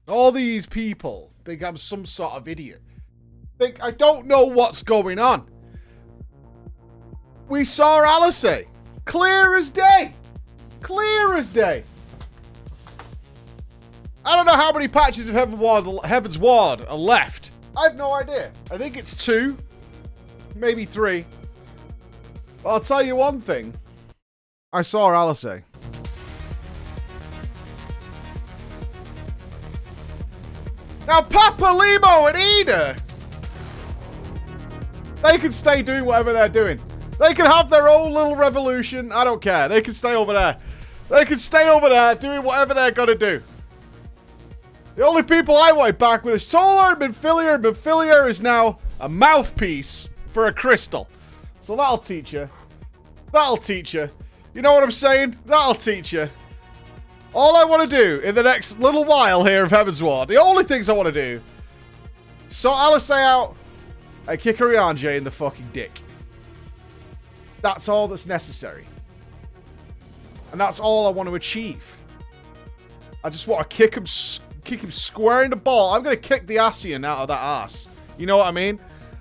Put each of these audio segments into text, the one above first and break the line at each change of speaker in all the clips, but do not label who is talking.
All these people think I'm some sort of idiot. Think I don't know what's going on. We saw Alice. Clear as day. Clear as day. I don't know how many patches of Heaven's Ward are left. I have no idea. I think it's 2. Maybe 3. But I'll tell you one thing. I saw Alice. Now, Papa, Limo, and Ida, they can stay doing whatever they're doing. They can have their own little revolution. I don't care. They can stay over there. They can stay over there doing whatever they're going to do. The only people I want back with is Solar and Minfilia. And Minfilia is now a mouthpiece for a crystal. So that'll teach you. That'll teach you. You know what I'm saying? That'll teach you. All I want to do in the next little while here of Heaven's Ward, the only things I want to do, sort Alice out and kick Ariane in the fucking dick. That's all that's necessary. And that's all I want to achieve. I just want to kick him square in the ball. I'm going to kick the Asian out of that ass. You know what I mean?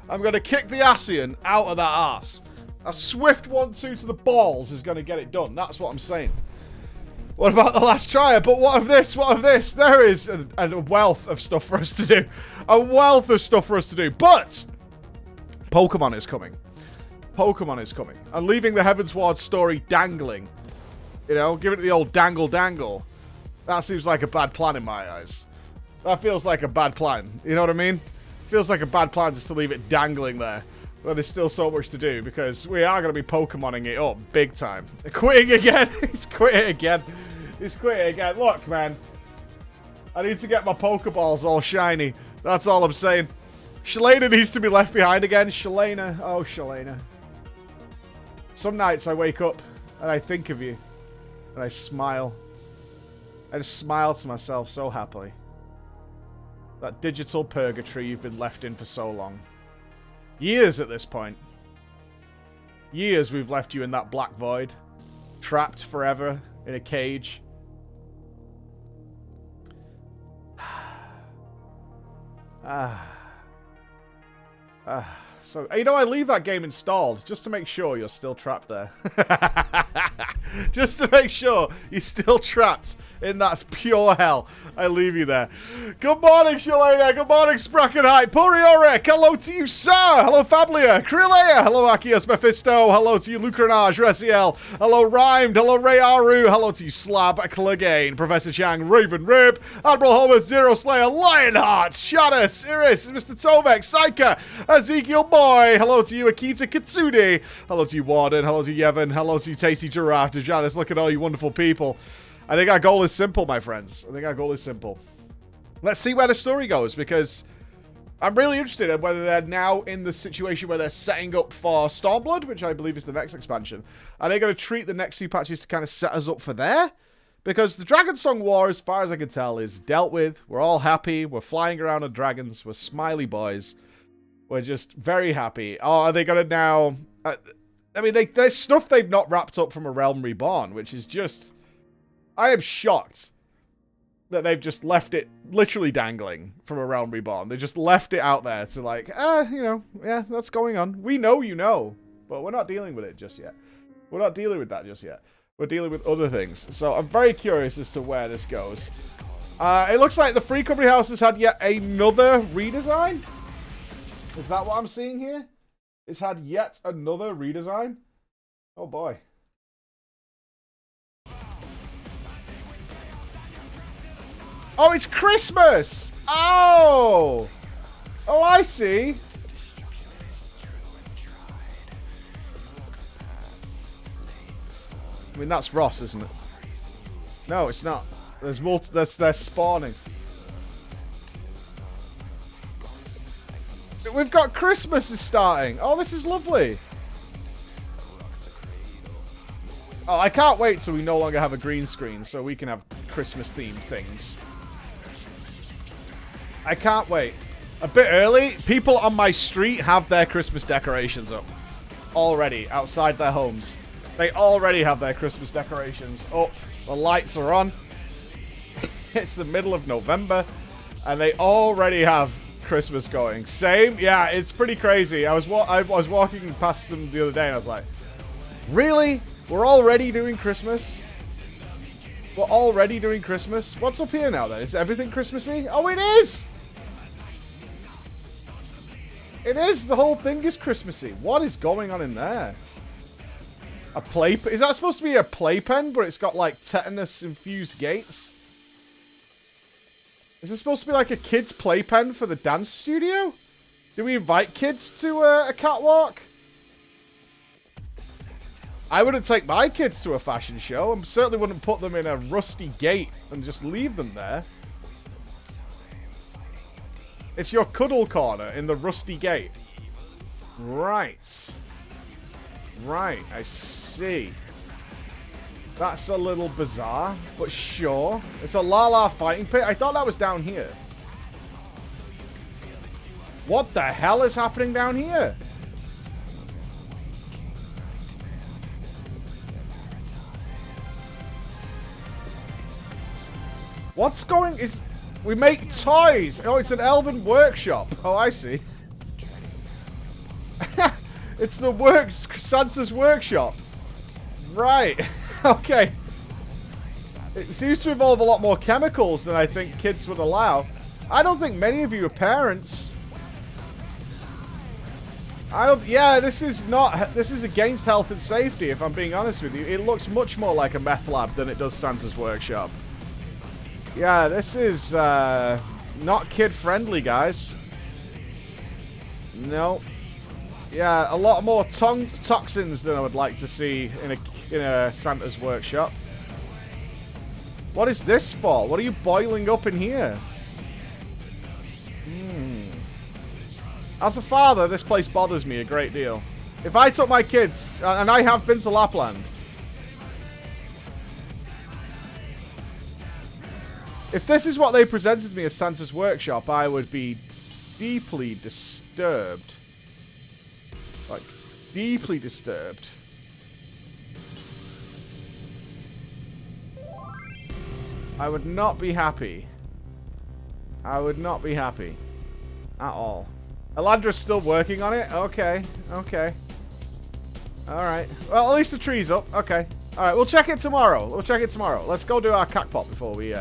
I'm going to kick the Asian out of that ass. A swift 1-2 to the balls is going to get it done. That's what I'm saying. What about the last trier? But what of this? What of this? There is a wealth of stuff for us to do. A wealth of stuff for us to do. But Pokemon is coming. Pokemon is coming. And leaving the Heaven's Ward story dangling. You know, give it the old dangle. That seems like a bad plan in my eyes. That feels like a bad plan. You know what I mean? Feels like a bad plan just to leave it dangling there. But there's still so much to do because we are going to be Pokemoning it up big time. Quitting again. He's quitting again. He's quitting again. Look, man. I need to get my Pokeballs all shiny. That's all I'm saying. Shalena needs to be left behind again. Shalena. Oh, Shalena. Some nights I wake up and I think of you. And I smile. I just smile to myself so happily. That digital purgatory you've been left in for so long. Years at this point. Years we've left you in that black void. Trapped forever in a cage. So, you know, I leave that game installed just to make sure you're still trapped there. Just to make sure you're still trapped in that pure hell. I leave you there. Good morning, Shalena. Good morning, Sprackenheit. Porioric. Hello to you, sir. Hello, Fablia. Krilea. Hello, Akios Mephisto. Hello to you, Lucranage. Resiel. Hello, Rhymed. Hello, Ray Aru. Hello to you, Slab. Clegane. Professor Chang. Raven Rib. Admiral Homer. Zero Slayer. Lionheart. Shadus. Iris. Mr. Tomek. Psycha. Ezekiel Boy. Hello to you, Akita Kitsune. Hello to you, Warden. Hello to you, Yevon. Hello to you, Tasty Giraffe. To Janice. Look at all you wonderful people. I think our goal is simple, my friends. I think our goal is simple. Let's see where the story goes, because I'm really interested in whether they're now in the situation where they're setting up for Stormblood, which I believe is the next expansion. Are they going to treat the next few patches to kind of set us up for there? Because the Dragon Song War, as far as I can tell, is dealt with. We're all happy. We're flying around on dragons. We're smiley boys. We're just very happy. Oh, are they going to now... I mean, there's stuff they've not wrapped up from A Realm Reborn, which is just... I am shocked that they've just left it literally dangling from A Realm Reborn. They just left it out there to like, you know, yeah, that's going on. We know you know, but we're not dealing with it just yet. We're not dealing with that just yet. We're dealing with other things. So I'm very curious as to where this goes. It looks like the Free Company House has had yet another redesign. Is that what I'm seeing here? It's had yet another redesign. Oh boy. Oh, it's Christmas! Oh! Oh, I see. I mean, that's Ross, isn't it? No, it's not. There's they're spawning. We've got Christmas is starting. Oh, this is lovely. Oh, I can't wait till we no longer have a green screen so we can have Christmas-themed things. I can't wait. A bit early, people on my street have their Christmas decorations up. Already, outside their homes. They already have their Christmas decorations up. The lights are on. It's the middle of November. And they already have Christmas going. Same? Yeah, it's pretty crazy. I was walking past them the other day and I was like, really? We're already doing Christmas? We're already doing Christmas? What's up here now then? Is everything Christmassy? Oh, it is! It is! The whole thing is Christmassy. What is going on in there? A play... Is that supposed to be a playpen, but it's got like tetanus-infused gates? Is this supposed to be like a kid's playpen for the dance studio? Do we invite kids to a catwalk? I wouldn't take my kids to a fashion show. I certainly wouldn't put them in a rusty gate and just leave them there. It's your cuddle corner in the rusty gate. Right. Right, I see. That's a little bizarre, but sure. It's a La fighting pit. I thought that was down here. What the hell is happening down here? What's going... We make toys. Oh, it's an elven workshop. Oh, I see. It's the Santa's workshop. Right. Okay. It seems to involve a lot more chemicals than I think kids would allow. I don't think many of you are parents. Yeah, this is against health and safety, if I'm being honest with you. It looks much more like a meth lab than it does Santa's workshop. Yeah, this is not kid-friendly, guys. No. Yeah, a lot more toxins than I would like to see in a Santa's workshop. What is this for? What are you boiling up in here? As a father, this place bothers me a great deal. If I took my kids, and I have been to Lapland, if this is what they presented me as Santa's workshop, I would be deeply disturbed. Like, deeply disturbed. I would not be happy. I would not be happy. At all. Elandra's still working on it? Okay. Okay. Alright. Well, at least the tree's up. Okay. Alright, we'll check it tomorrow. We'll check it tomorrow. Let's go do our cackpot before we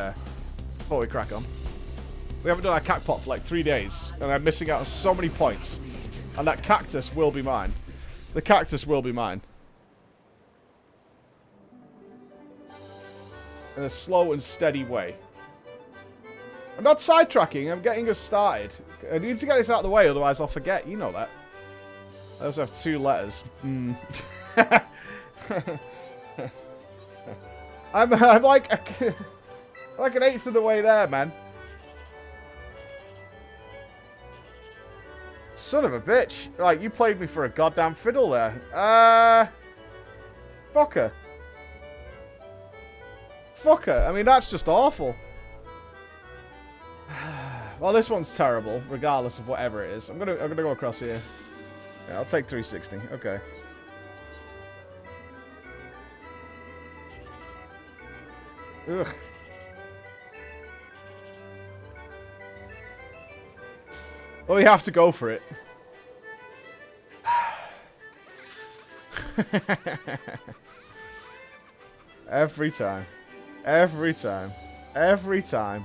crack on. We haven't done our cackpot for like 3 days. And I'm missing out on so many points. And that cactus will be mine. The cactus will be mine. In a slow and steady way. I'm not sidetracking. I'm getting us started. I need to get this out of the way, otherwise I'll forget. You know that. I also have 2 letters. I'm like an eighth of the way there, man. Son of a bitch. Right, you played me for a goddamn fiddle there. Fucker. Fucker. I mean, that's just awful. Well, this one's terrible, regardless of whatever it is. I'm gonna go across here. Yeah, I'll take 360. Okay. Ugh. Well, we have to go for it. Every time. Every time. Every time.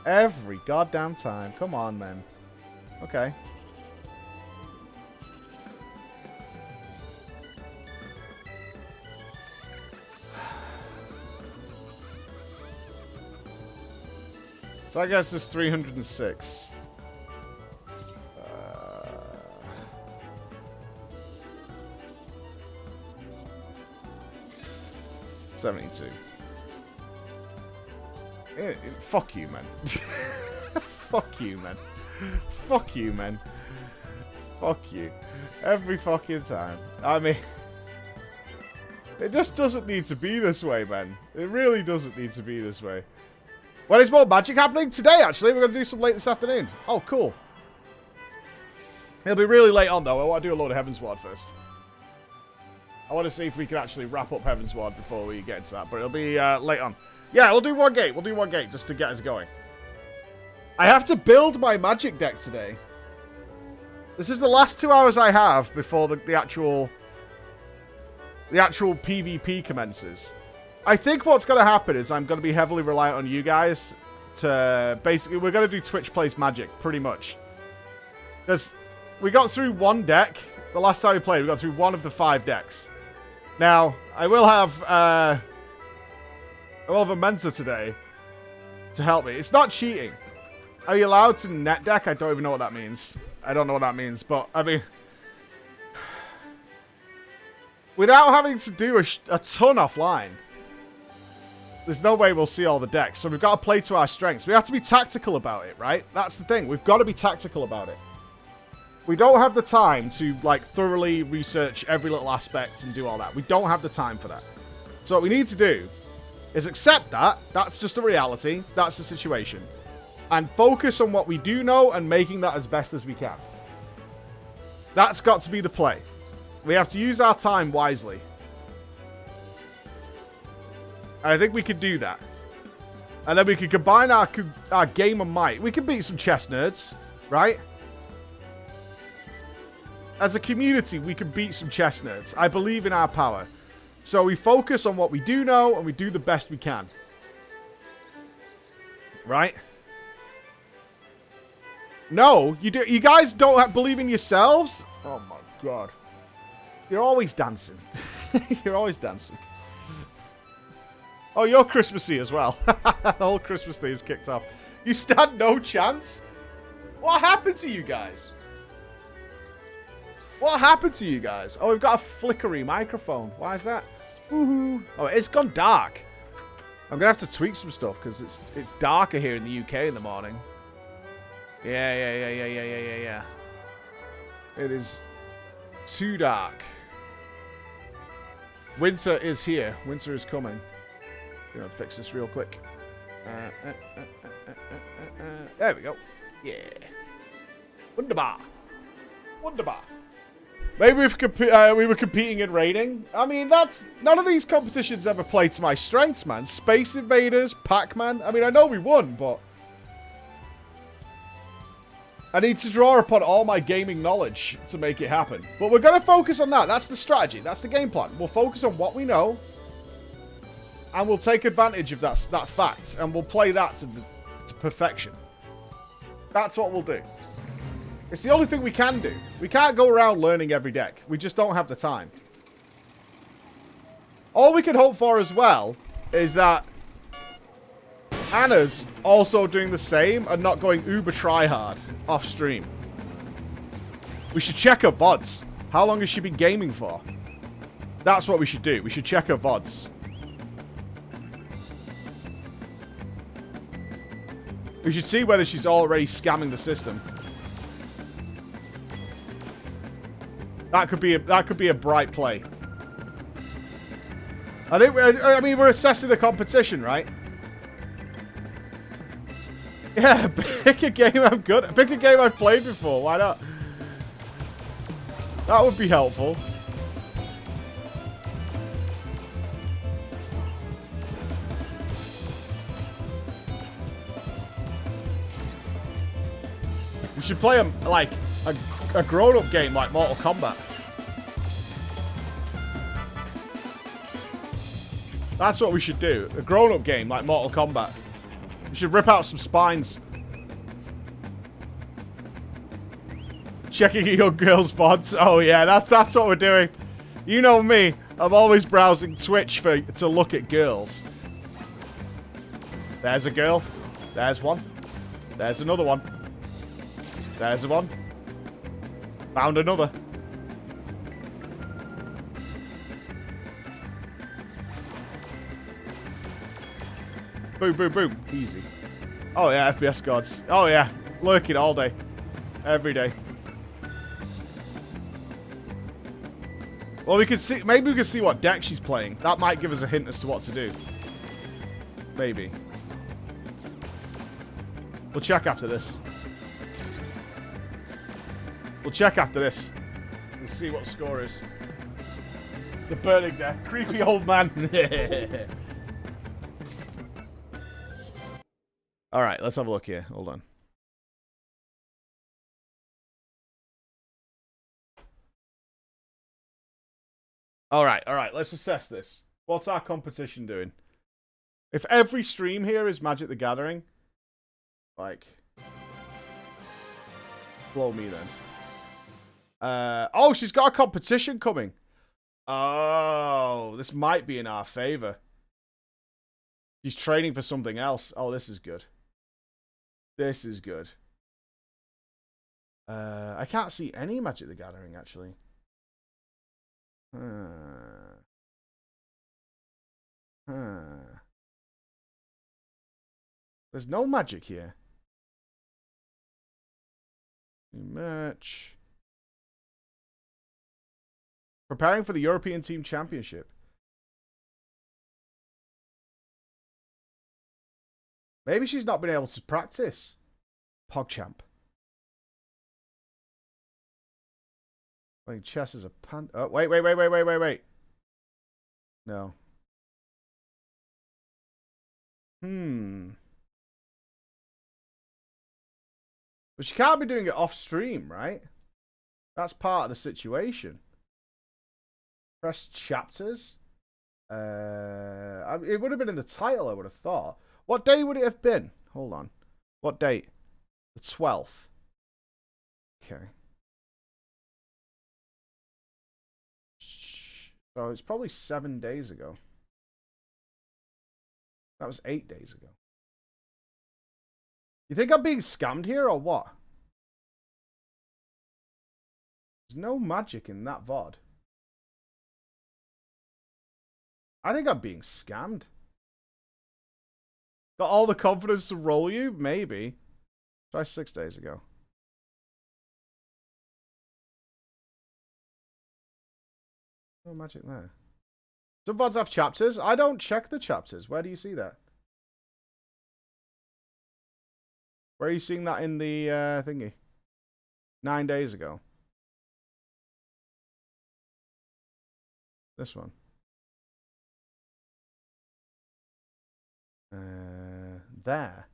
Every goddamn time. Come on, man. Okay. So I guess it's 306. 72. Fuck you, man. Fuck you, man. Fuck you, man. Fuck you. Every fucking time. I mean, it just doesn't need to be this way, man. It really doesn't need to be this way. Well, there's more magic happening today, actually. We're going to do some late this afternoon. Oh, cool. It'll be really late on, though. I want to do a load of Heavensward first. I want to see if we can actually wrap up Heavensward before we get into that, but it'll be late on. Yeah, we'll do one gate. We'll do one gate just to get us going. I have to build my magic deck today. This is the last 2 hours I have before the actual PvP commences. I think what's going to happen is I'm going to be heavily reliant on you guys to basically... We're going to do Twitch Plays Magic, pretty much. Because we got through one deck. The last time we played, we got through one of the 5 decks. Now, I will have a mentor today to help me. It's not cheating. Are you allowed to net deck? I don't even know what that means. I don't know what that means, but, I mean... Without having to do a ton offline, there's no way we'll see all the decks. So we've got to play to our strengths. We have to be tactical about it, right? That's the thing. We've got to be tactical about it. We don't have the time to, like, thoroughly research every little aspect and do all that. We don't have the time for that. So what we need to do is accept that. That's just a reality. That's the situation. And focus on what we do know and making that as best as we can. That's got to be the play. We have to use our time wisely. And I think we could do that. And then we could combine our game and might. We can beat some chess nerds, right? As a community, we can beat some chess nerds. I believe in our power. So we focus on what we do know and we do the best we can. Right? No, you do. You guys don't believe in yourselves? Oh my god. You're always dancing. You're always dancing. Oh, you're Christmassy as well. The whole Christmas thing is kicked off. You stand no chance? What happened to you guys? What happened to you guys? Oh, we've got a flickery microphone. Why is that? Woohoo. Oh, it's gone dark. I'm going to have to tweak some stuff because it's darker here in the UK in the morning. Yeah. It is too dark. Winter is here. Winter is coming. I'm going to fix this real quick. There we go. Yeah. Wunderbar. Wunderbar. Maybe we were competing in raiding. I mean, none of these competitions ever played to my strengths, man. Space Invaders, Pac-Man. I mean, I know we won, but I need to draw upon all my gaming knowledge to make it happen. But we're going to focus on that. That's the strategy. That's the game plan. We'll focus on what we know. And we'll take advantage of that fact. And we'll play that to perfection. That's what we'll do. It's the only thing we can do. We can't go around learning every deck. We just don't have the time. All we can hope for as well is that Anna's also doing the same and not going uber tryhard off stream. We should check her VODs. How long has she been gaming for? That's what we should do. We should check her VODs. We should see whether she's already scamming the system. That could be a bright play. I mean, we're assessing the competition, right? Yeah, pick a game I'm good at. Pick a game I've played before. Why not? That would be helpful. We should play a grown-up game like Mortal Kombat. That's what we should do. A grown-up game like Mortal Kombat. We should rip out some spines. Checking a young girl's VODs. Oh yeah, that's what we're doing. You know me. I'm always browsing Twitch to look at girls. There's a girl. There's one. There's another one. There's one. Found another. Boom, boom, boom. Easy. Oh yeah, FPS gods. Oh yeah, lurking all day. Every day. Well, we can see. Maybe we can see what deck she's playing. That might give us a hint as to what to do. Maybe. We'll check after this. We'll check after this. Let's see what the score is. The burning death. Creepy old man. Alright, let's have a look here. Hold on. All right. Let's assess this. What's our competition doing? If every stream here is Magic the Gathering, like, blow me then. Oh, she's got a competition coming. Oh, this might be in our favor. She's training for something else. Oh, this is good. This is good. I can't see any Magic the Gathering, actually. There's no Magic here. Merch. Preparing for the European Team Championship. Maybe she's not been able to practice. PogChamp. Playing chess as a pan. Oh, wait. No. But she can't be doing it off stream, right? That's part of the situation. Press chapters. It would have been in the title, I would have thought. What day would it have been? Hold on. What date? The 12th. Okay. So it's probably 7 days ago. That was 8 days ago. You think I'm being scammed here or what? There's no Magic in that VOD. I think I'm being scammed. Got all the confidence to roll you? Maybe. Try 6 days ago. No Magic there. Some VODs have chapters. I don't check the chapters. Where do you see that? Where are you seeing that in the thingy? 9 days ago. This one. There.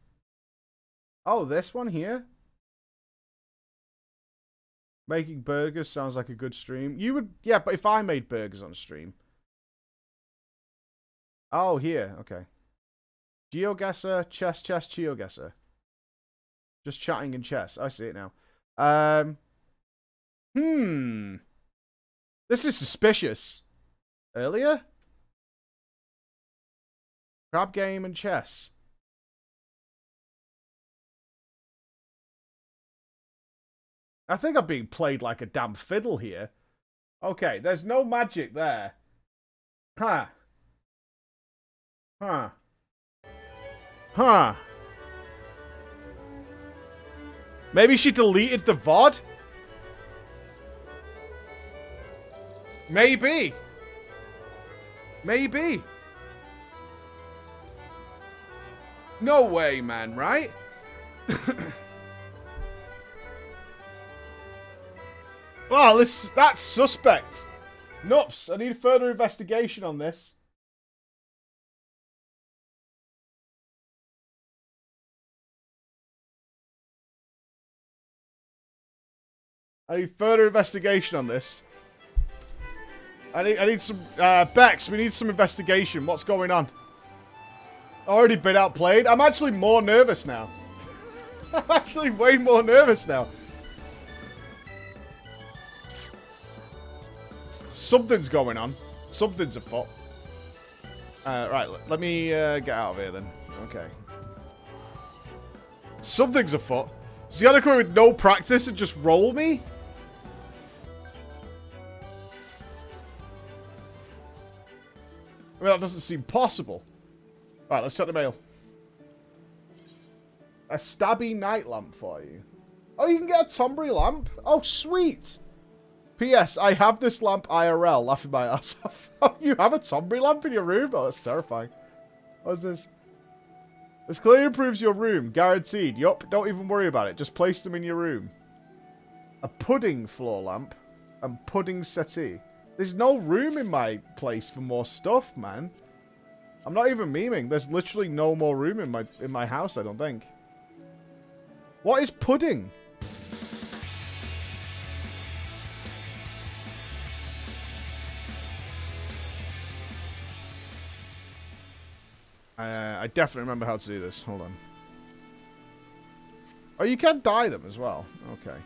Oh, this one here? Making burgers sounds like a good stream. You would... Yeah, but if I made burgers on stream. Oh, here. Okay. GeoGuessr, chess, GeoGuessr. Just chatting in chess. I see it now. This is suspicious. Earlier? Crab game and chess. I think I'm being played like a damn fiddle here. Okay, there's no Magic there. Huh. Maybe she deleted the VOD? Maybe. No way, man, right? Oh, that's suspect. Nupss, I need further investigation on this. I need further investigation on this. I need some Bex, we need some investigation. What's going on? Already been outplayed. I'm actually more nervous now. I'm actually way more nervous now. Something's going on. Something's afoot. Right, let me get out of here then. Okay. Something's afoot. Is he gonna come with no practice and just roll me? I mean, that doesn't seem possible. Right, let's check the mail. A stabby night lamp for you. Oh, you can get a Tombury lamp? Oh, sweet. P.S. I have this lamp IRL. Laughing my ass off. Oh, you have a Tombury lamp in your room? Oh, that's terrifying. What's this? This clearly improves your room. Guaranteed. Yup, don't even worry about it. Just place them in your room. A pudding floor lamp and pudding settee. There's no room in my place for more stuff, man. I'm not even memeing. There's literally no more room in my house, I don't think. What is pudding? I definitely remember how to do this. Hold on. Oh, you can dye them as well. Okay.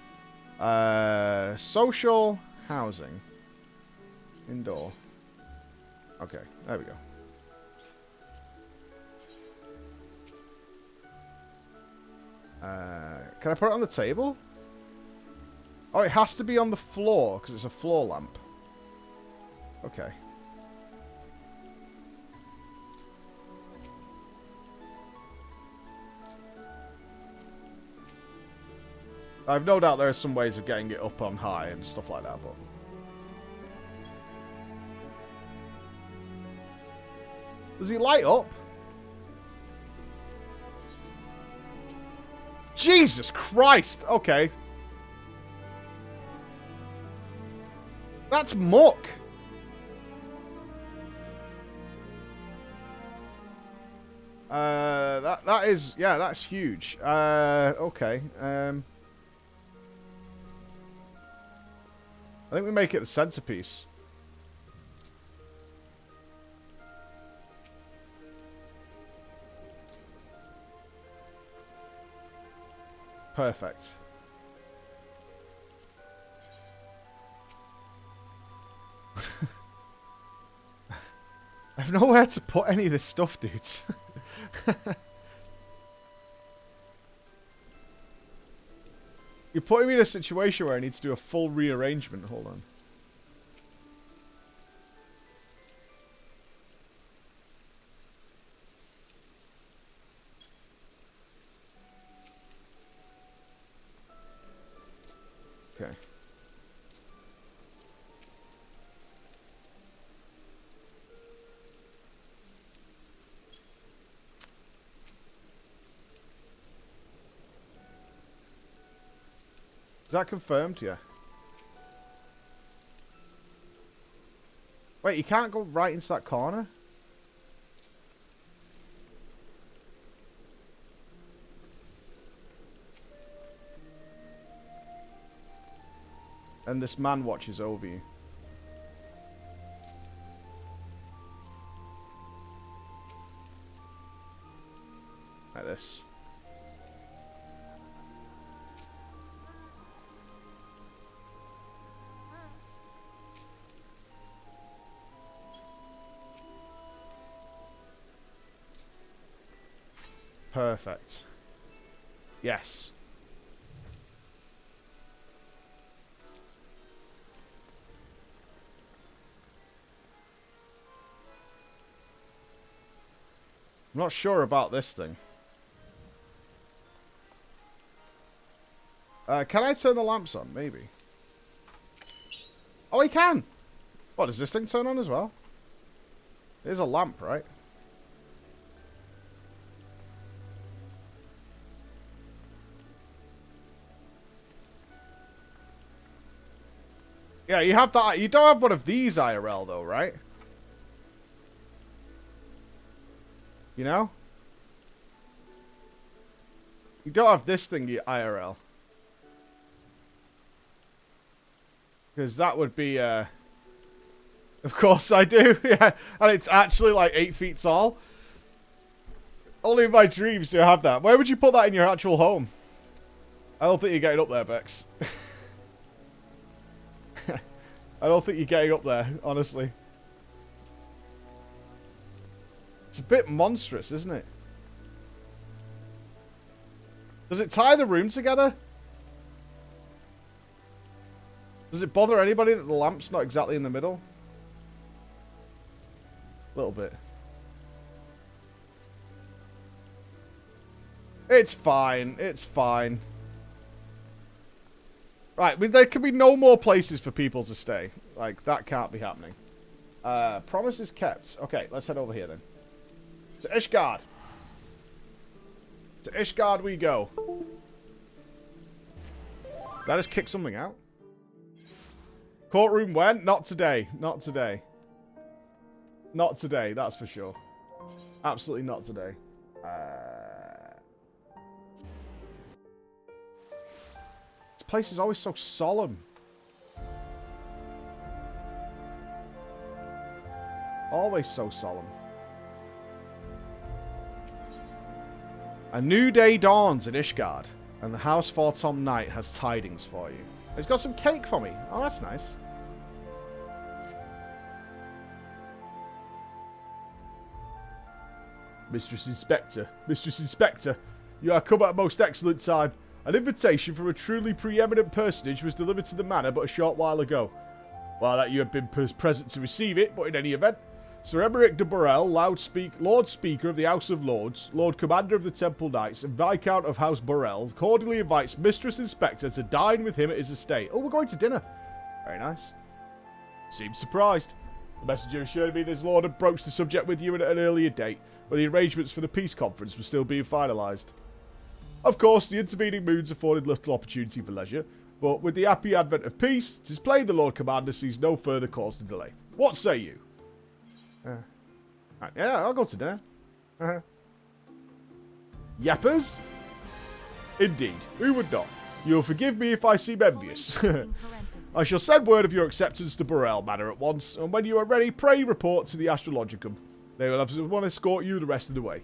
Social housing. Indoor. Okay, there we go. Can I put it on the table? Oh, it has to be on the floor because it's a floor lamp. Okay. I've no doubt there are some ways of getting it up on high and stuff like that, but... Does he light up? Jesus Christ! Okay. That's muck! That is... Yeah, that's huge. Okay. I think we make it the centerpiece. Perfect. I have nowhere to put any of this stuff, dudes. You're putting me in a situation where I need to do a full rearrangement. Hold on. Okay. Is that confirmed? Yeah. Wait, you can't go right into that corner? And this man watches over you. Like this. Perfect. Yes. I'm not sure about this thing. Can I turn the lamps on? Maybe. Oh, he can! What, does this thing turn on as well? There's a lamp, right? Yeah, you have that. You don't have one of these IRL, though, right? You know? You don't have this thing IRL. Because that would be, Of course I do, yeah. And it's actually like 8 feet tall. Only in my dreams do I have that. Where would you put that in your actual home? I don't think you're getting up there, Bex. I don't think you're getting up there, honestly. It's a bit monstrous, isn't it? Does it tie the room together? Does it bother anybody that the lamp's not exactly in the middle? A little bit. It's fine. It's fine. Right, there can be no more places for people to stay. Like, that can't be happening. Promises kept. Okay, let's head over here then. To Ishgard. To Ishgard we go. Did I just kick something out? Courtroom when? Not today. Not today. Not today, that's for sure. Absolutely not today. This place is always so solemn. Always so solemn. A new day dawns in Ishgard, and the House for Tom Knight has tidings for you. He's got some cake for me. Oh, that's nice. Mistress Inspector, you are come at a most excellent time. An invitation from a truly preeminent personage was delivered to the manor but a short while ago. Well, that you have been present to receive it, but in any event, Sir Emmerich de Burrell, Lord Speaker of the House of Lords, Lord Commander of the Temple Knights, and Viscount of House Burrell, cordially invites Mistress Inspector to dine with him at his estate. Oh, we're going to dinner. Very nice. Seems surprised. The messenger assured me this lord had broached the subject with you at an earlier date, where the arrangements for the peace conference were still being finalised. Of course, the intervening moons afforded little opportunity for leisure, but with the happy advent of peace, it is plain the Lord Commander sees no further cause to delay. What say you? Yeah, I'll go to dinner. Yappers? Indeed, who would not? You'll forgive me if I seem envious. I shall send word of your acceptance to Burrell Manor at once, and when you are ready, pray report to the Astrologicum. They will have someone escort you the rest of the way.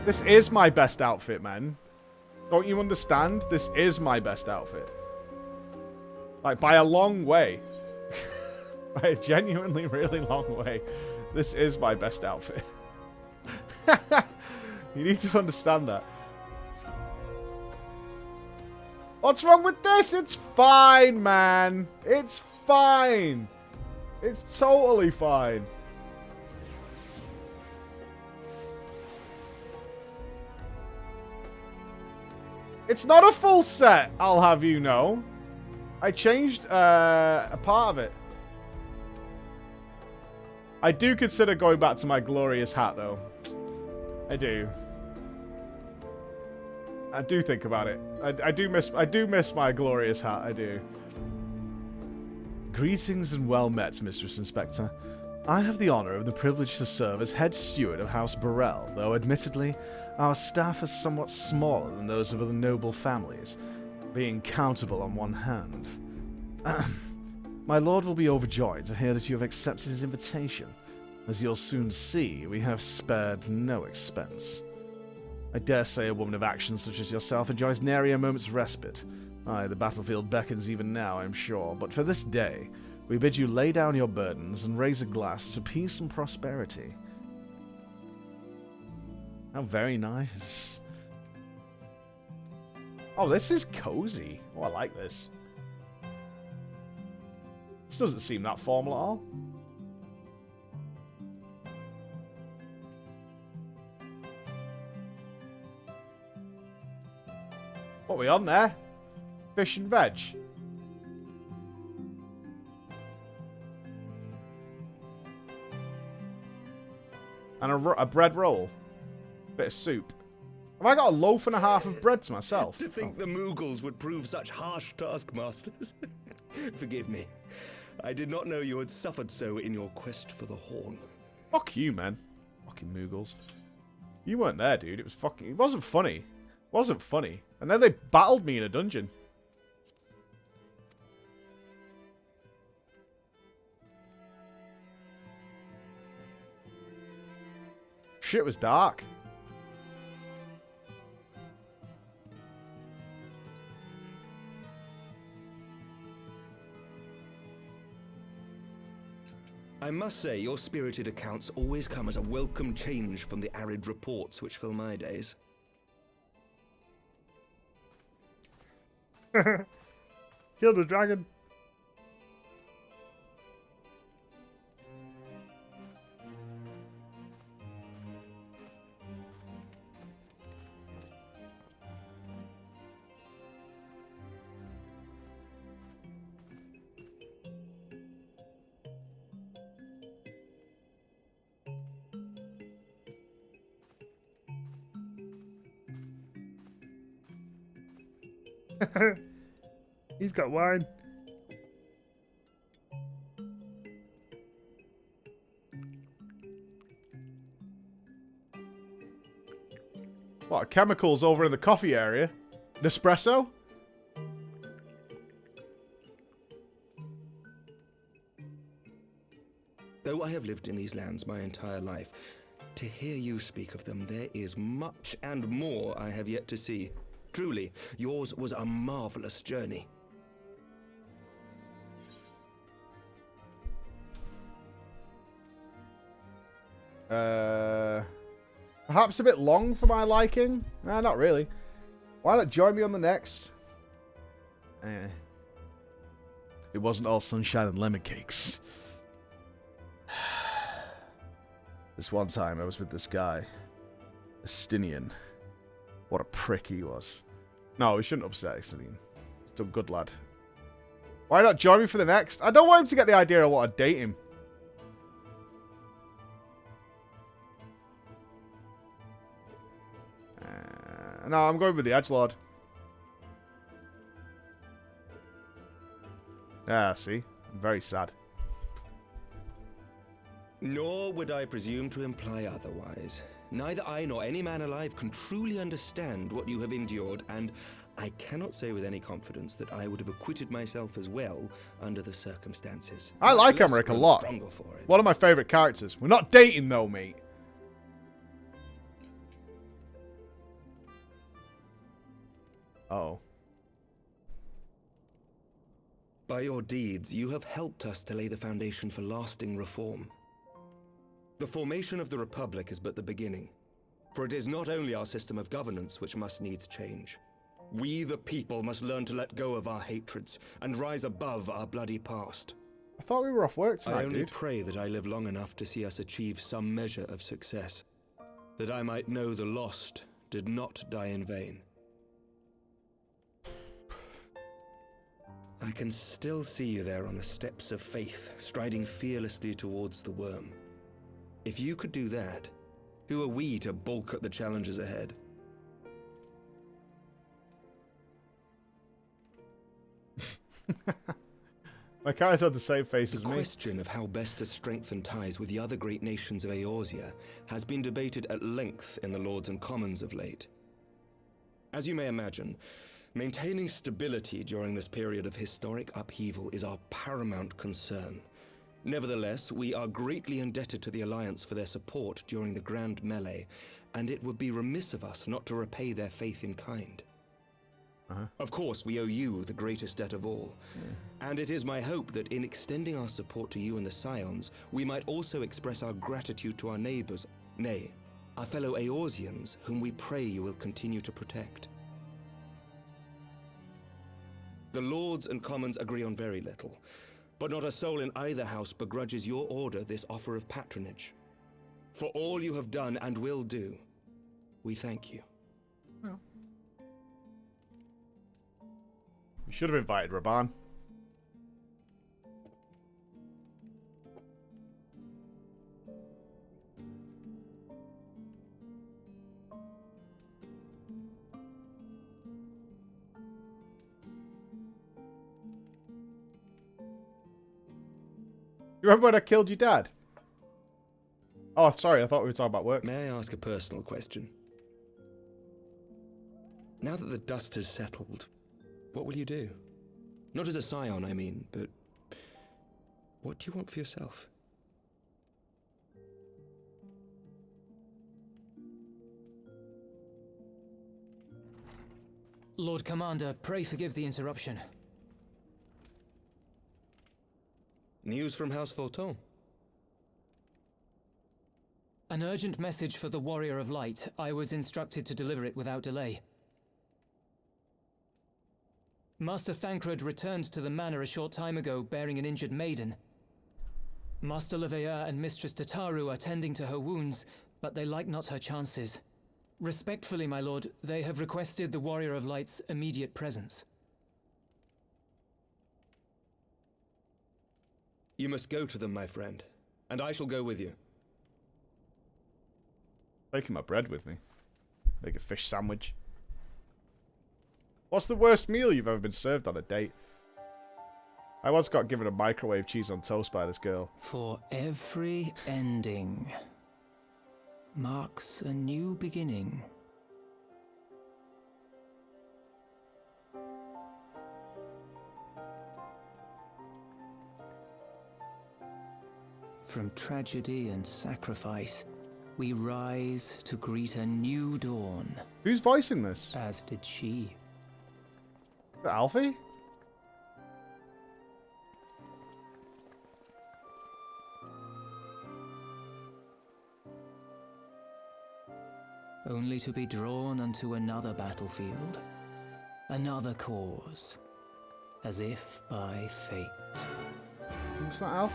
This is my best outfit, man. Don't you understand? This is my best outfit. Like, by a long way. By a genuinely really long way. This is my best outfit. You need to understand that. What's wrong with this? It's fine, man. It's fine. It's totally fine. It's not a full set, I'll have you know. I changed a part of it. I do consider going back to my glorious hat, though. I do. I do think about it. I do miss my glorious hat. I do. Greetings and well met, Mistress Inspector. I have the honour and the privilege to serve as head steward of House Burrell, though admittedly our staff is somewhat smaller than those of other noble families, being countable on one hand. My lord will be overjoyed to hear that you have accepted his invitation. As you'll soon see, we have spared no expense. I dare say a woman of action such as yourself enjoys nary a moment's respite. Aye, the battlefield beckons even now, I am sure, but for this day, we bid you lay down your burdens and raise a glass to peace and prosperity. How very nice. Oh, this is cozy. Oh, I like this. This doesn't seem that formal at all. What are we on there? Fish and veg. And a bread roll. Bit of soup. Have I got a loaf and a half of bread to myself?
To think the Moogles would prove such harsh taskmasters. Forgive me. I did not know you had suffered so in your quest for the horn.
Fuck you, man. Fucking Moogles. You weren't there, dude. It was fucking... It wasn't funny. It wasn't funny. And then they battled me in a dungeon. Shit was dark.
I must say, your spirited accounts always come as a welcome change from the arid reports which fill my days.
Kill the dragon. He's got wine. What, chemicals over in the coffee area? Nespresso?
Though I have lived in these lands my entire life, To hear you speak of them, there is much and more I have yet to see. Truly, yours was a marvelous journey.
Perhaps a bit long for my liking? Nah, not really. Why not join me on the next? It wasn't all sunshine and lemon cakes. This one time I was with this guy, Estinian. What a prick he was. No, we shouldn't upset Estinian. He's a good lad. Why not join me for the next? I don't want him to get the idea I want to date him. No, I'm going with the Edgelord. Ah, see? I'm very sad.
Nor would I presume to imply otherwise. Neither I nor any man alive can truly understand what you have endured, and I cannot say with any confidence that I would have acquitted myself as well under the circumstances.
I like Emmerich a lot. One of my favourite characters. We're not dating though, mate. Uh-oh.
By your deeds, you have helped us to lay the foundation for lasting reform. The formation of the Republic is but the beginning, for it is not only our system of governance which must needs change. We, the people, must learn to let go of our hatreds and rise above our bloody past.
I thought we were off work tonight,
I only pray that I live long enough to see us achieve some measure of success, that I might know the lost did not die in vain. I can still see you there on the steps of faith, striding fearlessly towards the worm. If you could do that, who are we to balk at the challenges ahead?
My character's had the same face as me.
The question of how best to strengthen ties with the other great nations of Eorzea has been debated at length in the Lords and Commons of late. As you may imagine, maintaining stability during this period of historic upheaval is our paramount concern. Nevertheless, we are greatly indebted to the Alliance for their support during the Grand Melee, and it would be remiss of us not to repay their faith in kind. Of course, we owe you the greatest debt of all, and it is my hope that in extending our support to you and the Scions, we might also express our gratitude to our neighbors, nay, our fellow Eorzeans, whom we pray you will continue to protect. The Lords and Commons agree on very little, but not a soul in either house begrudges your order this offer of patronage. For all you have done and will do, we thank you.
Well. We should have invited Raban. You remember when I killed your dad? Oh, sorry, I thought we were talking about work.
May I ask a personal question? Now that the dust has settled, what will you do? Not as a scion, I mean, but what do you want for yourself?
Lord Commander, pray forgive the interruption.
News from House Fulton?
An urgent message for the Warrior of Light. I was instructed to deliver it without delay. Master Thancred returned to the manor a short time ago, bearing an injured maiden. Master Leveilleur and Mistress Tataru are tending to her wounds, but they like not her chances. Respectfully, my lord, they have requested the Warrior of Light's immediate presence.
You must go to them, my friend, and I shall go with you.
Taking my bread with me. Make a fish sandwich. What's the worst meal you've ever been served on a date? I once got given a microwave cheese on toast by this girl.
For every ending marks a new beginning. From tragedy and sacrifice we rise to greet a new dawn.
Who's voicing this?
As did she.
Alfie?
Only to be drawn unto another battlefield, another cause, as if by fate.
It's not Alfie.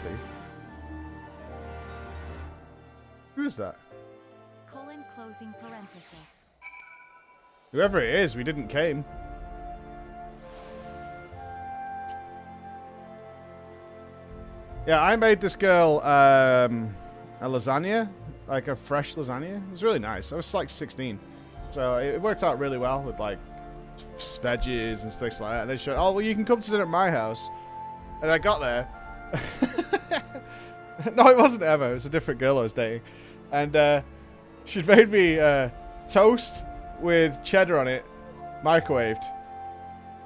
Who is that?
Colon closing parenthesis.
Whoever it is, we didn't came. Yeah, I made this girl a lasagna, like a fresh lasagna. It was really nice. I was like 16, so it worked out really well with like veggies and things like that. And they showed, oh well, you can come to dinner at my house. And I got there. No, it wasn't Emma. It was a different girl I was dating, and she'd made me toast with cheddar on it, microwaved.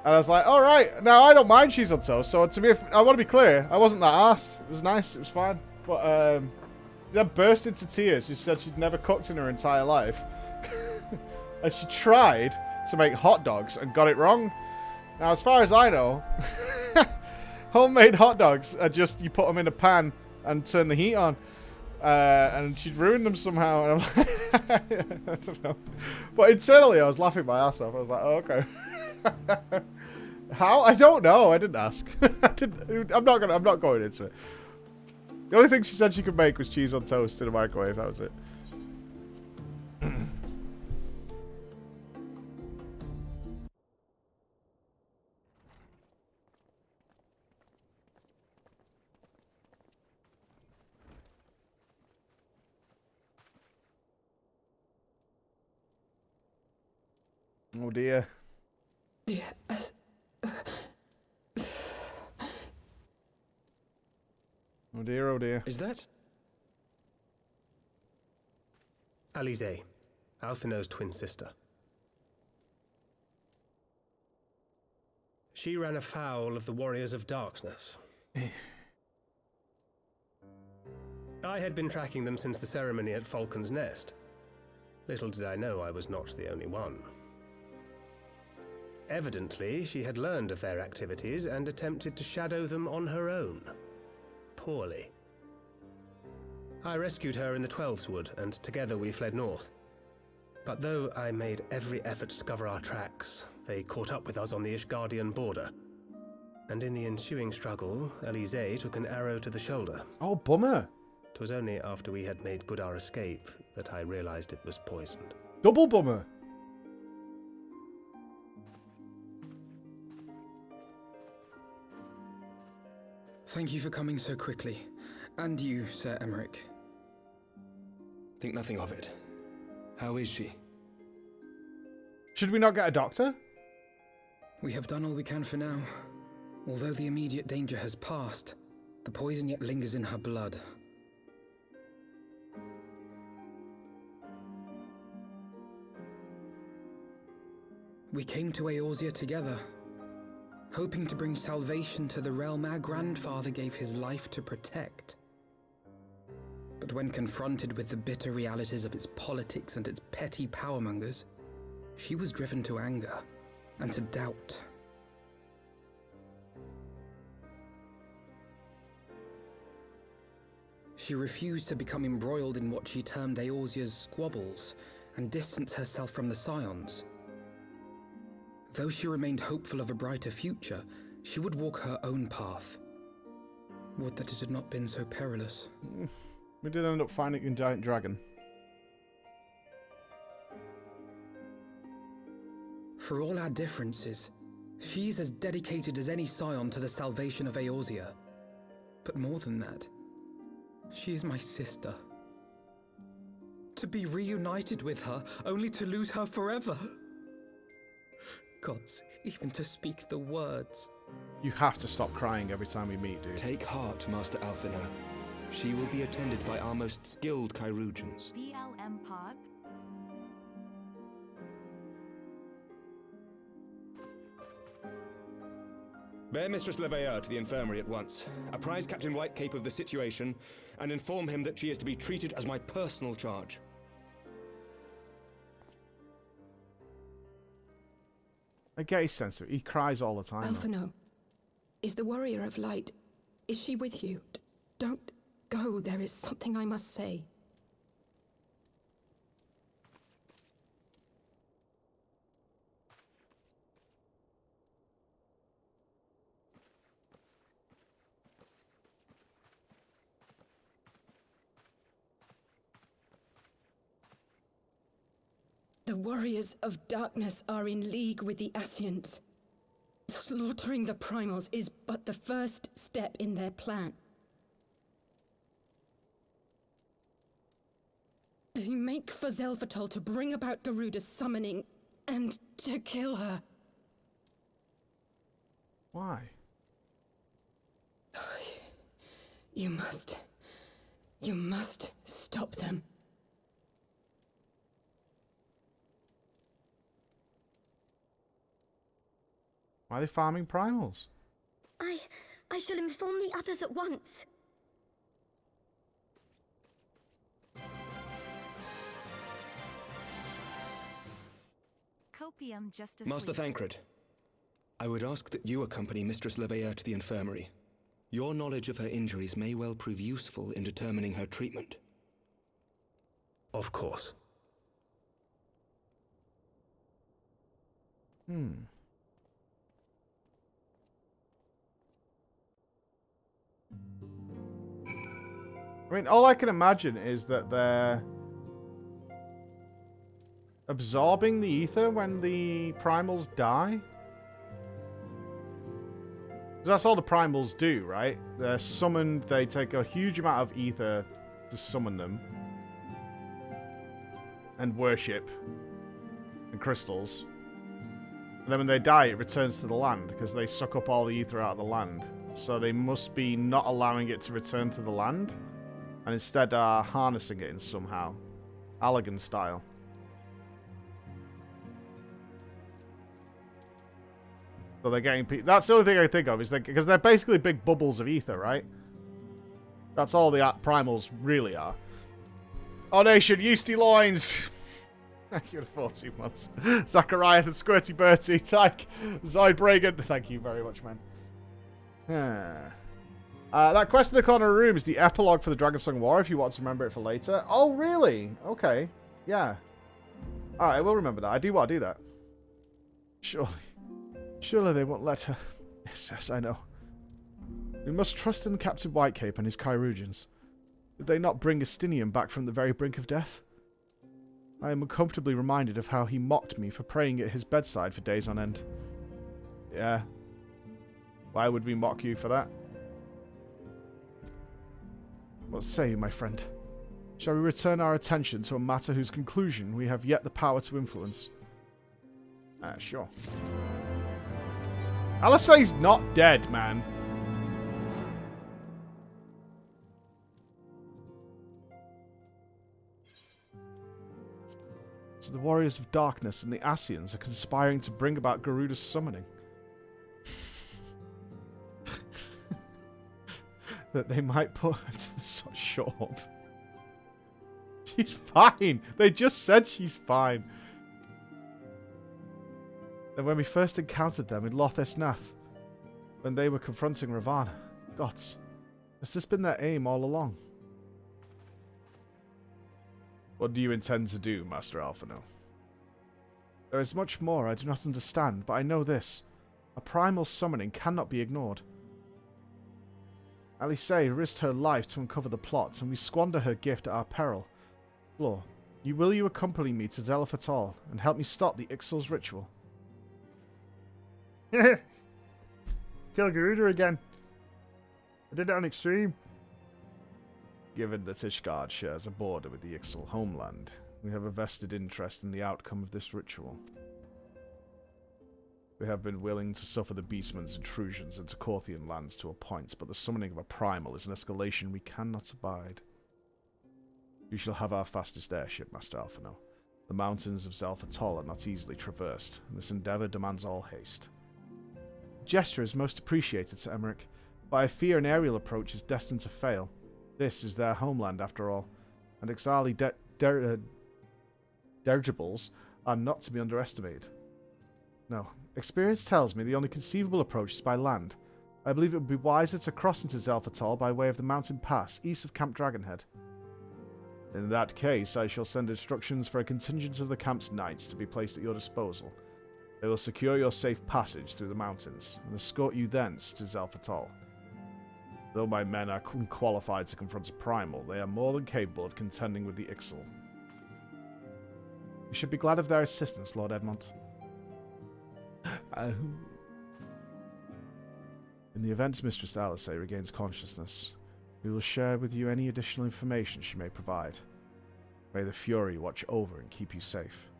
And I was like, all right, now I don't mind cheese on toast. So to me, if, I want to be clear, I wasn't that arsed. It was nice, it was fine. But then burst into tears. She said she'd never cooked in her entire life. And she tried to make hot dogs and got it wrong. Now, as far as I know, homemade hot dogs are just, you put them in a pan and turn the heat on. And she'd ruined them somehow. And I'm like, I don't know. But internally, I was laughing my ass off. I was like, oh, okay. How? I don't know. I didn't ask. I'm not going into it. The only thing she said she could make was cheese on toast in a microwave. That was it. Oh dear.
Yes.
Oh dear, oh dear.
Is that...
Alize, Alphinaud's twin sister. She ran afoul of the Warriors of Darkness. I had been tracking them since the ceremony at Falcon's Nest. Little did I know I was not the only one. Evidently, she had learned of their activities and attempted to shadow them on her own. Poorly. I rescued her in the Twelveswood, and together we fled north. But though I made every effort to cover our tracks, they caught up with us on the Ishgardian border. And in the ensuing struggle, Alize took an arrow to the shoulder.
Oh, bummer.
'Twas only after we had made good our escape that I realized it was poisoned.
Double bummer.
Thank you for coming so quickly. And you, Sir Emmerich.
Think nothing of it. How is she?
Should we not get a doctor?
We have done all we can for now. Although the immediate danger has passed, the poison yet lingers in her blood. We came to Eorzea together, hoping to bring salvation to the realm our grandfather gave his life to protect. But when confronted with the bitter realities of its politics and its petty powermongers, she was driven to anger and to doubt. She refused to become embroiled in what she termed Eorzea's squabbles and distance herself from the Scions. Though she remained hopeful of a brighter future, she would walk her own path. Would that it had not been so perilous.
We did end up finding a giant dragon.
For all our differences, she's as dedicated as any Scion to the salvation of Eorzea. But more than that, she is my sister. To be reunited with her, only to lose her forever. Gods, even to speak the words.
You have to stop crying every time we meet, dude.
Take heart, Master Alphinaud. She will be attended by our most skilled Chirurgeons.
BLM pod.
Bear Mistress Leveilleur to the infirmary at once. Apprise Captain Whitecape of the situation, and inform him that she is to be treated as my personal charge.
I get his sense of it. He cries all the time.
Alphino, is the Warrior of Light... is she with you? Don't go. There is something I must say. The Warriors of Darkness are in league with the Ascians. Slaughtering the Primals is but the first step in their plan. They make for Zelphatol to bring about Garuda's summoning and to kill her.
Why?
You must stop them.
Why are they farming primals?
I shall inform the others at once.
Copium just asleep.
Master Thancred, I would ask that you accompany Mistress Leveilleur to the infirmary. Your knowledge of her injuries may well prove useful in determining her treatment.
Of course.
I mean, all I can imagine is that they're absorbing the ether when the primals die. 'Cause that's all the primals do, right? They're summoned, they take a huge amount of ether to summon them. And worship. And crystals. And then when they die, it returns to the land, because they suck up all the ether out of the land. So they must be not allowing it to return to the land, and instead are harnessing it in somehow. Allegan style. So they're getting... That's the only thing I think of, is because they're basically big bubbles of ether, right? That's all the primals really are. Oh, nation, yeasty loins! Thank you for 14 months. Zachariah, the Squirty Bertie, Tyke, Zoidbragan. Thank you very much, man. That quest in the corner of the room is the epilogue for the Dragonsong War, if you want to remember it for later. Oh, really? Okay. Yeah. Alright, I will remember that. I do want to do that. Surely they won't let her... Yes, I know. We must trust in Captain Whitecape and his Chirurgeons. Did they not bring Estinian back from the very brink of death? I am uncomfortably reminded of how he mocked me for praying at his bedside for days on end. Yeah. Why would we mock you for that? What say you, my friend? Shall we return our attention to a matter whose conclusion we have yet the power to influence? Sure. Alisay's not dead, man. So the Warriors of Darkness and the Ascians are conspiring to bring about Garuda's summoning. That they might put her to the shut up. She's fine. They just said she's fine. And when we first encountered them in Lothis Nath, when they were confronting Ravana, gods, has this been their aim all along? What do you intend to do, Master Alphino? There is much more I do not understand, but I know this. A primal summoning cannot be ignored. Alisay risked her life to uncover the plot, and we squander her gift at our peril. Floor, will you accompany me to Zelphatol and help me stop the Ixal's ritual? Kill Garuda again. I did it on extreme. Given that Ishgard shares a border with the Ixal homeland, we have a vested interest in the outcome of this ritual. We have been willing to suffer the Beastman's intrusions into Korthian lands to a point, but the summoning of a primal is an escalation we cannot abide. You shall have our fastest airship, Master Alphino. The mountains of Zelphatol are not easily traversed, and this endeavour demands all haste. Gesture is most appreciated, Sir Emmerich, but I fear an aerial approach is destined to fail. This is their homeland, after all, and Ixali dirigibles are not to be underestimated. No, experience tells me the only conceivable approach is by land. I believe it would be wiser to cross into Zelphatol by way of the mountain pass east of Camp Dragonhead. In that case, I shall send instructions for a contingent of the camp's knights to be placed at your disposal. They will secure your safe passage through the mountains, and escort you thence to Zelphatol. Though my men are unqualified to confront a primal, they are more than capable of contending with the Ixal. You should be glad of their assistance, Lord Edmont. In the event Mistress Alice regains consciousness, we will share with you any additional information she may provide. May the Fury watch over and keep you safe.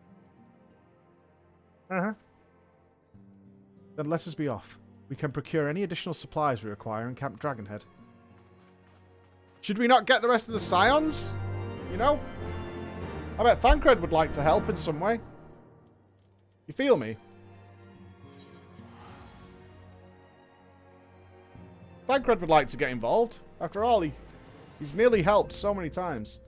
Then let us be off. We can procure any additional supplies we require in Camp Dragonhead. Should we not get the rest of the Scions? You know? I bet Thancred would like to help in some way. You feel me? Thancred would like to get involved. After all, he's nearly helped so many times.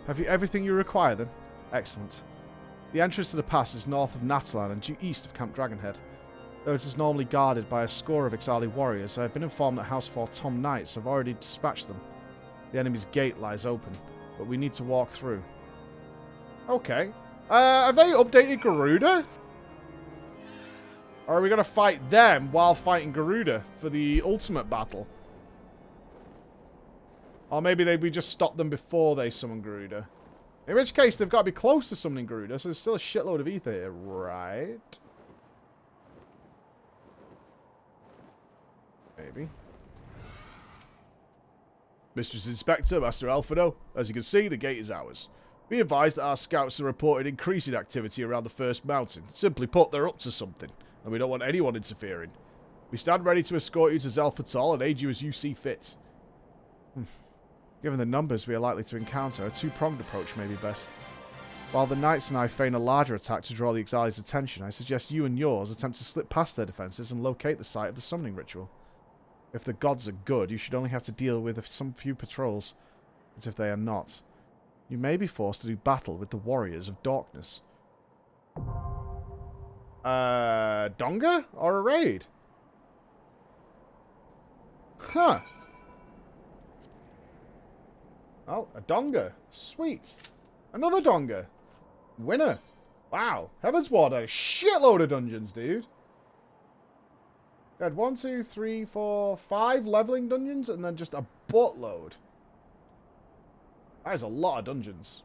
Have you everything you require, then? Excellent. The entrance to the pass is north of Natalan and due east of Camp Dragonhead. Though it is normally guarded by a score of Ixali warriors, I have been informed that House 4 Tom Knights have already dispatched them. The enemy's gate lies open, but we need to walk through. Okay. Have they updated Garuda? Or are we going to fight them while fighting Garuda for the ultimate battle? Or maybe we just stop them before they summon Garuda. In which case, they've got to be close to summoning Garuda, so there's still a shitload of ether here, right? Maybe. Mistress Inspector, Master Alphado, as you can see, the gate is ours. Be advised that our scouts have reported increasing activity around the first mountain. Simply put, they're up to something, and we don't want anyone interfering. We stand ready to escort you to Zelphatol and aid you as you see fit. Given the numbers we are likely to encounter, a two-pronged approach may be best. While the knights and I feign a larger attack to draw the Ixali's attention, I suggest you and yours attempt to slip past their defences and locate the site of the summoning ritual. If the gods are good, you should only have to deal with some few patrols. But if they are not, you may be forced to do battle with the warriors of darkness. Donga? Or a raid? Huh. Oh, a Donga. Sweet. Another Donga. Winner. Wow. Heavensward had a shitload of dungeons, dude. They had 1, 2, 3, 4, 5 leveling dungeons and then just a buttload. That is a lot of dungeons.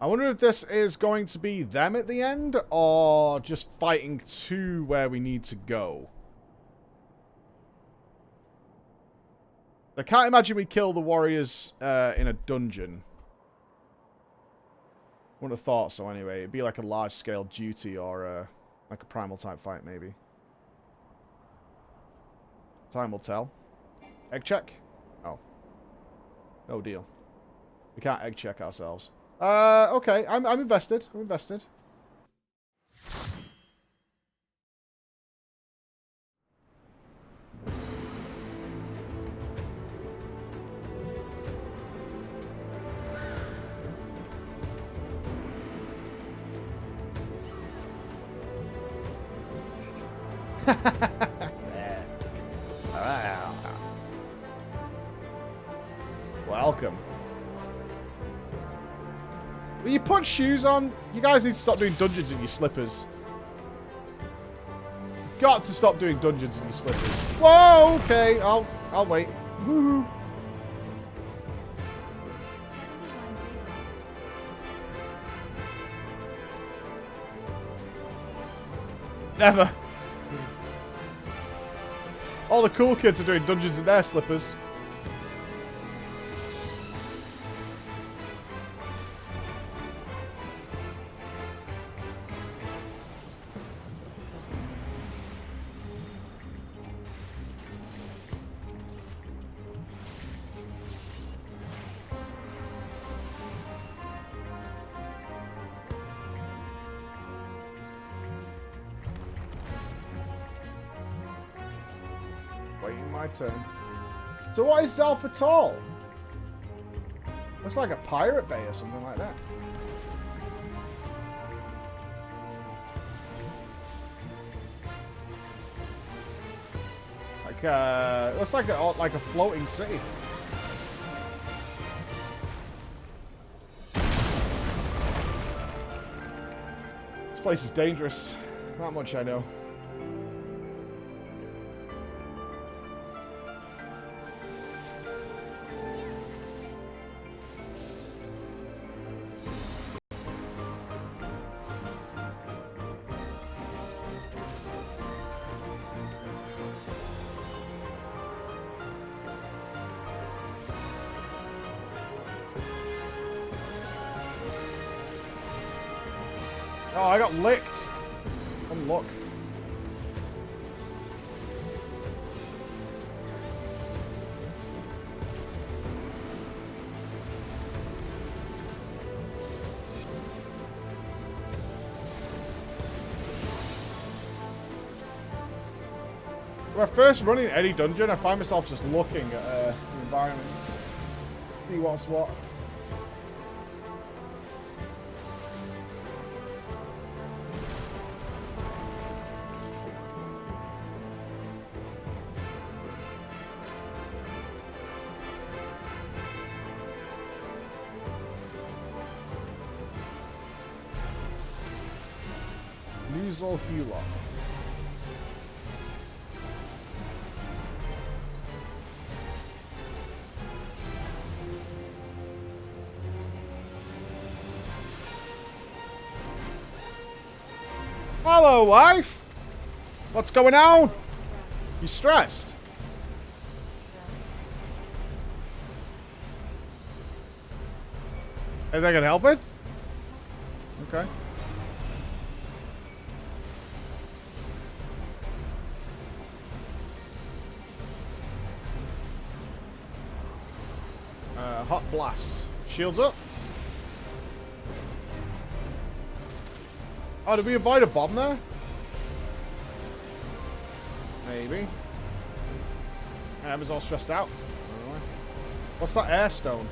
I wonder if this is going to be them at the end or just fighting to where we need to go. I can't imagine we kill the warriors in a dungeon. Wouldn't have thought so anyway. It'd be like a large-scale duty or like a primal type fight maybe. Time will tell. Egg check? Oh. No deal. We can't egg check ourselves. Okay. I'm invested. I'm invested. Welcome. Will you put shoes on? You guys need to stop doing dungeons in your slippers. Got to stop doing dungeons in your slippers. Whoa, okay. I'll wait. Woohoo. Never. All the cool kids are doing dungeons in their slippers. my turn. So what is Alpha Tall? Looks like a pirate bay or something like that. Looks like a floating city. This place is dangerous. Not much I know. Oh, I got licked. Unlock. When I first run in any dungeon, I find myself just looking at the environments. See what's what. Methuzahla. Hello, wife. What's going on? You stressed? Anything I can help with? Okay. Hot blast. Shields up. Oh, did we avoid a bomb there? Maybe. Emma's all stressed out. What's that air stone?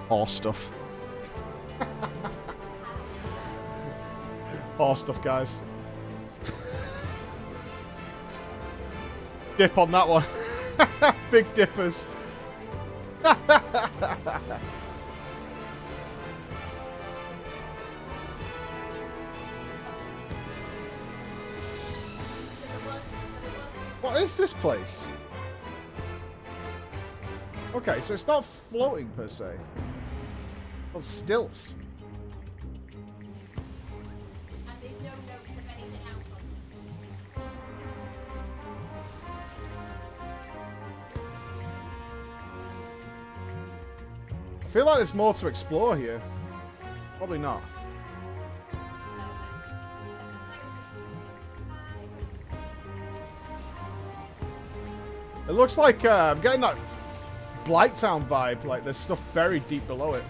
Horse stuff. Horse stuff, guys. Dip on that one. Big dippers. What is this place? Okay, so it's not floating per se. Well, stilts. I feel like there's more to explore here. Probably not. It looks like I'm getting that Blighttown vibe, like there's stuff buried deep below it.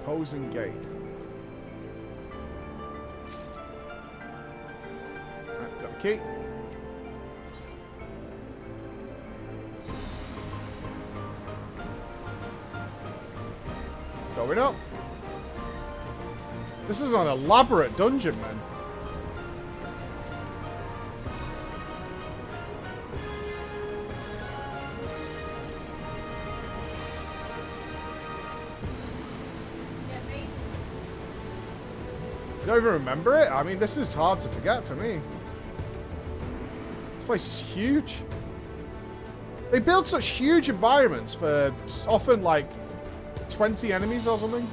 Imposing gate. Right, got the key. Going up. This is an elaborate dungeon, man. don't even remember it. I mean, this is hard to forget for me. This place is huge. They build such huge environments for often like 20 enemies or something.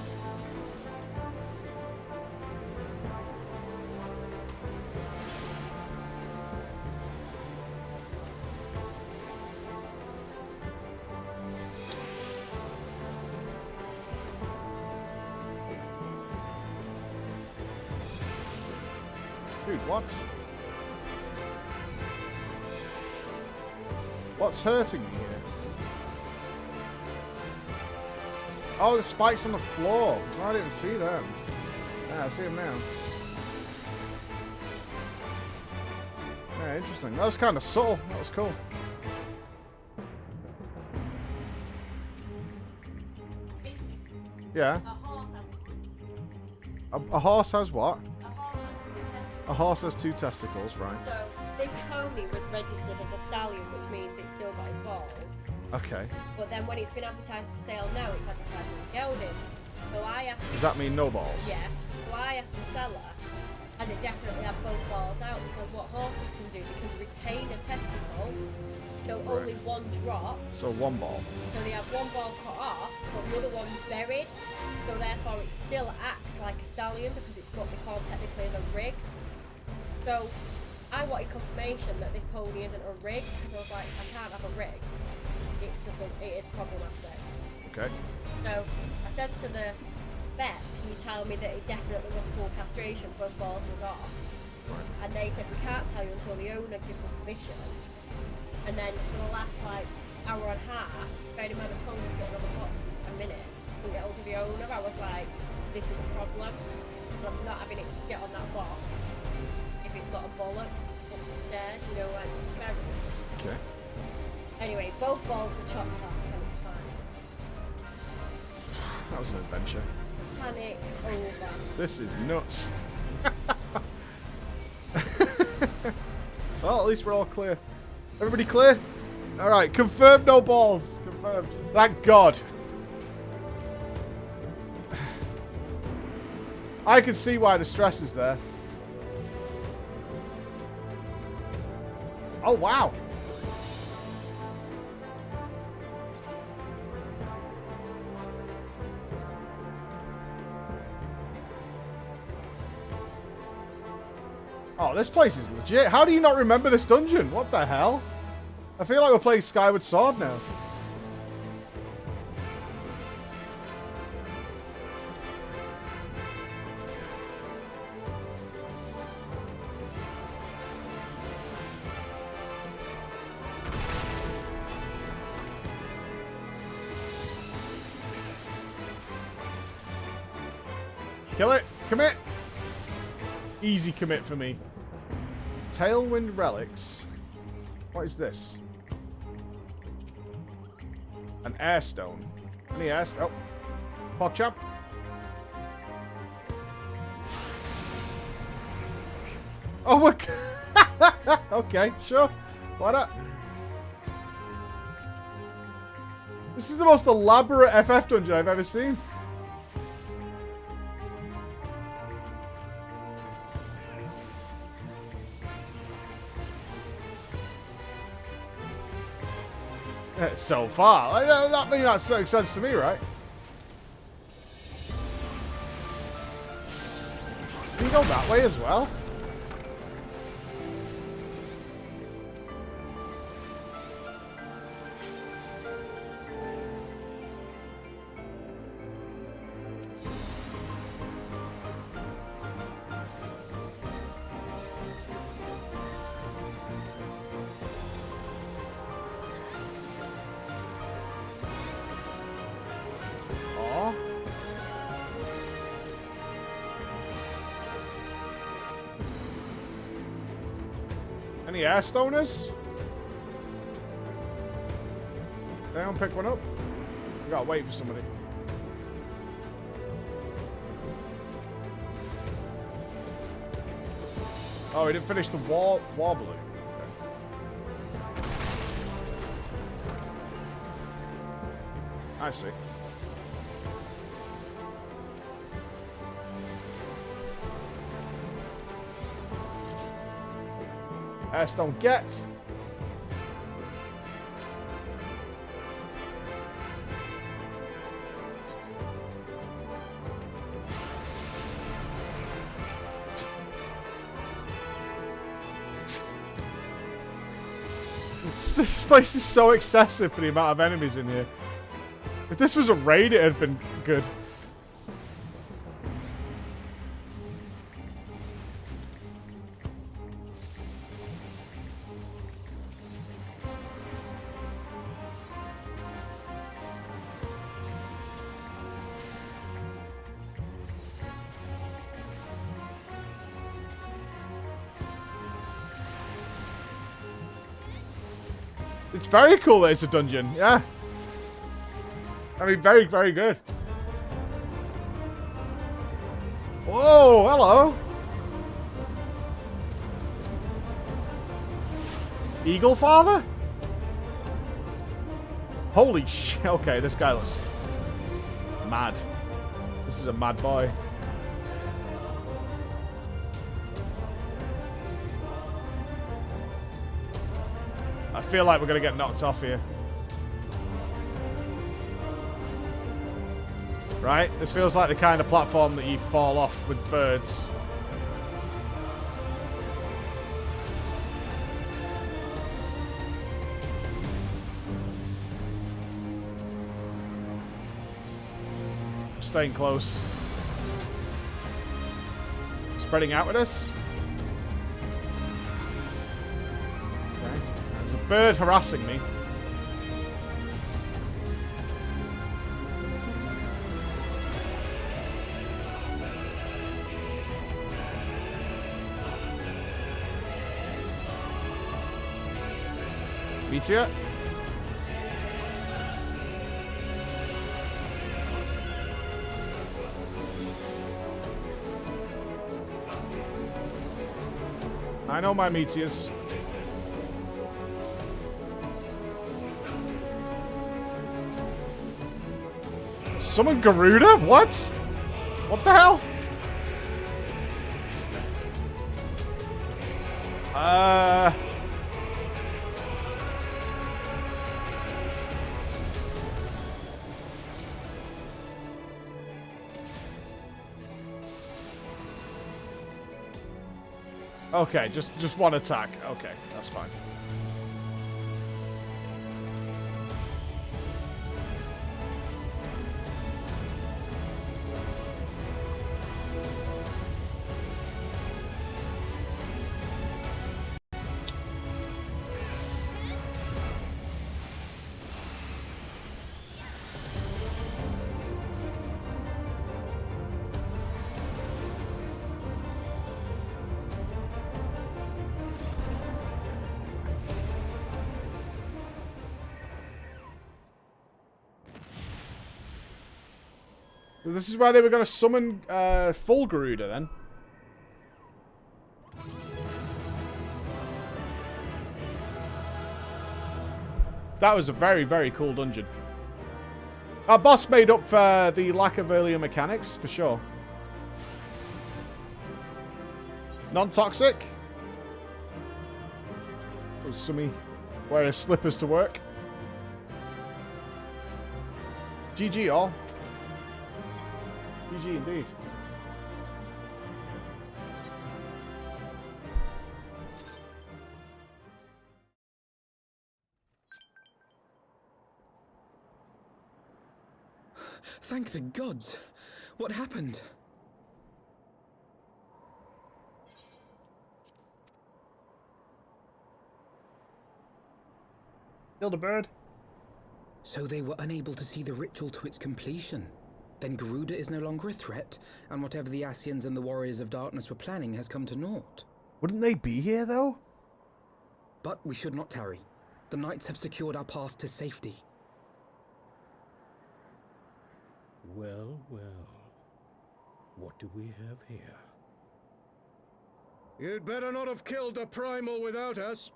Dude, what? What's hurting me here? Oh, the spikes on the floor. Oh, I didn't see them. Yeah, I see them now. Yeah, interesting. That was kind of subtle. That was cool. Yeah. A horse has what? A horse has 2 testicles, right?
So this pony was registered as a stallion, which means it's still got his balls.
Okay.
But then when it's been advertised for sale now, it's advertised as a gelding. So I asked.
Does that mean no balls?
Yeah. So I asked the seller, and it definitely had both balls out because what horses can do, they can retain a testicle, so only one drop.
So 1 ball.
So they have 1 ball cut off, but the other one's buried. So therefore, it still acts like a stallion because it's what they call technically as a rig. So I wanted confirmation that this pony isn't a rig because I was like, I can't have a rig. It's just it is problematic.
Okay.
So I said to the vet, can you tell me that it definitely was full castration, both balls was off?
Right.
And they said we can't tell you until the owner gives us permission. And then for the last like hour and a half, bearing in mind the pony got another box in a minute, couldn't get hold of the owner. I was like, this is a problem. I'm not having it get on that box. If it's got a bollock up the stairs, you know, like ferrets.
Okay.
Anyway, both balls were chopped off and it's fine.
That was an adventure.
Panic over.
This is nuts. Well, at least we're all clear. Everybody clear? Alright, confirmed no balls. Confirmed. Thank God. I can see why the stress is there. Oh, wow. Oh, this place is legit. How do you not remember this dungeon? What the hell? I feel like we're playing Skyward Sword now. Kill it. Commit. Easy commit for me. Tailwind relics. What is this? An air stone. Any air stone? Oh. PogChamp. Oh, look. Okay, sure. Why not? This is the most elaborate FF dungeon I've ever seen. So far. I mean, that makes sense to me, right? Can you go that way as well? Any air stoners? Anyone pick one up? We gotta wait for somebody. Oh, he didn't finish the warbler. Okay. I see. Airstone get. This place is so excessive for the amount of enemies in here. If this was a raid, it had been good. It's very cool that it's a dungeon, yeah. I mean, very, very good. Whoa, hello. Eagle Father? Holy shit. Okay, this guy looks mad. This is a mad boy. I feel like we're going to get knocked off here. Right? This feels like the kind of platform that you fall off with birds. Staying close. Spreading out with us. Okay. There's a bird harassing me. Meteor. I know my meteors. Summon Garuda? What? What the hell? Okay, just one attack. Okay, that's fine. This is why they were going to summon full Garuda then. That was a very, very cool dungeon. Our boss made up for the lack of earlier mechanics, for sure. Non-toxic. Sumi wear his slippers to work. GG all. GG indeed.
Thank the gods. What happened?
Killed a bird.
So they were unable to see the ritual to its completion. Then Garuda is no longer a threat, and whatever the Ascians and the Warriors of Darkness were planning has come to naught.
Wouldn't they be here, though?
But we should not tarry. The knights have secured our path to safety.
Well, well. What do we have here? You'd better not have killed the primal without us.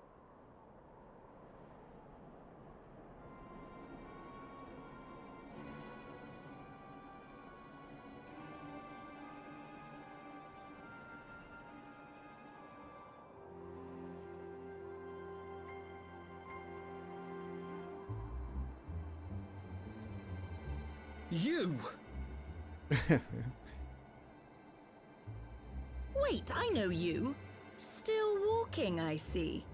You!
Wait, I know you. Still walking, I see.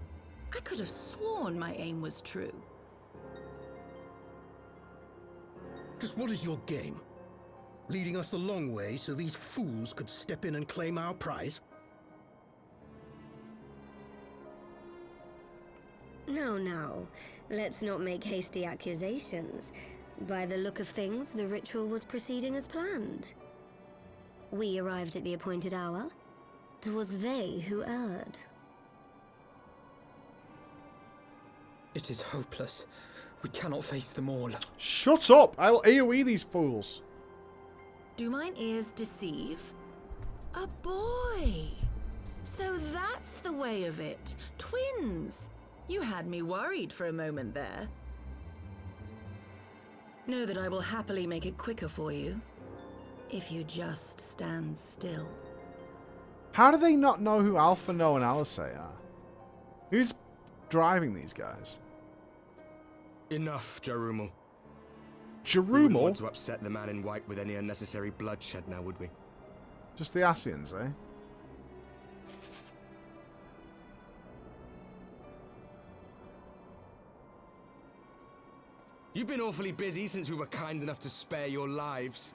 I could have sworn my aim was true.
Just what is your game? Leading us a long way so these fools could step in and claim our prize?
No. Let's not make hasty accusations. By the look of things, the ritual was proceeding as planned. We arrived at the appointed hour. 'Twas they who erred.
It is hopeless. We cannot face them all.
Shut up! I'll AoE these fools.
Do mine ears deceive? A boy! So that's the way of it. Twins! You had me worried for a moment there. Know that I will happily make it quicker for you, if you just stand still.
How do they not know who Alpha, No, and Alice are? Who's driving these guys?
Enough, Jarumal. We wouldn't
Jarumal?
want to upset the man in white with any unnecessary bloodshed now, would we?
Just the Asians, eh?
You've been awfully busy since we were kind enough to spare your lives.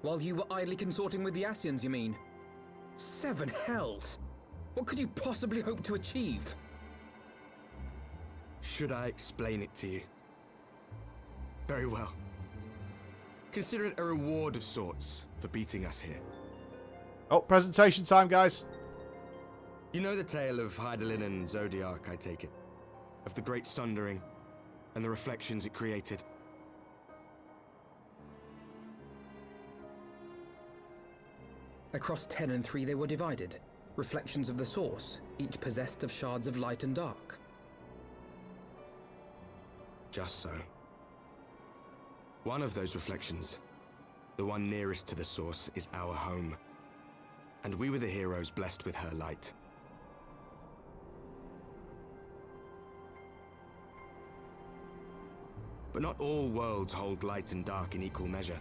While you were idly consorting with the Asians, you mean? 7 hells! What could you possibly hope to achieve?
Should I explain it to you? Very well. Consider it a reward of sorts for beating us here.
Oh, presentation time, guys.
You know the tale of Hydaelyn and Zodiac, I take it? Of the Great Sundering and the reflections it created?
Across 10 and 3 they were divided. Reflections of the source, each possessed of shards of light and dark.
Just so. One of those reflections, the one nearest to the source, is our home. And we were the heroes blessed with her light. But not all worlds hold light and dark in equal measure.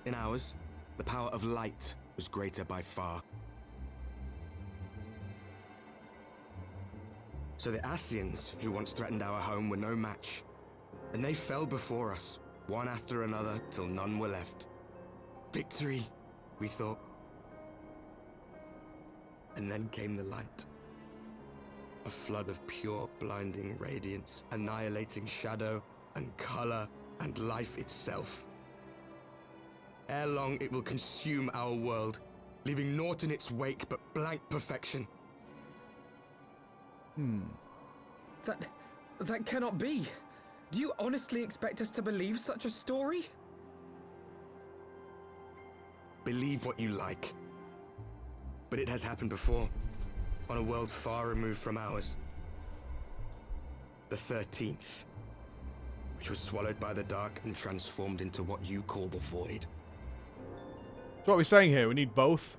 In ours, the power of light was greater by far. So the Asians, who once threatened our home, were no match. And they fell before us, one after another, till none were left. Victory, we thought. And then came the light. A flood of pure, blinding radiance, annihilating shadow and color and life itself. Ere long, it will consume our world, leaving naught in its wake but blank perfection.
That cannot be. Do you honestly expect us to believe such a story?
Believe what you like. But it has happened before, on a world far removed from ours. The 13th, which was swallowed by the dark and transformed into what you call the Void.
That's what we're saying here. We need both.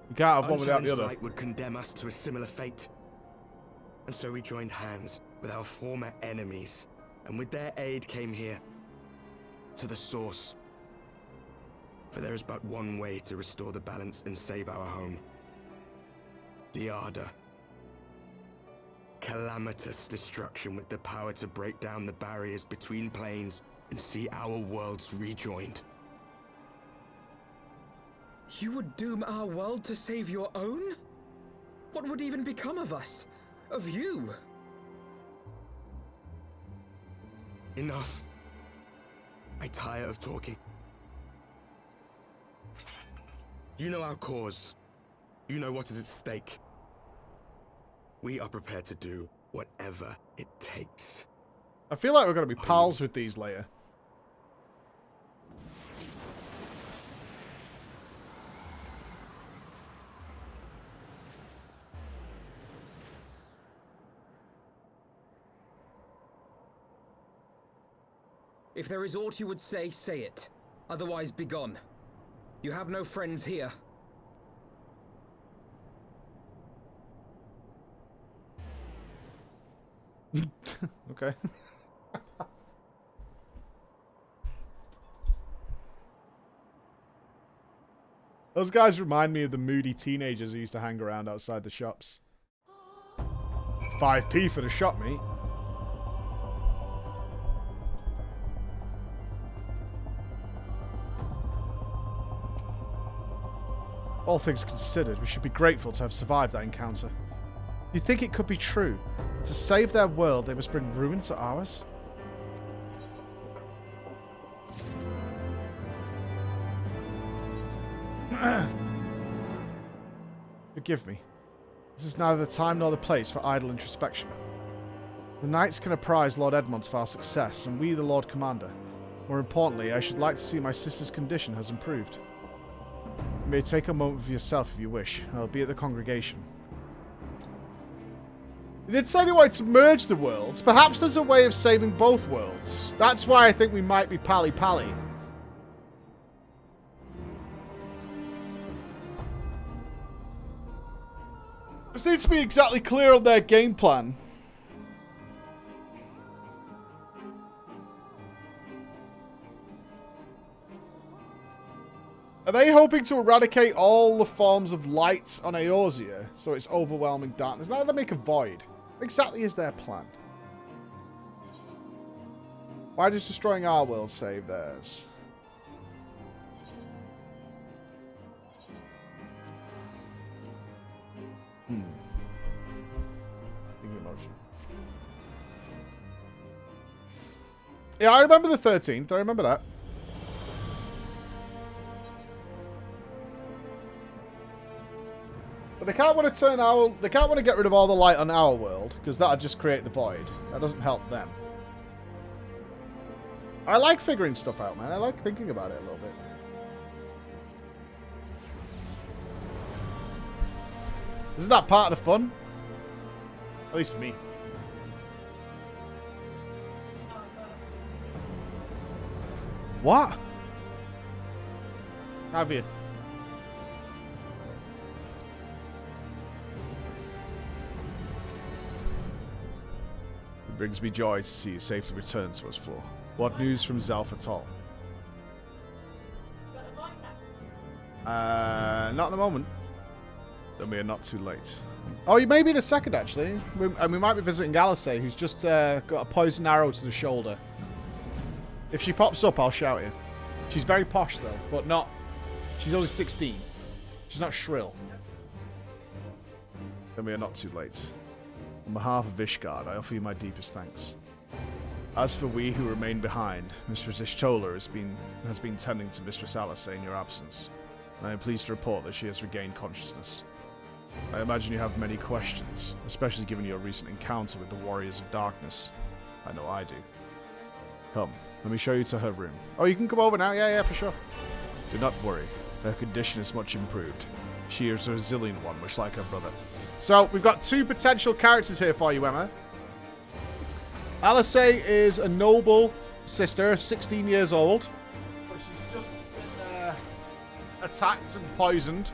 You can't have one without the
Unchallenged
other.
light would condemn us to a similar fate. And so we joined hands with our former enemies, and with their aid came here, to the source. For there is but one way to restore the balance and save our home. The Ardor. Calamitous destruction with the power to break down the barriers between planes and see our worlds rejoined.
You would doom our world to save your own? What would even become of us? Of you?
Enough. I tire of talking. You know our cause. You know what is at stake. We are prepared to do whatever it takes.
I feel like we're going to be pals with these later.
If there is aught you would say, say it. Otherwise, begone. You have no friends here.
Okay. Those guys remind me of the moody teenagers who used to hang around outside the shops. 5p for the shop meat. All things considered, we should be grateful to have survived that encounter. You think it could be true? To save their world, they must bring ruin to ours? Forgive me. This is neither the time nor the place for idle introspection. The Knights can apprise Lord Edmund of our success, and we the Lord Commander. More importantly, I should like to see my sister's condition has improved. You may take a moment for yourself if you wish. I'll be at the congregation. He did say he wanted to merge the worlds. Perhaps there's a way of saving both worlds. That's why I think we might be pally-pally. This needs to be exactly clear on their game plan. Are they hoping to eradicate all the forms of light on Eorzea so it's overwhelming darkness? Now they make a void. What exactly is their plan? Why does destroying our world save theirs? Big emotion. Yeah, I remember the 13th. I remember that. But they can't want to turn our... They can't want to get rid of all the light on our world, because that'd just create the void. That doesn't help them. I like figuring stuff out, man. I like thinking about it a little bit. Isn't that part of the fun? At least for me. What? Have you? It brings me joy to see you safely return to us, Floor. What news from Zelfatol? Not in the moment. Then we are not too late. Oh, you may be in a second, actually. We might be visiting Galisay, who's just got a poison arrow to the shoulder. If she pops up, I'll shout you. She's very posh, though, but not... She's only 16. She's not shrill. Then we are not too late. On behalf of Ishgard, I offer you my deepest thanks. As for we who remain behind, Mistress Ishtola has been tending to Mistress Alice in your absence, and I am pleased to report that she has regained consciousness. I imagine you have many questions, especially given your recent encounter with the Warriors of Darkness. I know I do. Come, let me show you to her room. Oh, you can come over now? Yeah, for sure. Do not worry. Her condition is much improved. She is a resilient one, much like her brother. So, we've got two potential characters here for you, Emma. Alice is a noble sister, 16 years old. But she's just been attacked and poisoned.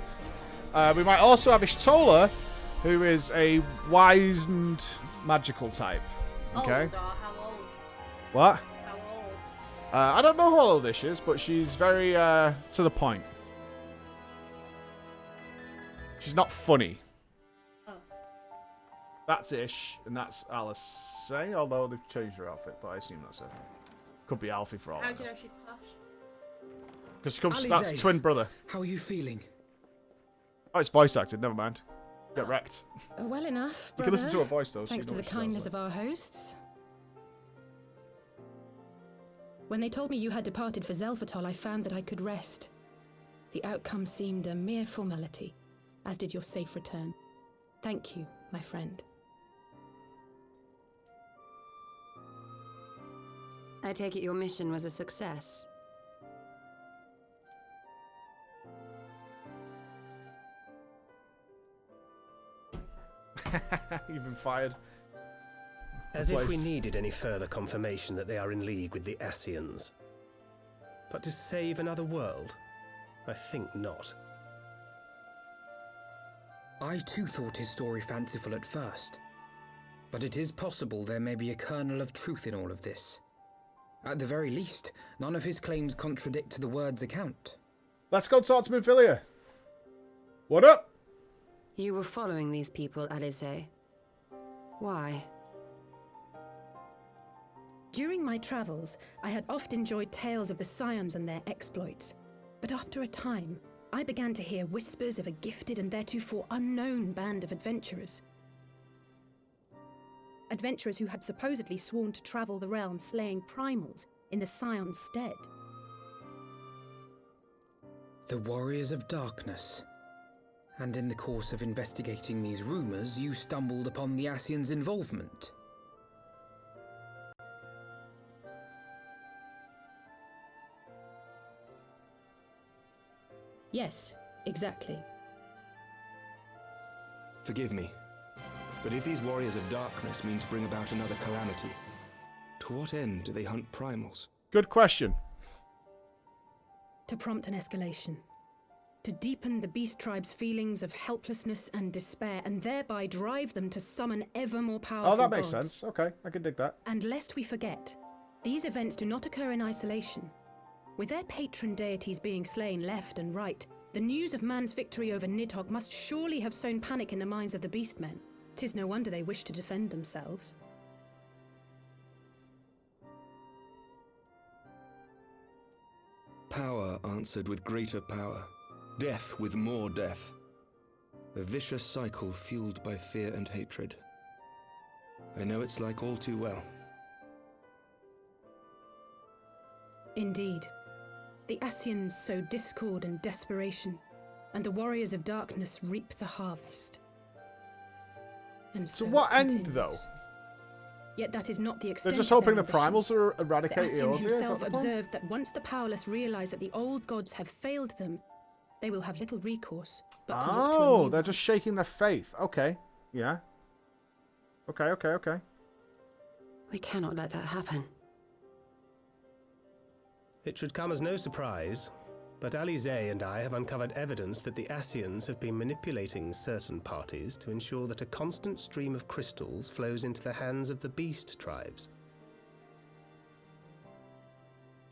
We might also have Ishtola, who is a wizened magical type. Okay.
Old or how old?
What?
How old?
I don't know how old this is, but she's very to the point. She's not funny.
Oh.
That's Ish, and that's Alice. Although they've changed her outfit, but I assume that's her. Could be Alfie for all I know.
How do you know she's posh?
Because she comes.
Alize,
That's twin brother.
How are you feeling?
Oh, it's voice acted. Never mind. Get wrecked.
Well enough,
You
brother.
can listen to her voice though.
Thanks
so
to
you
the
know what she
kindness
sounds
of our hosts. When they told me you had departed for Zelfatol, I found that I could rest. The outcome seemed a mere formality, as did your safe return. Thank you, my friend.
I take it your mission was a success.
You've been fired.
As if we needed any further confirmation that they are in league with the Ascians. But to save another world? I think not.
I too thought his story fanciful at first. But it is possible there may be a kernel of truth in all of this. At the very least, none of his claims contradict the word's account.
Let's go talk to Minfilia. What up?
You were following these people, Alice. Why?
During my travels, I had oft enjoyed tales of the Scions and their exploits. But after a time, I began to hear whispers of a gifted and theretofore unknown band of adventurers. Adventurers who had supposedly sworn to travel the realm slaying primals in the Scion's stead.
The Warriors of Darkness. And in the course of investigating these rumors, you stumbled upon the Ascians' involvement.
Yes, exactly.
Forgive me, but if these Warriors of Darkness mean to bring about another calamity, to what end do they hunt primals?
Good question.
To prompt an escalation. To deepen the beast tribe's feelings of helplessness and despair, and thereby drive them to summon ever more powerful
Oh, that makes
gods.
sense. Okay, I can dig that.
And lest we forget, these events do not occur in isolation. With their patron deities being slain left and right, the news of man's victory over Nidhogg must surely have sown panic in the minds of the beastmen. 'Tis no wonder they wish to defend themselves.
Power answered with greater power, death with more death. A vicious cycle fueled by fear and hatred. I know it's like all too well.
Indeed. The Ascians sow discord and desperation, and the Warriors of Darkness reap the harvest. And
So
so
what
it
end,
continues.
though?
Yet that is not the extent
They're just
of
hoping
their
the primals
ambitions.
will
The
eradicate
Ascian
Eorzea, is that
himself
the point?
observed that once the powerless realize that the old gods have failed them, they will have little recourse but to look to a
Oh,
new
they're
one.
just shaking their faith. Okay. Yeah. Okay.
We cannot let that happen.
It should come as no surprise, but Alice and I have uncovered evidence that the Ascians have been manipulating certain parties to ensure that a constant stream of crystals flows into the hands of the beast tribes.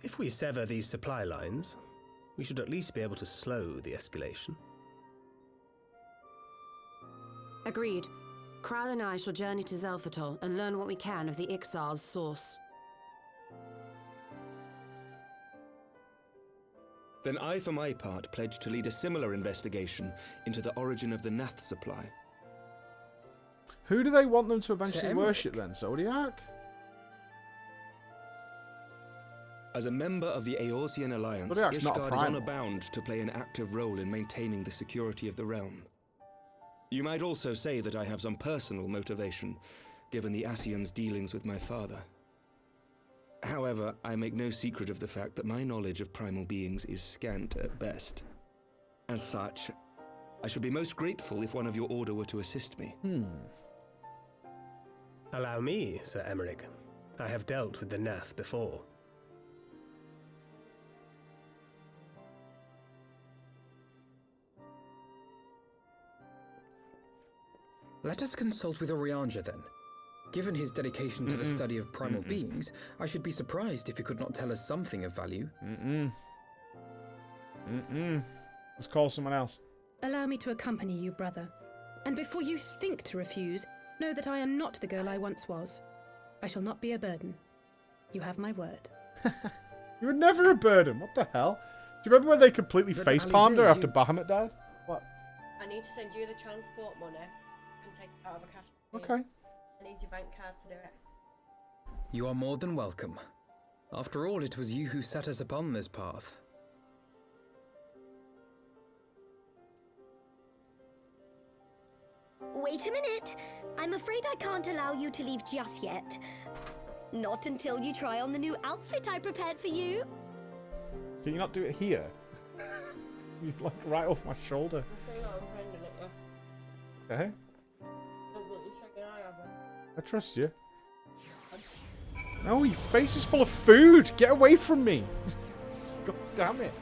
If we sever these supply lines, we should at least be able to slow the escalation.
Agreed. Kral and I shall journey to Zelfatol and learn what we can of the Ixal's source.
Then I, for my part, pledge to lead a similar investigation into the origin of the Nath supply.
Who do they want them to eventually
Emmerich.
worship then? Zodiac?
As a member of the Eorzean Alliance,
Zodiac's not a
Ishgard is
primal.
honor bound to play an active role in maintaining the security of the realm. You might also say that I have some personal motivation, given the Ascians' dealings with my father. However, I make no secret of the fact that my knowledge of primal beings is scant at best. As such, I should be most grateful if one of your order were to assist me.
Allow me, Sir Emmerich. I have dealt with the Nath before.
Let us consult with Orianja then. Given his dedication to the study of primal beings, I should be surprised if he could not tell us something of value.
Let's call someone else.
Allow me to accompany you, brother. And before you think to refuse, know that I am not the girl I once was. I shall not be a burden. You have my word.
You were never a burden. What the hell? Do you remember when they completely
But
facepalmed her
Alize,
after
you-
Bahamut died? What?
I need to send you the transport money and take it out of a cash machine.
Okay.
I need your bank card to do it.
You are more than welcome. After all, it was you who set us upon this path.
Wait a minute. I'm afraid I can't allow you to leave just yet. Not until you try on the new outfit I prepared for you.
Can you not do it here? You're like right off my shoulder.
Hang on, I'm finding it, yeah.
Okay.
Don't let you check your eye over.
I trust you. No, your face is full of food. Get away from me. God damn it.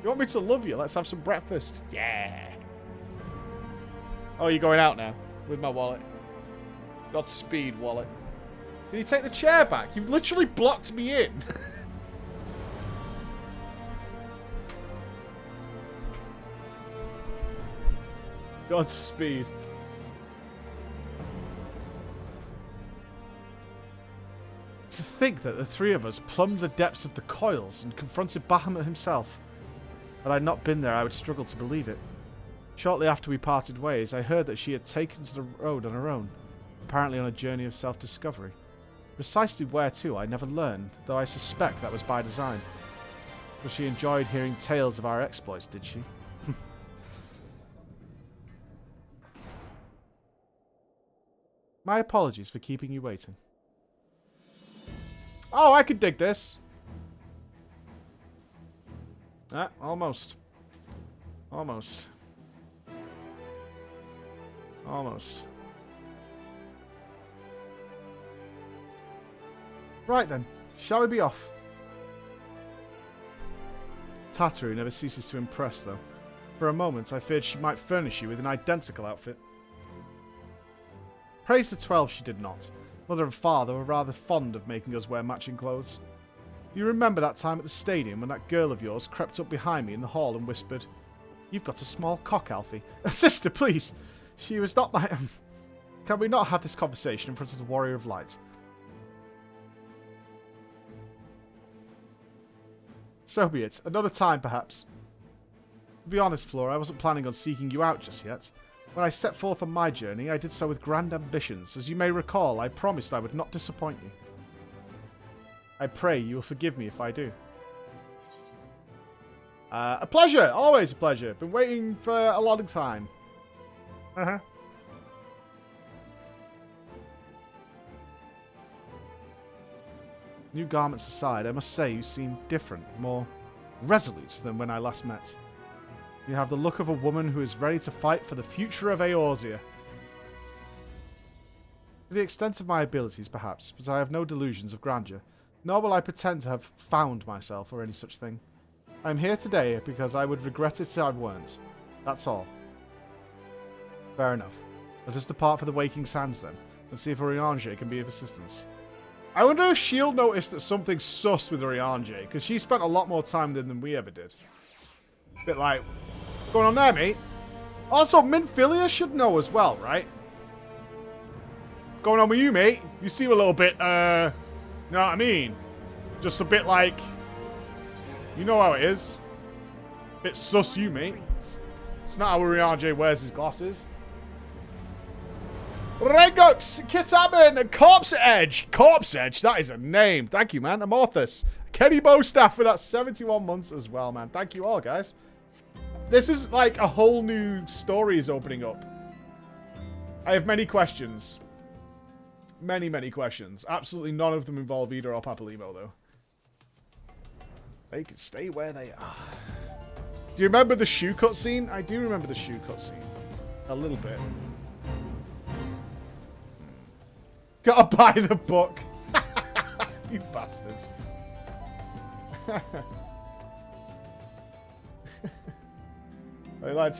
You want me to love you? Let's have some breakfast. Yeah. Oh, you're going out now? with my wallet. Godspeed, wallet. Can you take the chair back? You've literally blocked me in. Godspeed. To think that the three of us plumbed the depths of the coils and confronted Bahamut himself. Had I not been there, I would struggle to believe it. Shortly after we parted ways, I heard that she had taken to the road on her own, apparently on a journey of self-discovery. Precisely where to, I never learned, though I suspect that was by design. But she enjoyed hearing tales of our exploits, did she? My apologies for keeping you waiting. Oh, I could dig this. Ah, almost. Almost. Almost. Right then, shall we be off? Tataru never ceases to impress, though. For a moment, I feared she might furnish you with an identical outfit. Praise the 12 she did not. Mother and father were rather fond of making us wear matching clothes. Do you remember that time at the stadium when that girl of yours crept up behind me in the hall and whispered, "You've got a small cock, Alfie." Sister, please! She was not my... Can we not have this conversation in front of the Warrior of Light? So be it. Another time, perhaps. To be honest, Flora, I wasn't planning on seeking you out just yet. When I set forth on my journey, I did so with grand ambitions. As you may recall, I promised I would not disappoint you. I pray you will forgive me if I do. A pleasure! Always a pleasure. Been waiting for a long time. Uh-huh. New garments aside, I must say you seem different, more resolute than when I last met. You have the look of a woman who is ready to fight for the future of Eorzea. To the extent of my abilities, perhaps, but I have no delusions of grandeur, nor will I pretend to have found myself or any such thing. I am here today because I would regret it if I weren't. That's all. Fair enough. Let us depart for the Waking Sands then, and see if Urianger can be of assistance. I wonder if S.H.I.E.L.D. noticed that something's sus with Urianger, because she spent a lot more time with him than we ever did. Bit like, what's going on there, mate? Also, Minfilia should know as well, right? What's going on with you, mate? You seem a little bit, you know what I mean? Just a bit like, you know how it is. Bit sus you, mate. It's not how Urianger wears his glasses. Regux, Kitaben, and Corpse Edge. Corpse Edge, that is a name. Thank you, man. Amorthus. Kenny Bostaff for that 71 months as well, man. Thank you all, guys. This is like a whole new story is opening up. I have many questions. Many, many questions. Absolutely none of them involve Ida or Papalymo, though. They can stay where they are. Do you remember the shoe cutscene? I do remember the shoe cutscene. A little bit. Gotta buy the book. You bastards. You like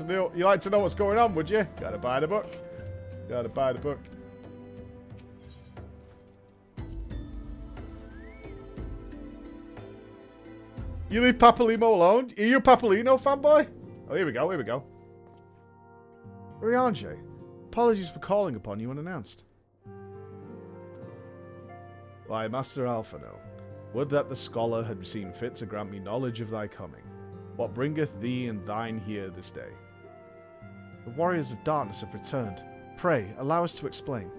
to know what's going on, would you? Gotta buy the book. Gotta buy the book. You leave Papalymo alone? Are you a Papalymo fanboy? Oh, here we go, here we go. Urianger, apologies for calling upon you unannounced. Why, Master Alphano, would that the scholar had seen fit to grant me knowledge of thy coming. What bringeth thee and thine here this day? The warriors of darkness have returned. Pray, allow us to explain.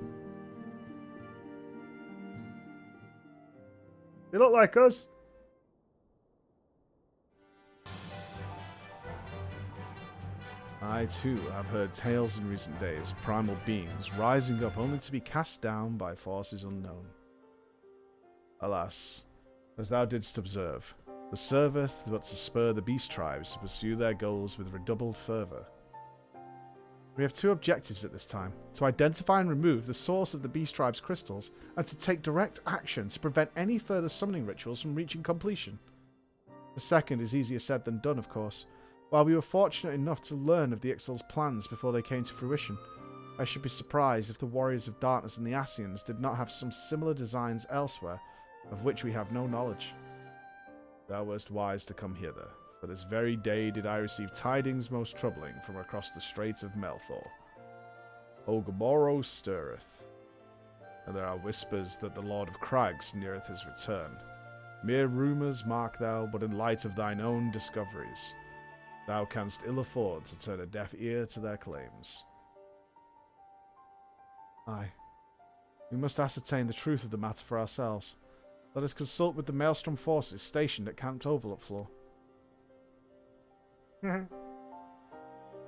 They look like us. I, too, have heard tales in recent days of primal beings rising up only to be cast down by forces unknown. Alas, as thou didst observe, the serveth but to spur the beast tribes to pursue their goals with redoubled fervour. We have two objectives at this time, to identify and remove the source of the beast tribe's crystals, and to take direct action to prevent any further summoning rituals from reaching completion. The second is easier said than done, of course. While we were fortunate enough to learn of the Ixal's plans before they came to fruition, I should be surprised if the Warriors of Darkness and the Ascians did not have some similar designs elsewhere, of which we have no knowledge. Thou wast wise to come hither, for this very day did I receive tidings most troubling from across the Straits of Melthor. Ogomoro stirreth, and there are whispers that the Lord of Crags neareth his return. Mere rumours mark thou, but in light of thine own discoveries, thou canst ill afford to turn a deaf ear to their claims. Aye. We must ascertain the truth of the matter for ourselves. Let us consult with the Maelstrom forces stationed at Camp Overlook Floor.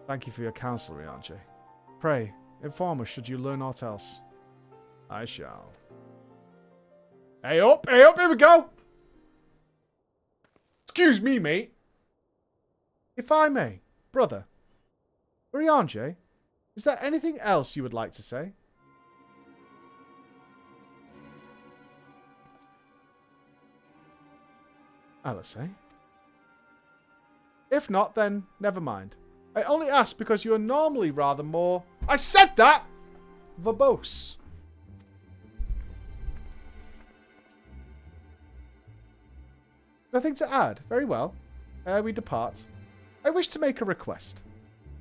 Thank you for your counsel, Rianche. Pray, inform us should you learn aught else. I shall. Hey up, here we go! Excuse me, mate. If I may, brother. Rianche, is there anything else you would like to say? Alice, eh? If not, then never mind. I only ask because you are normally rather more... I said that! Verbose. Nothing to add. Very well. Ere we depart, I wish to make a request.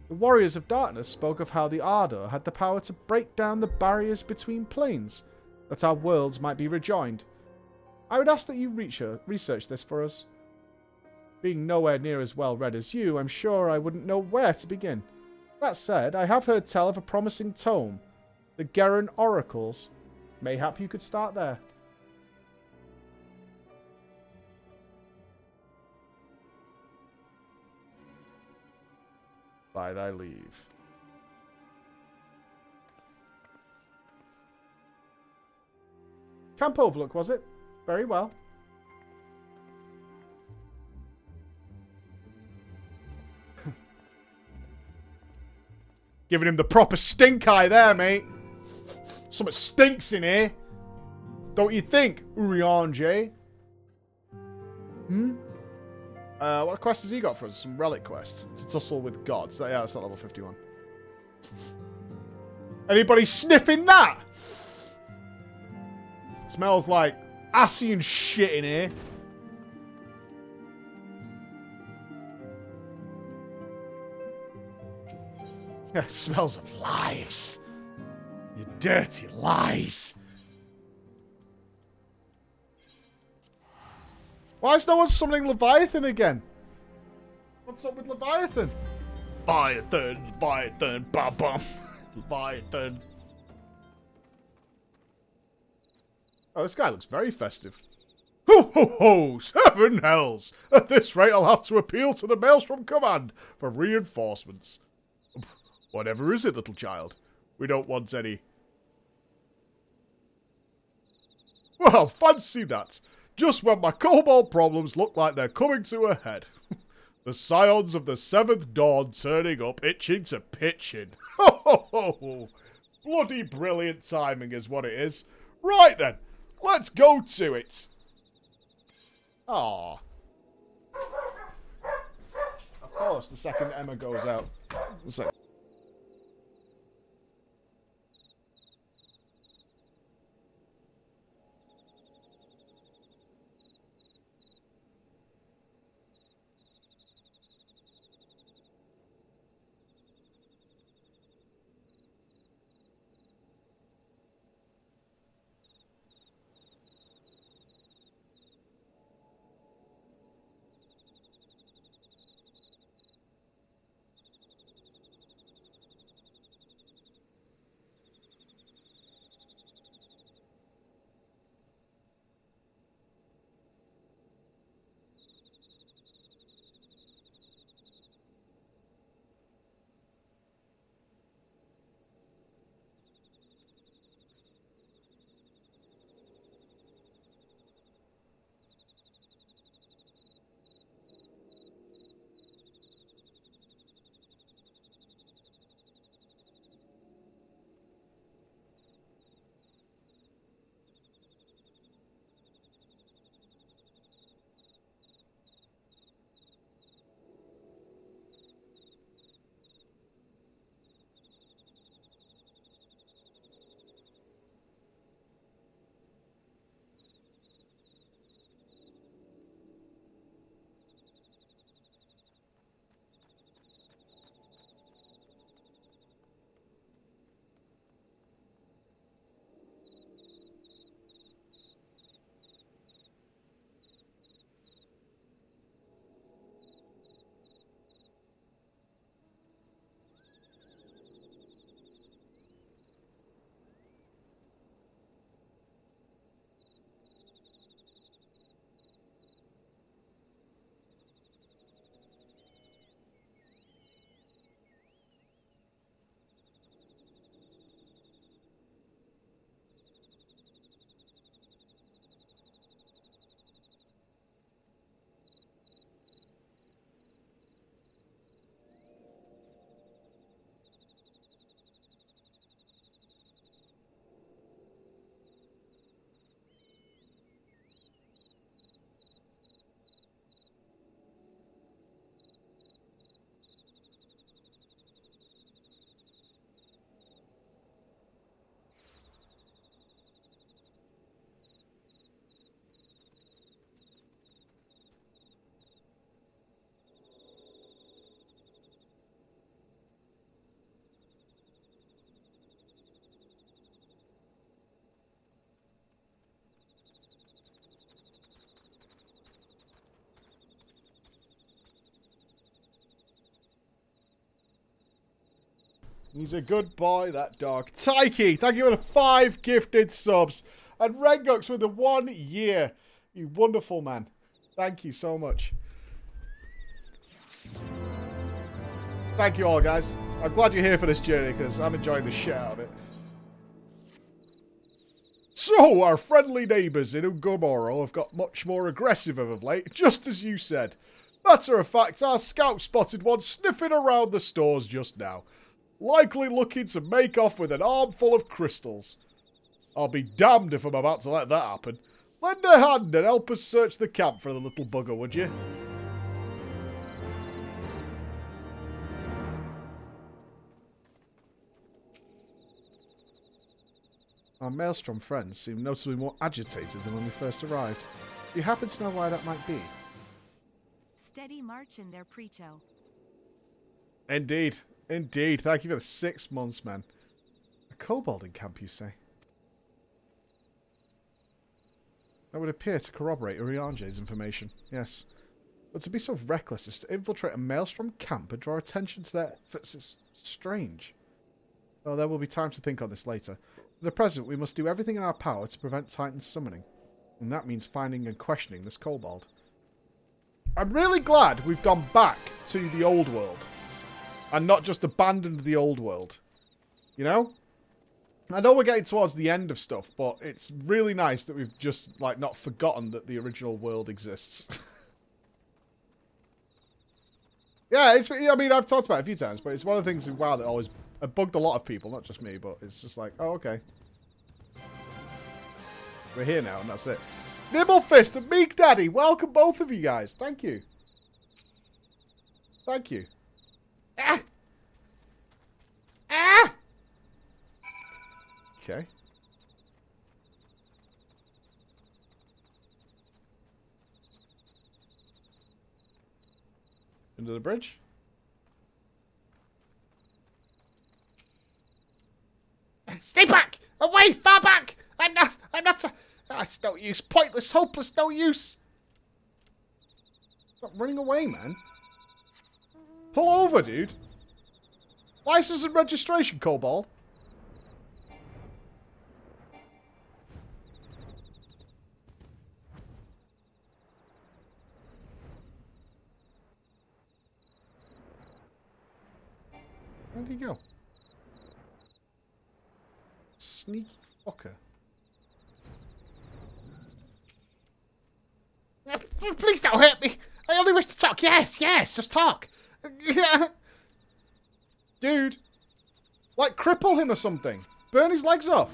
The Warriors of Darkness spoke of how the Ardor had the power to break down the barriers between planes, that our worlds might be rejoined. I would ask that you research this for us. Being nowhere near as well read as you, I'm sure I wouldn't know where to begin. That said, I have heard tell of a promising tome, the Geren Oracles. Mayhap you could start there. By thy leave. Camp Overlook, was it? Very well. Giving him the proper stink eye there, mate. Something stinks in here. Don't you think, Uriange? What quest has he got for us? Some relic quest. To tussle with gods. Yeah, that's not level 51. Anybody sniffing that? It smells like assy and shit in here. It smells of lies. You dirty lies. Why is no one summoning Leviathan again? What's up with Leviathan? Leviathan, ba-bum. Leviathan. Oh, this guy looks very festive. Ho, ho, ho! Seven hells! At this rate, I'll have to appeal to the Maelstrom Command for reinforcements. Whatever is it, little child? We don't want any... Well, fancy that. Just when my kobold problems look like they're coming to a head. The scions of the Seventh Dawn turning up, itching to pitch in. Ho, ho, ho, ho. Bloody brilliant timing is what it is. Right then, let's go to it. Ah. Of course, the second Emma goes out. He's a good boy, that dog. Taiki, thank you for the 5 gifted subs. And Rengux with the 1 year. You wonderful man. Thank you so much. Thank you all, guys. I'm glad you're here for this journey, because I'm enjoying the shit out of it. So, our friendly neighbours in Ungomoro have got much more aggressive of late, just as you said. Matter of fact, our scout spotted one sniffing around the stores just now. Likely looking to make off with an armful of crystals. I'll be damned if I'm about to let that happen. Lend a hand and help us search the camp for the little bugger, would you? Our Maelstrom friends seem noticeably more agitated than when we first arrived. Do you happen to know why that might be?
Steady march in their precho.
Indeed. Indeed. Thank you for the 6 months, man. A kobolding camp, you say? That would appear to corroborate Uriange's information, yes. But to be so reckless as to infiltrate a Maelstrom camp and draw attention to their efforts is strange. Well, there will be time to think on this later. For the present, we must do everything in our power to prevent Titan's summoning. And that means finding and questioning this kobold. I'm really glad we've gone back to the old world. And not just abandoned the old world. You know? I know we're getting towards the end of stuff, but it's really nice that we've just, like, not forgotten that the original world exists. Yeah, it's, I mean, I've talked about it a few times, but it's one of the things in WoW that always bugged a lot of people, not just me, but it's just like, oh, okay. We're here now, and that's it. Nibblefist and Meek Daddy, welcome both of you guys. Thank you. Thank you. Ah! Ah! Okay. Into the bridge. Stay back! Away! Far back! I'm not it's no use. Pointless, hopeless, no use. Stop running away, man. Pull over, dude. License and registration, kobold. Where'd he go? Sneaky fucker. Please don't hurt me. I only wish to talk. Yes, just talk. Dude. Like, cripple him or something. Burn his legs off.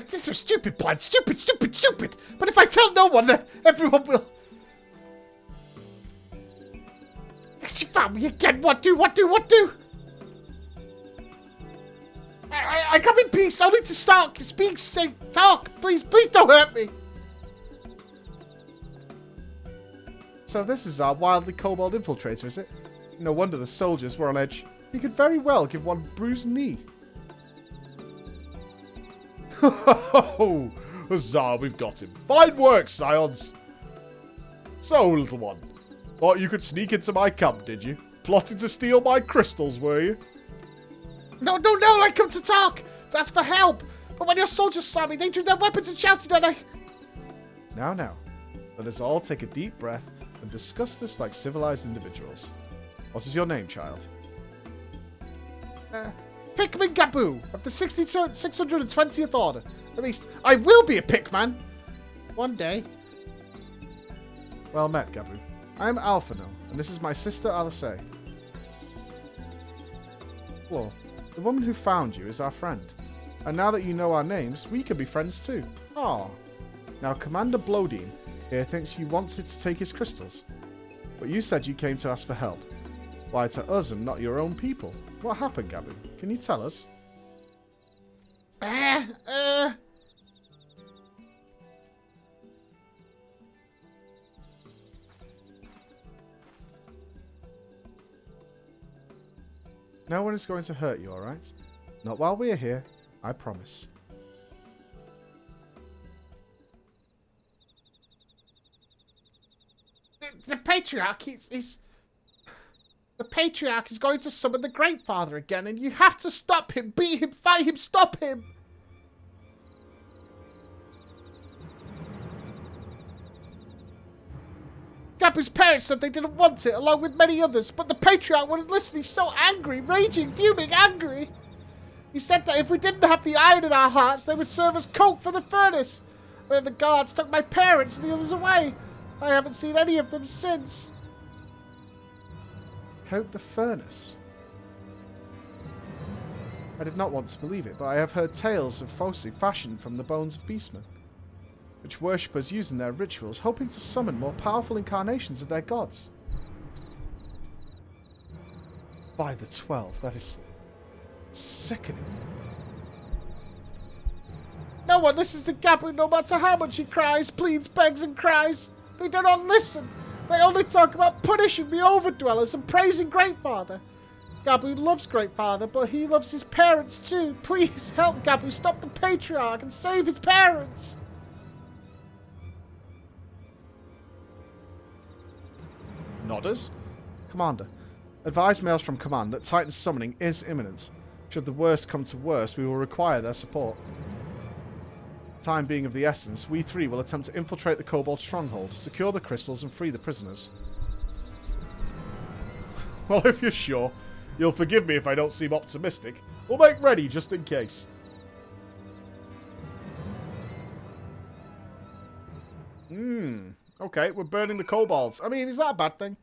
This is stupid plan. Stupid. But if I tell no one, then everyone will... She found me again. What do? I come in peace, only to stalk. Speak, say, talk. Please don't hurt me. So this is our wildly kobold infiltrator, is it? No wonder the soldiers were on edge. He could very well give one bruised knee. Huzzah, we've got him. Fine work, Scions. So, little one. Thought you could sneak into my camp, did you? Plotting to steal my crystals, were you? No, I come to talk. To ask for help. But when your soldiers saw me, they drew their weapons and shouted and I... Now. Let us all take a deep breath and discuss this like civilized individuals. What is your name, child? Pikmin Gaboo of the 620th Order. At least, I will be a Pikman. One day. Well met, Gaboo. I'm Alphano, and this is my sister Alice. Well, the woman who found you is our friend. And now that you know our names, we can be friends too. Aw. Now, Commander Blodine here thinks you wanted to take his crystals. But you said you came to ask for help. Why to us and not your own people? What happened, Gabby? Can you tell us? No one is going to hurt you, alright? Not while we're here, I promise. The Patriarch, the Patriarch is going to summon the Great Father again, and you have to stop him, beat him, fight him, stop him! Gabu's parents said they didn't want it, along with many others, but the Patriarch wouldn't listen. He's so angry, raging, fuming, angry. He said that if we didn't have the iron in our hearts, they would serve us coke for the furnace. Then the guards took my parents and the others away. I haven't seen any of them since. Coke the furnace? I did not want to believe it, but I have heard tales of foci fashioned from the bones of beastmen, which worshippers use in their rituals, hoping to summon more powerful incarnations of their gods. By the 12, that is sickening. No one listens to Gabu, no matter how much he cries, pleads, begs and cries. They do not listen. They only talk about punishing the overdwellers and praising Great Father. Gabu loves Great Father, but he loves his parents too. Please help Gabu stop the Patriarch and save his parents. Nodders? Commander, advise Maelstrom Command that Titan's summoning is imminent. Should the worst come to worst, we will require their support. Time being of the essence, we three will attempt to infiltrate the Kobold stronghold, secure the crystals, and free the prisoners. Well, if you're sure, you'll forgive me if I don't seem optimistic. We'll make ready just in case. Okay, we're burning the kobolds. I mean, is that a bad thing?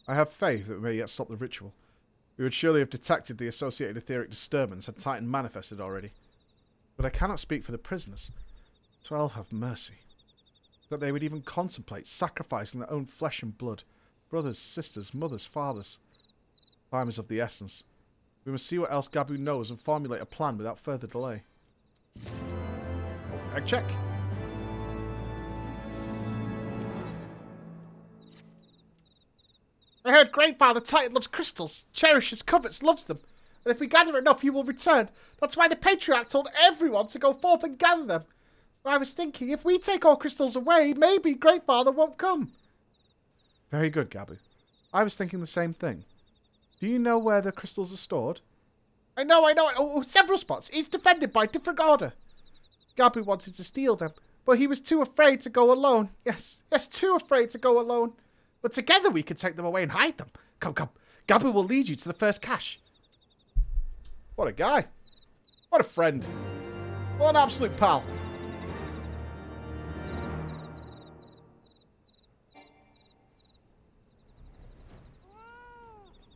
I have faith that we may yet stop the ritual. We would surely have detected the associated etheric disturbance had Titan manifested already. But I cannot speak for the prisoners. 12 have mercy. That they would even contemplate sacrificing their own flesh and blood. Brothers, sisters, mothers, fathers. Time is of the essence. We must see what else Gabu knows and formulate a plan without further delay. Oh, egg check. I heard Great Father Titan loves crystals, cherishes, covets, loves them. And if we gather enough, he will return. That's why the Patriarch told everyone to go forth and gather them. So I was thinking, if we take all crystals away, maybe Great Father won't come. Very good, Gabu. I was thinking the same thing. Do you know where the crystals are stored? I know. Oh, several spots, each defended by different order. Gabu wanted to steal them, but he was too afraid to go alone. Yes, too afraid to go alone. But together we can take them away and hide them. Come. Gabu will lead you to the first cache. What a guy. What a friend. What an absolute pal.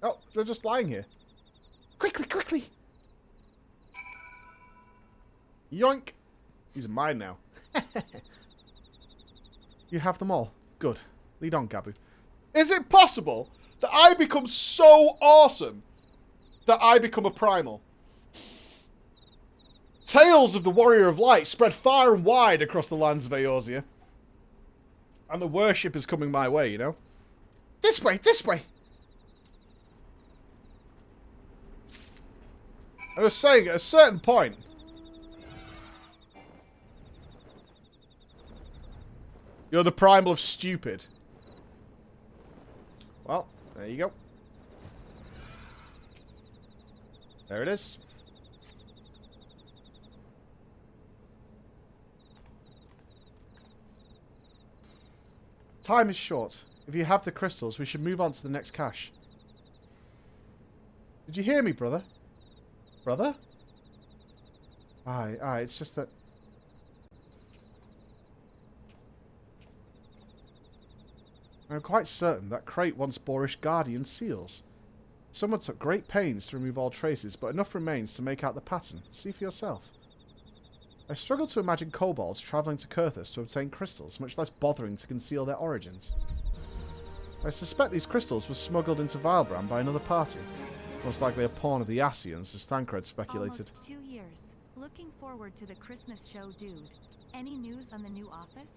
Oh, they're just lying here. Quickly! Yoink! These are mine now. You have them all. Good. Lead on, Gabu. Is it possible that I become so awesome that I become a primal? Tales of the Warrior of Light spread far and wide across the lands of Eorzea. And the worship is coming my way, you know? This way! I was saying, at a certain point... You're the primal of stupid. Well, there you go. There it is. Time is short. If you have the crystals, we should move on to the next cache. Did you hear me, brother? Brother? Aye, it's just that... I'm quite certain that crate once boorish guardian seals. Someone took great pains to remove all traces, but enough remains to make out the pattern. See for yourself. I struggle to imagine kobolds travelling to Kurthus to obtain crystals, much less bothering to conceal their origins. I suspect these crystals were smuggled into Vilebrand by another party. Most likely a pawn of the Asians, as Thancred speculated.
Almost 2 years. Looking forward to the Christmas show, dude. Any news on the new office?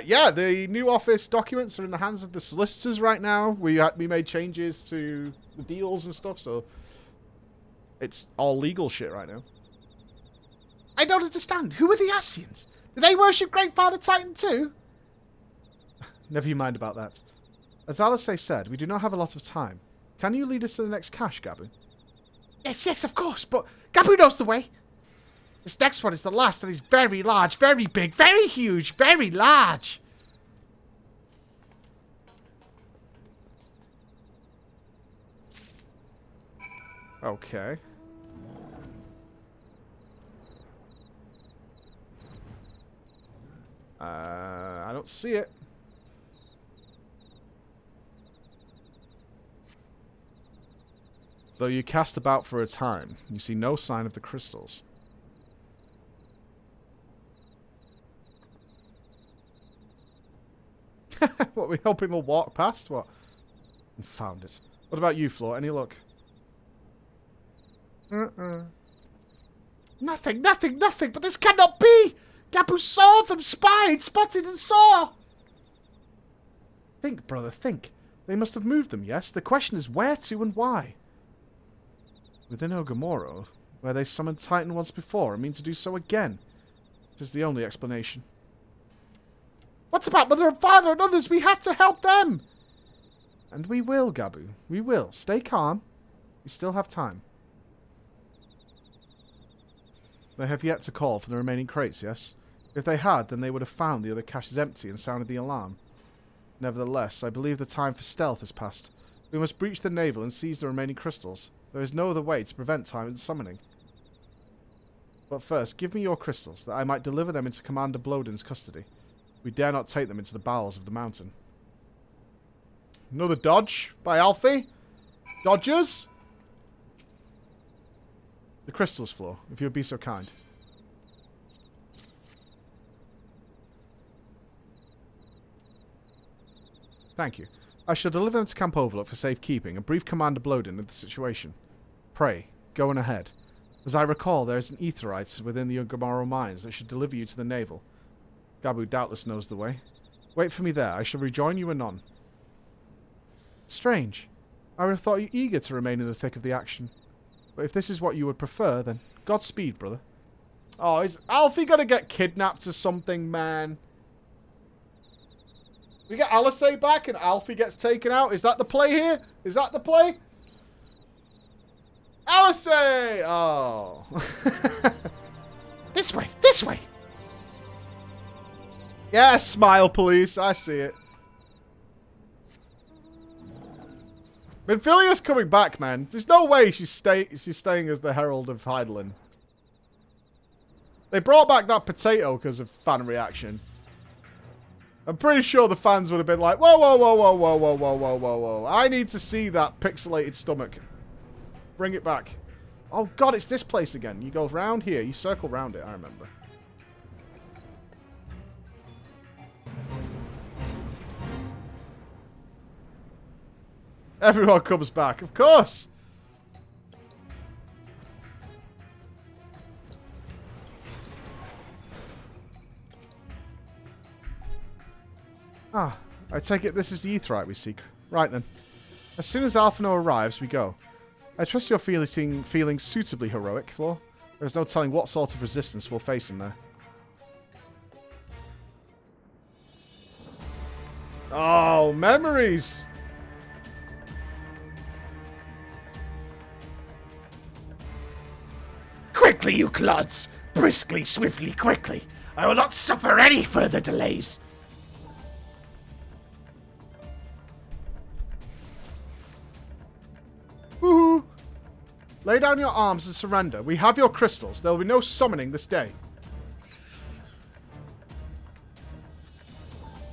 Yeah, the new office documents are in the hands of the solicitors right now. We made changes to the deals and stuff, so it's all legal shit right now. I don't understand. Who are the Asians? Do they worship Great Father Titan too? Never you mind about that. As Alisei said, we do not have a lot of time. Can you lead us to the next cache, Gabu? Yes, of course, but Gabu knows the way. This next one is the last and is very large, very big, very huge, very large. Okay. I don't see it. Though you cast about for a time, you see no sign of the crystals. What, we hoping they'll walk past? What? Found it. What about you, Floor? Any luck? Nothing, but this cannot be! Gabu saw them, spied, spotted and saw! Think, brother, think. They must have moved them, yes? The question is where to and why. Within Ogamoro, where they summoned Titan once before and mean to do so again. It is the only explanation. What about Mother and Father and others? We had to help them! And we will, Gabu. We will. Stay calm. We still have time. They have yet to call for the remaining crates, yes? If they had, then they would have found the other caches empty and sounded the alarm. Nevertheless, I believe the time for stealth has passed. We must breach the navel and seize the remaining crystals. There is no other way to prevent Titan's summoning. But first, give me your crystals, that I might deliver them into Commander Blodin's custody. We dare not take them into the bowels of the mountain. Another dodge by Alfie. Dodgers. The crystals, Floor, if you would be so kind. Thank you. I shall deliver them to Camp Overlook for safekeeping and brief Commander Blodin of the situation. Pray, go on ahead. As I recall, there is an aetherite within the Ogamoro mines that should deliver you to the navel. Gabu doubtless knows the way. Wait for me there. I shall rejoin you anon. Strange. I would have thought you eager to remain in the thick of the action. But if this is what you would prefer, then Godspeed, brother. Oh, is Alfie gonna get kidnapped or something, man? We get Alisei back and Alfie gets taken out? Is that the play here? Is that the play? Alisei! Oh. This way! This way! Yeah, smile, police. I see it. Minfilia's coming back, man. There's no way she's staying as the Herald of Hydaelyn. They brought back that potato because of fan reaction. I'm pretty sure the fans would have been like, whoa, whoa, whoa, whoa, whoa, whoa, whoa, whoa, whoa, whoa. I need to see that pixelated stomach. Bring it back. Oh, God, it's this place again. You go round here. You circle round it, I remember. Everyone comes back, of course. Ah, I take it this is the aetherite we seek. Right then. As soon as Alphino arrives, we go. I trust you're feeling suitably heroic, Floor. There is no telling what sort of resistance we'll face in there. Oh, memories!
Quickly, you clods! Briskly, swiftly, quickly! I will not suffer any further delays!
Woohoo! Lay down your arms and surrender. We have your crystals. There will be no summoning this day.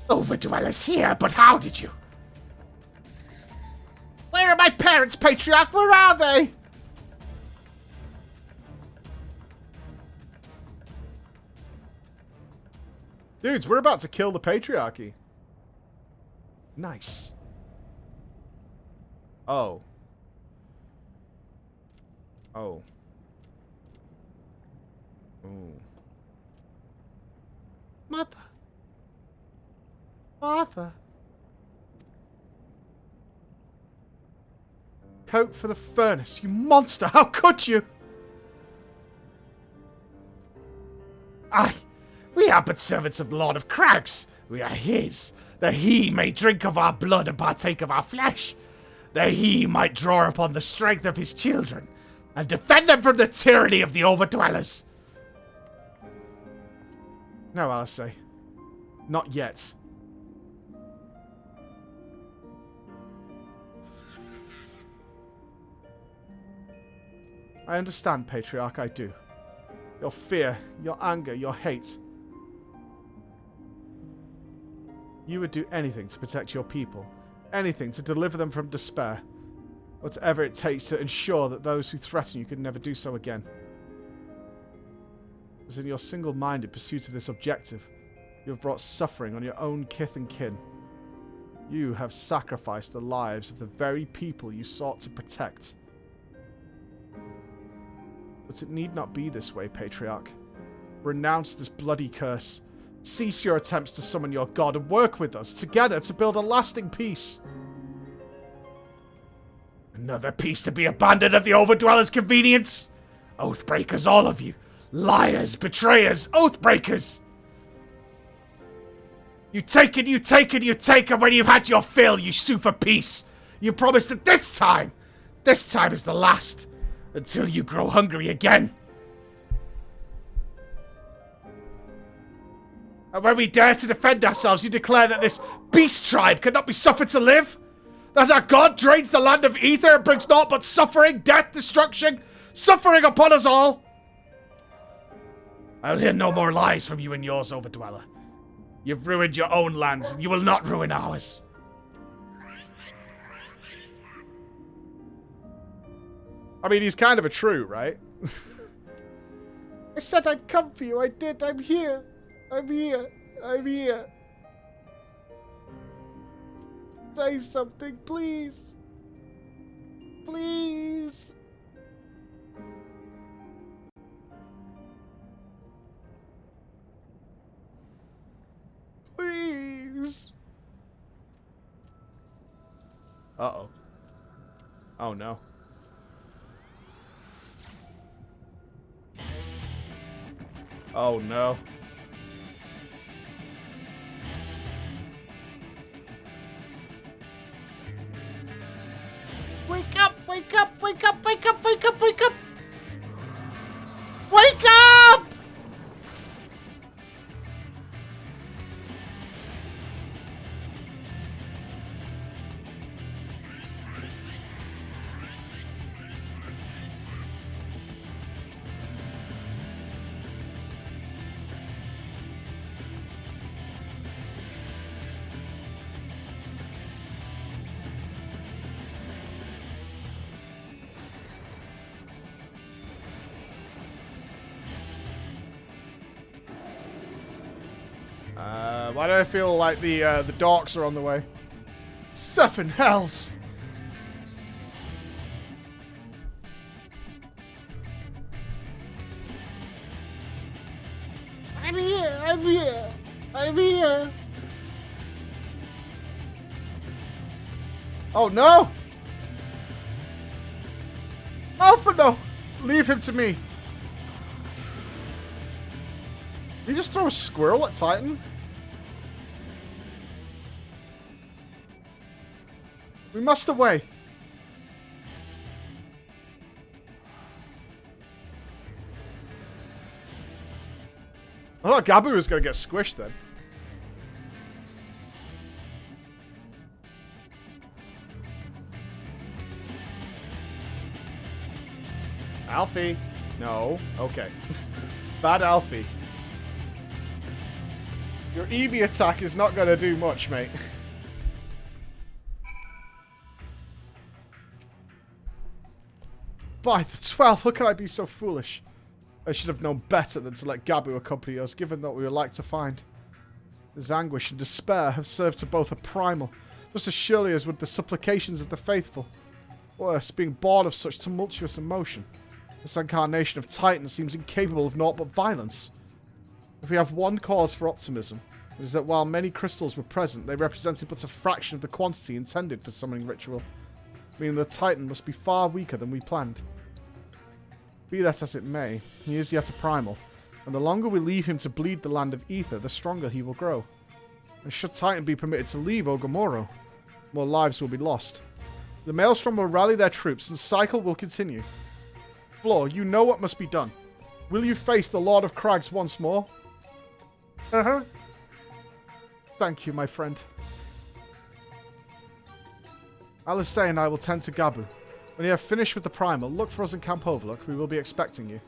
Overdwellers here, but how did you?
Where are my parents, Patriarch? Where are they? Dudes, we're about to kill the Patriarchy. Nice. Oh. Oh. Ooh. Mother. Martha. Coat for the furnace, you monster! How could you?
We are but servants of the Lord of Crags. We are his, that he may drink of our blood and partake of our flesh, that he might draw upon the strength of his children, and defend them from the tyranny of the Overdwellers.
No, Alistair. Not yet. I understand, Patriarch, I do. Your fear, your anger, your hate. You would do anything to protect your people. Anything to deliver them from despair. Whatever it takes to ensure that those who threaten you could never do so again. As in your single-minded pursuit of this objective, you have brought suffering on your own kith and kin. You have sacrificed the lives of the very people you sought to protect. But it need not be this way, Patriarch. Renounce this bloody curse. Cease your attempts to summon your god and work with us together to build a lasting peace.
Another peace to be abandoned at the Overdwellers' convenience? Oathbreakers, all of you. Liars, betrayers, oathbreakers. You take it, you take it, you take it. When you've had your fill, you sue for peace. You promise that this time is the last. Until you grow hungry again. And when we dare to defend ourselves, you declare that this beast tribe cannot be suffered to live? That our god drains the land of ether and brings naught but suffering, death, destruction, suffering upon us all? I'll hear no more lies from you and yours, Overdweller. You've ruined your own lands, and you will not ruin ours.
I mean, he's kind of a true, right? I said I'd come for you. I did. I'm here. I'm here. I'm here. Say something, please. Please. Please. Uh-oh. Oh, no. Oh no.
Wake up! Wake up! Wake up! Wake up! Wake up! Wake up! Wake up!
Why do I feel like the dorks are on the way? 7 hells!
I'm here! I'm here! I'm here!
Oh no! Alpha, no! Leave him to me. Did you just throw a squirrel at Titan? We must away. I thought Gabu was going to get squished then. Alfie. No. Okay. Bad Alfie. Your Eevee attack is not going to do much, mate. By the 12, how can I be so foolish? I should have known better than to let Gabu accompany us, given what we were like to find. His anguish and despair have served to both a primal, just as surely as would the supplications of the faithful. Worse, being born of such tumultuous emotion, this incarnation of Titan seems incapable of naught but violence. If we have one cause for optimism, it is that while many crystals were present, they represented but a fraction of the quantity intended for summoning ritual, meaning the Titan must be far weaker than we planned. Be that as it may, he is yet a primal, And the longer we leave him to bleed the land of ether, the stronger he will grow. And should Titan be permitted to leave Ogomoro, more lives will be lost. The Maelstrom will rally their troops and the cycle will continue. Floor, you know what must be done. Will you face the Lord of Crags once more? Uh-huh. Thank you, my friend. Alistair and I will tend to Gabu. When you have finished with the primal, look for us in Camp Overlook. We will be expecting you.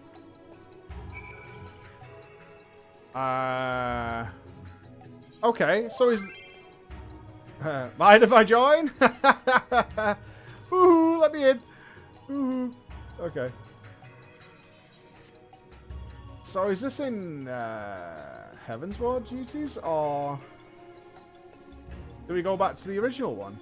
Okay, so is... mind if I join? Ooh, let me in. Ooh. Okay. So is this in Heaven's Ward duties, or do we go back to the original one?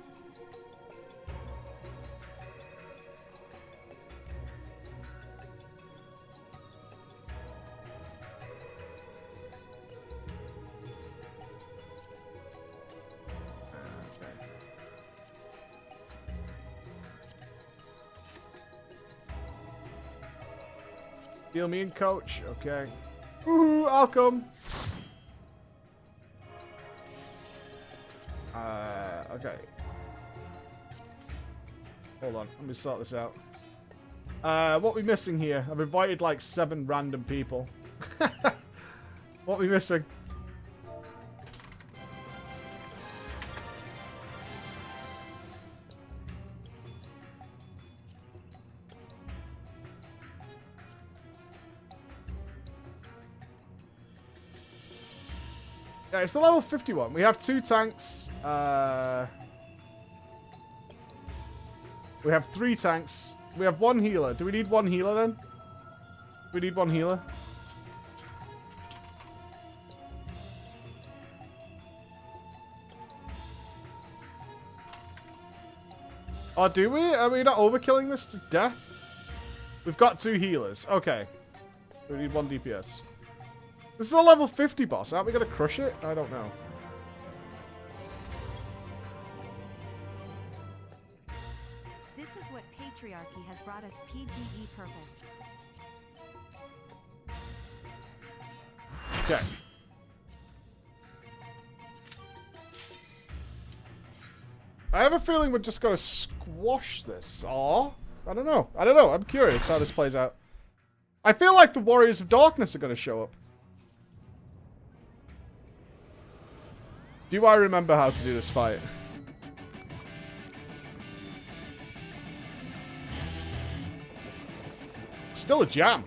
Deal me in, coach. Okay. Woohoo, I'll come. Okay. Hold on, let me sort this out. What we missing here? I've invited like 7 random people. What we missing? Yeah, it's the level 51. We have 2 tanks. We have 3 tanks. We have 1 healer. Do we need 1 healer then? We need 1 healer. Oh, do we? Are we not overkilling this to death? We've got 2 healers. Okay. We need 1 DPS. This is a level 50 boss. Aren't we going to crush it? I don't know.
This is what patriarchy has brought us PGE purpose.
Okay. I have a feeling we're just going to squash this. Or, I don't know. I don't know. I'm curious how this plays out. I feel like the Warriors of Darkness are going to show up. Do I remember how to do this fight? Still a jam.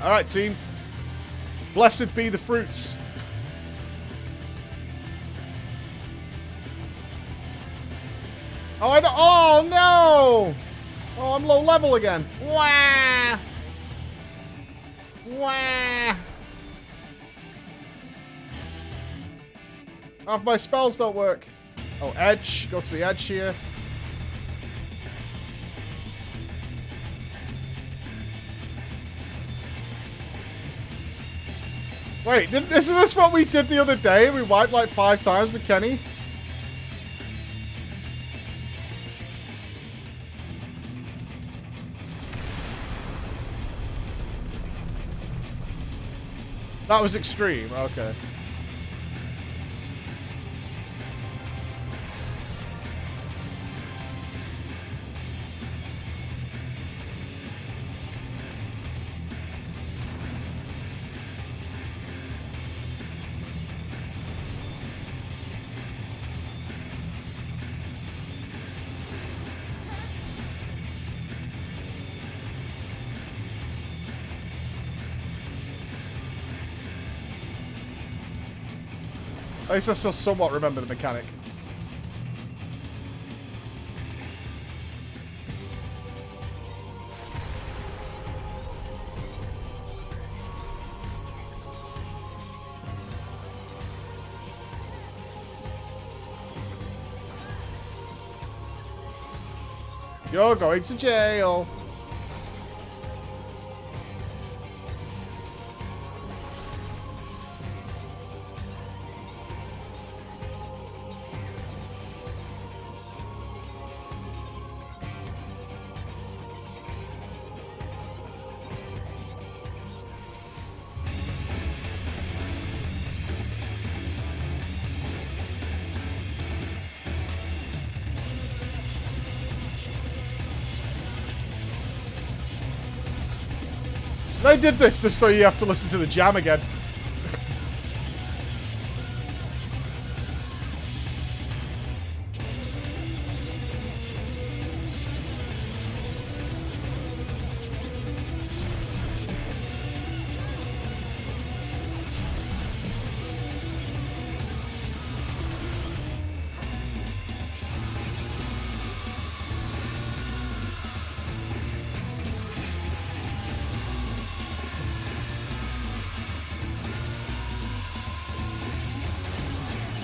All right, team. Blessed be the fruits. Oh, I don't. Oh, no. Oh, I'm low level again. Wah. Wah. Half my spells don't work. Oh, edge. Go to the edge here. Wait, isn't this what we did the other day? We wiped like 5 times with Kenny? That was extreme, okay. At least I still somewhat remember the mechanic. You're going to jail. They did this just so you have to listen to the jam again.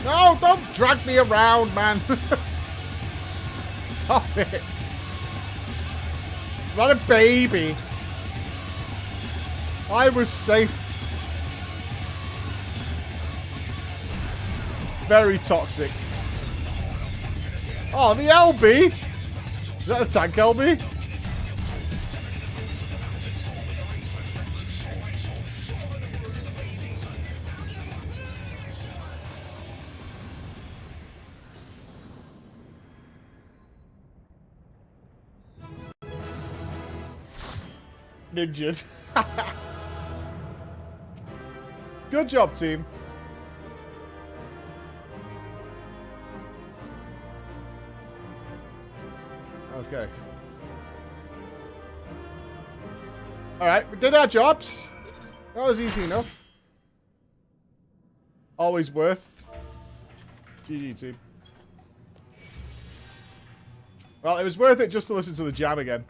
No, don't drag me around, man. Stop it. I'm not a baby. I was safe. Very toxic. Oh, the LB? Is that a tank LB? Ninja. Good job, team. Okay. Alright, we did our jobs. That was easy enough. Always worth. GG, team. Well, it was worth it just to listen to the jam again.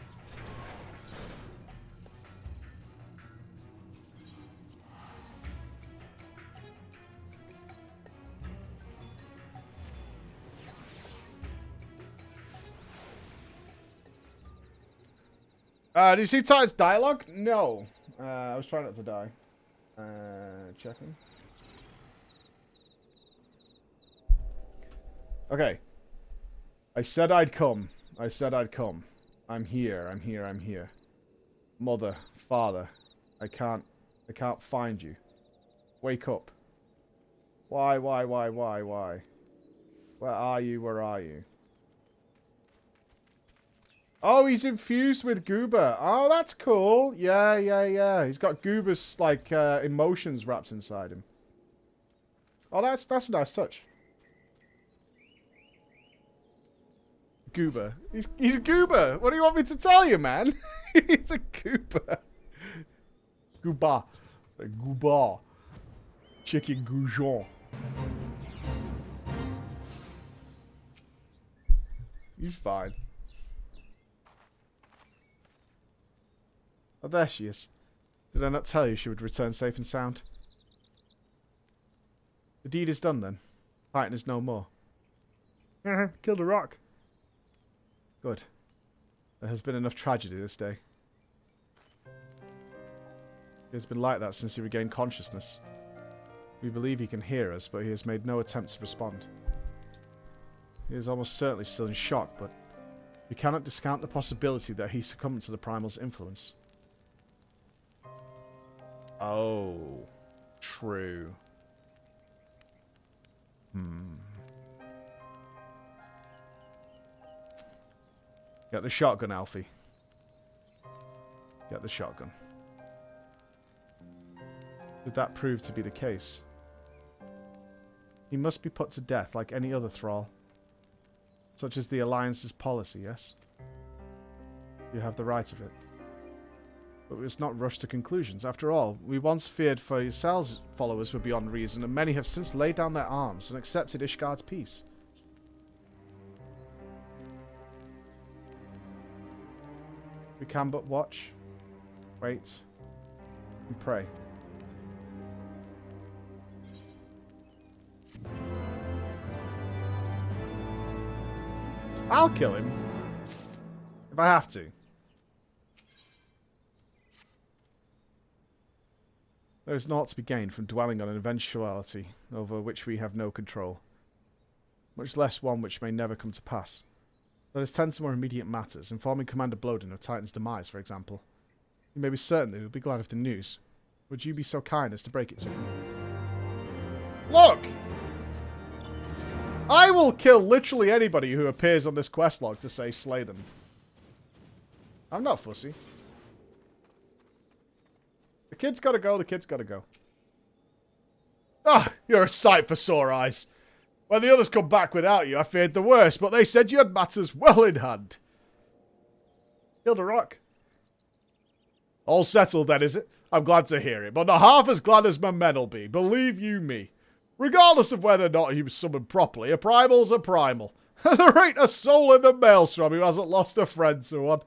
Do you see Titan's dialogue? No. I was trying not to die. Checking. Okay. I said I'd come. I said I'd come. I'm here. I'm here. I'm here. Mother, father, I can't find you. Wake up. Why? Where are you? Where are you? Oh, he's infused with Goober. Oh, that's cool. Yeah. He's got Goober's, like, emotions wrapped inside him. Oh, that's a nice touch. Goober. He's a Goober. What do you want me to tell you, man? He's a Goober. Gooba. Gooba. Chicken goujon. He's fine. Oh, there she is. Did I not tell you she would return safe and sound? The deed is done, then. Titan is no more. Killed a rock. Good. There has been enough tragedy this day. It has been like that since he regained consciousness. We believe he can hear us, but he has made no attempt to respond. He is almost certainly still in shock, but we cannot discount the possibility that he succumbed to the Primal's influence. Oh, true. Get the shotgun, Alfie. Get the shotgun. Did that prove to be the case? He must be put to death like any other thrall. Such as the Alliance's policy, yes? You have the right of it. But we must not rush to conclusions. After all, we once feared for yourselves followers were beyond reason, and many have since laid down their arms and accepted Ishgard's peace. We can but watch, wait, and pray. I'll kill him. If I have to. There is naught to be gained from dwelling on an eventuality over which we have no control, much less one which may never come to pass. Let us tend to more immediate matters, informing Commander Bloden of Titan's demise, for example. You may be certain that he will be glad of the news. Would you be so kind as to break it to him? Look! I will kill literally anybody who appears on this quest log to say slay them. I'm not fussy. The kid's got to go. The kid's got to go. Ah, you're a sight for sore eyes. When the others come back without you, I feared the worst, but they said you had matters well in hand. Killed a rock. All settled then, is it? I'm glad to hear it, but not half as glad as my men'll be, believe you me. Regardless of whether or not he was summoned properly, a primal's a primal. There ain't a soul in the maelstrom who hasn't lost a friend to one.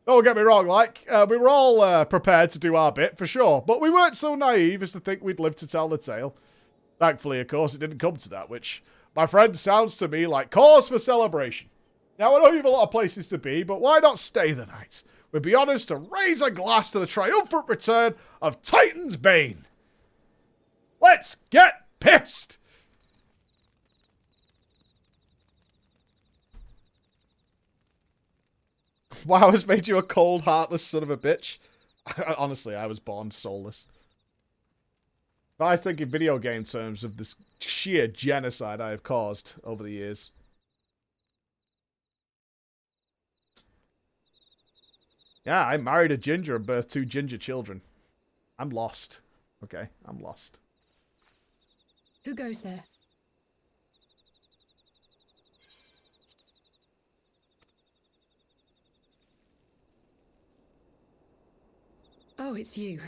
Don't get me wrong, we were all prepared to do our bit, for sure, but we weren't so naive as to think we'd live to tell the tale. Thankfully, of course, it didn't come to that, which, my friend, sounds to me like cause for celebration. Now, I know you've a lot of places to be, but why not stay the night? We'd be honest to raise a glass to the triumphant return of Titan's Bane. Let's get pissed! Wow has made you a cold, heartless son of a bitch. Honestly, I was born soulless. But I think in video game terms of this sheer genocide I have caused over the years. Yeah, I married a ginger and birthed 2 ginger children. I'm lost. Okay, I'm lost.
Who goes there? Oh, it's you.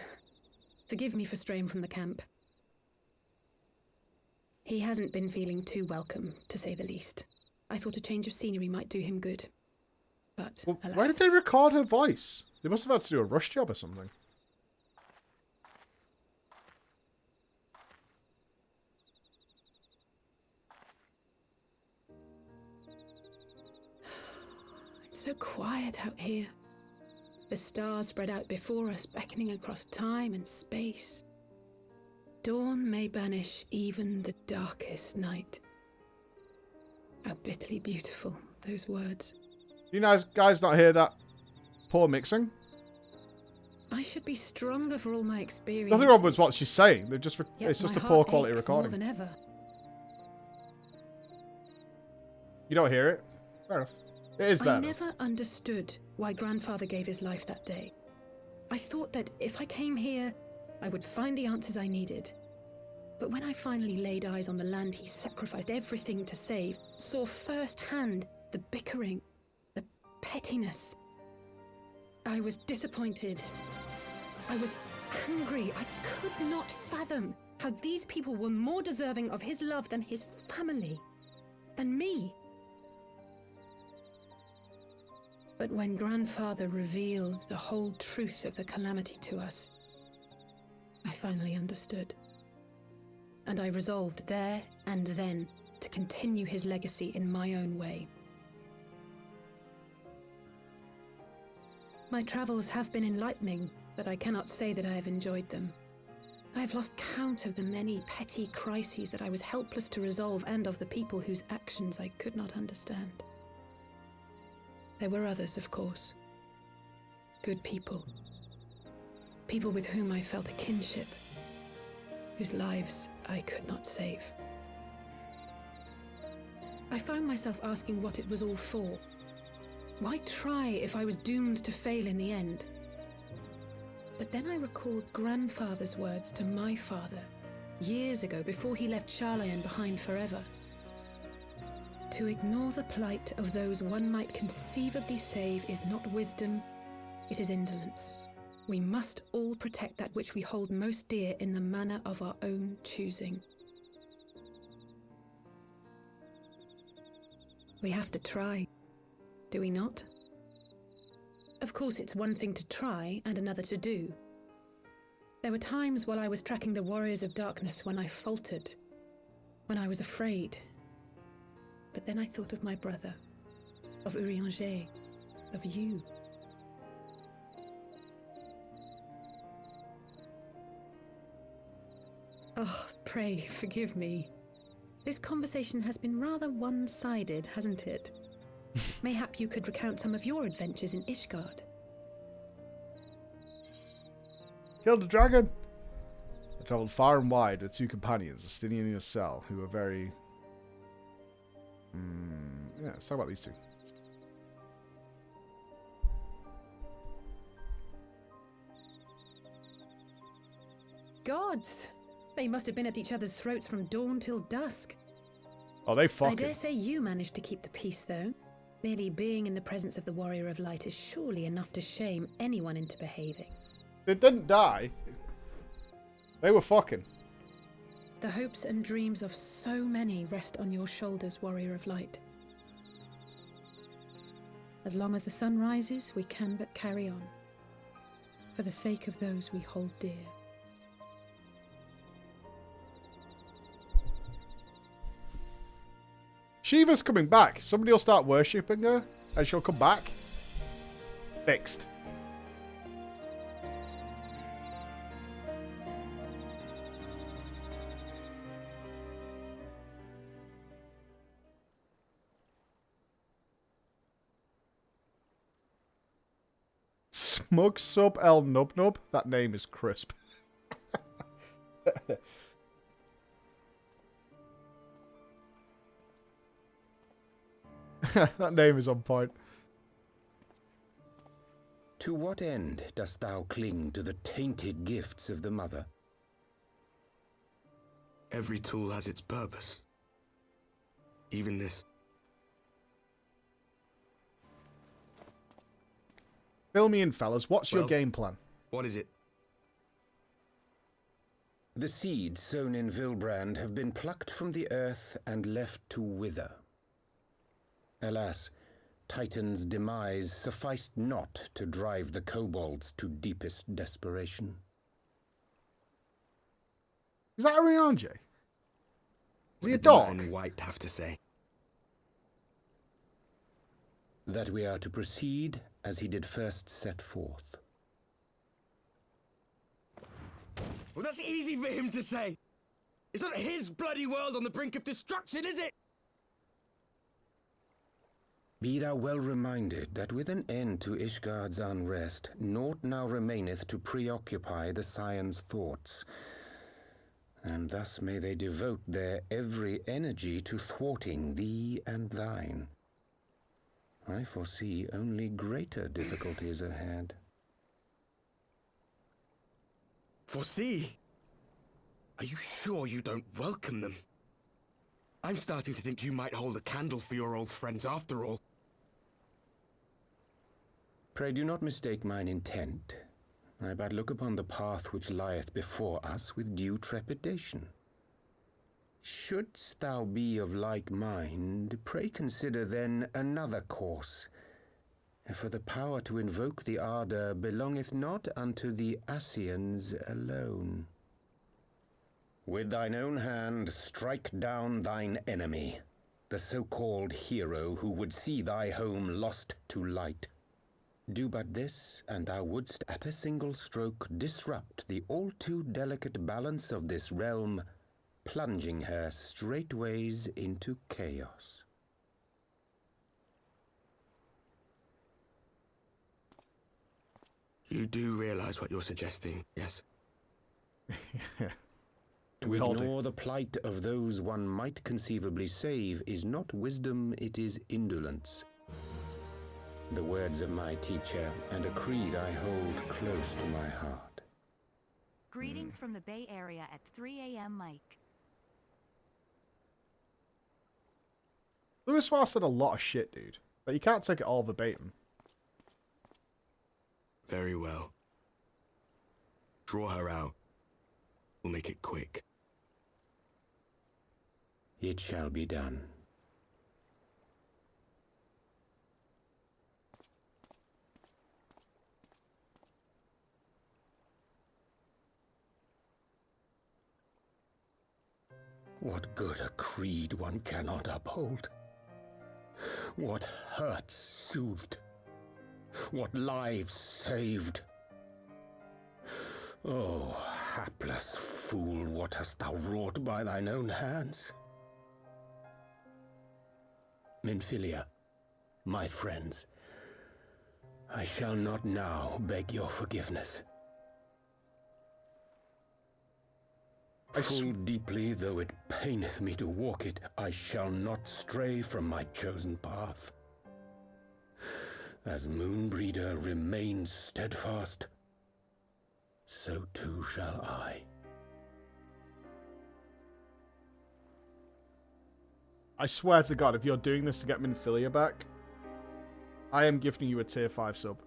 Forgive me for straying from the camp. He hasn't been feeling too welcome, to say the least. I thought a change of scenery might do him good. But,
well,
alas...
Why did they record her voice? They must have had to do a rush job or something.
It's so quiet out here. The stars spread out before us, beckoning across time and space. Dawn may banish even the darkest night. How bitterly beautiful, those words.
You guys not hear that poor mixing?
I should be stronger for all my experiences.
Nothing wrong with what she's saying. They're just
Yet
it's just
my
a poor
heart
quality
aches
recording.
more than ever.
You don't hear it? Fair enough. It is there.
I never understood why Grandfather gave his life that day. I thought that if I came here, I would find the answers I needed. But when I finally laid eyes on the land he sacrificed everything to save, saw firsthand the bickering, the pettiness, I was disappointed. I was angry. I could not fathom how these people were more deserving of his love than his family, than me. But when Grandfather revealed the whole truth of the calamity to us, I finally understood. And I resolved there and then to continue his legacy in my own way. My travels have been enlightening, but I cannot say that I have enjoyed them. I have lost count of the many petty crises that I was helpless to resolve and of the people whose actions I could not understand. There were others, of course. Good people. People with whom I felt a kinship, whose lives I could not save. I found myself asking what it was all for. Why try if I was doomed to fail in the end? But then I recalled Grandfather's words to my father, years ago, before he left Charlayan behind forever. To ignore the plight of those one might conceivably save is not wisdom, it is indolence. We must all protect that which we hold most dear in the manner of our own choosing. We have to try, do we not? Of course, it's one thing to try and another to do. There were times while I was tracking the warriors of darkness when I faltered, when I was afraid. But then I thought of my brother, of Urianger, of you. Oh, pray forgive me. This conversation has been rather one-sided, hasn't it? Mayhap you could recount some of your adventures in Ishgard.
Killed a dragon. I travelled far and wide with 2 companions, Justinian and yourself, who were very... yeah, let's talk about these 2.
gods! They must have been at each other's throats from dawn till dusk.
Oh, they
I
fucking.
dare say you managed to keep the peace, though. Merely being in the presence of the Warrior of Light is surely enough to shame anyone into behaving.
They didn't die. They were fucking.
The hopes and dreams of so many rest on your shoulders, Warrior of Light. As long as the sun rises, we can but carry on. For the sake of those we hold dear.
Shiva's coming back. Somebody will start worshipping her and she'll come back. Fixed. Smug Sub El Nub Nub. That name is crisp. That name is on point.
To what end dost thou cling to the tainted gifts of the Mother?
Every tool has its purpose. Even this.
Fill me in, fellas. What's your game plan?
What is it?
The seeds sown in Vilbrand have been plucked from the earth and left to wither. Alas, Titan's demise sufficed not to drive the kobolds to deepest desperation.
Is that Ariane? Is he a
What
dog?
did the man in white have to say?
That we are to proceed as he did first set forth.
Well, that's easy for him to say. It's not his bloody world on the brink of destruction, is it?
Be thou well reminded that with an end to Ishgard's unrest, naught now remaineth to preoccupy the Scion's thoughts, and thus may they devote their every energy to thwarting thee and thine. I foresee only greater difficulties ahead.
Foresee? Are you sure you don't welcome them? I'm starting to think you might hold a candle for your old friends after all.
Pray do not mistake mine intent. I but look upon the path which lieth before us with due trepidation. Shouldst thou be of like mind, pray consider then another course. For the power to invoke the ardor belongeth not unto the Ascians alone. With thine own hand strike down thine enemy, the so-called hero who would see thy home lost to light. Do but this, and thou wouldst at a single stroke disrupt the all too delicate balance of this realm, plunging her straightways into chaos.
You do realize what you're suggesting, yes?
To ignore the plight of those one might conceivably save is not wisdom, it is indolence. The words of my teacher, and a creed I hold close to my heart.
Greetings from the Bay Area at 3 a.m. Mike.
Louis Ross said a lot of shit, dude. But you can't take it all verbatim.
Very well. Draw her out. We'll make it quick.
It shall be done. What good a creed one cannot uphold? What hurts soothed? What lives saved? Oh, hapless fool, what hast thou wrought by thine own hands? Minfilia, my friends, I shall not now beg your forgiveness. Full deeply though it paineth me to walk it, I shall not stray from my chosen path. As Moonbreeder remains steadfast, so too shall I.
I swear to God, if you're doing this to get Minfilia back, I am gifting you a tier 5 sub.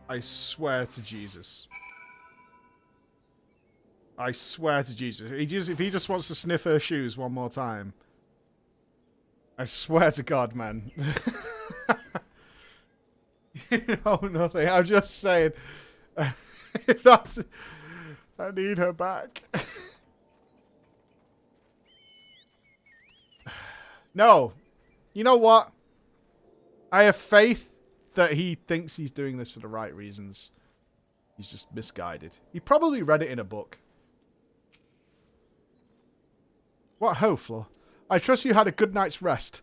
I swear to Jesus. I swear to Jesus. If he just wants to sniff her shoes one more time, I swear to God, man. You know nothing. I'm just saying. That's, I need her back. No. You know what? I have faith that he thinks he's doing this for the right reasons. He's just misguided. He probably read it in a book. What ho, Flo? I trust you had a good night's rest.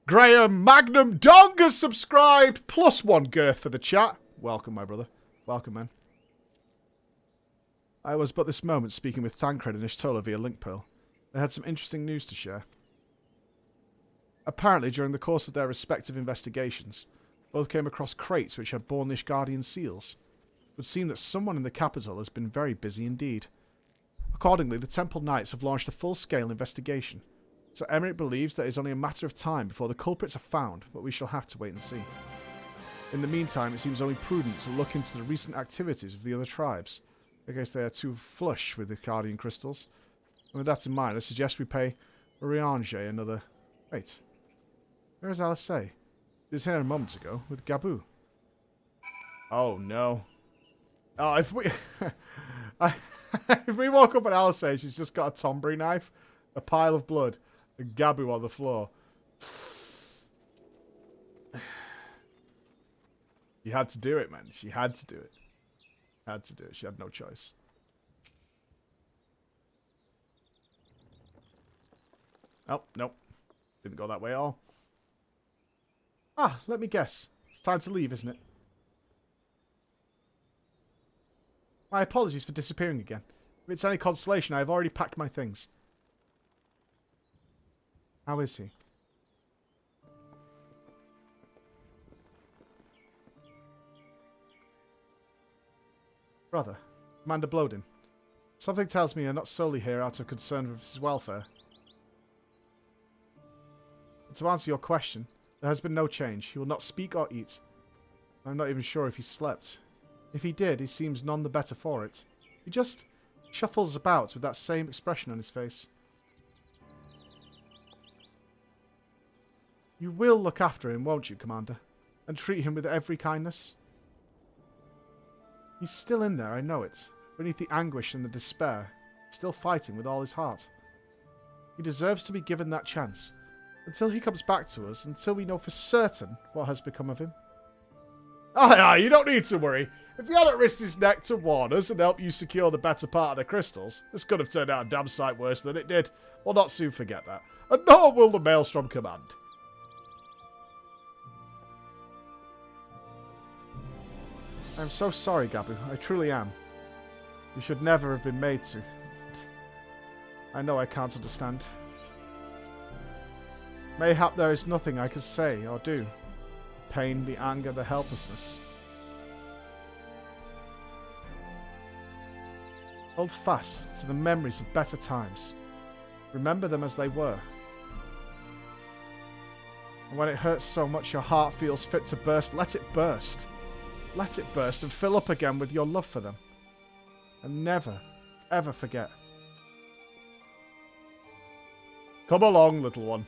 Graham Magnum Dong has subscribed. +1 girth for the chat. Welcome, my brother. Welcome, man. I was but this moment speaking with Thancred and Ishtola via link pearl. They had some interesting news to share. Apparently, during the course of their respective investigations, both came across crates which had borne the Ishgardian seals. It would seem that someone in the capital has been very busy indeed. Accordingly, the Temple Knights have launched a full-scale investigation. So Emmerich believes that it is only a matter of time before the culprits are found, but we shall have to wait and see. In the meantime, it seems only prudent to look into the recent activities of the other tribes. I guess they are too flush with the Ishgardian crystals. And with that in mind, I suggest we pay Urianger another... Wait. Where is Alisei? He was here a moment ago with Gabu. Oh no. Oh, if we... if we walk up at Alisei, she's just got a Tombury knife, a pile of blood, and Gabu on the floor. You had to do it, man. She had to do it. Had to do it. She had no choice. Oh, nope. Didn't go that way at all. Ah, let me guess. It's time to leave, isn't it? My apologies for disappearing again. If it's any consolation, I have already packed my things. How is he? Brother, Commander Blodin. Something tells me you're not solely here out of concern with his welfare. But to answer your question, there has been no change. He will not speak or eat. I'm not even sure if he slept. If he did, he seems none the better for it. He just shuffles about with that same expression on his face. You will look after him, won't you, Commander? And treat him with every kindness? He's still in there, I know it. Beneath the anguish and the despair. Still fighting with all his heart. He deserves to be given that chance. Until he comes back to us, until we know for certain what has become of him. Aye, you don't need to worry. If he hadn't risked his neck to warn us and help you secure the better part of the crystals, this could have turned out a damn sight worse than it did. We'll not soon forget that. And nor will the Maelstrom Command. I'm so sorry, Gabu. I truly am. You should never have been made to. I know I can't understand. Mayhap there is nothing I could say or do. Pain, the anger, the helplessness. Hold fast to the memories of better times. Remember them as they were. And when it hurts so much your heart feels fit to burst, let it burst. Let it burst and fill up again with your love for them. And never, ever forget. Come along, little one.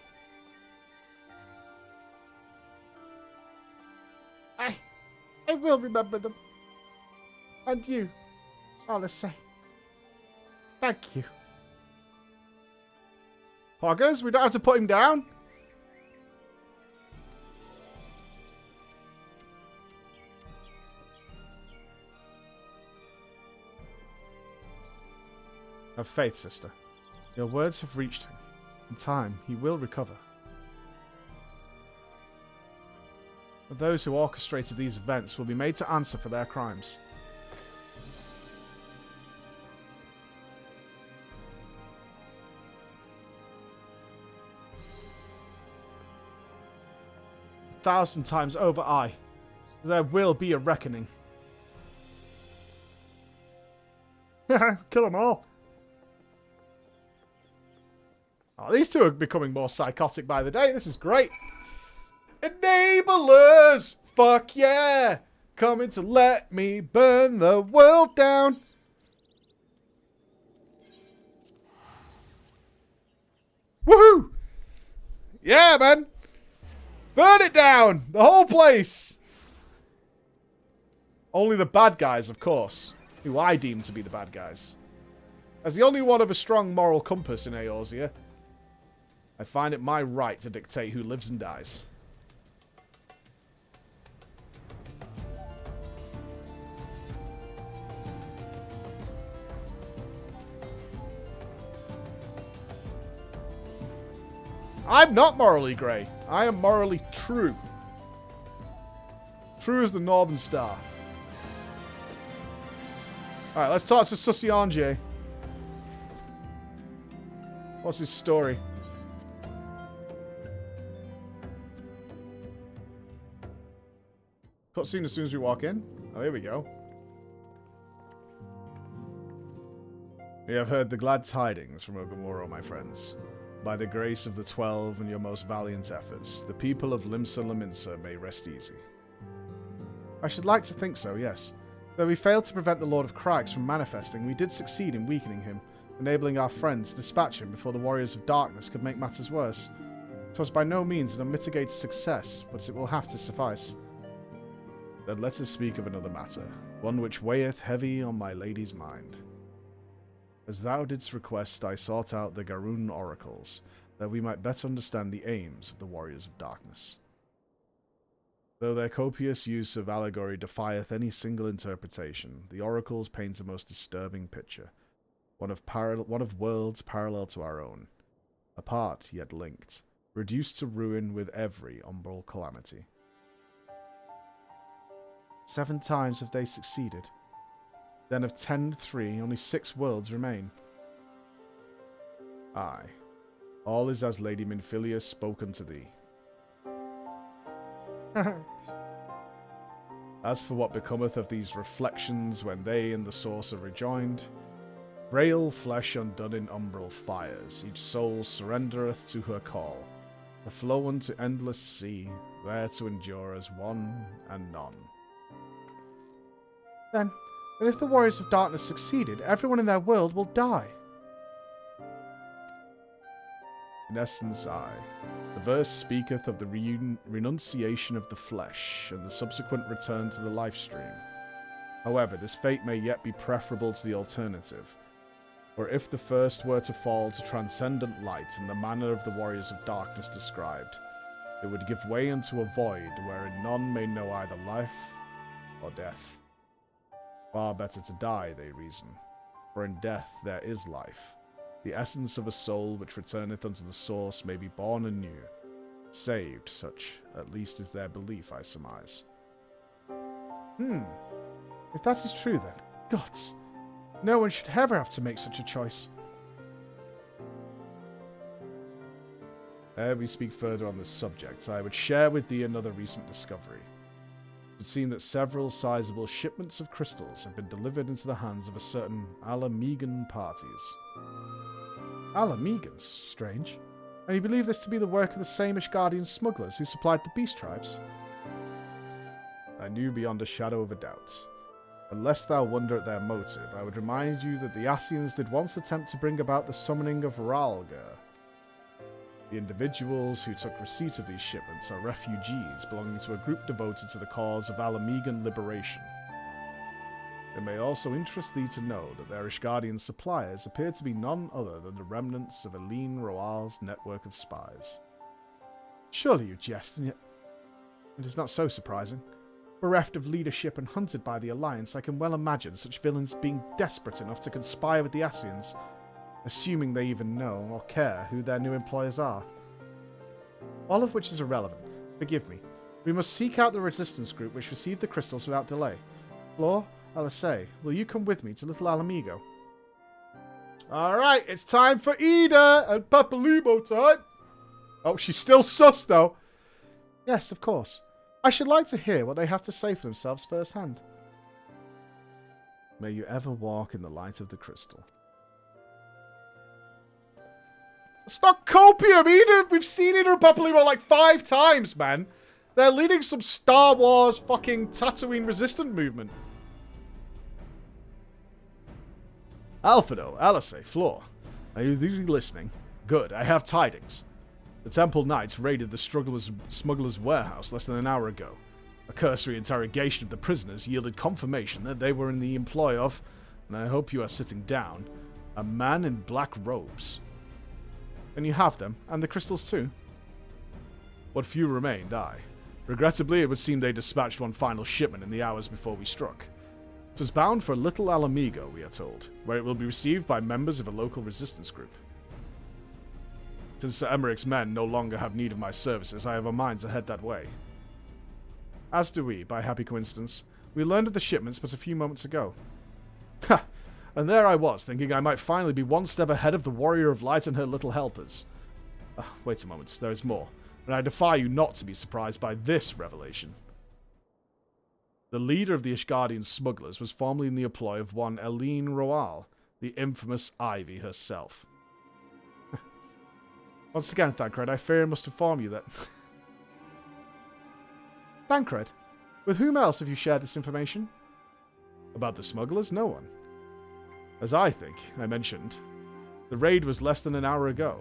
I will remember them. And you, Alisei. Thank you. Poggers, we don't have to put him down. Have faith, sister. Your words have reached him. In time, he will recover. But those who orchestrated these events will be made to answer for their crimes. A 1,000 times over, aye. There will be a reckoning. Kill them all. Oh, these two are becoming more psychotic by the day. This is great. Enablers! Fuck yeah! Coming to let me burn the world down. Woohoo! Yeah, man! Burn it down! The whole place! Only the bad guys, of course. Who I deem to be the bad guys. As the only one of a strong moral compass in Eorzea, I find it my right to dictate who lives and dies. I'm not morally grey. I am morally true. True as the Northern Star. Alright, let's talk to Sussy Anjay. What's his story? Cutscene as soon as we walk in. Oh, here we go. We have heard the glad tidings from Ogamoro, my friends. By the grace of the 12 and your most valiant efforts, the people of Limsa Laminsa may rest easy. I should like to think so, yes. Though we failed to prevent the Lord of Crags from manifesting, we did succeed in weakening him, enabling our friends to dispatch him before the Warriors of Darkness could make matters worse. 'Twas by no means an unmitigated success, but it will have to suffice. Then let us speak of another matter, one which weigheth heavy on my lady's mind. As thou didst request, I sought out the Garoon oracles, that we might better understand the aims of the Warriors of Darkness. Though their copious use of allegory defieth any single interpretation, the oracles paint a most disturbing picture, one of worlds parallel to our own, apart yet linked, reduced to ruin with every umbral calamity. 7 times have they succeeded. Then of 10-3, only 6 worlds remain. Aye, all is as Lady Minfilia spoke unto thee. As for what becometh of these reflections when they and the source are rejoined, frail flesh undone in umbral fires, each soul surrendereth to her call, the flow unto endless sea, there to endure as one and none. Then if the Warriors of Darkness succeeded, everyone in their world will die. In essence, aye. The verse speaketh of the renunciation of the flesh, and the subsequent return to the life stream. However, this fate may yet be preferable to the alternative, for if the first were to fall to transcendent light in the manner of the Warriors of Darkness described, it would give way unto a void wherein none may know either life or death. Far better to die, they reason, for in death there is life. The essence of a soul which returneth unto the source may be born anew. Saved, such at least is their belief, I surmise. If that is true then, gods, no one should ever have to make such a choice. Ere we speak further on this subject, I would share with thee another recent discovery. It would seem that several sizable shipments of crystals have been delivered into the hands of a certain Alamegan parties. Alamegans? Strange. And you believe this to be the work of the same Ishgardian smugglers who supplied the beast tribes? I knew beyond a shadow of a doubt. And lest thou wonder at their motive, I would remind you that the Ascians did once attempt to bring about the summoning of Ralgar. The individuals who took receipt of these shipments are refugees belonging to a group devoted to the cause of Alamegan liberation. It may also interest thee to know that their Ishgardian suppliers appear to be none other than the remnants of Aline Roal's network of spies. Surely you jest, and yet it is not so surprising. Bereft of leadership and hunted by the Alliance, I can well imagine such villains being desperate enough to conspire with the Ascians, assuming they even know or care who their new employers are. All of which is irrelevant. Forgive me. We must seek out the resistance group which received the crystals without delay. Flor, Alisay, will you come with me to Little Alamigo? Alright, it's time for Ida and Papalimo time! Oh, she's still sus though. Yes, of course. I should like to hear what they have to say for themselves firsthand. May you ever walk in the light of the crystal. It's not copium either. We've seen Ida and Papalymo like 5 times, man. They're leading some Star Wars fucking Tatooine resistant movement. Alphado, Alice, Floor. Are you really listening? Good, I have tidings. The Temple Knights raided the smuggler's warehouse less than an hour ago. A cursory interrogation of the prisoners yielded confirmation that they were in the employ of, and I hope you are sitting down, a man in black robes. And you have them, and the crystals too. What few remained, aye. Regrettably, it would seem they dispatched one final shipment in the hours before we struck. It was bound for Little Alamigo, we are told, where it will be received by members of a local resistance group. Since Sir Emmerich's men no longer have need of my services, I have a mind to head that way. As do we, by happy coincidence. We learned of the shipments but a few moments ago. Ha! And there I was, thinking I might finally be one step ahead of the Warrior of Light and her little helpers. Wait a moment, there is more, and I defy you not to be surprised by this revelation. The leader of the Ishgardian smugglers was formerly in the employ of one Eileen Roal, the infamous Ivy herself. Once again, Thancred, I fear I must inform you that... Thancred, with whom else have you shared this information? About the smugglers? No one. As I think, I mentioned, the raid was less than an hour ago.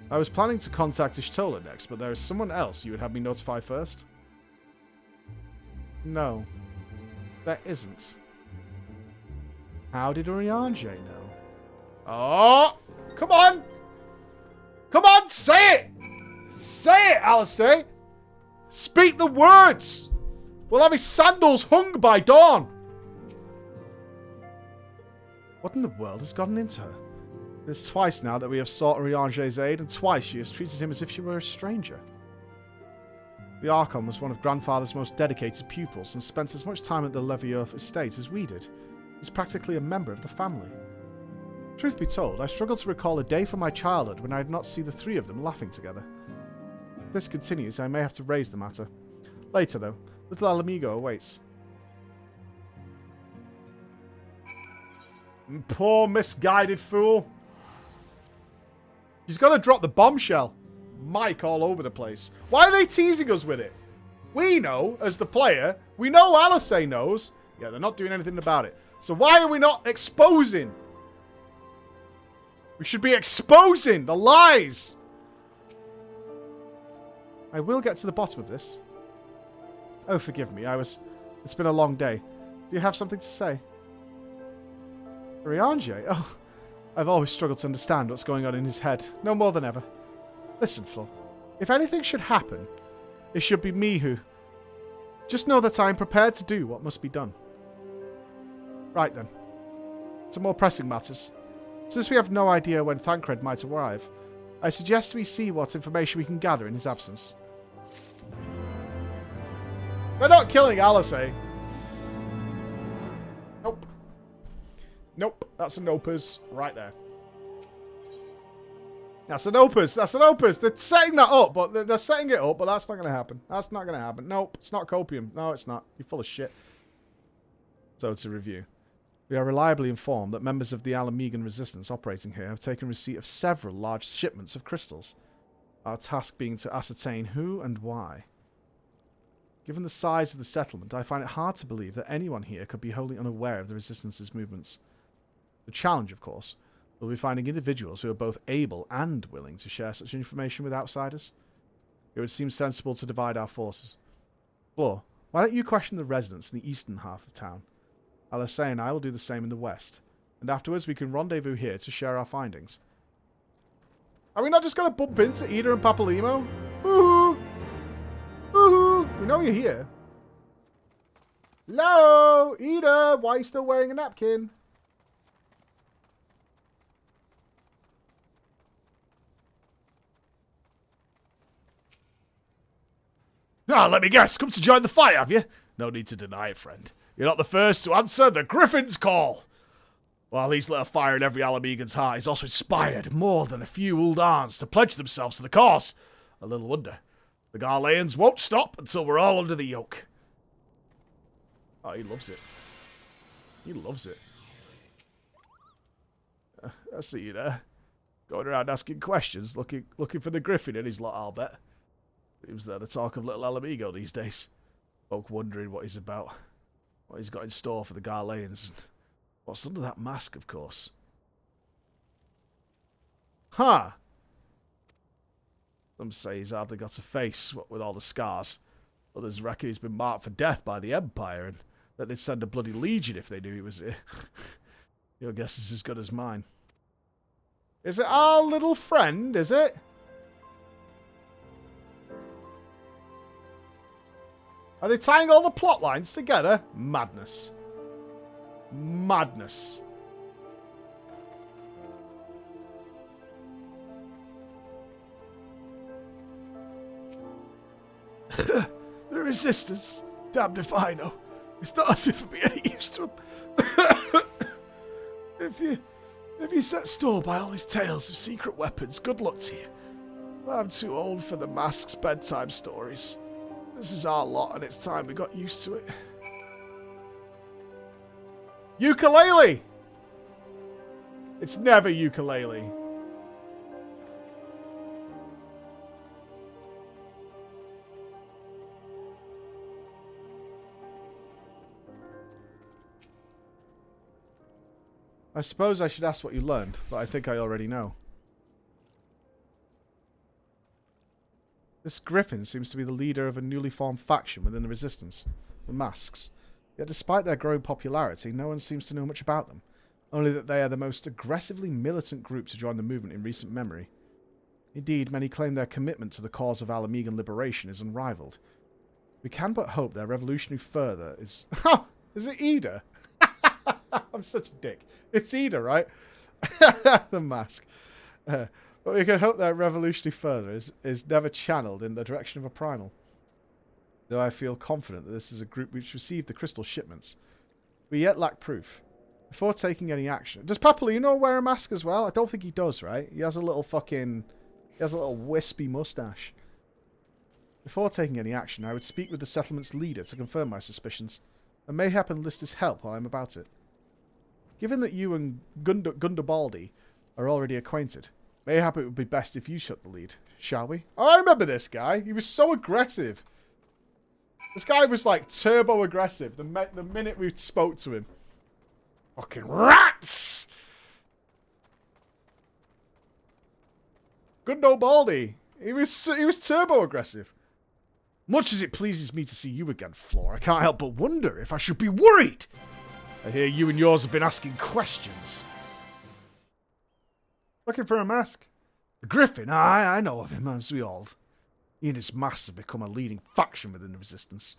I was planning to contact Ishtola next, but there is someone else you would have me notify first? No, there isn't. How did Urianger know? Oh! Come on! Come on, say it! Say it, Alistair! Speak the words! We'll have his sandals hung by dawn! What in the world has gotten into her? It's twice now that we have sought Urianger's aid, and twice she has treated him as if she were a stranger. The Archon was one of Grandfather's most dedicated pupils, and spent as much time at the Levieux estate as we did. He's practically a member of the family. Truth be told, I struggle to recall a day from my childhood when I did not see the 3 of them laughing together. If this continues, I may have to raise the matter. Later, though, little Alamigo awaits. Poor misguided fool. He's got to drop the bombshell. Mike all over the place. Why are they teasing us with it? We know, as the player, we know Alistair knows. Yeah, they're not doing anything about it. So why are we not exposing? We should be exposing the lies. I will get to the bottom of this. Oh, forgive me. It's been a long day. Do you have something to say? Urianger? Oh, I've always struggled to understand what's going on in his head. No more than ever. Listen, Flo. If anything should happen, it should be me who... Just know that I am prepared to do what must be done. Right then. To more pressing matters. Since we have no idea when Thancred might arrive, I suggest we see what information we can gather in his absence. They're not killing Alice, eh? Nope. Nope. That's an opus right there. That's an opus. That's an opus. They're setting that up, but they're setting it up, but that's not going to happen. That's not going to happen. Nope. It's not copium. No, it's not. You're full of shit. So to review. We are reliably informed that members of the Alamigan resistance operating here have taken receipt of several large shipments of crystals. Our task being to ascertain who and why. Given the size of the settlement, I find it hard to believe that anyone here could be wholly unaware of the resistance's movements. The challenge, of course, will be finding individuals who are both able and willing to share such information with outsiders. It would seem sensible to divide our forces. Floor, why don't you question the residents in the eastern half of town? Alistair and I will do the same in the west, and afterwards we can rendezvous here to share our findings. Are we not just going to bump into Ida and Papalymo? Woohoo! Woohoo! We know you're here. Hello, Ida! Why are you still wearing a napkin? Ah, let me guess. Come to join the fight, have you? No need to deny it, friend. You're not the first to answer the Griffin's call. While he's lit a fire in every Alamigan's heart, he's also inspired more than a few Uldans to pledge themselves to the cause. A little wonder. The Garleans won't stop until we're all under the yoke. Oh, he loves it. He loves it. I see you there.
Going around asking questions, looking for the griffin in his lot, I'll bet. Seems they're the talk of Little Alamigo these days. Folk wondering what he's about. What he's got in store for the Garleans. And what's under that mask, of course. Huh. Some say he's hardly got a face, what with all the scars. Others reckon he's been marked for death by the Empire, and that they'd send a bloody legion if they knew he was here. Your guess is as good as mine. Is it our little friend, is it? Are they tying all the plot lines together? Madness. Madness. The Resistance. Damned if I know. It's not as if I'd be any use to them. If you set store by all these tales of secret weapons, good luck to you. I'm too old for the mask's bedtime stories. This is our lot, and it's time we got used to it. Ukulele! It's never ukulele. I suppose I should ask what you learned, but I think I already know. This Griffin seems to be the leader of a newly formed faction within the Resistance, the Masks. Yet despite their growing popularity, no one seems to know much about them, only that they are the most aggressively militant group to join the movement in recent memory. Indeed, many claim their commitment to the cause of Alamegan liberation is unrivaled. We can but hope their revolutionary fervour is... Ha! Is it Ida? I'm such a dick. It's Ida, right? The mask. But we can hope that revolutionary fervour is never channeled in the direction of a primal. Though I feel confident that this is a group which received the crystal shipments. We yet lack proof. Before taking any action... Does Papalino wear a mask as well? I don't think he does, right? He has a little fucking... He has a little wispy mustache. Before taking any action, I would speak with the settlement's leader to confirm my suspicions, and mayhap enlist his help while I'm about it. Given that you and Gundabaldi are already acquainted, mayhap it would be best if you took the lead, shall we? Oh, I remember this guy. He was so aggressive. This guy was like turbo aggressive the minute we spoke to him. Fucking rats! Gundabaldi. He was turbo aggressive. Much as it pleases me to see you again, Flora, I can't help but wonder if I should be worried. I hear you and yours have been asking questions. Looking for a mask? The Griffin, I know of him, as we all. He and his mask have become a leading faction within the Resistance.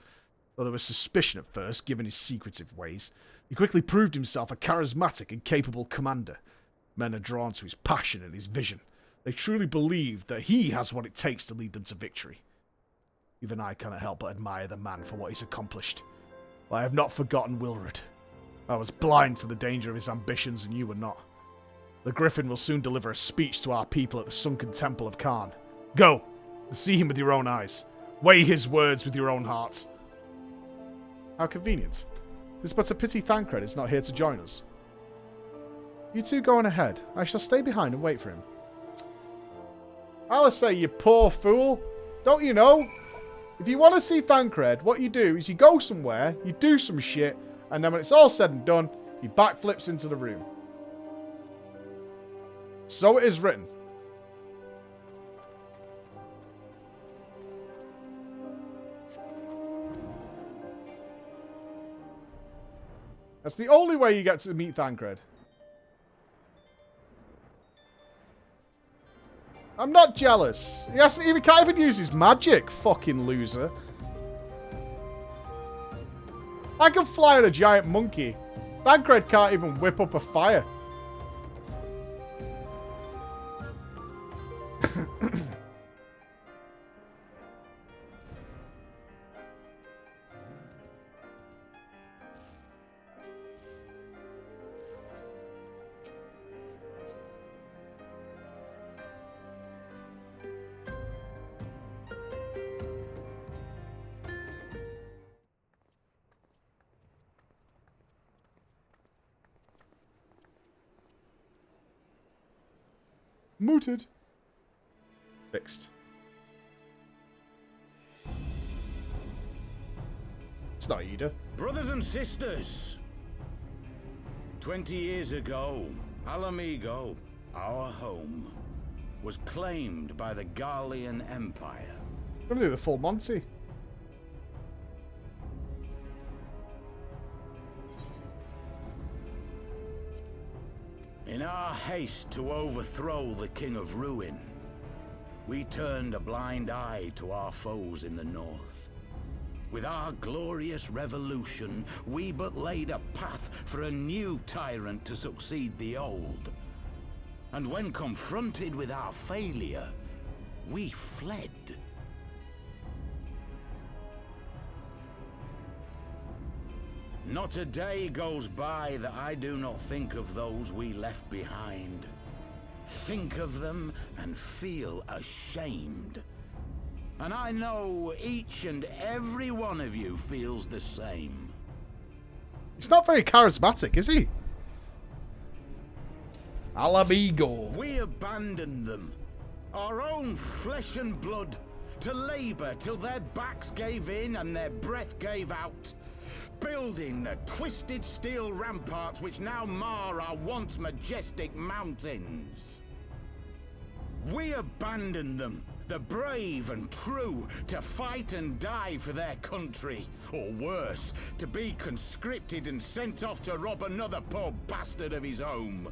Though there was suspicion at first, given his secretive ways, he quickly proved himself a charismatic and capable commander. Men are drawn to his passion and his vision. They truly believe that he has what it takes to lead them to victory. Even I cannot help but admire the man for what he's accomplished. But I have not forgotten Wilrod. I was blind to the danger of his ambitions, and you were not. The Griffin will soon deliver a speech to our people at the sunken temple of Khan. Go, and see him with your own eyes. Weigh his words with your own heart. How convenient. Tis but a pity Thancred is not here to join us. You two go on ahead. I shall stay behind and wait for him. I'll say, you poor fool. Don't you know? If you want to see Thancred, what you do is you go somewhere, you do some shit, and then when it's all said and done, he backflips into the room. So it is written. That's the only way you get to meet Thancred. I'm not jealous. He can't even use his magic, fucking loser. I can fly on a giant monkey. Thancred can't even whip up a fire.
Mooted. Fixed. It's not Ida.
Brothers and sisters, 20 years ago, Alamigo, our home, was claimed by the Garlean Empire.
I'm gonna do the full Monty.
In our haste to overthrow the King of Ruin, we turned a blind eye to our foes in the north. With our glorious revolution, we but laid a path for a new tyrant to succeed the old. And when confronted with our failure, we fled. Not a day goes by that I do not think of those we left behind. Think of them and feel ashamed. And I know each and every one of you feels the same.
He's not very charismatic, is he? Alamigo.
We abandoned them, our own flesh and blood, to labor till their backs gave in and their breath gave out. Building the twisted steel ramparts which now mar our once majestic mountains. We abandoned them, the brave and true, to fight and die for their country, or worse, to be conscripted and sent off to rob another poor bastard of his home.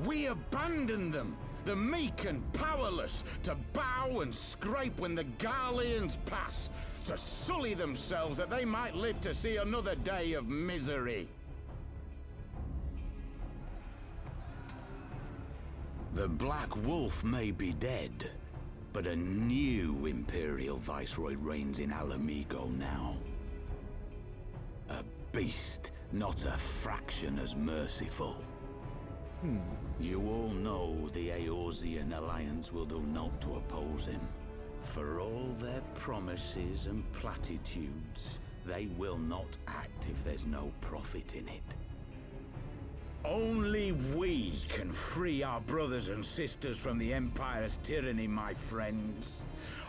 We abandoned them, the meek and powerless, to bow and scrape when the Garleans pass, to sully themselves that they might live to see another day of misery. The Black Wolf may be dead, but a new Imperial Viceroy reigns in Alamigo now. A beast, not a fraction as merciful. You all know the Eorzean Alliance will do naught to oppose him. For all their promises and platitudes, they will not act if there's no profit in it. Only we can free our brothers and sisters from the Empire's tyranny, my friends.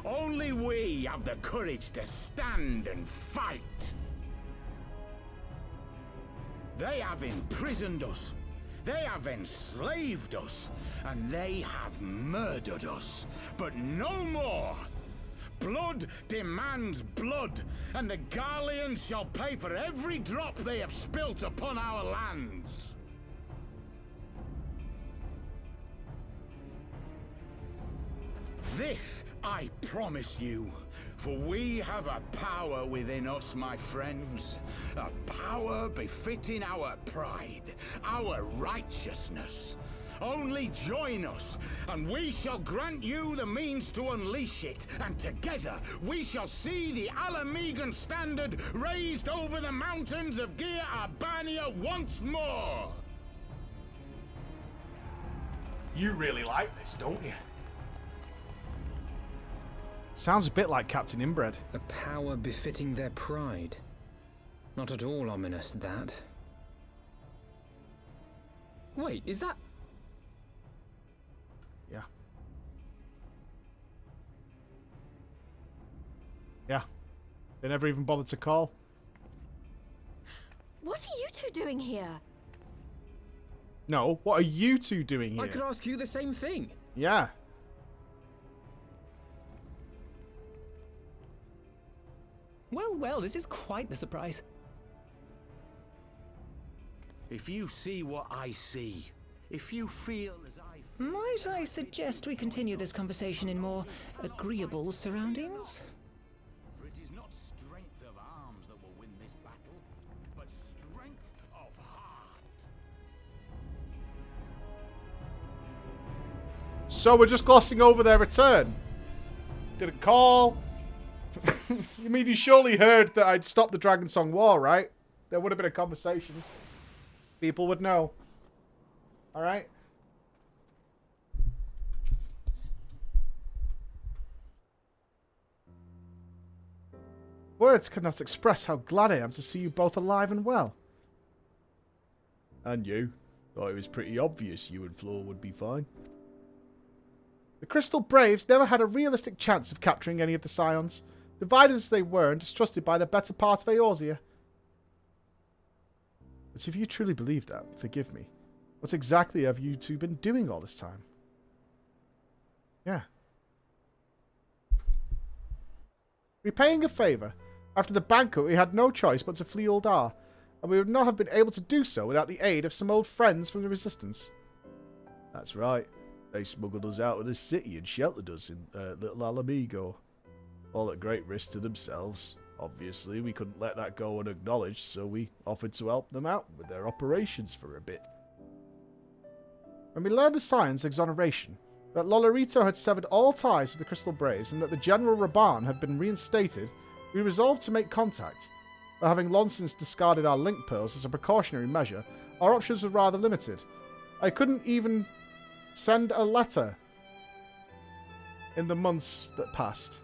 Only we have the courage to stand and fight. They have imprisoned us. They have enslaved us. And they have murdered us. But no more! Blood demands blood, and the Garleans shall pay for every drop they have spilt upon our lands. This I promise you, for we have a power within us, my friends. A power befitting our pride, our righteousness. Only join us, and we shall grant you the means to unleash it, and together we shall see the Alamigan standard raised over the mountains of Gia Arbania once more!
You really like this, don't you?
Sounds a bit like Captain Inbred.
A power befitting their pride. Not at all ominous, that. Wait, is that...
Yeah. Yeah. They never even bothered to call.
What are you two doing here?
No, what are you two doing here?
I could ask you the same thing.
Yeah.
Well, well, this is quite the surprise.
If you see what I see, if you feel as I feel...
Might I suggest we continue this conversation in more agreeable surroundings?
For it is not strength of arms that will win this battle, but strength of heart.
So we're just glossing over their return. Did a call. You mean you surely heard that I'd stopped the Dragon Song War, right? There would have been a conversation. People would know. Alright? Words cannot express how glad I am to see you both alive and well. And you. Thought it was pretty obvious you and Floor would be fine. The Crystal Braves never had a realistic chance of capturing any of the Scions, divided as they were and distrusted by the better part of Eorzea. But if you truly believe that, forgive me. What exactly have you two been doing all this time? Yeah. Repaying a favour. After the banquet, we had no choice but to flee Uldar, and we would not have been able to do so without the aid of some old friends from the Resistance. That's right. They smuggled us out of the city and sheltered us in Little Alamigo. All at great risk to themselves. Obviously, we couldn't let that go unacknowledged, so we offered to help them out with their operations for a bit. When we learned the Scion's exoneration, that Lolorito had severed all ties with the Crystal Braves and that the General Raban had been reinstated, we resolved to make contact. But having long since discarded our link pearls as a precautionary measure, our options were rather limited. I couldn't even send a letter in the months that passed.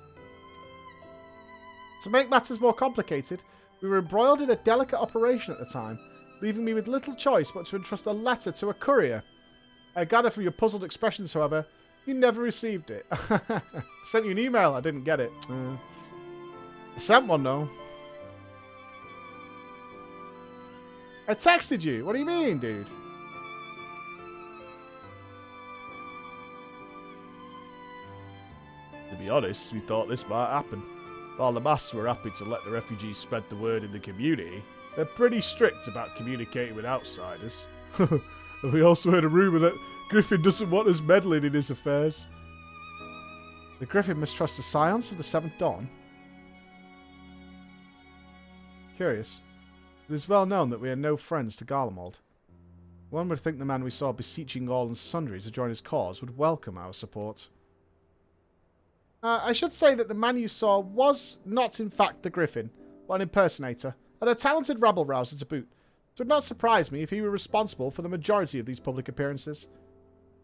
To make matters more complicated, we were embroiled in a delicate operation at the time, leaving me with little choice but to entrust a letter to a courier. I gather from your puzzled expressions, however, you never received it. I sent you an email, I didn't get it. I sent one, though. I texted you. What do you mean, dude? To be honest, we thought this might happen. While the masks were happy to let the refugees spread the word in the community, they're pretty strict about communicating with outsiders. We also heard a rumour that Griffin doesn't want us meddling in his affairs. The Griffin mistrusts the Scions of the Seventh Dawn? Curious. It is well known that we are no friends to Garlemald. One would think the man we saw beseeching all and sundry to join his cause would welcome our support. I should say that the man you saw was not in fact the Griffin, but an impersonator, and a talented rabble-rouser to boot. It would not surprise me if he were responsible for the majority of these public appearances.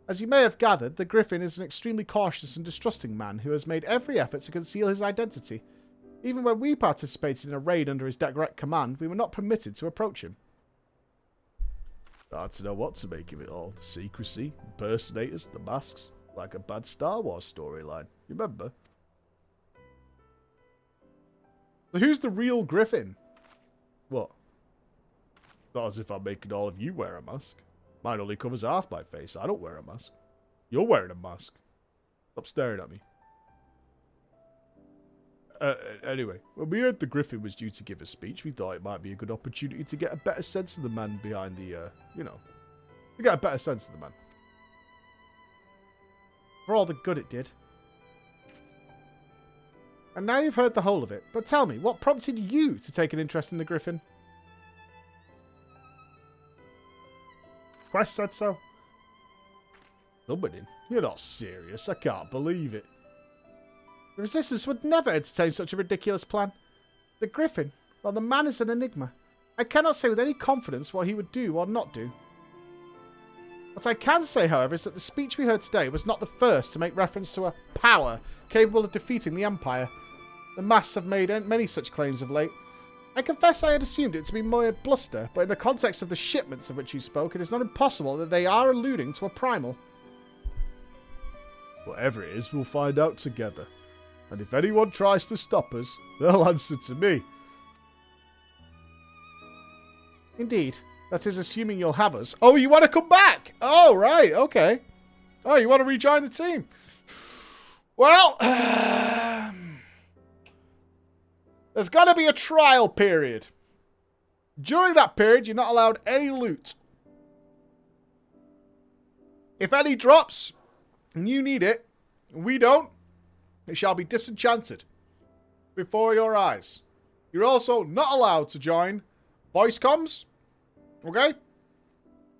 As you may have gathered, the Griffin is an extremely cautious and distrusting man who has made every effort to conceal his identity. Even when we participated in a raid under his direct command, we were not permitted to approach him. Hard to know what to make of it all. The secrecy, impersonators, the masks. Like a bad Star Wars storyline. You remember? So who's the real Griffin? What? Not as if I'm making all of you wear a mask. Mine only covers half my face. I don't wear a mask. You're wearing a mask. Stop staring at me. Anyway, when we heard the Griffin was due to give a speech, we thought it might be a good opportunity to get a better sense of the man behind the, to get a better sense of the man. For all the good it did. And now you've heard the whole of it, but tell me, what prompted you to take an interest in the Griffin? Quest said so. Summoning? You're not serious, I can't believe it. The Resistance would never entertain such a ridiculous plan. The Griffin, well, the man is an enigma. I cannot say with any confidence what he would do or not do. What I can say, however, is that the speech we heard today was not the first to make reference to a power capable of defeating the Empire. The masks have made many such claims of late. I confess I had assumed it to be mere bluster, but in the context of the shipments of which you spoke, it is not impossible that they are alluding to a primal. Whatever it is, we'll find out together. And if anyone tries to stop us, they'll answer to me. Indeed. That is assuming you'll have us. Oh, you want to come back? Oh, right. Okay. Oh, you want to rejoin the team? Well, there's got to be a trial period. During that period, you're not allowed any loot. If any drops, and you need it, and we don't, it shall be disenchanted before your eyes. You're also not allowed to join voice comms. Okay?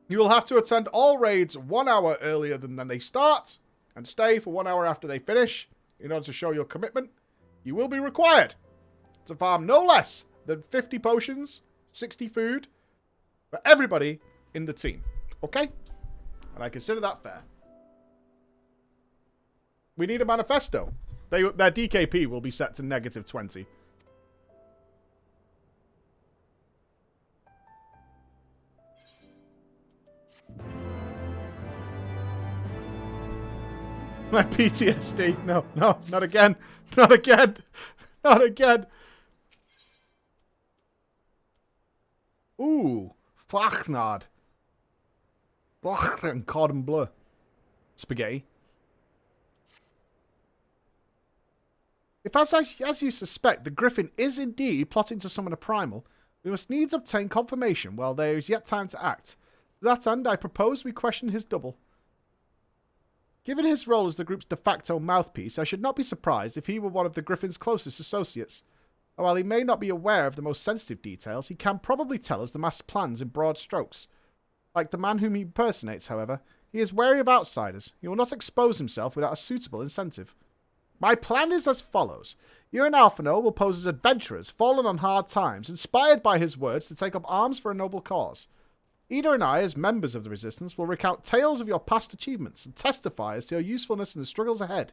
You will have to attend all raids 1 hour earlier than they start and stay for 1 hour after they finish in order to show your commitment. You will be required to farm no less than 50 potions, 60 food for everybody in the team. Okay? And I consider that fair. We need a manifesto. Their DKP will be set to -20. My PTSD. No, no, not again. Not again. Not again. Ooh. Flachnad. Flach and cordon bleu. Spaghetti. If, as you suspect, the Griffin is indeed plotting to summon a primal, we must needs obtain confirmation while there is yet time to act. To that end, I propose we question his double. Given his role as the group's de facto mouthpiece, I should not be surprised if he were one of the Griffin's closest associates. And while he may not be aware of the most sensitive details, he can probably tell us the master plans in broad strokes. Like the man whom he impersonates, however, he is wary of outsiders. He will not expose himself without a suitable incentive. My plan is as follows. You and Alphino will pose as adventurers, fallen on hard times, inspired by his words to take up arms for a noble cause. Ida and I, as members of the Resistance, will recount tales of your past achievements and testify as to your usefulness in the struggles ahead.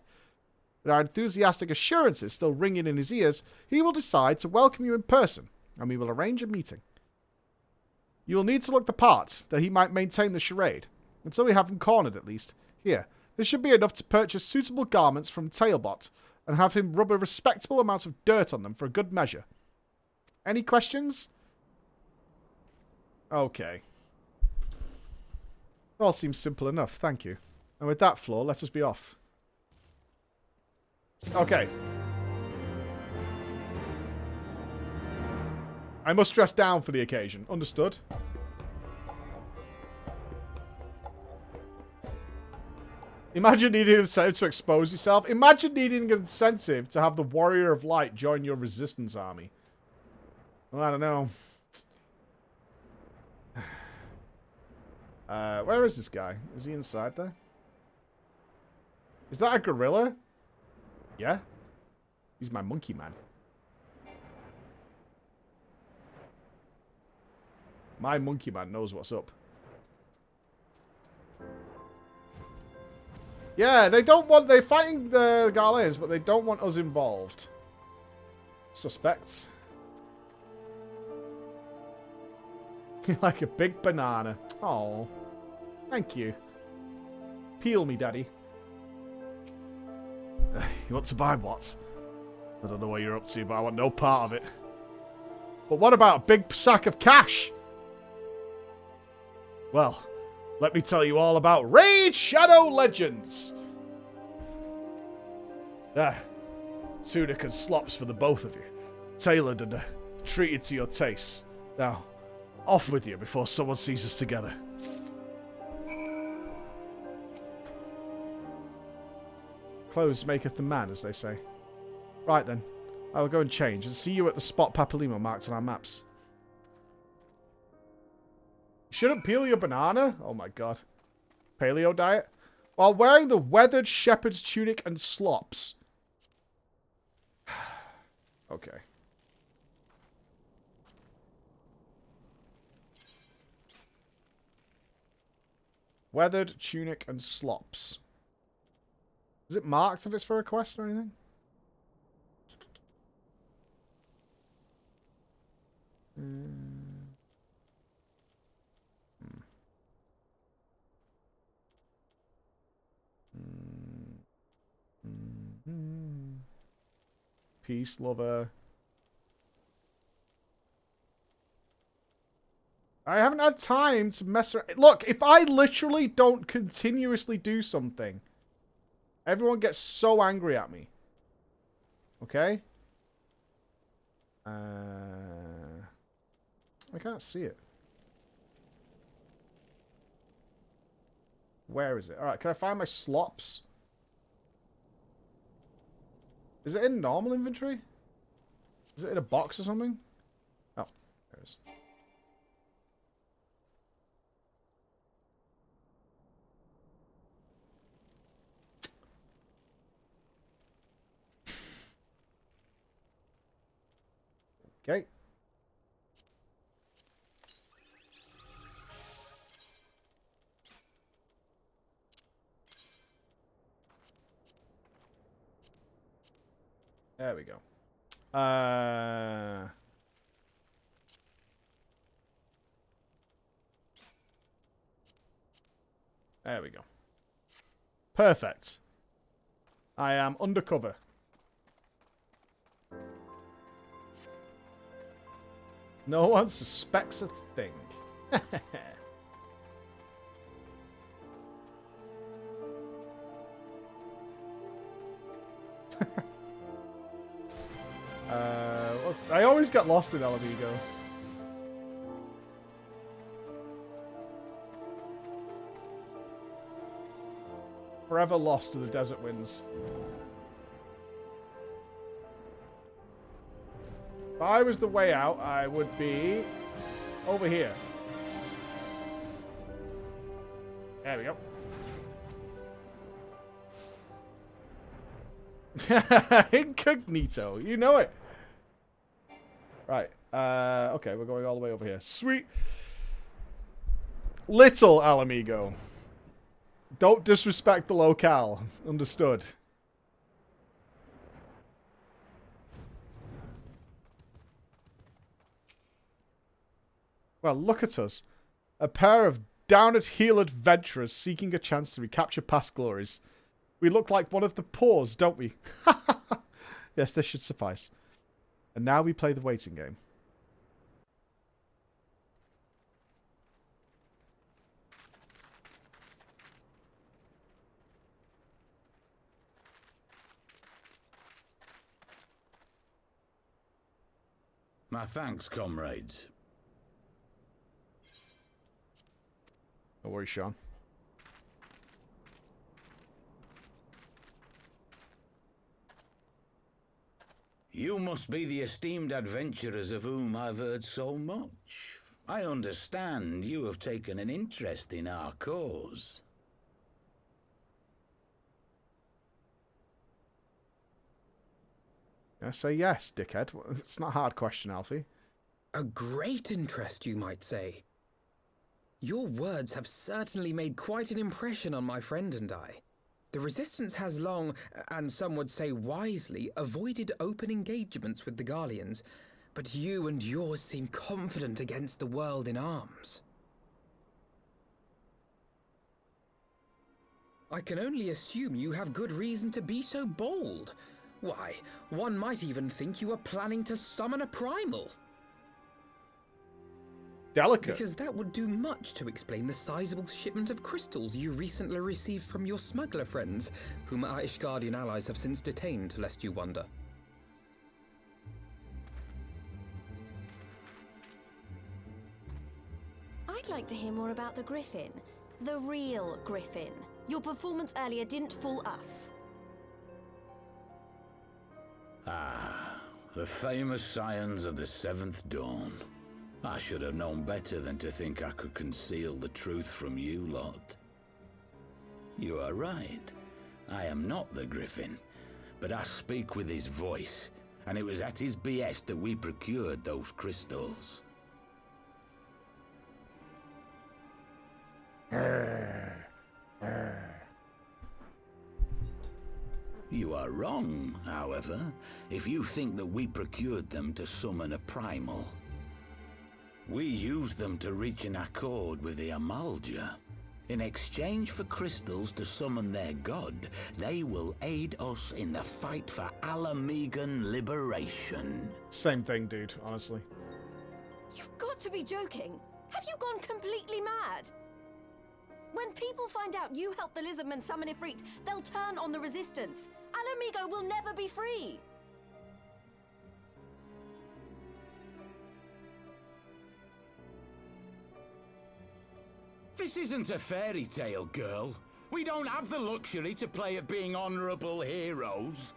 With our enthusiastic assurances still ringing in his ears, he will decide to welcome you in person, and we will arrange a meeting. You will need to look the part, that he might maintain the charade, until we have him cornered at least. Here, this should be enough to purchase suitable garments from Tailbot, and have him rub a respectable amount of dirt on them for a good measure. Any questions? Okay. All seems simple enough, thank you. And with that, Floor, let us be off. Okay. I must dress down for the occasion. Understood. Imagine needing an incentive to expose yourself. Imagine needing an incentive to have the Warrior of Light join your resistance army. Well, I don't know. Where is this guy? Is he inside there? Is that a gorilla? Yeah. He's my monkey man. My monkey man knows what's up. Yeah, they don't want... They're fighting the Garleans, but they don't want us involved. Suspects. Like a big banana. Oh, thank you. Peel me, Daddy. You want to buy what? I don't know what you're up to, but I want no part of it. But what about a big sack of cash? Well, let me tell you all about Raid Shadow Legends. Tunic and slops for the both of you. Tailored and treated to your tastes. Now, off with you before someone sees us together. Clothes maketh the man, as they say. Right then, I will go and change and see you at the spot Papalimo marked on our maps. You shouldn't peel your banana? Oh my god. Paleo diet? While wearing the weathered shepherd's tunic and slops. Okay. Weathered tunic and slops. Is it marked if it's for a quest or anything? Peace, lover. I haven't had time to mess around. Look, if I literally don't continuously do something, everyone gets so angry at me. Okay? I can't see it. Where is it? Alright, can I find my slops? Is it in normal inventory? Is it in a box or something? Oh, there it is. Okay. There we go. There we go. Perfect. I am undercover. No one suspects a thing. I always get lost in Alamigo. Forever lost to the desert winds. If I was the way out, I would be over here. There we go. Incognito, you know it. Right. Okay, we're going all the way over here. Sweet. Little Alamigo. Don't disrespect the locale. Understood. Well, look at us. A pair of down-at-heel adventurers seeking a chance to recapture past glories. We look like one of the paws, don't we? Yes, this should suffice. And now we play the waiting game.
My thanks, comrades.
No worries, Sean.
You must be the esteemed adventurers of whom I've heard so much. I understand you have taken an interest in our cause.
I say yes, dickhead. It's not a hard question, Alfie.
A great interest, you might say. Your words have certainly made quite an impression on my friend and I. The Resistance has long, and some would say wisely, avoided open engagements with the Garleans, but you and yours seem confident against the world in arms. I can only assume you have good reason to be so bold. Why, one might even think you are planning to summon a primal.
Delicate.
Because that would do much to explain the sizable shipment of crystals you recently received from your smuggler friends, whom our Ishgardian allies have since detained, lest you wonder.
I'd like to hear more about the Griffin. The real Griffin. Your performance earlier didn't fool us.
Ah, the famous scions of the Seventh Dawn. I should have known better than to think I could conceal the truth from you lot. You are right. I am not the Griffin, but I speak with his voice, and it was at his behest that we procured those crystals. You are wrong, however, if you think that we procured them to summon a primal. We used them to reach an accord with the Amalja. In exchange for crystals to summon their god, they will aid us in the fight for Alamigan liberation.
Same thing, dude, honestly.
You've got to be joking. Have you gone completely mad? When people find out you helped the Lizardmen summon Ifrit, they'll turn on the Resistance. Alamigo will never be free.
This isn't a fairy tale, girl. We don't have the luxury to play at being honorable heroes.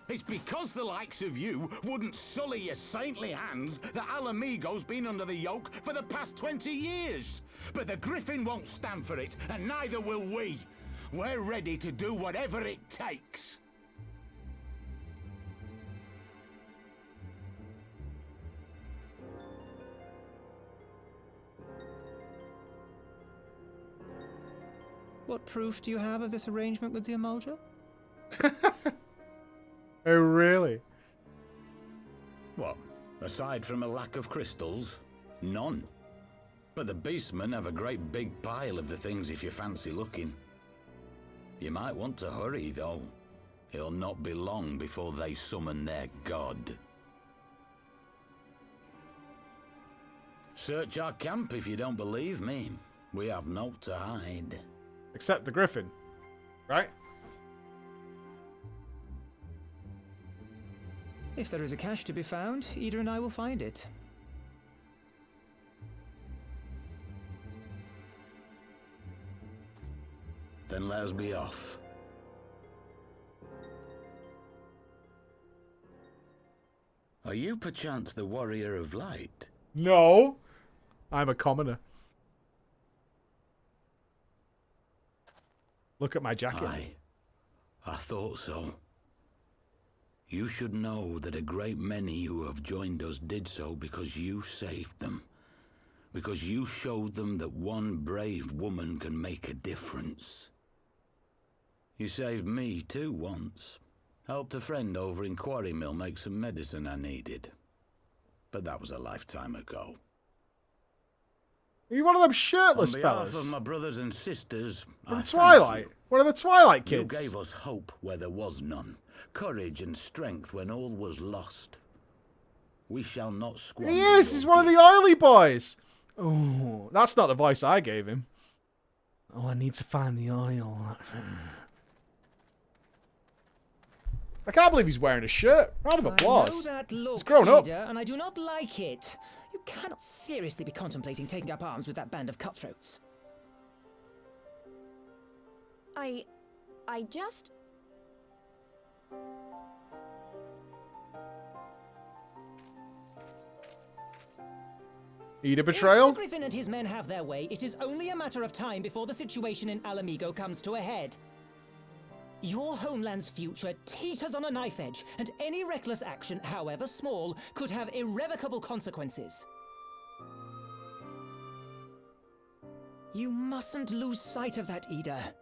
It's because the likes of you wouldn't sully your saintly hands that Alamigo's been under the yoke for the past 20 years. But the Griffin won't stand for it, and neither will we. We're ready to do whatever it takes.
What proof do you have of this arrangement with the Amalja?
Oh, really?
What? Aside from a lack of crystals? None. But the beastmen have a great big pile of the things if you fancy looking. You might want to hurry, though. It'll not be long before they summon their god. Search our camp if you don't believe me. We have naught to hide.
Except the griffin, right?
If there is a cache to be found, Ida and I will find it.
Then let us be off. Are you perchance the warrior of light?
No, I'm a commoner. Look at my jacket.
I thought so. You should know that a great many who have joined us did so because you saved them. Because you showed them that one brave woman can make a difference. You saved me too once. Helped a friend over in Quarry Mill make some medicine I needed. But that was a lifetime ago.
Are you one of them shirtless
On behalf
fellas?
of my brothers and sisters,
From
I
the
thank
Twilight?
you.
One of the Twilight kids?
You gave us hope where there was none. Courage and strength when all was lost. We shall not squander.
He is! He's one of the oily boys! Oh, that's not the voice I gave him. Oh, I need to find the oil. I can't believe he's wearing a shirt. Round of applause.
I know that look,
He's grown up.
Ida, and I do not like it. You cannot seriously be contemplating taking up arms with that band of cutthroats.
I just...
Ida betrayal?
If the Griffin and his men have their way, it is only a matter of time before the situation in Alamigo comes to a head. Your homeland's future teeters on a knife edge, and any reckless action, however small, could have irrevocable consequences. You mustn't lose sight of that, Ida.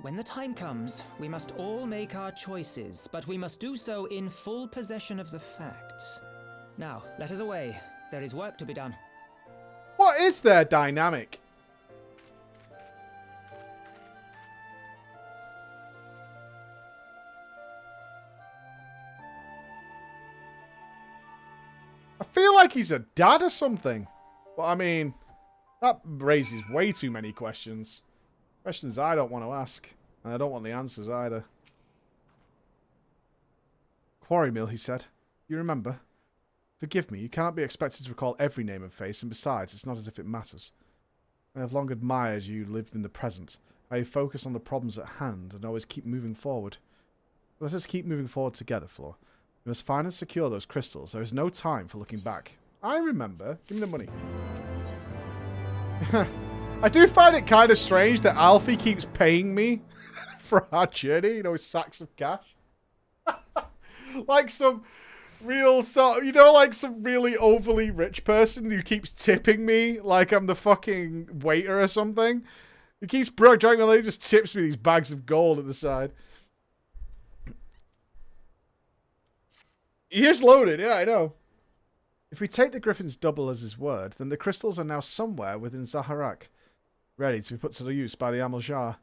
When the time comes, we must all make our choices, but we must do so in full possession of the facts. Now, let us away. There is work to be done.
What is their dynamic? I feel like he's a dad or something. But I mean, that raises way too many questions. Questions I don't want to ask. And I don't want the answers either. Quarry Mill, he said. You remember? Forgive me, you cannot be expected to recall every name and face, and besides, it's not as if it matters. I have long admired you lived in the present, how you focus on the problems at hand and always keep moving forward. Let us keep moving forward together, Flor. We must find and secure those crystals. There is no time for looking back. I remember. Give me the money. I do find it kind of strange that Alfie keeps paying me for our journey, you know, with sacks of cash. Like some real sort, you know, like some really overly rich person who keeps tipping me like I'm the fucking waiter or something. He keeps dragging me, he just tips me these bags of gold at the side. He is loaded, yeah, I know. If we take the Griffin's double as his word, then the crystals are now somewhere within Zaharak, ready to be put to use by the Amaljar.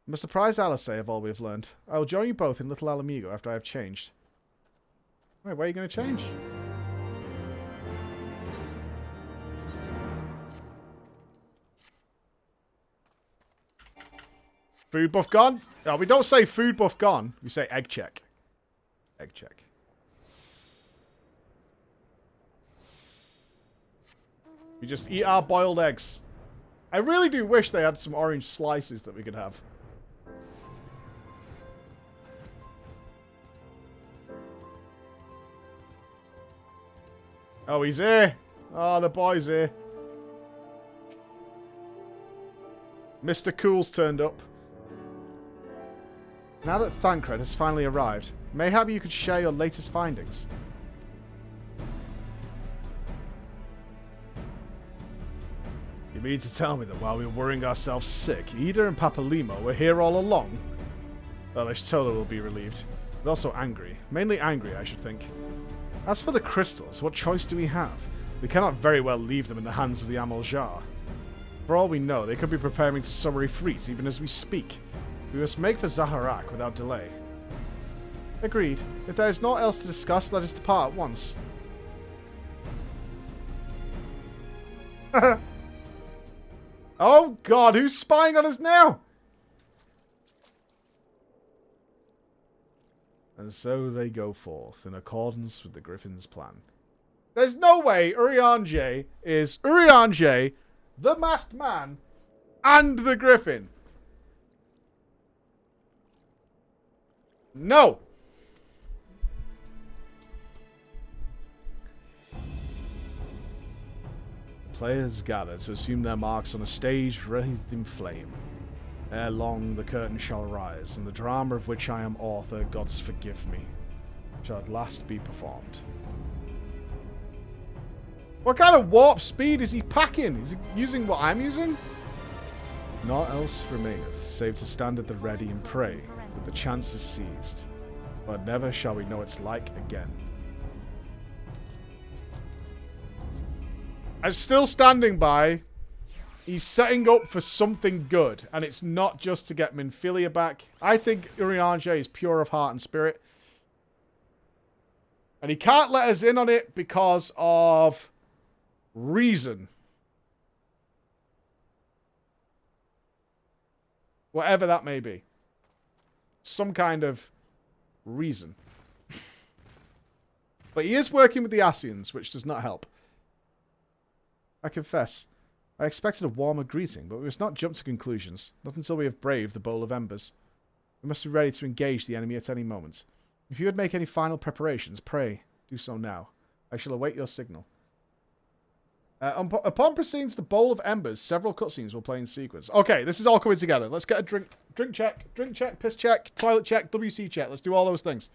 We must apprise Alisay of all we have learned. I will join you both in Little Alamigo after I have changed. Wait, where are you going to change? Food buff gone? No, we don't say food buff gone. We say egg check. Egg check. We just eat our boiled eggs. I really do wish they had some orange slices that we could have. Oh, he's here. Oh, the boy's here. Mr. Cool's turned up. Now that Thancred has finally arrived, mayhap you could share your latest findings. You mean to tell me that while we were worrying ourselves sick, Ida and Papalimo were here all along? Well, Ishtola will be relieved, but also angry. Mainly angry, I should think. As for the crystals, what choice do we have? We cannot very well leave them in the hands of the Amaljar. For all we know, they could be preparing to summary Freet even as we speak. We must make for Zaharak without delay. Agreed. If there is naught else to discuss, let us depart at once. Oh god, who's spying on us now? And so they go forth, in accordance with the Griffin's plan. There's no way Urianger is Urianger, the masked man, and the Griffin. No! Players gather to assume their marks on a stage wreathed in flame. Ere long the curtain shall rise, and the drama of which I am author, gods forgive me, shall at last be performed. What kind of warp speed is he packing? Is he using what I'm using? Naught else remaineth, save to stand at the ready and pray that the chance is seized, but never shall we know its like again. I'm still standing by. He's setting up for something good, and it's not just to get Minfilia back. I think Urianger is pure of heart and spirit. And he can't let us in on it because of reason. Whatever that may be. Some kind of reason. But he is working with the Asians, which does not help. I confess, I expected a warmer greeting, but we must not jump to conclusions. Not until we have braved the Bowl of Embers. We must be ready to engage the enemy at any moment. If you would make any final preparations, pray, do so now. I shall await your signal. Upon proceeding to the Bowl of Embers, several cutscenes will play in sequence. Okay, this is all coming together. Let's get a drink check, piss check, toilet check, WC check. Let's do all those things.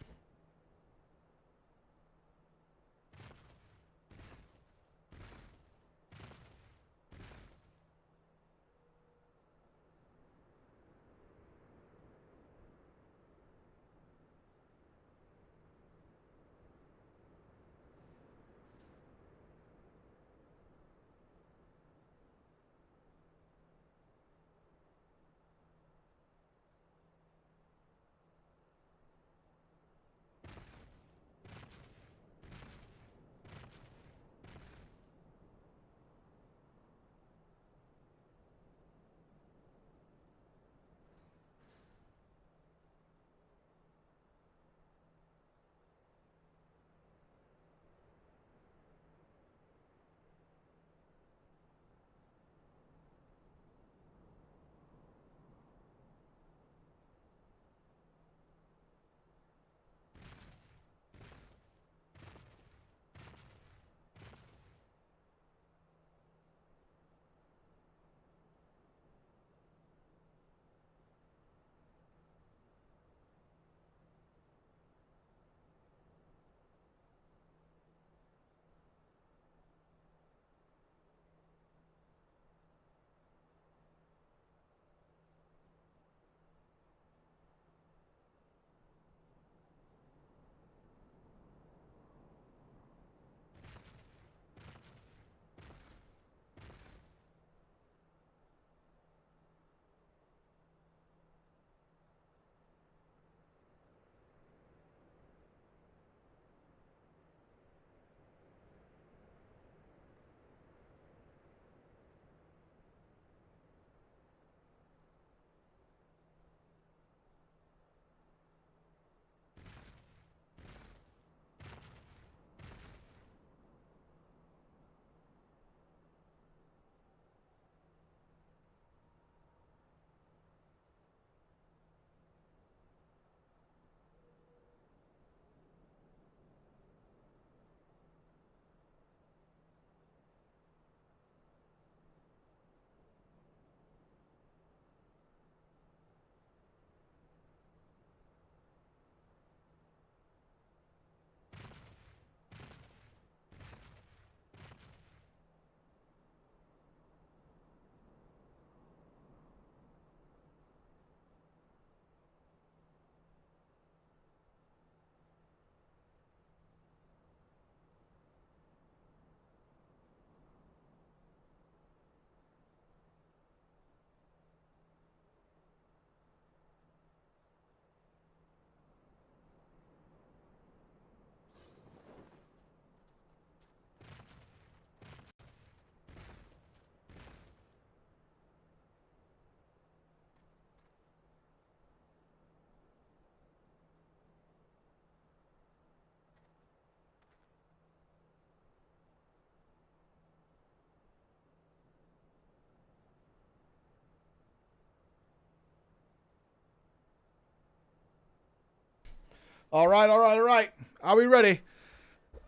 All right, all right, all right. Are we ready?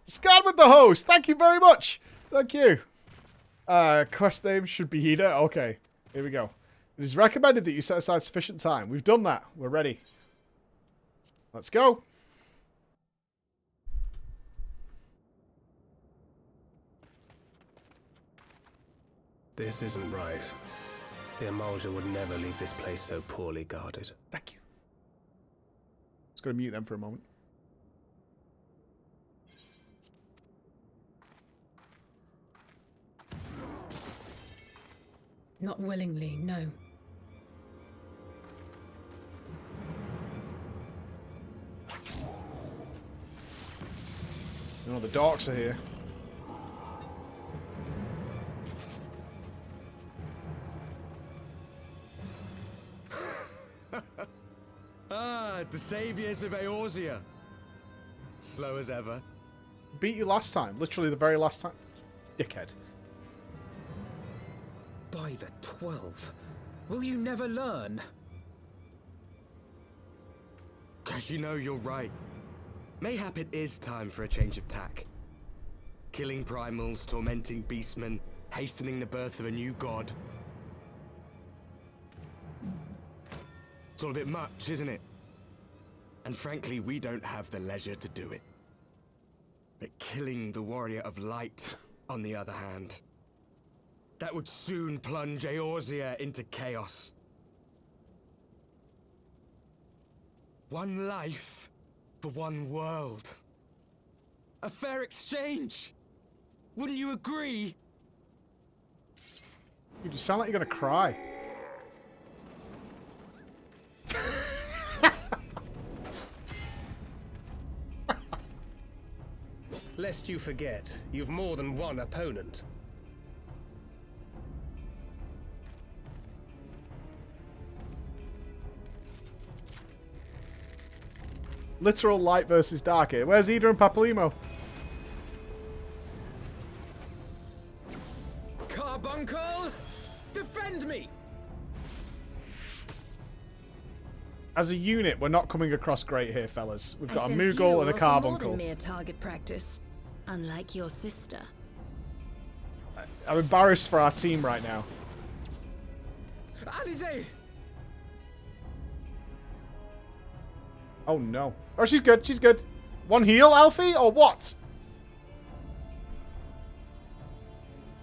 Scan with the host. Thank you very much. Thank you. Quest name should be Hida. Okay, here we go. It is recommended that you set aside sufficient time. We've done that. We're ready. Let's go.
This isn't right. The Amalja would never leave this place so poorly guarded.
Thank you. Just going to mute them for a moment.
Not willingly, no.
You know, the dorks are here.
The saviors of Eorzea. Slow as ever.
Beat you last time. Literally the very last time. Dickhead.
By the 12. Will you never learn?
You know, you're right. Mayhap it is time for a change of tack. Killing primals, tormenting beastmen, hastening the birth of a new god. It's all a bit much, isn't it? And frankly, we don't have the leisure to do it. But killing the warrior of light, on the other hand, that would soon plunge Eorzea into chaos. One life for one world. A fair exchange. Wouldn't you agree?
You sound like you're going to cry.
Lest you forget, you've more than one opponent.
Literal light versus dark here. Where's Ida and Papalymo?
Carbuncle! Defend me!
As a unit, we're not coming across great here, fellas. We've got a
sense
Moogle
you
and a
offer more
Carbuncle.
than mere target practice, unlike your sister.
I'm embarrassed for our team right now.
Alize!
Oh no. Oh, she's good. She's good. One heal, Alfie, or what?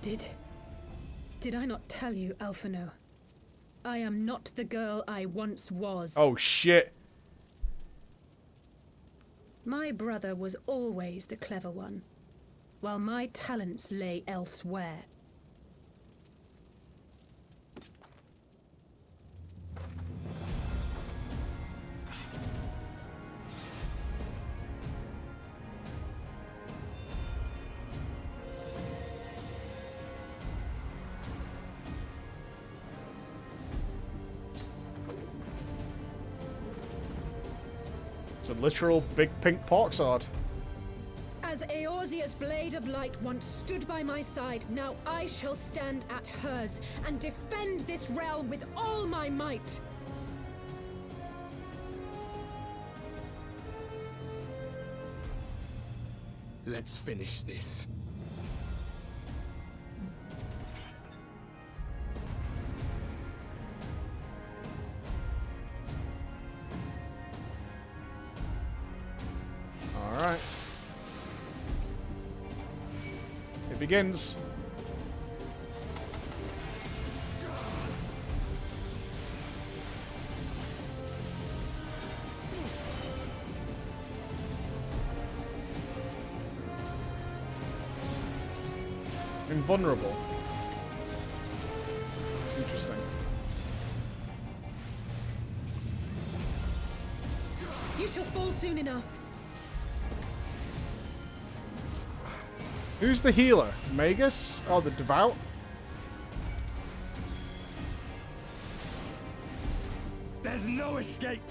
Did I not tell you, Alphino? I am not the girl I once was.
Oh shit.
My brother was always the clever one, while my talents lay elsewhere.
It's a literal big pink pork sword.
As Eorzea's blade of light once stood by my side, now I shall stand at hers and defend this realm with all my might.
Let's finish this.
Alright. It begins. Invulnerable. Interesting.
You shall fall soon enough.
Who's the healer? Magus? Oh, the Devout?
There's no escape!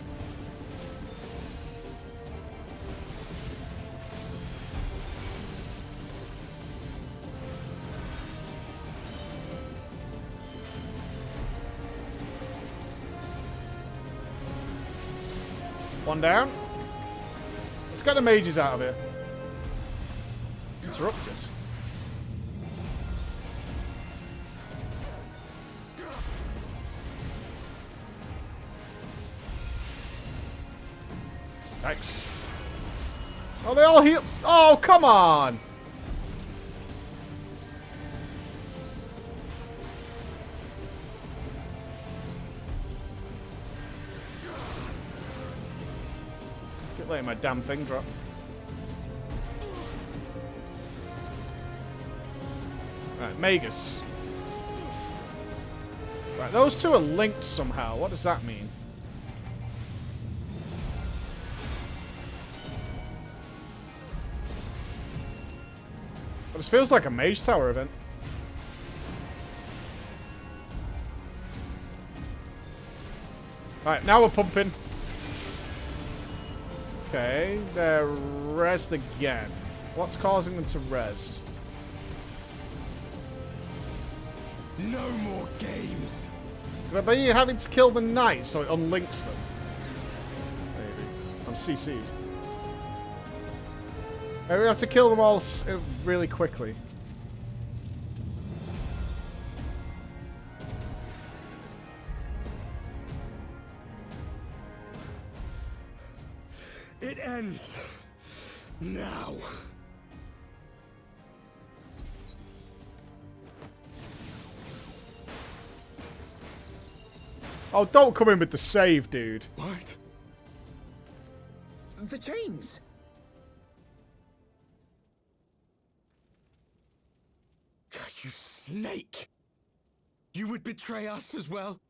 One down. Let's get the mages out of here. Interrupted. Thanks. Oh, they all heal. Oh, come on. Keep letting my damn thing drop. Right, Magus. Right, those two are linked somehow. What does that mean? But this feels like a Mage Tower event. Right, now we're pumping. Okay, they're rezzed again. What's causing them to res?
No more games.
Could I be having to kill the knight so it unlinks them? Maybe. I'm CC'd. Maybe we have to kill them all really quickly.
It ends now.
Oh, don't come in with the save, dude.
What?
The chains.
You snake! You would betray us as well?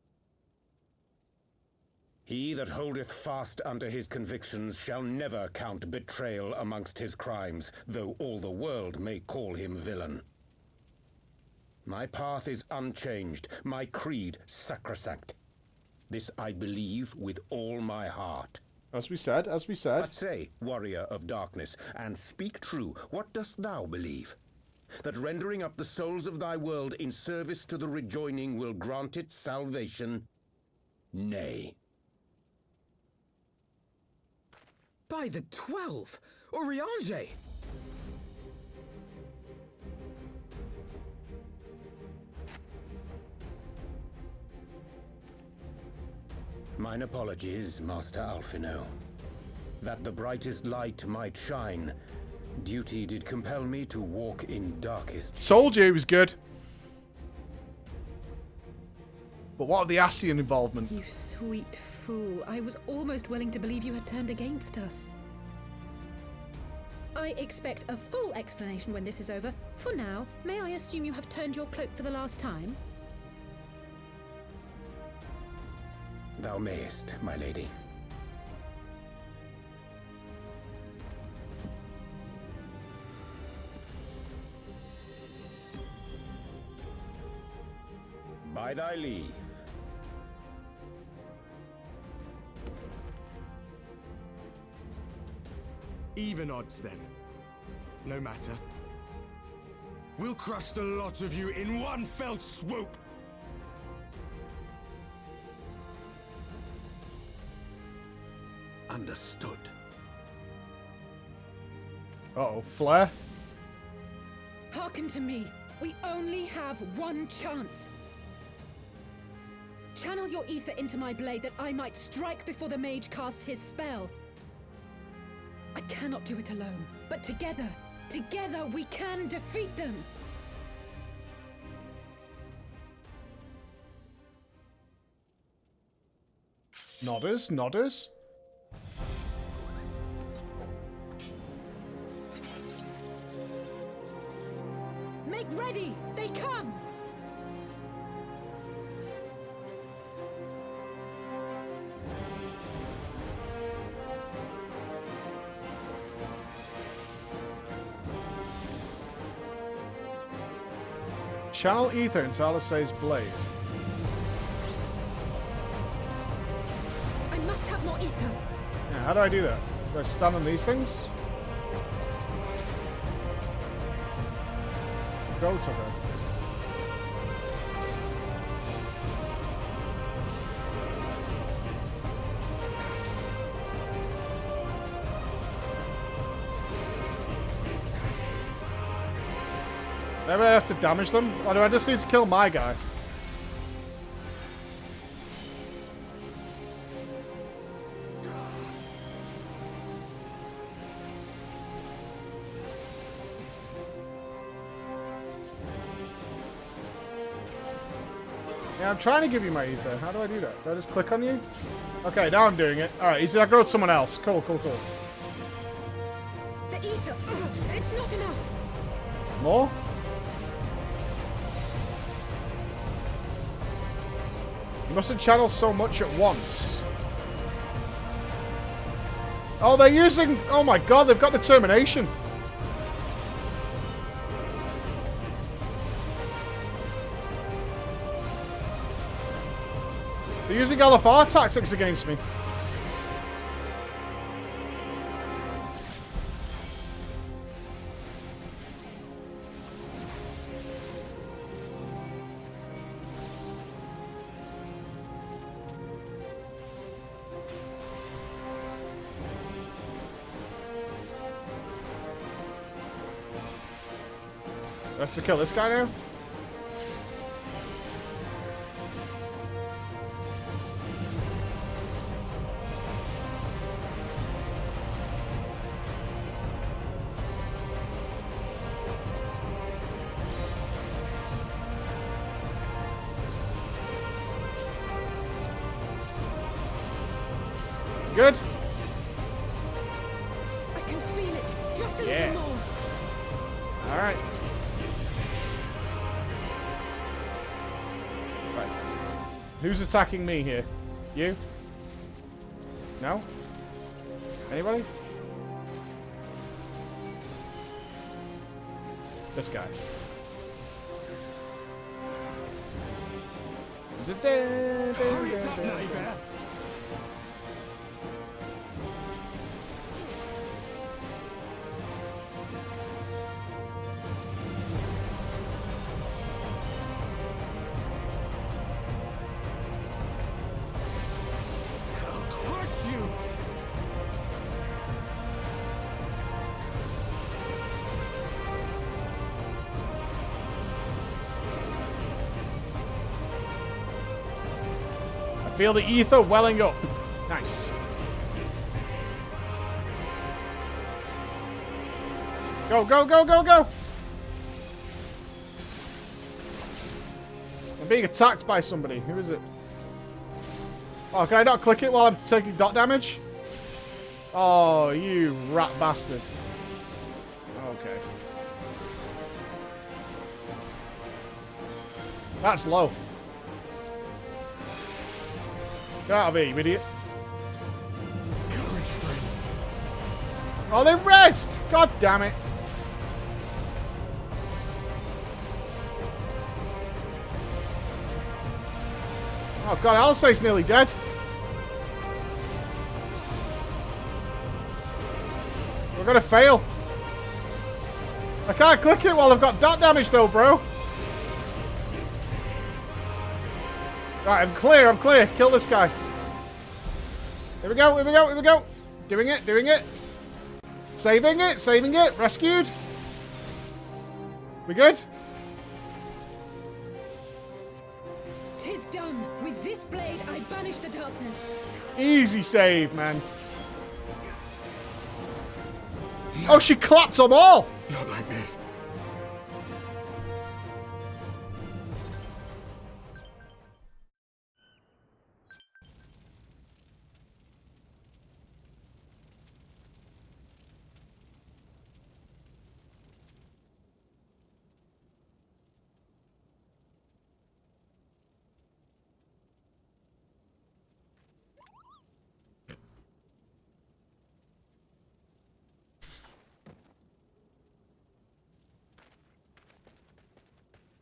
He that holdeth fast unto his convictions shall never count betrayal amongst his crimes, though all the world may call him villain. My path is unchanged, my creed sacrosanct. This I believe with all my heart.
As we said, as we said.
But say, warrior of darkness, and speak true, what dost thou believe? That rendering up the souls of thy world in service to the rejoining will grant it salvation? Nay.
By the 12! Oriange!
Mine apologies, Master Alphino. That the brightest light might shine, duty did compel me to walk in darkest.
Told you he was good. But what of the Ascian involvement?
You sweet fool. I was almost willing to believe you had turned against us. I expect a full explanation when this is over. For now, may I assume you have turned your cloak for the last time?
Thou mayest, my lady. By thy leave.
Even odds, then. No matter. We'll crush the lot of you in one fell swoop! Understood.
Uh-oh, Flare?
Hearken to me. We only have one chance. Channel your ether into my blade that I might strike before the mage casts his spell. I cannot do it alone, but together we can defeat them.
Nodders, nodders.
Make ready! They come!
Channel ether into Alisay's blade.
I must have more ether.
Yeah, how do I do that? Do I stand on these things? Go to her. Maybe I have to damage them? Or do I just need to kill my guy? Yeah, I'm trying to give you my ether. How do I do that? Do I just click on you? Okay, now I'm doing it. Alright, he's gonna go to someone else. Cool, cool, cool.
The ether! Ugh, it's not enough!
More? You mustn't channel so much at once. Oh, they're using... Oh my god, they've got determination. They're using LFR tactics against me. I have to kill this guy now? Good?
I can feel it. Just a
Yeah.
little more.
Alright. Right. Who's attacking me here? You? No? Anybody? This guy.
Hurry it up, neighbor. I'll crush you.
I feel the ether welling up. Nice. Go, go, go, go, go! I'm being attacked by somebody. Who is it? Oh, can I not click it while I'm taking dot damage? Oh, you rat bastard. Okay. That's low. Get out of here, you idiot.
Courage, friends.
Oh, they rest! God damn it. Oh god, Alisay's nearly dead. We're gonna fail. I can't click it while I've got dot damage though, bro. Right, I'm clear, I'm clear. Kill this guy. Here we go, here we go, here we go. Doing it, doing it. Saving it, saving it. Rescued. We good?
'Tis done. With this blade, I banish the darkness.
Easy save, man. Oh, she clapped them all.
Not like this.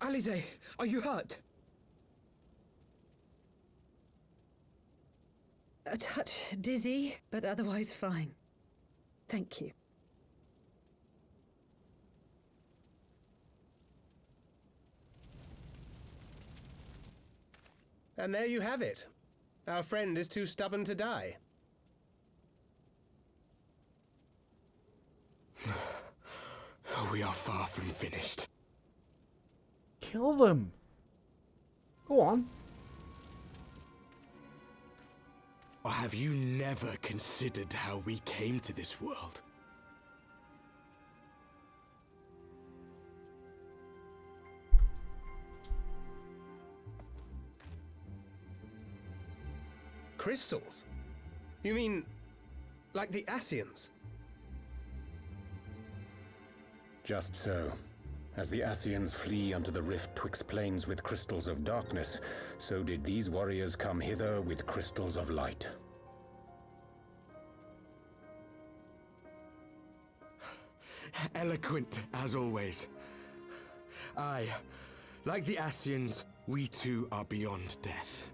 Alize, are you hurt?
A touch dizzy, but otherwise fine. Thank you.
And there you have it. Our friend is too stubborn to die.
We are far from finished.
kill them. Go on.
Or have you never considered how we came to this world?
Crystals? You mean, like the Ascians?
Just so. As the Ascians flee unto the rift twixt plains with crystals of darkness, so did these warriors come hither with crystals of light.
Eloquent, as always. Aye, like the Ascians, we too are beyond death.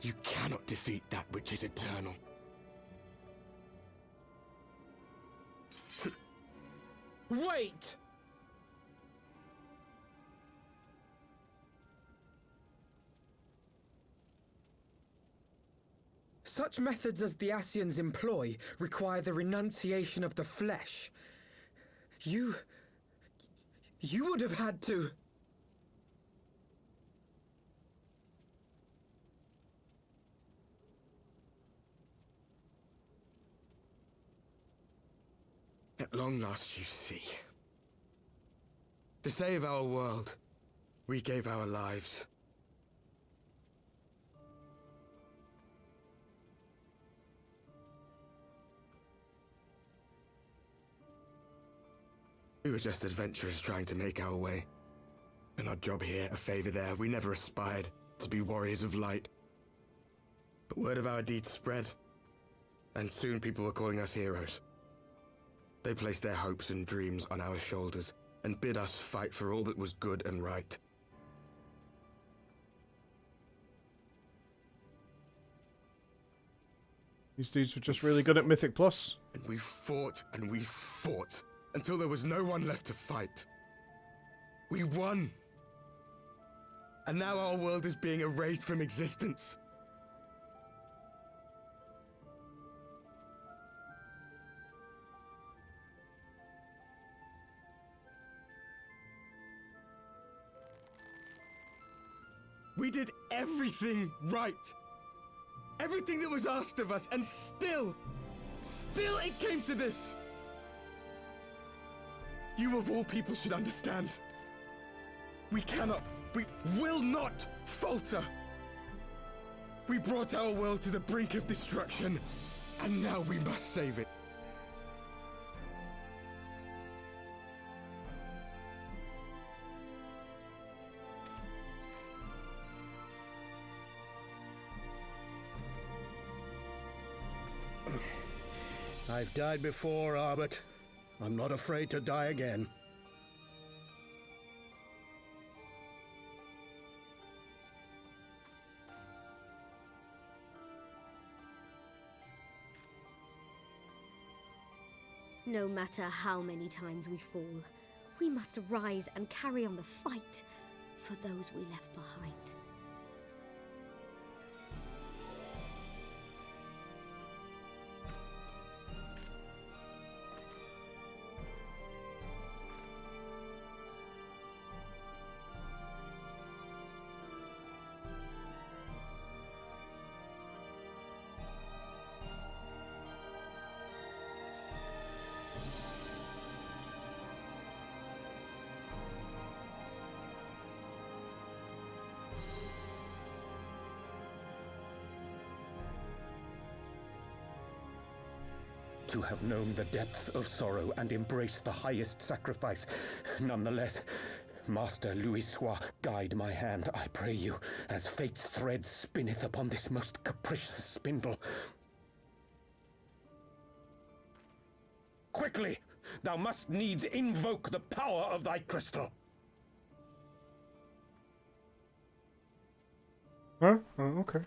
You cannot defeat that which is eternal.
Wait! Such methods as the Ascians employ require the renunciation of the flesh. You would have had to...
At long last, you see. To save our world, we gave our lives. We were just adventurers trying to make our way. An odd job here, a favor there. We never aspired to be warriors of light. But word of our deeds spread, and soon people were calling us heroes. They placed their hopes and dreams on our shoulders and bid us fight for all that was good and right.
These dudes were just really good at Mythic Plus.
And we fought until there was no one left to fight. We won. And now our world is being erased from existence. We did everything right. Everything that was asked of us, and still it came to this. You of all people should understand. We will not falter. We brought our world to the brink of destruction, and now we must save it.
I've died before, Arbet. I'm not afraid to die again.
No matter how many times we fall, we must rise and carry on the fight for those we left behind.
To have known the depth of sorrow and embraced the highest sacrifice. Nonetheless, Master Louis-Sois, guide my hand, I pray you, as fate's thread spinneth upon this most capricious spindle. Quickly! Thou must needs invoke the power of thy crystal.
Huh? Oh, okay.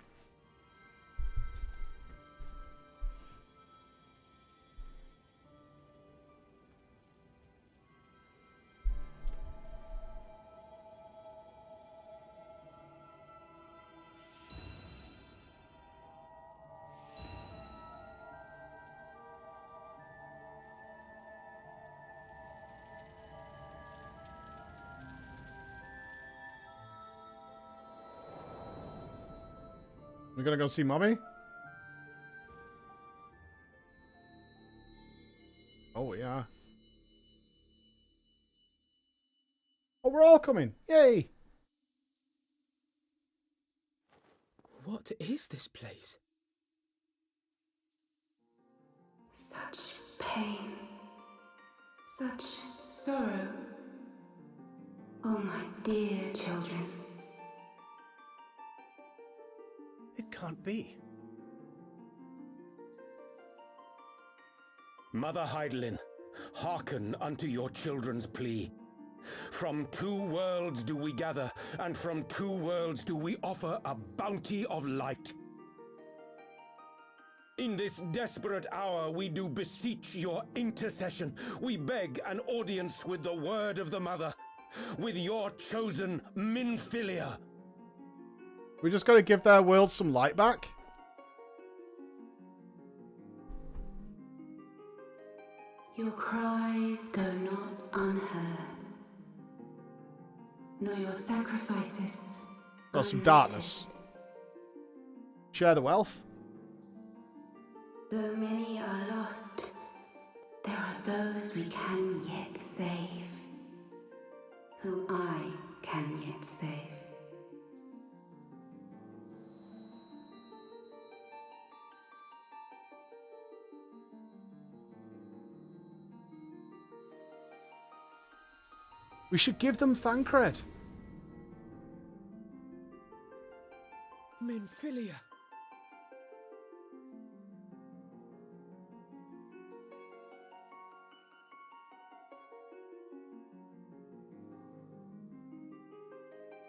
We're gonna go see Mommy? Oh, yeah. Oh, we're all coming. Yay!
What is this place?
Such pain. Such sorrow. Oh, my dear children.
It can't be.
Mother Heidelin, hearken unto your children's plea. From 2 worlds do we gather, and from 2 worlds do we offer a bounty of light. In this desperate hour we do beseech your intercession. We beg an audience with the word of the Mother, with your chosen Minfilia.
We just gotta give their world some light back.
Your cries go not unheard, nor your sacrifices.
Got some darkness. Share the wealth.
Though many are lost, there are those we can yet save, whom I can yet save.
We should give them Thancred.
Minfilia.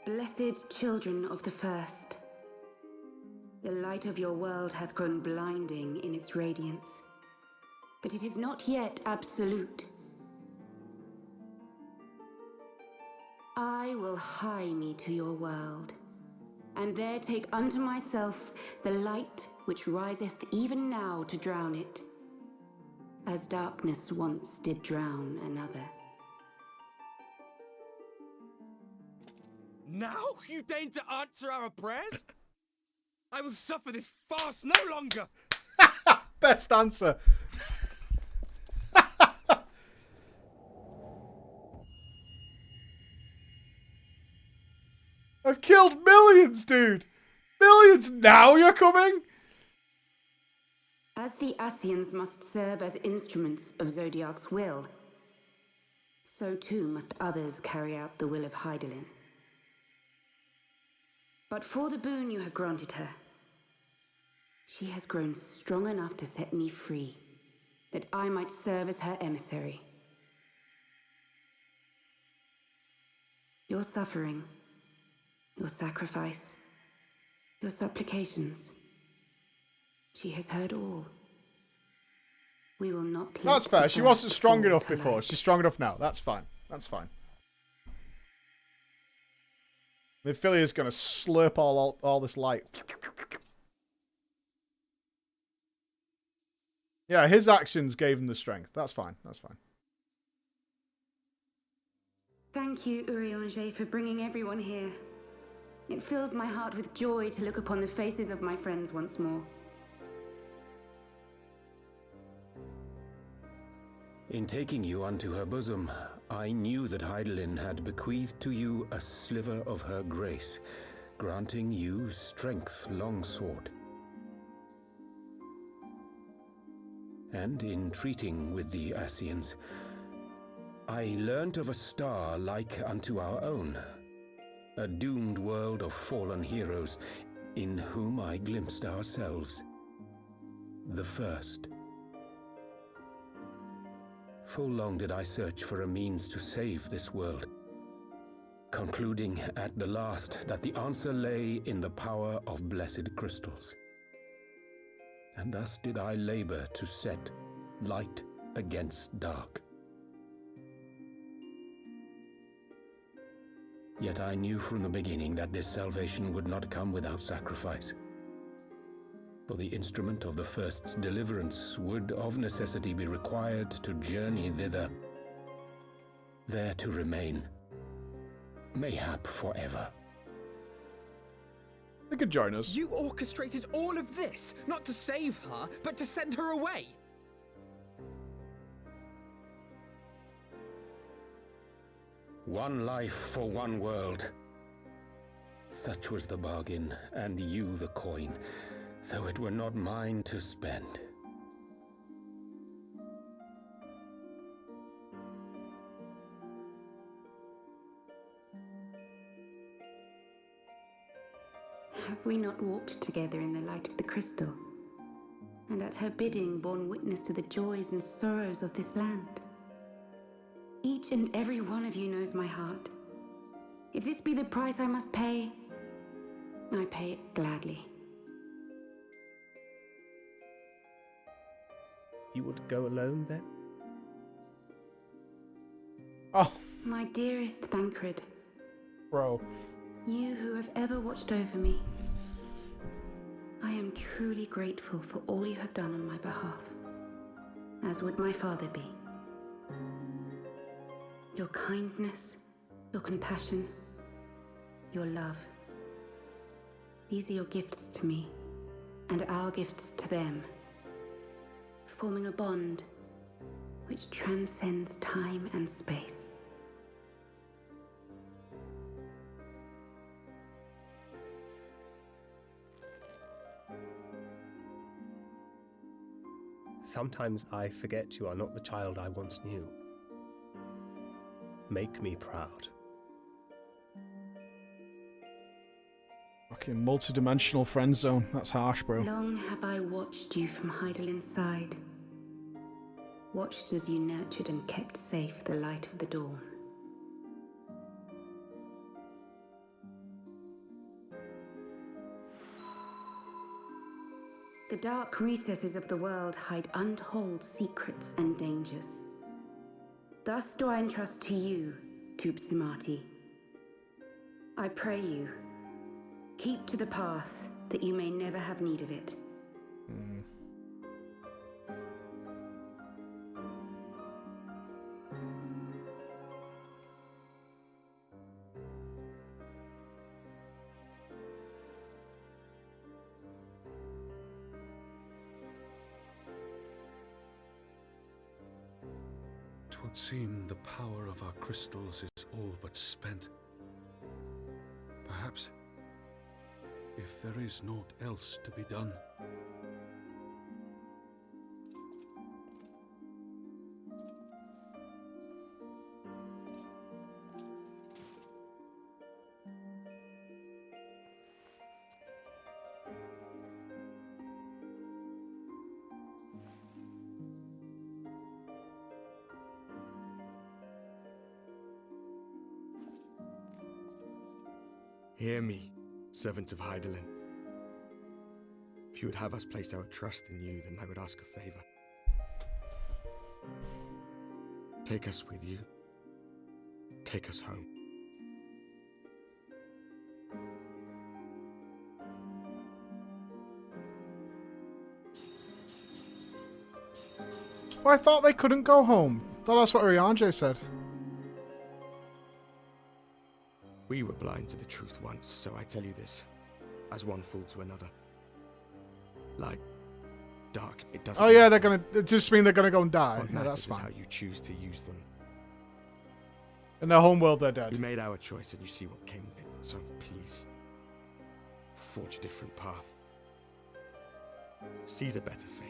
Blessed children of the first, the light of your world hath grown blinding in its radiance, but it is not yet absolute. I will hie me to your world, and there take unto myself the light which riseth even now to drown it, as darkness once did drown another.
Now you deign to answer our prayers? I will suffer this farce no longer.
Best answer. I've killed millions, dude. Millions. Now you're coming?
As the Ascians must serve as instruments of Zodiark's will, so too must others carry out the will of Heidelin. But for the boon you have granted her, she has grown strong enough to set me free, that I might serve as her emissary. Your suffering, your sacrifice, your supplications, she has heard all. We will not let
That's fair.
the
She wasn't
first
strong
fall
enough
to
before.
light.
She's strong enough now. That's fine. That's fine. Minfilia's gonna slurp all this light. Yeah, his actions gave him the strength. That's fine. That's fine.
Thank you, Urianger, for bringing everyone here. It fills my heart with joy to look upon the faces of my friends once more.
In taking you unto her bosom, I knew that Heidelin had bequeathed to you a sliver of her grace, granting you strength longsword. And in treating with the Ascians, I learnt of a star like unto our own, a doomed world of fallen heroes, in whom I glimpsed ourselves, the first. Full long did I search for a means to save this world, concluding at the last that the answer lay in the power of blessed crystals. And thus did I labor to set light against dark. Yet I knew from the beginning that this salvation would not come without sacrifice. For the instrument of the first's deliverance would of necessity be required to journey thither, there to remain, mayhap forever.
They could join us.
You orchestrated all of this, not to save her, but to send her away.
One life for one world. Such was the bargain, and you the coin, though it were not mine to spend.
Have we not walked together in the light of the crystal, and at her bidding borne witness to the joys and sorrows of this land? Each and every one of you knows my heart. If this be the price I must pay, I pay it gladly.
You would go alone then?
Oh.
My dearest Thancred.
Bro.
You who have ever watched over me. I am truly grateful for all you have done on my behalf, as would my father be. Your kindness, your compassion, your love. These are your gifts to me, and our gifts to them, forming a bond which transcends time and space.
Sometimes I forget you are not the child I once knew. Make me proud.
Fucking multi-dimensional friend zone. That's harsh, bro.
Long have I watched you from Heidel's side. Watched as you nurtured and kept safe the light of the dawn. The dark recesses of the world hide untold secrets and dangers. Thus do I entrust to you, Tupsimati. I pray you, keep to the path that you may never have need of it.
Twould seem the power of our crystals is all but spent. Perhaps, if there is naught else to be done.
Hear me, servant of Heidelin. If you would have us place our trust in you, then I would ask a favor. Take us with you. Take us home.
Well, I thought they couldn't go home. Thought that's what Rianjay said.
We were blind to the truth once, so I tell you this, as one fool to another. Light, dark, it doesn't
Oh yeah,
matter.
they're gonna. It just mean they're gonna go and die.
What
Yeah,
matters
that's
is
fine.
how you choose to use them.
In their home world, they're dead.
We made our choice, and you see what came of it. So please, forge a different path. Seize a better fate.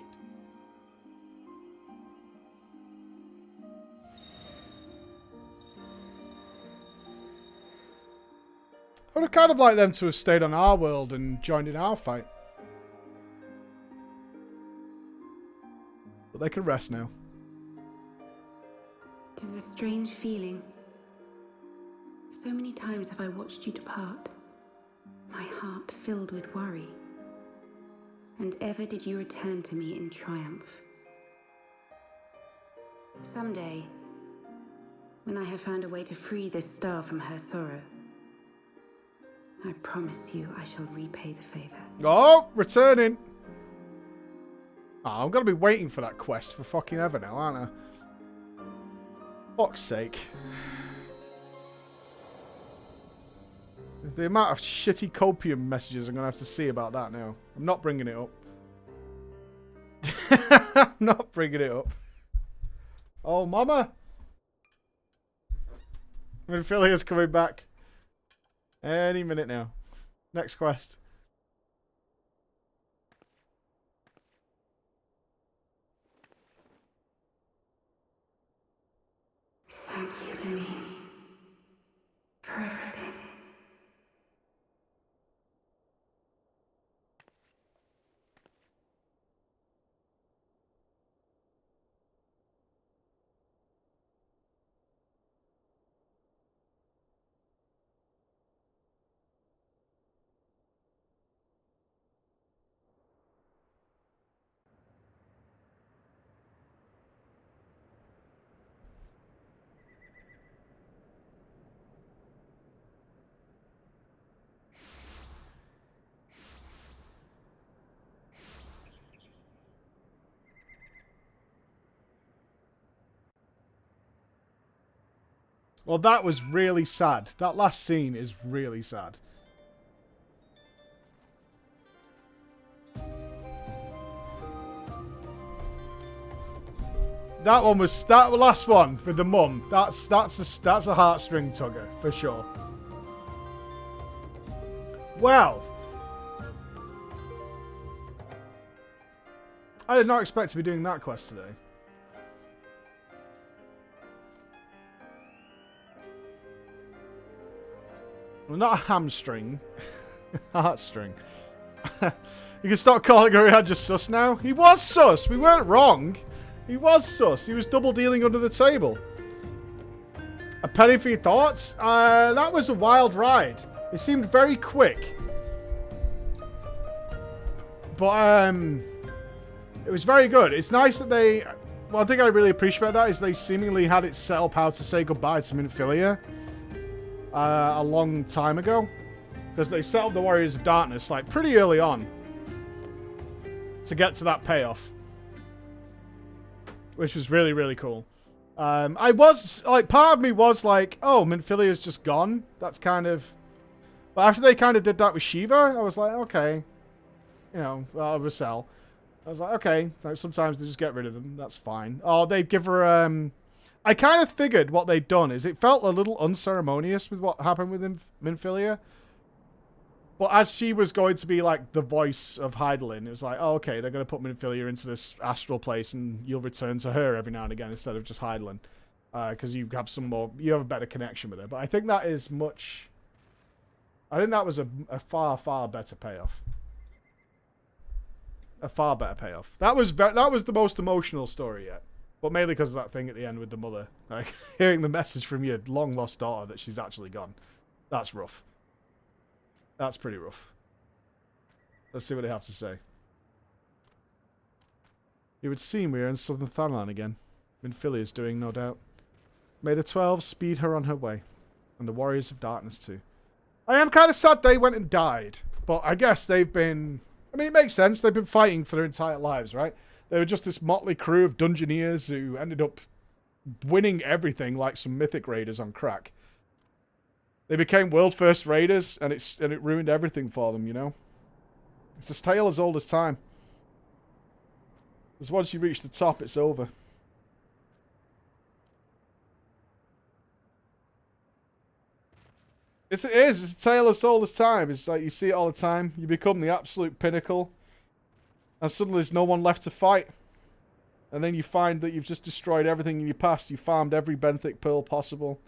I would have kind of liked them to have stayed on our world and joined in our fight. But they can rest now.
'Tis a strange feeling. So many times have I watched you depart, my heart filled with worry. And ever did you return to me in triumph. Someday, when I have found a way to free this star from her sorrow, I promise you I shall repay the favor.
Oh, returning. Oh, I'm gonna be waiting for that quest for fucking ever now, aren't I? Fuck's sake. The amount of shitty copium messages I'm going to have to see about that now. I'm not bringing it up. I'm not bringing it up. Oh, mama. Minfilia's coming back. Any minute now. Next quest.
Thank you, Lemmy, for everything.
Well, that was really sad. That last scene is really sad. That one was that last one with the mum. That's a heartstring tugger for sure. Well, I did not expect to be doing that quest today. Well, not a hamstring. Heartstring. You can start calling her just sus now. He was sus. We weren't wrong. He was sus. He was double dealing under the table. A penny for your thoughts? That was a wild ride. It seemed very quick. But, it was very good. It's nice that they... One thing I really appreciate that is they seemingly had it set up how to say goodbye to Minfilia. A long time ago, because they set up the Warriors of Darkness like pretty early on to get to that payoff, which was really, really cool. I was like, part of me was like, oh, Minfilia's just gone. That's kind of, but after they kind of did that with Shiva, I was like, okay, you know, Russell. I was like, okay, like, sometimes they just get rid of them. That's fine. Oh, they give her I kind of figured what they'd done is it felt a little unceremonious with what happened with Minfilia. But as she was going to be like the voice of Hydaelyn, it was like, oh, okay, they're going to put Minfilia into this astral place and you'll return to her every now and again instead of just Hydaelyn. Because you have you have a better connection with her. But I think that is much... I think that was a far, far better payoff. A far better payoff. That was the most emotional story yet. But mainly because of that thing at the end with the mother. Like, hearing the message from your long-lost daughter that she's actually gone. That's rough. That's pretty rough. Let's see what they have to say. It would seem we are in southern Thanalan again. Minfilia is doing, no doubt. May the 12 speed her on her way. And the Warriors of Darkness too. I am kind of sad they went and died. But I guess they've been... I mean, it makes sense. They've been fighting for their entire lives, right? They were just this motley crew of Dungeoneers who ended up winning everything like some mythic raiders on crack. They became world first raiders, and it ruined everything for them, you know? It's a tale as old as time. Because once you reach the top, it's over. It is. It's a tale as old as time. It's like you see it all the time. You become the absolute pinnacle. And suddenly there's no one left to fight. And then you find that you've just destroyed everything in your past. You farmed every benthic pearl possible.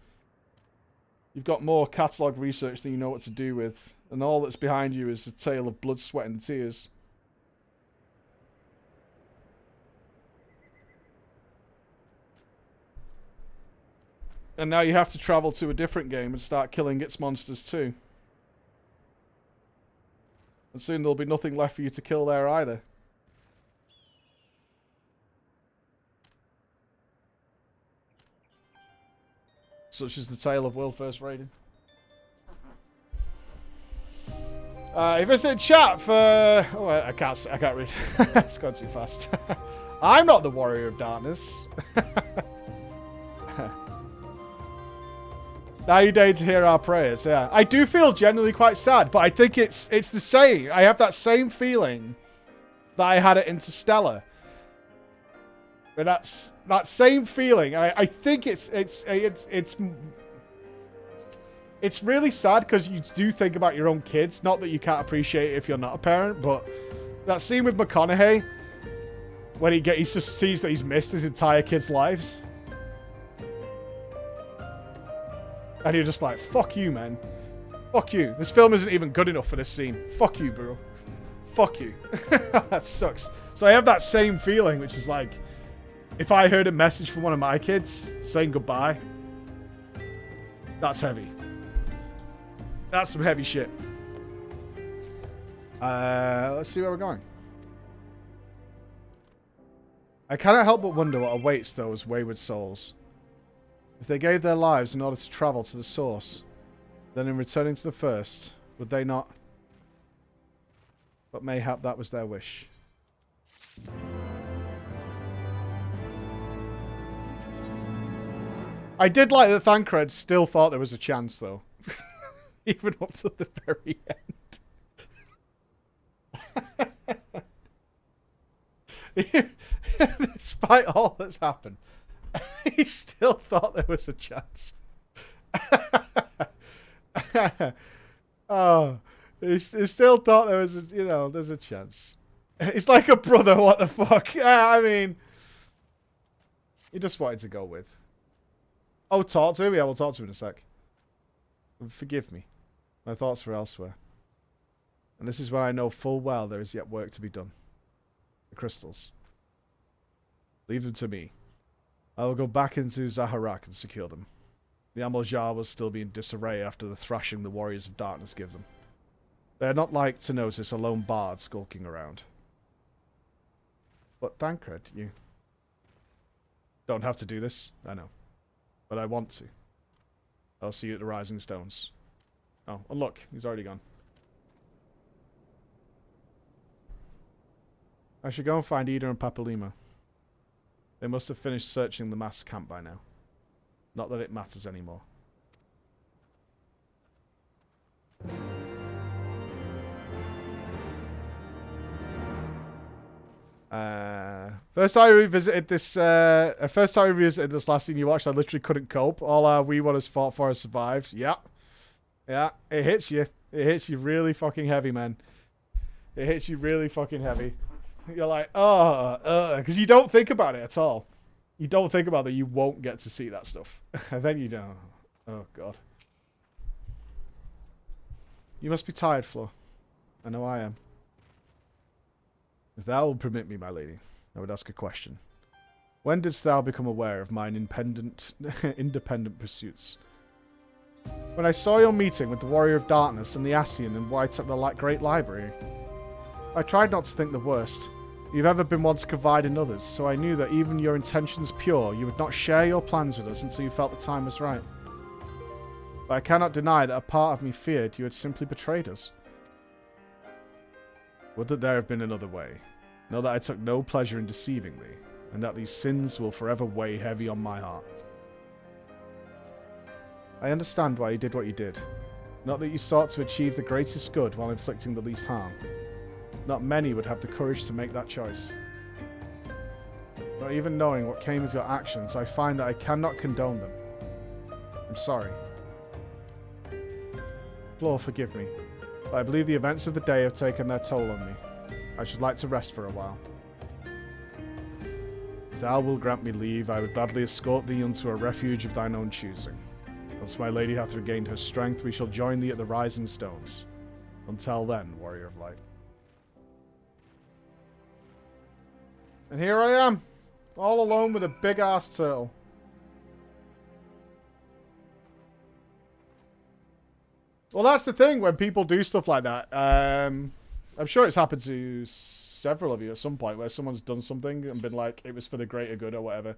You've got more catalogue research than you know what to do with. And all that's behind you is a tale of blood, sweat and tears. And now you have to travel to a different game and start killing its monsters too. And soon there'll be nothing left for you to kill there either. Such is the tale of world first raiding. If it's in chat for... Oh, I can't read. It's gone too fast. I'm not the Warrior of Darkness. Now you dare to hear our prayers. Yeah, I do feel genuinely quite sad, but I think it's the same. I have that same feeling that I had at Interstellar. But that's that same feeling. I think it's really sad because you do think about your own kids. Not that you can't appreciate it if you're not a parent, but that scene with McConaughey when he just sees that he's missed his entire kids' lives. And you're just like, fuck you, man. Fuck you. This film isn't even good enough for this scene. Fuck you, bro. Fuck you. That sucks. So I have that same feeling, which is like, if I heard a message from one of my kids saying goodbye, that's heavy. That's some heavy shit. Let's see where we're going. I cannot help but wonder what awaits those wayward souls. If they gave their lives in order to travel to the source, then in returning to the first, would they not? But mayhap that was their wish. I did like that Thancred still thought there was a chance, though. Even up to the very end. Despite all that's happened, he still thought there was a chance. Oh, he still thought there was, there's a chance. It's like a brother, what the fuck? I mean, he just wanted to go with. Oh, talk to him? Yeah, we'll talk to him in a sec. Forgive me. My thoughts were elsewhere. And this is where I know full well there is yet work to be done. The crystals. Leave them to me. I will go back into Zaharak and secure them. The Amaljar will still be in disarray after the thrashing the Warriors of Darkness give them. They are not like to notice a lone bard skulking around. But Thancred, you don't have to do this, I know. But I want to. I'll see you at the Rising Stones. Oh, and look, he's already gone. I should go and find Ida and Papalima. They must have finished searching the mass camp by now. Not that it matters anymore. First time I revisited this last thing you watched, I literally couldn't cope. All our wee one has fought for has survived. Yeah. Yeah, it hits you. It hits you really fucking heavy, man. It hits you really fucking heavy. You're like, because you don't think about it at all. You don't think about that you won't get to see that stuff. And then you don't. Oh, God. You must be tired, Flo. I know I am. If thou will permit me, my lady, I would ask a question. When didst thou become aware of mine independent pursuits? When I saw your meeting with the Warrior of Darkness and the Ascian and White at the Great Library. I tried not to think the worst. You've ever been one to confide in others, so I knew that even your intentions pure, you would not share your plans with us until you felt the time was right. But I cannot deny that a part of me feared you had simply betrayed us. Would that there have been another way. Know that I took no pleasure in deceiving thee, and that these sins will forever weigh heavy on my heart. I understand why you did what you did. Not that you sought to achieve the greatest good while inflicting the least harm. Not many would have the courage to make that choice. Not even knowing what came of your actions, I find that I cannot condone them. I'm sorry. Flo, forgive me, but I believe the events of the day have taken their toll on me. I should like to rest for a while. If thou wilt grant me leave, I would gladly escort thee unto a refuge of thine own choosing. Once my lady hath regained her strength, we shall join thee at the Rising Stones. Until then, Warrior of Light. And here I am, all alone with a big-ass turtle. Well, that's the thing when people do stuff like that. I'm sure it's happened to several of you at some point where someone's done something and been like, it was for the greater good or whatever.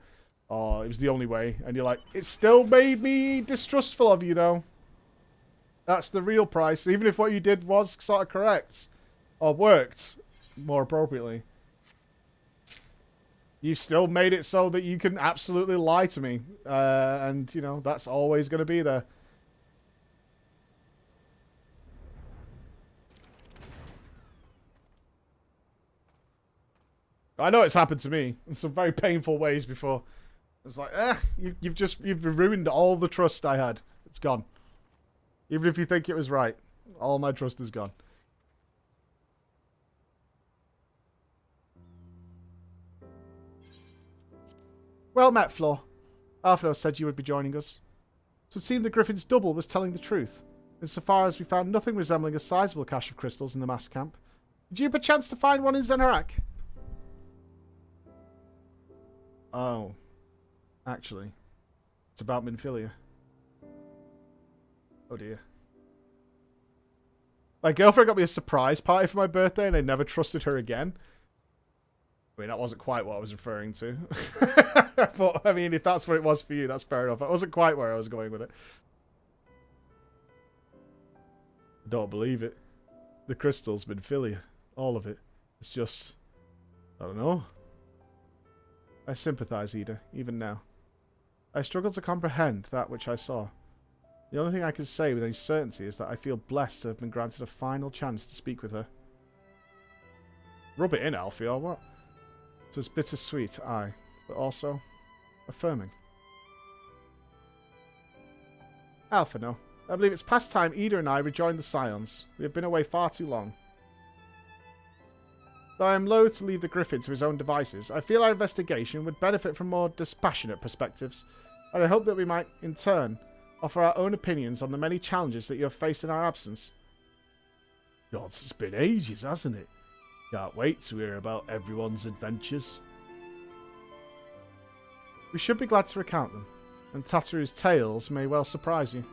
Or it was the only way. And you're like, it still made me distrustful of you, though. That's the real price. Even if what you did was sort of correct. Or worked, more appropriately. You've still made it so that you can absolutely lie to me. And, you know, that's always going to be there. I know it's happened to me in some very painful ways before. It's like, you've ruined all the trust I had. It's gone. Even if you think it was right, all my trust is gone. Well met, Flo. Alphino said you would be joining us. So it seemed the Griffin's double was telling the truth, insofar as we found nothing resembling a sizable cache of crystals in the mass camp. Did you have a chance to find one in Zenarak? Oh. Actually, it's about Minfilia. Oh dear. My girlfriend got me a surprise party for my birthday and I never trusted her again. I mean, that wasn't quite what I was referring to. But, I mean, if that's what it was for you, that's fair enough. That wasn't quite where I was going with it. I don't believe it. The crystals, Minfilia. All of it. It's just... I don't know. I sympathize, Ida, even now. I struggle to comprehend that which I saw. The only thing I can say with any certainty is that I feel blessed to have been granted a final chance to speak with her. Rub it in, Alfie, or what? It was bittersweet, aye, but also affirming. Alphino, I believe it's past time Ida and I rejoined the Scions. We have been away far too long. Though I am loath to leave the Griffin to his own devices, I feel our investigation would benefit from more dispassionate perspectives, and I hope that we might, in turn, offer our own opinions on the many challenges that you have faced in our absence. God, it's been ages, hasn't it? Can't wait to hear about everyone's adventures. We should be glad to recount them, and Tataru's tales may well surprise you.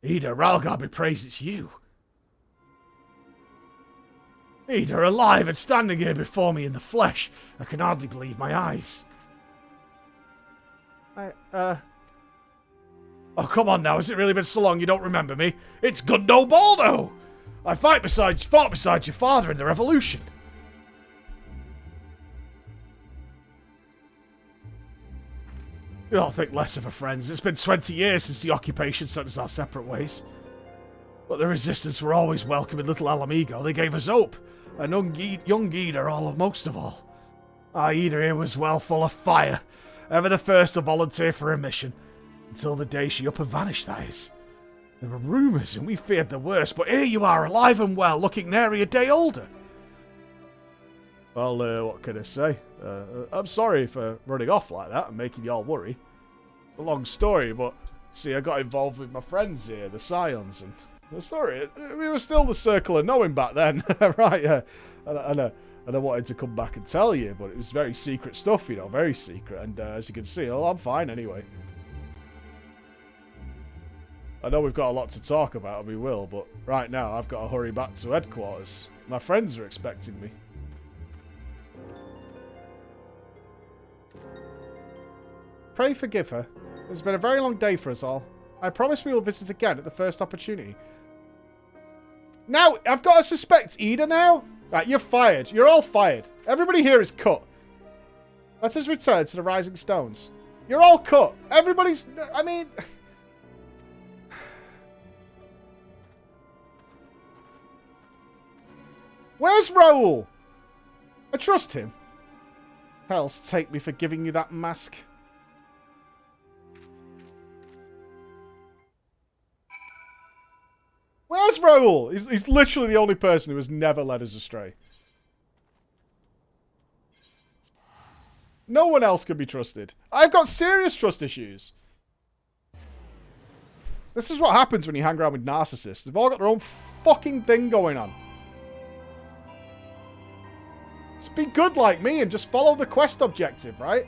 Ida, Ralgar be praised it's you. Ida, alive and standing here before me in the flesh. I can hardly believe my eyes. Oh, come on now. Has it really been so long you don't remember me? It's Gundo Baldo! I fought beside your father in the Revolution. You all think less of our friends. It's been 20 years since the occupation sent us our separate ways. But the resistance were always welcome in Little Alamigo. They gave us hope. And young Ida most of all. Our Ida here was well full of fire. Ever the first to volunteer for a mission. Until the day she up and vanished, that is. There were rumours and we feared the worst, but here you are, alive and well, looking nary a day older. Well, what can I say? I'm sorry for running off like that and making y'all worry. A long story, but see, I got involved with my friends here, the Scions, and the story, we were still the circle of knowing back then, right? And I wanted to come back and tell you, but it was very secret stuff, you know, very secret. And as you can see, well, I'm fine anyway. I know we've got a lot to talk about, and we will, but right now I've got to hurry back to headquarters. My friends are expecting me. Pray forgive her. It's been a very long day for us all. I promise we will visit again at the first opportunity. Now, I've got to suspect Ida now? Right, you're fired. You're all fired. Everybody here is cut. Let us return to the Rising Stones. You're all cut. Everybody's... I mean... Where's Raoul? I trust him. Hell's take me for giving you that mask. Where's Raoul? He's literally the only person who has never led us astray. No one else can be trusted. I've got serious trust issues. This is what happens when you hang around with narcissists. They've all got their own fucking thing going on. Just be good like me and just follow the quest objective, right?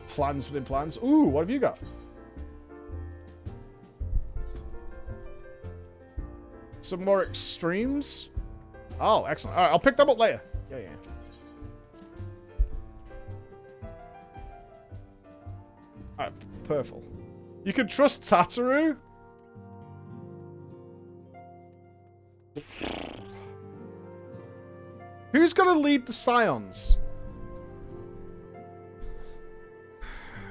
Plans within plans. Ooh, what have you got? Some more extremes? Oh, excellent. Alright, I'll pick them up later. Yeah. Alright, purple. You can trust Tataru? Who's going to lead the Scions?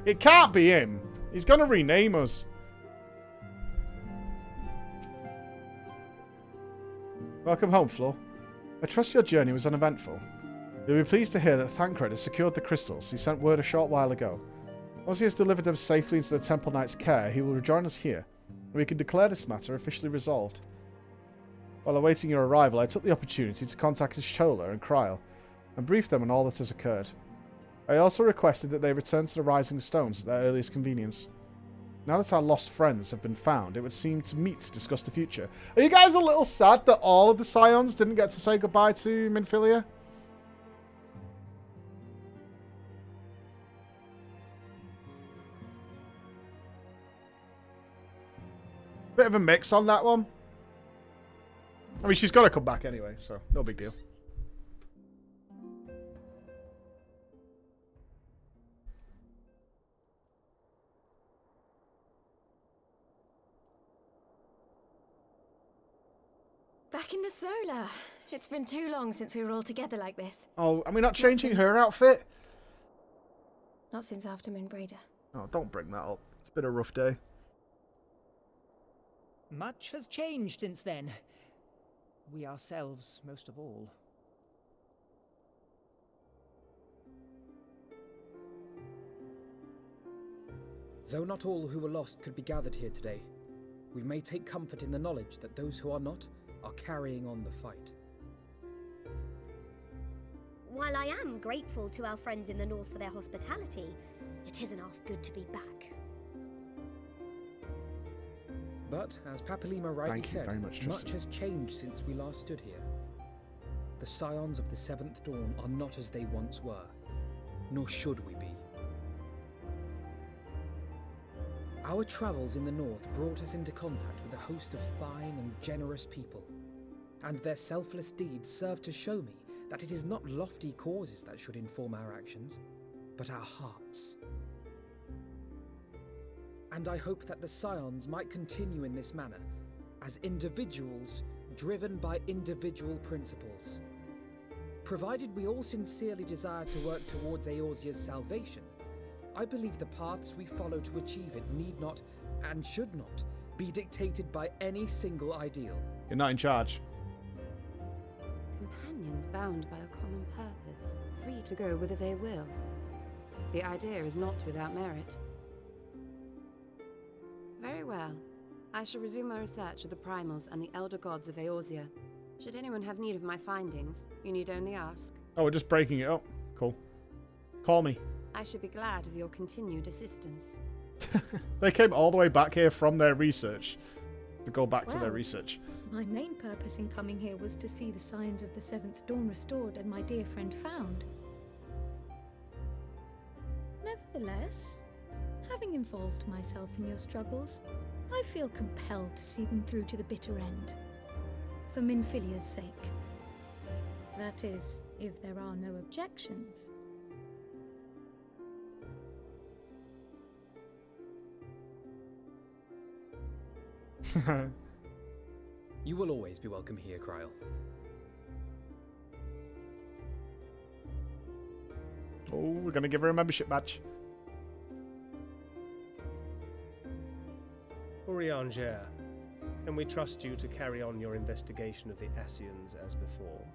It can't be him. He's going to rename us. Welcome home, Flo. I trust your journey was uneventful. You'll be pleased to hear that Thancred has secured the crystals. He sent word a short while ago. Once he has delivered them safely into the Temple Knight's care, he will rejoin us here, and we can declare this matter officially resolved. While awaiting your arrival, I took the opportunity to contact Y'shtola and Kryl, and brief them on all that has occurred. I also requested that they return to the Rising Stones at their earliest convenience. Now that our lost friends have been found, it would seem to meet to discuss the future. Are you guys a little sad that all of the Scions didn't get to say goodbye to Minfilia? Bit of a mix on that one. I mean, she's got to come back anyway, so no big deal.
Back in the solar. It's been too long since we were all together like this.
Oh, are we not changing her outfit?
Not since after Moonbraider.
Oh, don't bring that up. It's been a rough day.
Much has changed since then. We ourselves, most of all.
Though not all who were lost could be gathered here today, we may take comfort in the knowledge that those who are not are carrying on the fight.
While I am grateful to our friends in the north for their hospitality, it isn't half good to be back.
But, as Papalima rightly said, much has changed since we last stood here. The Scions of the Seventh Dawn are not as they once were, nor should we be. Our travels in the north brought us into contact with a host of fine and generous people, and their selfless deeds serve to show me that it is not lofty causes that should inform our actions, but our hearts. And I hope that the Scions might continue in this manner, as individuals driven by individual principles. Provided we all sincerely desire to work towards Eorzea's salvation, I believe the paths we follow to achieve it need not, and should not, be dictated by any single ideal.
You're not in charge.
Companions bound by a common purpose, free to go whither they will. The idea is not without merit. Very well. I shall resume my research of the primals and the elder gods of Eorzea. Should anyone have need of my findings, you need only ask.
Oh, we're just breaking it up. Cool. Call me.
I should be glad of your continued assistance.
They came all the way back here from their research to go back to their research.
My main purpose in coming here was to see the signs of the Seventh Dawn restored and my dear friend found. Nevertheless, having involved myself in your struggles, I feel compelled to see them through to the bitter end. For Minfilia's sake. That is, if there are no objections.
You will always be welcome here, Kryl.
Oh, we're going to give her a membership badge.
Urianger, can we trust you to carry on your investigation of the Ascians as before?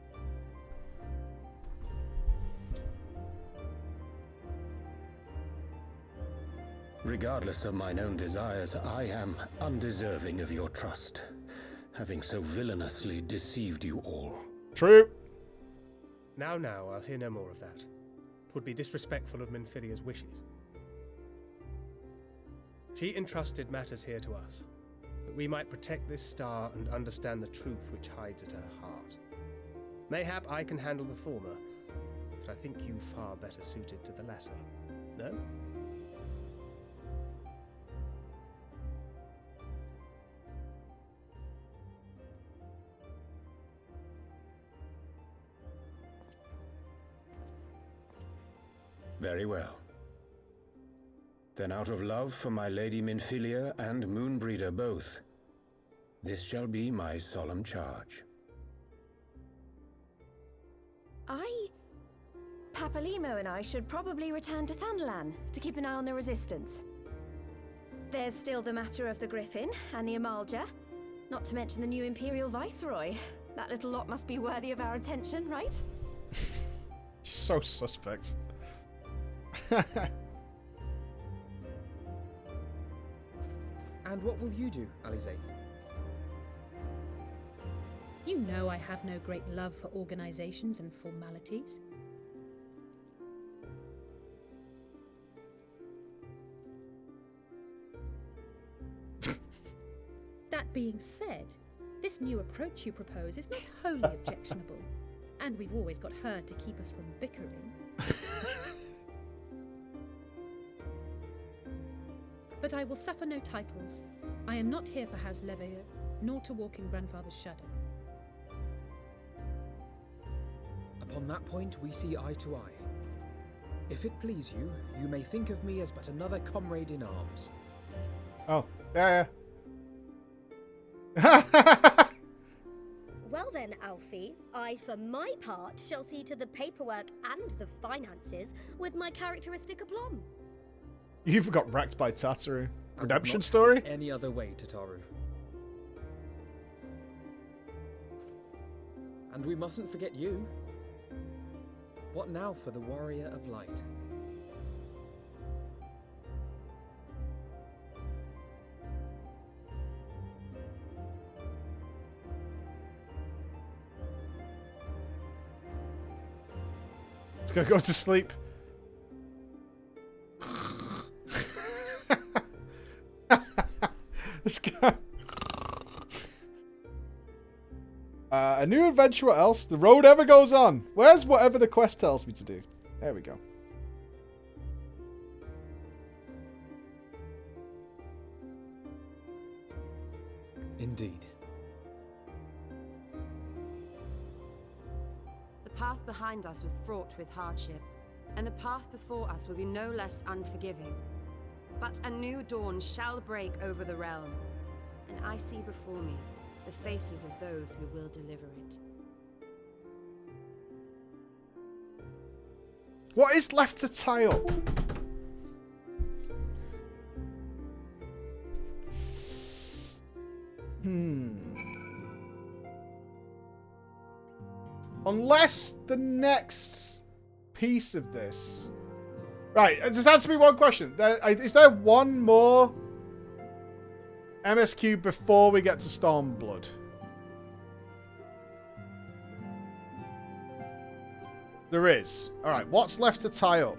Regardless of mine own desires, I am undeserving of your trust, having so villainously deceived you all.
True.
Now, I'll hear no more of that. 'Twould be disrespectful of Minfilia's wishes. She entrusted matters here to us, that we might protect this star and understand the truth which hides at her heart. Mayhap I can handle the former, but I think you far better suited to the latter. No?
Very well. Then out of love for my Lady Minfilia and Moonbreeder both, this shall be my solemn charge.
Papalimo and I should probably return to Thanalan to keep an eye on the Resistance. There's still the matter of the Griffin and the Amalja, not to mention the new Imperial Viceroy. That little lot must be worthy of our attention, right?
So suspect.
And what will you do, Alize?
You know I have no great love for organizations and formalities. That being said, this new approach you propose is not wholly objectionable, and we've always got her to keep us from bickering. But I will suffer no titles. I am not here for House Leveilleur, nor to walk in Grandfather's shadow.
Upon that point, we see eye to eye. If it please you, you may think of me as but another comrade in arms.
Oh, yeah.
Well then, Alfie, I for my part shall see to the paperwork and the finances with my characteristic aplomb.
You've got wrecked by Tataru. Redemption
not
story?
Any other way, Tataru. And we mustn't forget you. What now for the Warrior of Light?
Just gonna go to sleep. Let's go. A new adventure, what else? The road ever goes on. Where's whatever the quest tells me to do? There we go.
Indeed.
The path behind us was fraught with hardship, and the path before us will be no less unforgiving. But a new dawn shall break over the realm, and I see before me the faces of those who will deliver it.
What is left to tie up? Unless the next piece of this... Right, just answer me one question. Is there one more MSQ before we get to Stormblood? There is. Alright, what's left to tie up?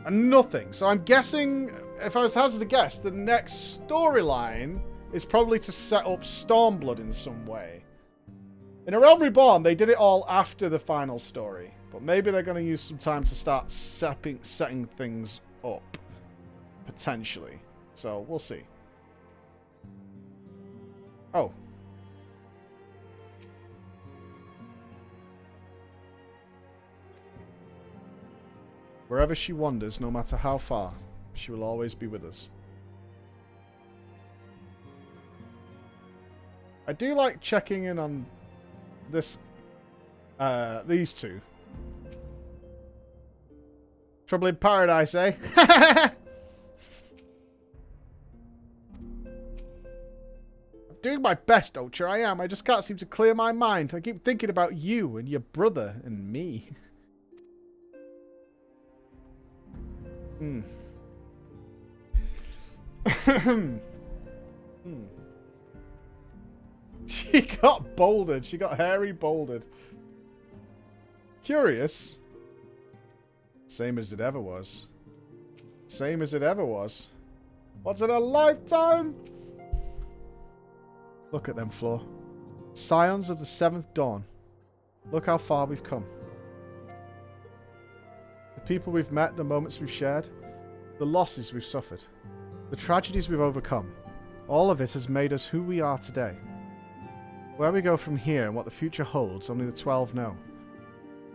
And nothing. So I'm guessing, if I was to hazard a guess, the next storyline is probably to set up Stormblood in some way. In A Realm Reborn, they did it all after the final story. But maybe they're going to use some time to start setting things up. Potentially. So, we'll see. Oh. Wherever she wanders, no matter how far, she will always be with us. I do like checking in on this, these two. Trouble in paradise, eh? I'm doing my best, Ultra, I am. I just can't seem to clear my mind. I keep thinking about you and your brother and me. She got bouldered. She got hairy bouldered. Curious. Same as it ever was. Same as it ever was. What's in a lifetime? Look at them, Floor. Scions of the 7th Dawn. Look how far we've come. The people we've met, the moments we've shared, the losses we've suffered, the tragedies we've overcome. All of it has made us who we are today. Where we go from here and what the future holds, only the 12 know.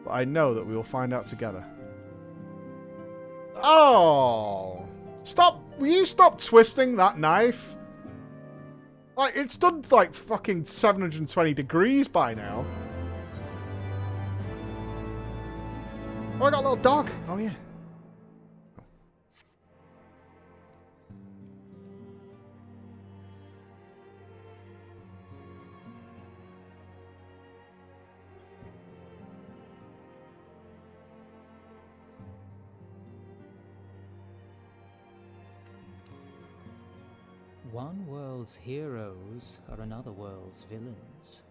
But I know that we will find out together. Oh! Stop! Will you stop twisting that knife? Like, it's done like fucking 720 degrees by now. Oh, I got a little dog. Oh, yeah.
One world's heroes are another world's villains.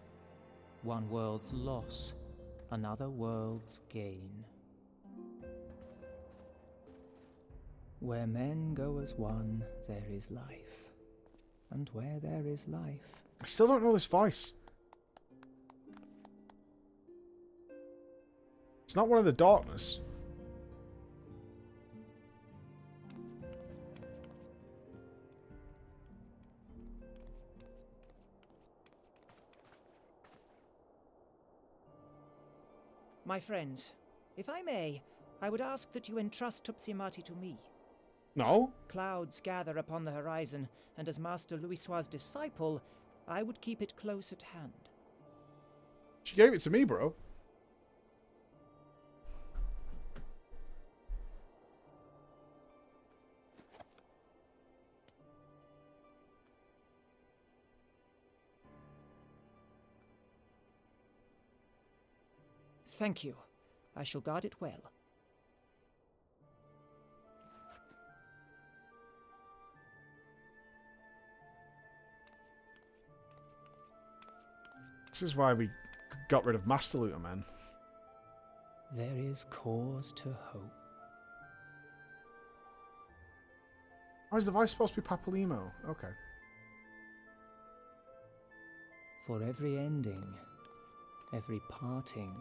One world's loss, another world's gain. Where men go as one, there is life. And where there is life...
I still don't know this voice. It's not one of the darkness.
My friends, if I may, I would ask that you entrust Tupsimati to me.
No?
Clouds gather upon the horizon, and as Master Louisoix's disciple, I would keep it close at hand.
She gave it to me, bro.
Thank you. I shall guard it well.
This is why we got rid of Master Looter, man.
There is cause to hope.
Oh, is the voice supposed to be Papalymo? Okay.
For every ending, every parting,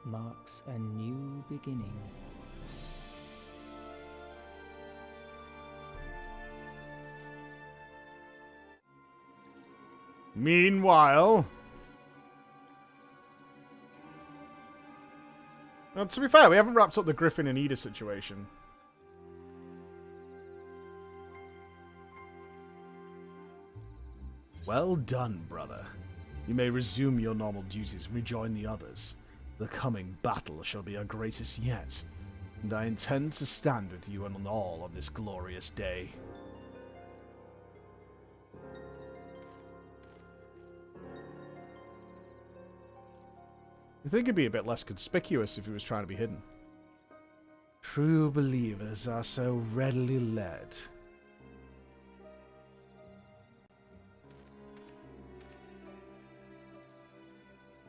marks a new beginning.
Meanwhile... Well, to be fair, we haven't wrapped up the Griffin and Eda situation. Well done, brother. You may resume your normal duties and rejoin the others. The coming battle shall be our greatest yet, and I intend to stand with you and all on this glorious day. I think it'd be a bit less conspicuous if he was trying to be hidden. True believers are so readily led.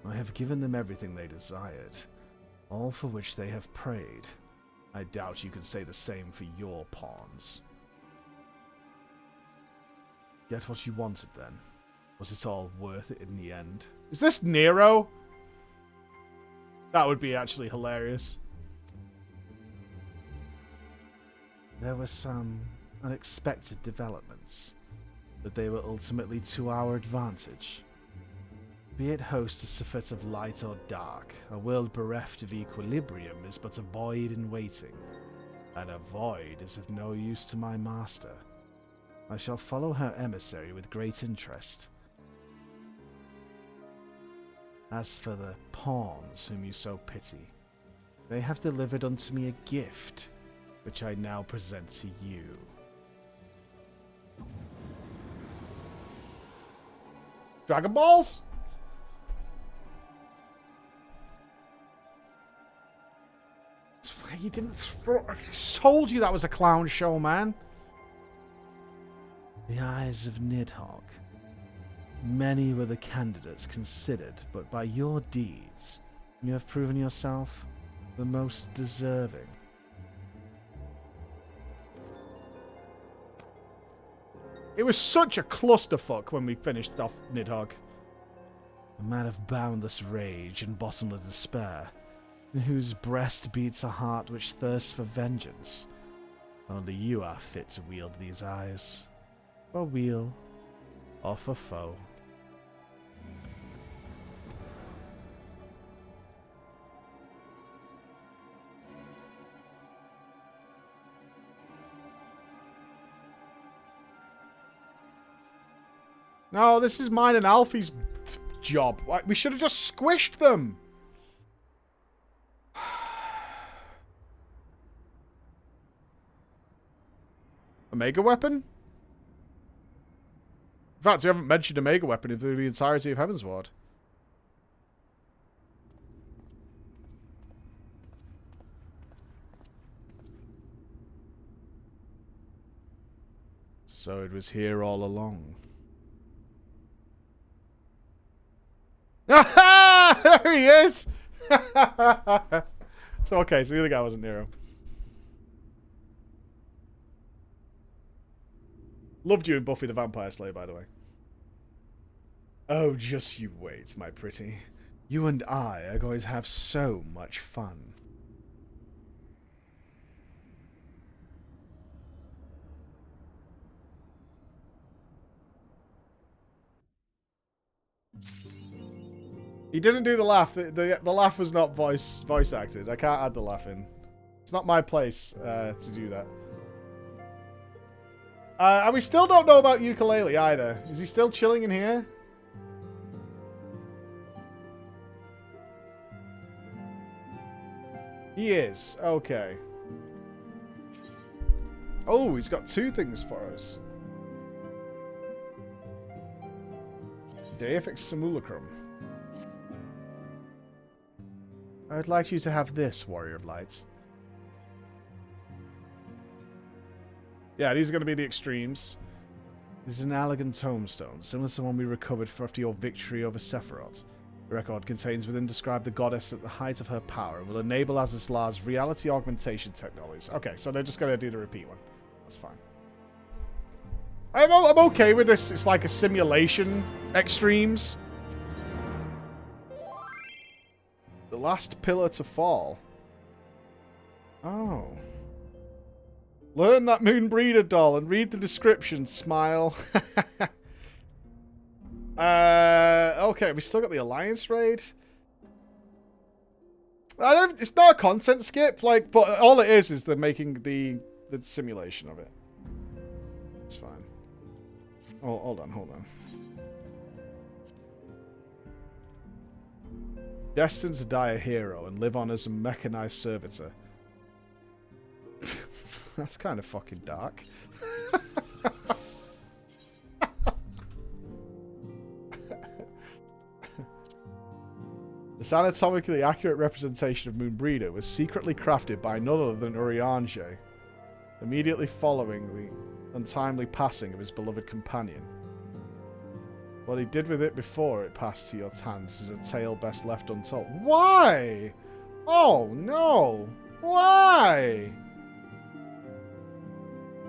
I have given them everything they desired, all for which they have prayed. I doubt you could say the same for your pawns. Get what you wanted then. Was it all worth it in the end? Is this Nero? That would be actually hilarious. There were some unexpected developments, but they were ultimately to our advantage. Be it hostess of fit of light or dark, a world bereft of equilibrium is but a void in waiting, and a void is of no use to my master. I shall follow her emissary with great interest. As for the pawns whom you so pity, they have delivered unto me a gift, which I now present to you. Dragon Balls? You didn't throw... I told you that was a clown show, man. The eyes of Nidhogg. Many were the candidates considered, but by your deeds, you have proven yourself the most deserving. It was such a clusterfuck when we finished off Nidhogg. A man of boundless rage and bottomless despair, in whose breast beats a heart which thirsts for vengeance. Only you are fit to wield these eyes, for weal or for foe. No, this is mine and Alfie's job. We should have just squished them. A mega weapon? In fact, you haven't mentioned a mega weapon in the entirety of Heavensward. So it was here all along. There he is! So, okay, so the other guy wasn't Nero. Loved you in Buffy the Vampire Slayer, by the way. Oh, just you wait, my pretty. You and I are going to have so much fun. He didn't do the laugh. The laugh was not voice acted. I can't add the laugh in. It's not my place to do that. And we still don't know about Ukulele either. Is he still chilling in here? He is. Okay. Oh, he's got 2 things for us. Deifix Simulacrum. I'd like you to have this, Warrior of Light. Yeah, these are going to be the extremes. This is an elegant tombstone, similar to the one we recovered after your victory over Sephiroth. The record contains within described the goddess at the height of her power and will enable Azasla's reality augmentation technologies. Okay, so they're just going to do the repeat one. That's fine. I'm okay with this. It's like a simulation extremes. The last pillar to fall. Oh. Learn that Moonbreeder doll and read the description, smile. Okay, we still got the Alliance raid. It's not a content skip, like, but all it is they're making the simulation of it. It's fine. Oh, hold on. Destined to die a hero and live on as a mechanized servitor. That's kind of fucking dark. This anatomically accurate representation of Moonbreeder was secretly crafted by none other than Urianger, immediately following the untimely passing of his beloved companion. What he did with it before it passed to your hands is a tale best left untold. Why? Oh, no. Why?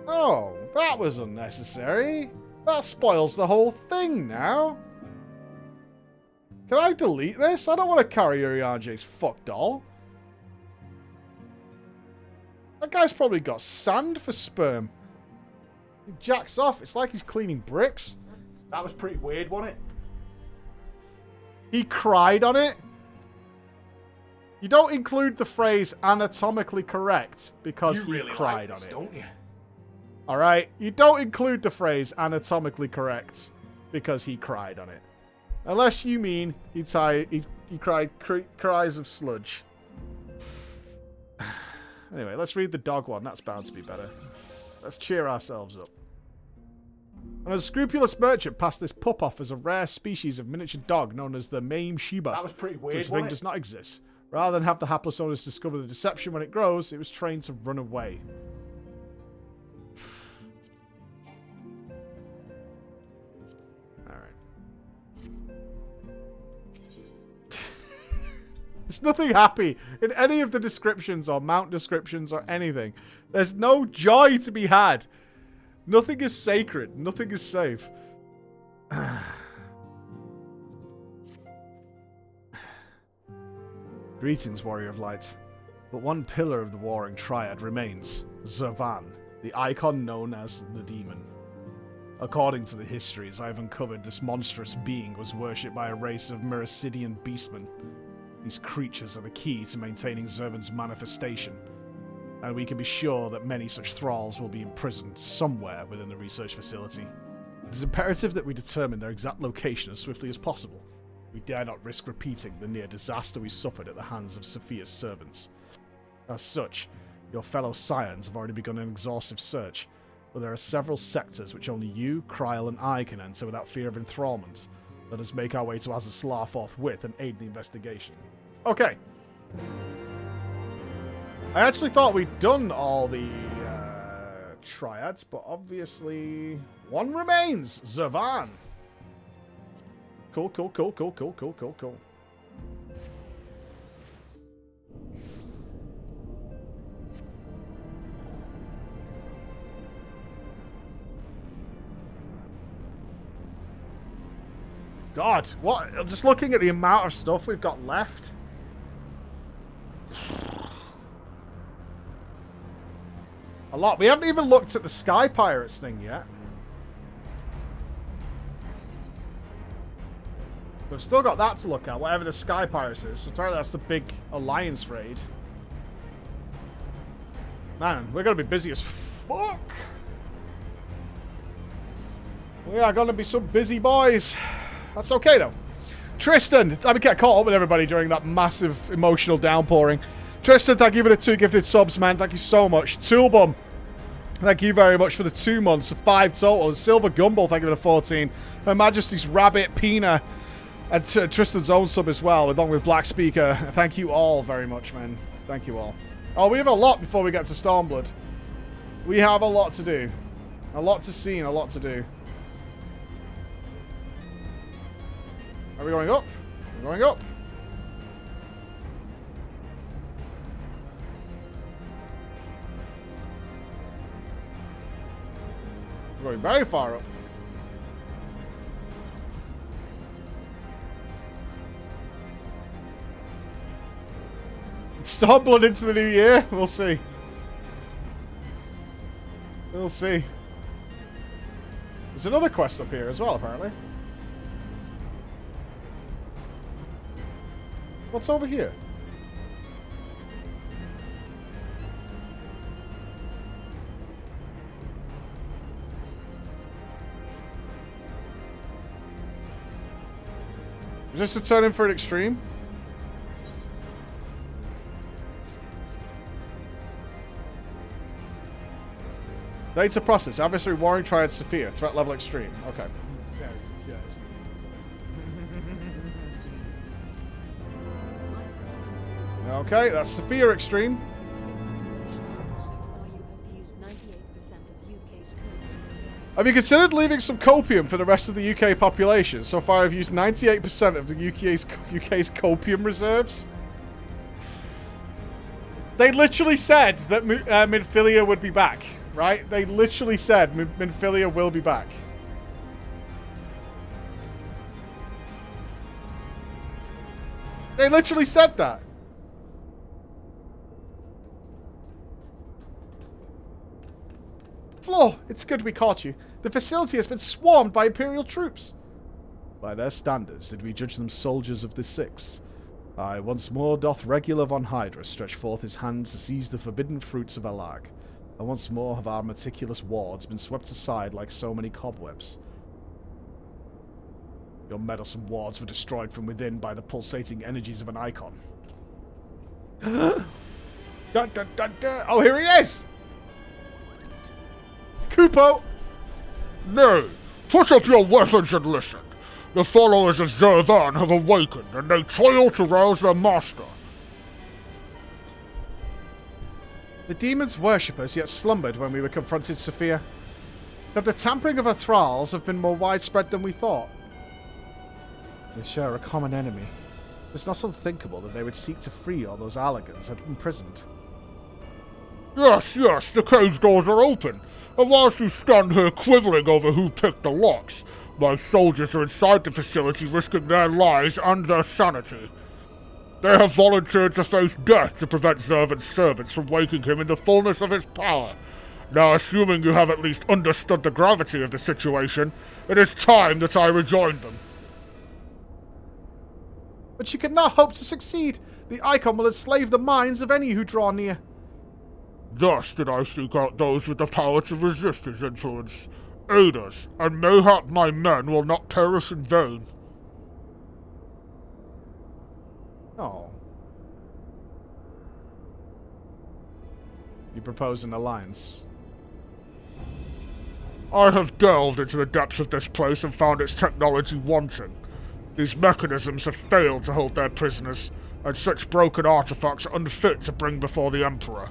Oh, that was unnecessary. That spoils the whole thing now. Can I delete this? I don't want to carry Urianger's fuck doll. That guy's probably got sand for sperm. He jacks off. It's like he's cleaning bricks. That was pretty weird, wasn't it? He cried on it. You don't include the phrase anatomically correct because he really cried on it. Don't you? All right, you don't include the phrase anatomically correct because he cried on it. Unless you mean he cried cries of sludge. Anyway, let's read the dog one. That's bound to be better. Let's cheer ourselves up. An unscrupulous merchant passed this pup off as a rare species of miniature dog known as the Maim Shiba. That was pretty weird, Such a thing does not exist. Rather than have the hapless owners discover the deception when it grows, it was trained to run away. There's nothing happy in any of the descriptions or mount descriptions or anything. There's no joy to be had. Nothing is sacred. Nothing is safe. Greetings, Warrior of Light. But one pillar of the warring triad remains. Zervan, the icon known as the Demon. According to the histories I have uncovered, this monstrous being was worshipped by a race of Mericidian beastmen. These creatures are the key to maintaining Zervan's manifestation, and we can be sure that many such thralls will be imprisoned somewhere within the research facility. It is imperative that we determine their exact location as swiftly as possible. We dare not risk repeating the near disaster we suffered at the hands of Sophia's servants. As such, your fellow scions have already begun an exhaustive search, but there are several sectors which only you, Kryl, and I can enter without fear of enthrallment. Let us make our way to Azazla forthwith and aid the investigation. Okay. I actually thought we'd done all the triads, but obviously one remains. Zervan. Cool, cool, cool, cool, cool, cool, cool, cool. God, what? I'm just looking at the amount of stuff we've got left. A lot. We haven't even looked at the Sky Pirates thing yet. We've still got that to look at, whatever the Sky Pirates is. So apparently that's the big alliance raid. Man, we're going to be busy as fuck. We are going to be some busy boys. That's okay, though. Tristan, I get caught up with everybody during that massive emotional downpouring. Tristan, thank you for the 2 gifted subs, man. Thank you so much. Toolbum, thank you very much for the 2 months. 5 total. Silver Gumball, thank you for the 14. Her Majesty's Rabbit, Pina, and Tristan's own sub as well, along with Black Speaker. Thank you all very much, man. Thank you all. Oh, we have a lot before we get to Stormblood. We have a lot to do. A lot to see and a lot to do. Are we going up? We're going up. We're going very far up. Stormblood into the new year? We'll see. We'll see. There's another quest up here as well, apparently. What's over here? Is this a turn in for an extreme? Data process. Adversary warring triad Sophia. Threat level extreme. Okay. Okay, that's Sophia extreme. Have you considered leaving some copium for the rest of the UK population? So far I've used 98% of the UK's copium reserves. They literally said that Minfilia would be back, right? They literally said Minfilia will be back. They literally said that. Flo, it's good we caught you. The facility has been swarmed by Imperial troops. By their standards, did we judge them soldiers of the Six? Aye, once more doth regular von Hydra stretch forth his hands to seize the forbidden fruits of Alag. And once more have our meticulous wards been swept aside like so many cobwebs. Your meddlesome wards were destroyed from within by the pulsating energies of an icon. Dun, dun, dun, dun. Oh, here he is! Kupo!
Nay, put up your weapons and listen. The followers of Zervan have awakened, and they toil to rouse their master.
The demons worship us, yet slumbered when we were confronted Sophia. That the tampering of her thralls have been more widespread than we thought. We share a common enemy. It's not unthinkable that they would seek to free all those Alligans imprisoned.
Yes, yes, the cage doors are open. And whilst you stand here quivering over who picked the locks, my soldiers are inside the facility risking their lives and their sanity. They have volunteered to face death to prevent Zervan's servants from waking him in the fullness of his power. Now, assuming you have at least understood the gravity of the situation, it is time that I rejoin them.
But you cannot hope to succeed. The icon will enslave the minds of any who draw near.
Thus did I seek out those with the power to resist his influence. Aid us, and mayhap my men will not perish in vain.
Oh. You propose an alliance?
I have delved into the depths of this place and found its technology wanting. These mechanisms have failed to hold their prisoners, and such broken artifacts are unfit to bring before the Emperor.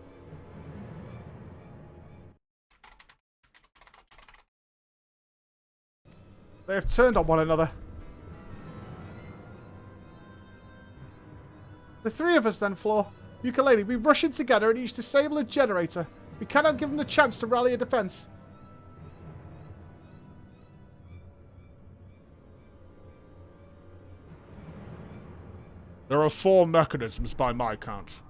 They have turned on one another. The three of us then, Floor. Ukulele, we rush in together and each disable a generator. We cannot give them the chance to rally a defense.
There are 4 mechanisms by my count.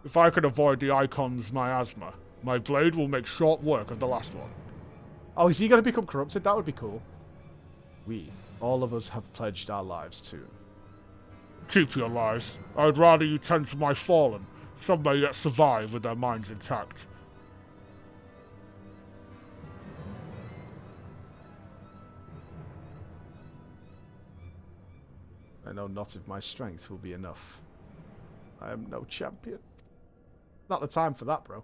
If I can avoid the Icon's miasma, my blade will make short work of the last one.
Oh, is he going to become corrupted? That would be cool. We, all of us, have pledged our lives to him.
Keep your lies. I'd rather you tend to my fallen. Some may yet survive with their minds intact.
I know not if my strength will be enough. I am no champion. Not the time for that, bro.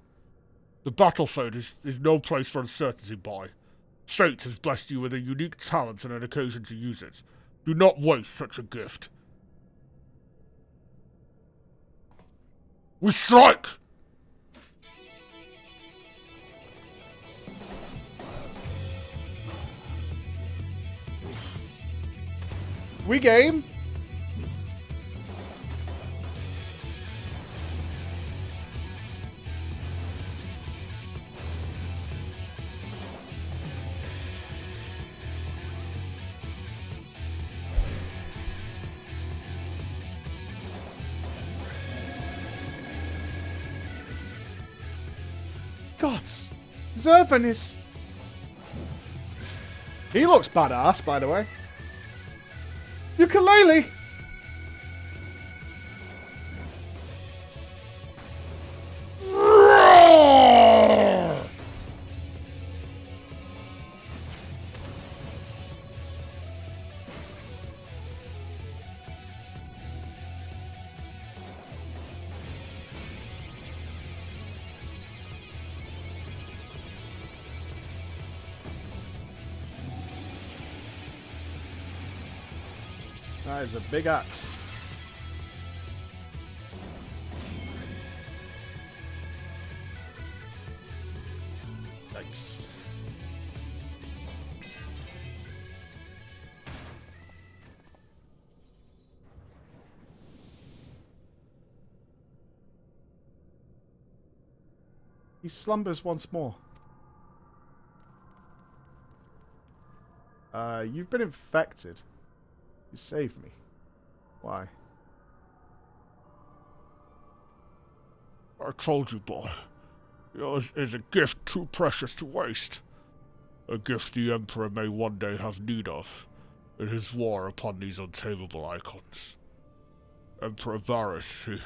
The battlefield is no place for uncertainty, boy. Fate has blessed you with a unique talent and an occasion to use it. Do not waste such a gift. We strike!
We game. Gods, Zervan is... He looks badass, by the way. Ukulele! That is a big axe. Yikes. He slumbers once more. You've been infected. You saved me. Why?
I told you, boy. Yours is a gift too precious to waste. A gift the Emperor may one day have need of in his war upon these untamable icons. Emperor Varus, he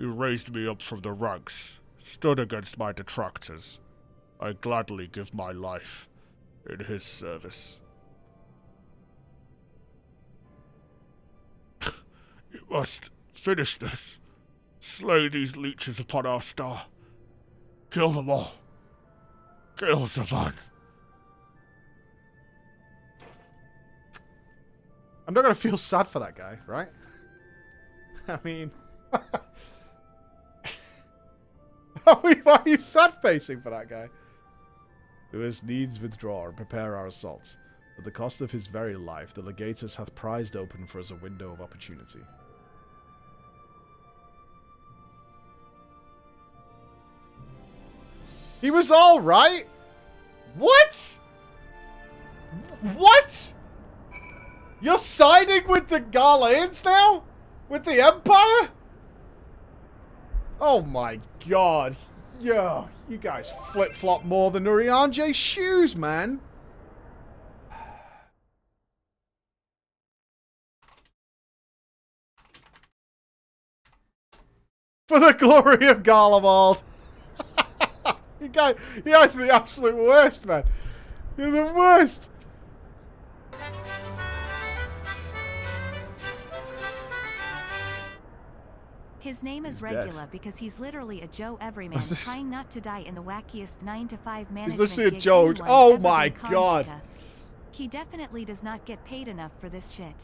raised me up from the ranks, stood against my detractors. I gladly give my life in his service. You must finish this. Slay these leeches upon our star. Kill them all. Kill Zavan.
I'm not going to feel sad for that guy, right? I mean... why are you sad-facing for that guy? Who has needs withdraw and prepare our assault. At the cost of his very life, the legatus hath prized open for us a window of opportunity. He was all right. What? What? You're siding with the Garleans now? With the Empire? Oh my god. Yo, you guys flip-flop more than Urianje's shoes, man. For the glory of Garlemald. You guys are the absolute worst, man. You're the worst.
His name is Regula because he's literally a Joe Everyman trying not to die in the wackiest 9-to-5 management.
He's literally a Joe. Oh my god.
He definitely does not get paid enough for this shit.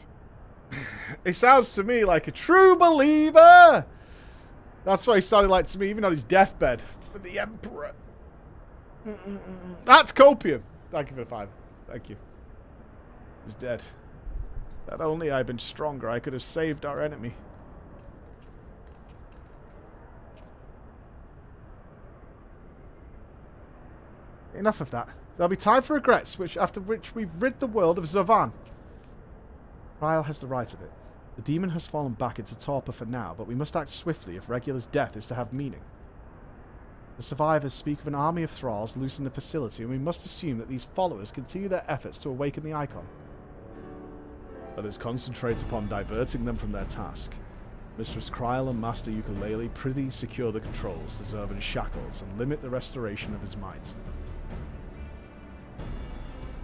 It sounds to me like a true believer. That's what he sounded like to me, even on his deathbed. For the Emperor. That's copium. Thank you for the 5. Thank you. is dead. Had only I been stronger, I could have saved our enemy. Enough of that. There'll be time for regrets, after which we've rid the world of Zavan. Ryle has the right of it. The demon has fallen back into torpor for now, but we must act swiftly if Regula's death is to have meaning. The survivors speak of an army of thralls loose in the facility, and we must assume that these followers continue their efforts to awaken the icon. Let us concentrate upon diverting them from their task. Mistress Kryl and Master Ukulele prithee secure the controls to Zervan's shackles and limit the restoration of his might.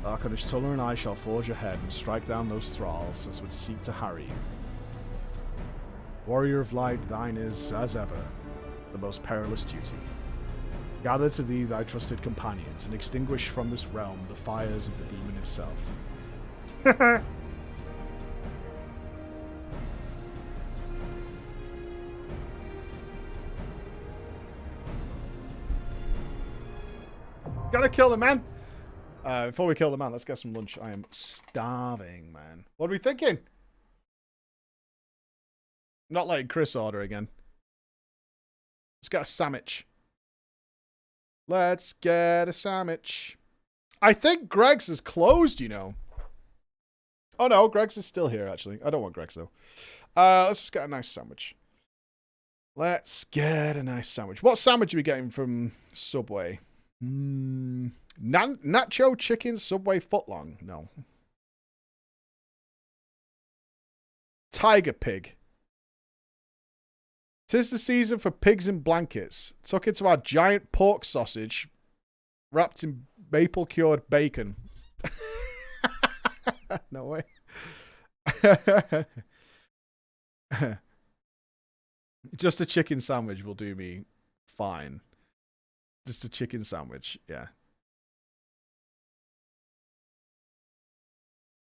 Archonish Tuller and I shall forge ahead and strike down those thralls as would seek to harry you. Warrior of light, thine is, as ever, the most perilous duty. Gather to thee thy trusted companions and extinguish from this realm the fires of the demon himself. Gotta kill the man! Before we kill the man, let's get some lunch. I am starving, man. What are we thinking? Not letting Chris order again. Let's get a sandwich. Let's get a sandwich. I think Greg's is closed, you know. Oh no, Greg's is still here, actually. I don't want Greg's, though. Let's just get a nice sandwich. Let's get a nice sandwich. What sandwich are we getting from Subway? Nacho chicken Subway footlong. No. Tiger pig. 'Tis the season for pigs in blankets. Tuck into our giant pork sausage wrapped in maple cured bacon. No way. Just a chicken sandwich will do me fine. Just a chicken sandwich, yeah.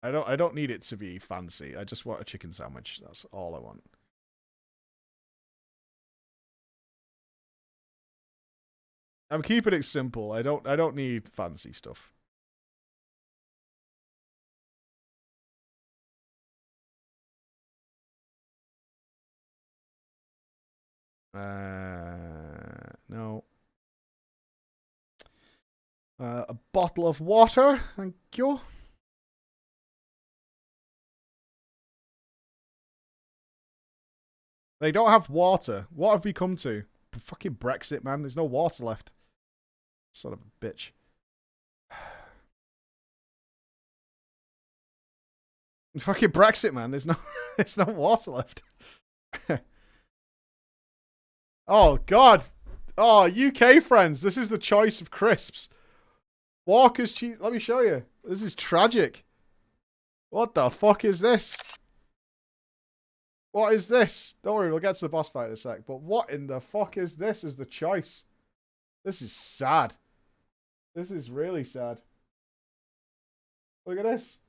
I don't need it to be fancy. I just want a chicken sandwich. That's all I want. I'm keeping it simple. I don't need fancy stuff. No. A bottle of water, thank you. They don't have water. What have we come to? Fucking Brexit, man. There's no water left. Son of a bitch. Fucking Brexit, man. There's no water left. Oh, God. Oh, UK friends. This is the choice of crisps. Walker's cheese. Let me show you. This is tragic. What the fuck is this? What is this? Don't worry, we'll get to the boss fight in a sec. But what in the fuck is this as the choice? This is sad. This is really sad. Look at this.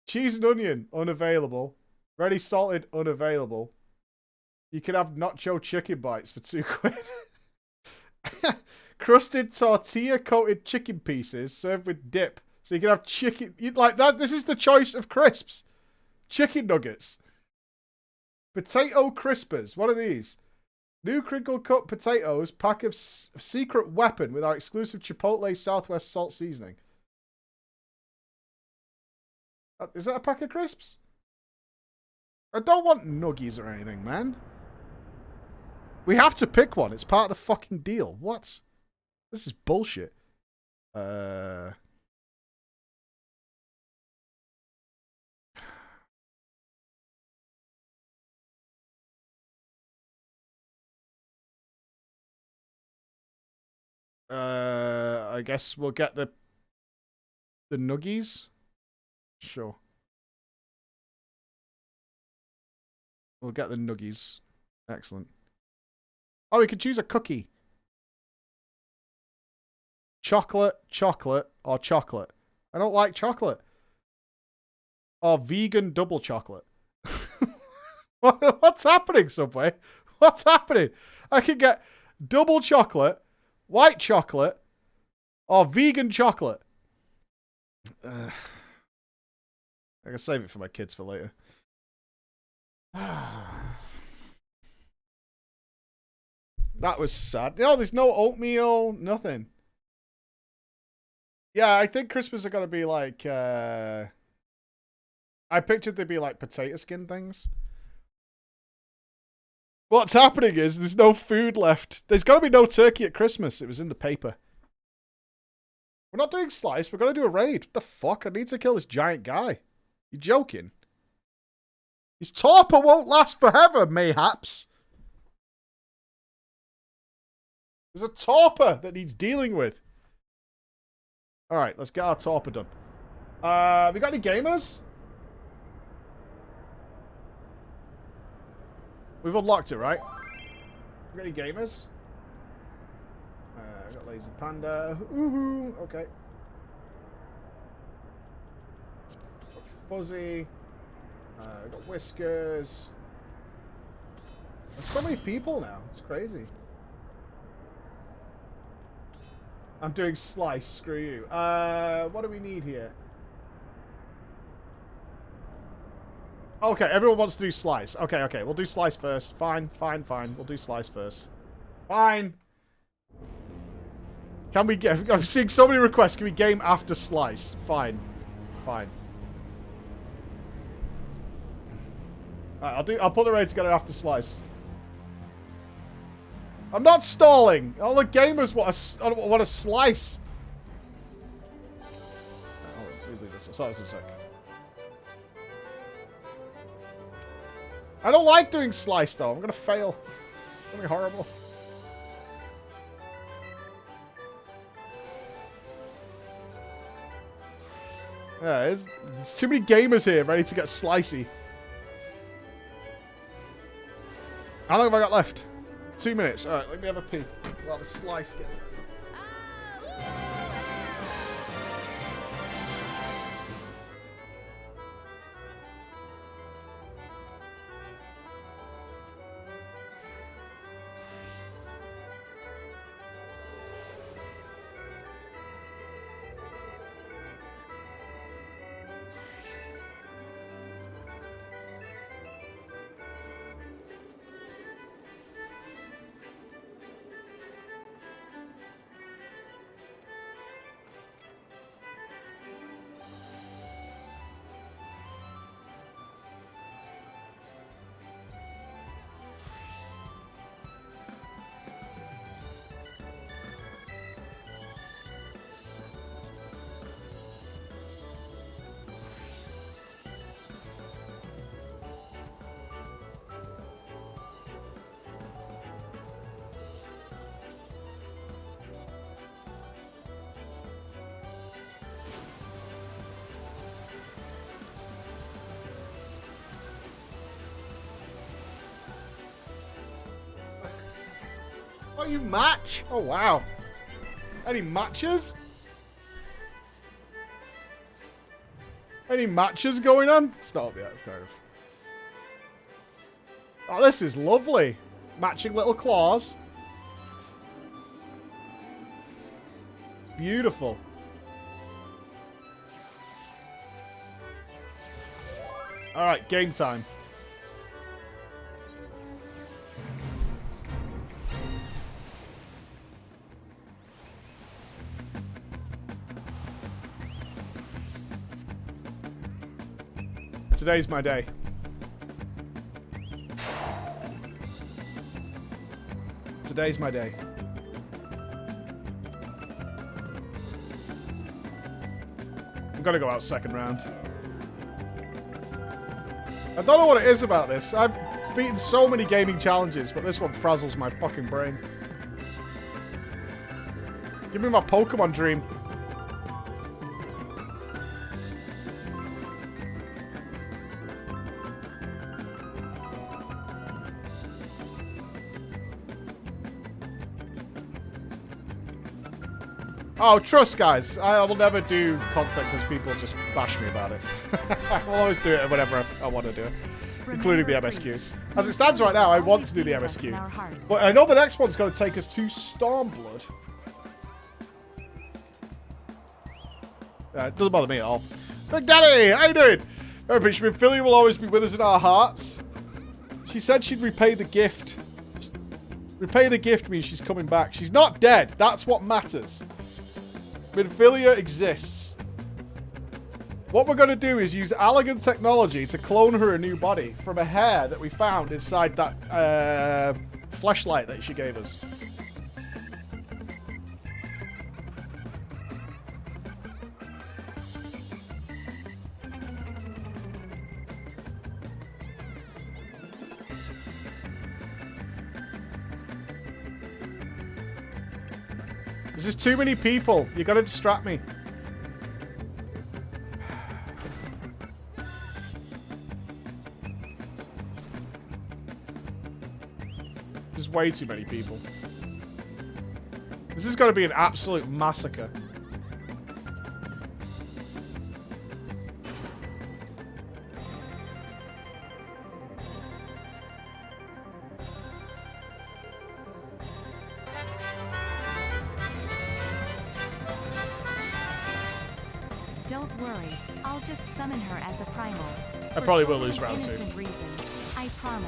Cheese and onion, unavailable. Ready salted, unavailable. You can have nacho chicken bites for £2. Crusted tortilla-coated chicken pieces served with dip. So you can have chicken... Like that. This is the choice of crisps. Chicken nuggets. Potato crispers. What are these? New crinkle cut potatoes. Pack of secret weapon with our exclusive Chipotle Southwest salt seasoning. Is that a pack of crisps? I don't want nuggies or anything, man. We have to pick one. It's part of the fucking deal. What? This is bullshit. I guess we'll get the nuggies. Sure. We'll get the nuggies. Excellent. Oh, we could choose a cookie. Chocolate, chocolate, or chocolate. I don't like chocolate. Or vegan double chocolate. What's happening, Subway? What's happening? I can get double chocolate, white chocolate, or vegan chocolate. I can save it for my kids for later. That was sad. No, there's no oatmeal, nothing. Yeah, I think Christmas are gonna be like, I pictured they'd be like potato skin things. What's happening is there's no food left. There's gotta be no turkey at Christmas. It was in the paper. We're not doing slice, we're gonna do a raid. What the fuck? I need to kill this giant guy. You joking? His torpor won't last forever, mayhaps. There's a torpor that needs dealing with. Alright, let's get our torpor done. We got any gamers? We've unlocked it, right? We got any gamers? I got Lazy Panda. Ooh, okay. Got Fuzzy. Got Whiskers. There's so many people now. It's crazy. I'm doing slice. Screw you. What do we need here? Okay, everyone wants to do slice. Okay, okay. We'll do slice first. Fine, fine, fine. We'll do slice first. Fine. Can we get... I'm seeing so many requests. Can we game after slice? Fine. Fine. Alright, I'll put the raid together after slice. I'm not stalling. All the gamers want a slice. Let me leave this. Sorry, this a sec. I don't like doing slice though. I'm gonna fail. It's gonna be horrible. Yeah, there's too many gamers here ready to get slicey. How long have I got left? 2 minutes. Alright, let me have a pee. While the slice gets... Oh, you match? Oh, wow. Any matches? Any matches going on? Stop yet, kind of. Oh, this is lovely. Matching little claws. Beautiful. Alright, game time. Today's my day. Today's my day. I'm gonna go out second round. I don't know what it is about this. I've beaten so many gaming challenges, but this one frazzles my fucking brain. Give me my Pokemon dream. Oh, trust, guys. I will never do content because people just bash me about it. I will always do it whenever I want to do it, including the MSQ. As it stands right now, I want to do the MSQ. But I know the next one's going to take us to Stormblood. It doesn't bother me at all. Big Daddy, how you doing? Remember, Minfilia will always be with us in our hearts. She said she'd repay the gift. Repay the gift means she's coming back. She's not dead. That's what matters. Minfilia exists. What we're going to do is use elegant technology to clone her a new body from a hair that we found inside that fleshlight that she gave us. There's just too many people. You gotta distract me. There's way too many people. This is gonna be an absolute massacre.
Don't worry, I'll just summon her as a primal.
I probably will lose round 2.
Reasons, I promise.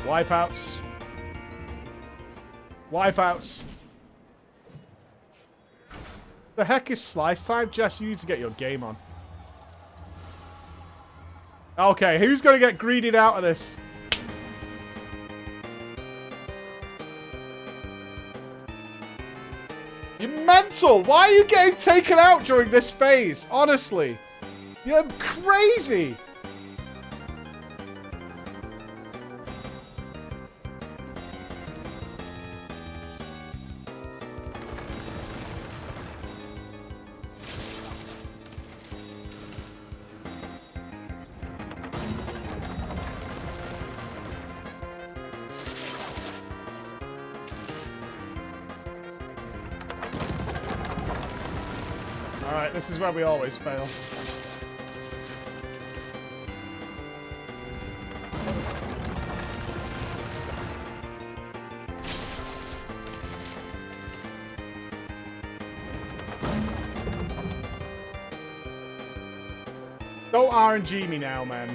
Wipeouts. Wipeouts. The heck is slice time? Jess, you need to get your game on. Okay, who's going to get greeted out of this? You're mental! Why are you getting taken out during this phase? Honestly. You're crazy! Alright, this is where we always fail. Don't RNG me now, man.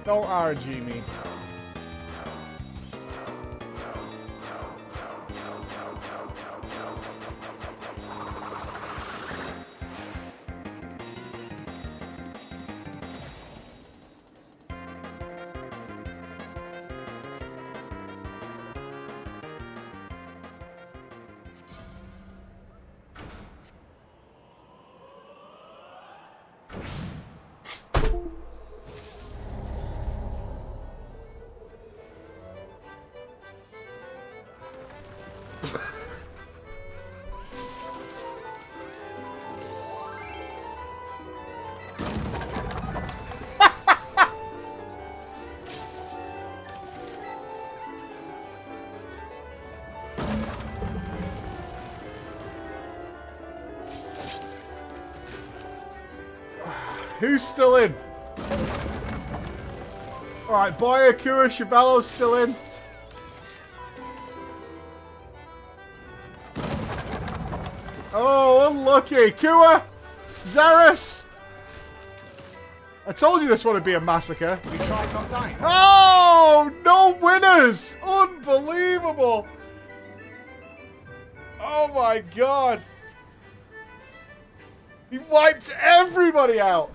Don't RNG me. Who's still in? Alright, Boya, Kua, Shabello's still in. Oh, unlucky. Kua! Xeris! I told you this would be a massacre.
We tried not dying.
Oh, no winners! Unbelievable! Oh my god! He wiped everybody out!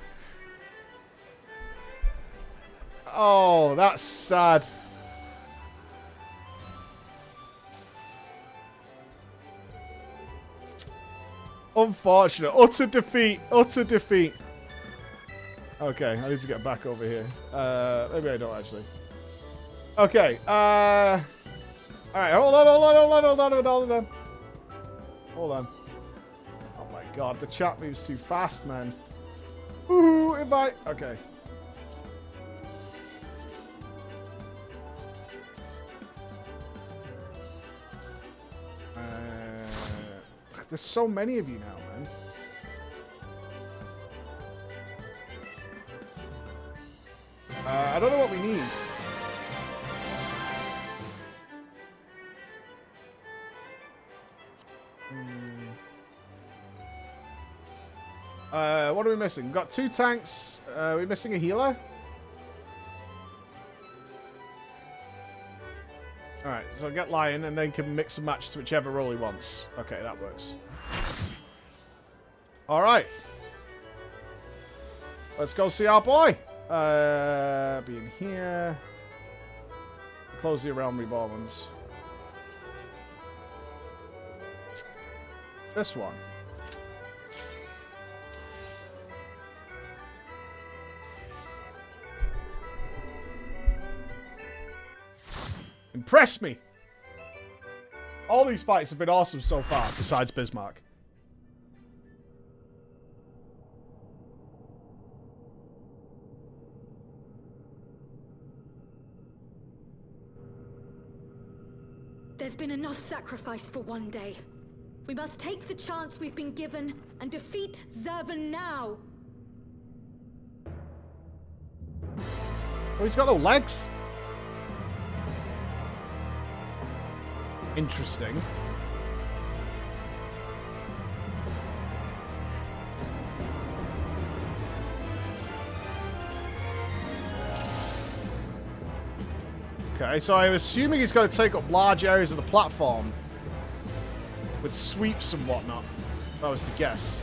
Oh, that's sad. Unfortunate. Utter defeat. Utter defeat. Okay, I need to get back over here. Maybe I don't actually. Okay, Alright, hold on. Hold on. Oh my god, the chat moves too fast, man. Ooh, invite. Okay. There's so many of you now, man. I don't know what we need. What are we missing? We've got 2 tanks. Are we missing a healer? Alright, so get Lion and then can mix and match to whichever role he wants. Okay, that works. Alright. Let's go see our boy. Be in here. Close the Realm Reborn ones. This one. Impress me! All these fights have been awesome so far, besides Bismarck.
There's been enough sacrifice for one day. We must take the chance we've been given and defeat Zurban now.
Oh, he's got no legs. Interesting. Okay, so I'm assuming he's going to take up large areas of the platform with sweeps and whatnot, if I was to guess.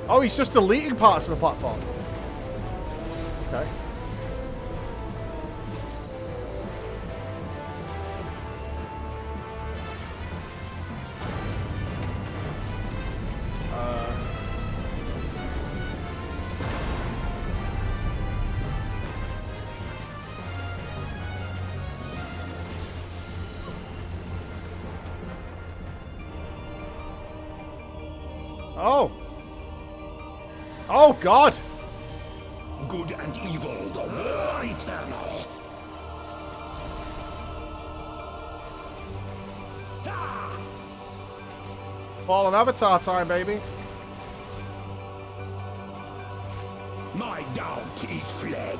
Oh, he's just deleting parts of the platform. Okay. Oh. Oh, God!
Good and evil, the war eternal.
Fallen Avatar time, baby.
My doubt is fled.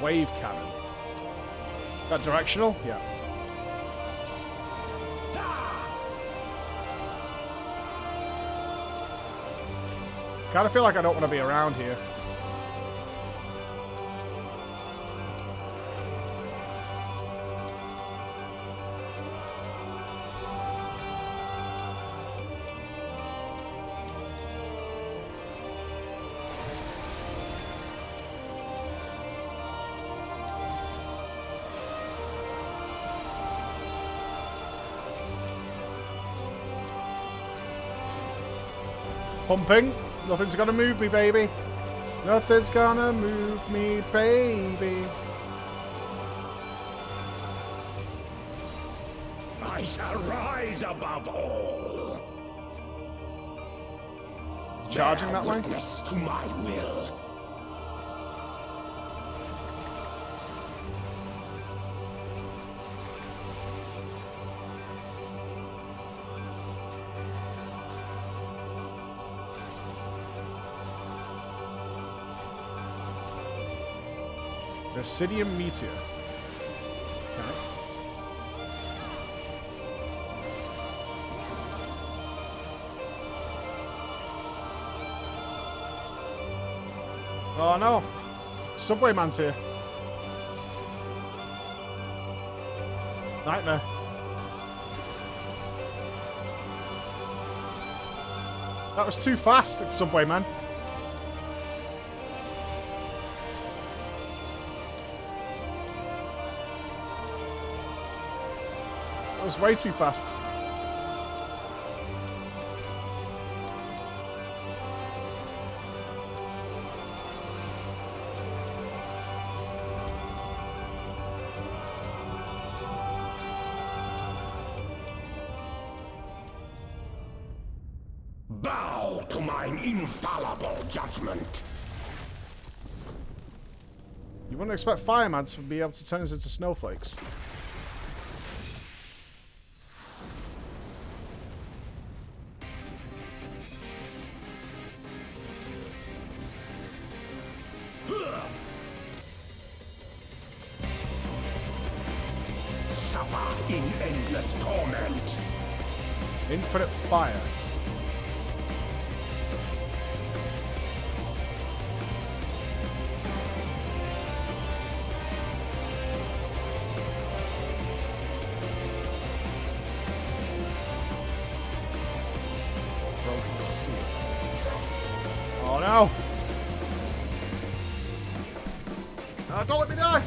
Wave cannon. Is that directional? Yeah. Kind of feel like I don't want to be around here. Pumping. Nothing's gonna move me, baby. Nothing's gonna move me, baby.
I shall rise above all.
Charging that way?
Witness to my will.
Obsidian Meteor. Oh no. Subway man's here. Nightmare. That was too fast, Subway man. That was way too fast.
Bow to mine infallible judgment.
You wouldn't expect firemen to be able to turn us into snowflakes.
Suffer in endless torment.
Infinite fire. Oh no! Don't let me die!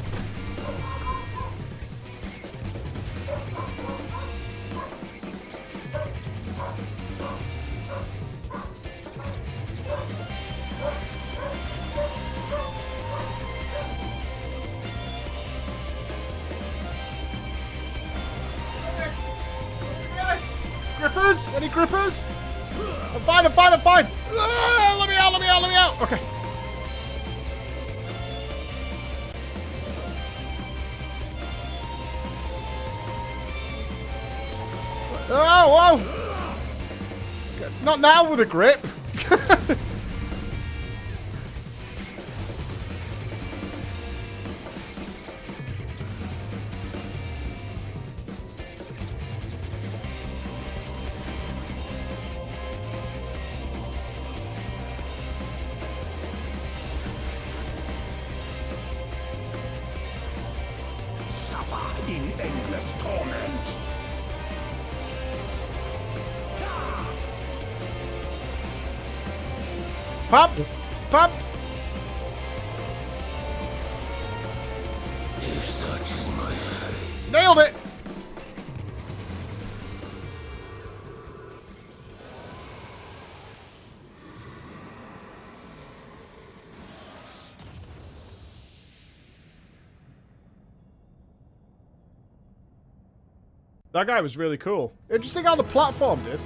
Grippers? Any grippers? I'm fine, I'm fine, I'm fine! Let me out, let me out, let me out! Okay. Oh, whoa! Not now with a grip!
Suffer in endless torment.
Pop! Pop!
If such is my fate.
Nailed it! That guy was really cool. Interesting how the platform did.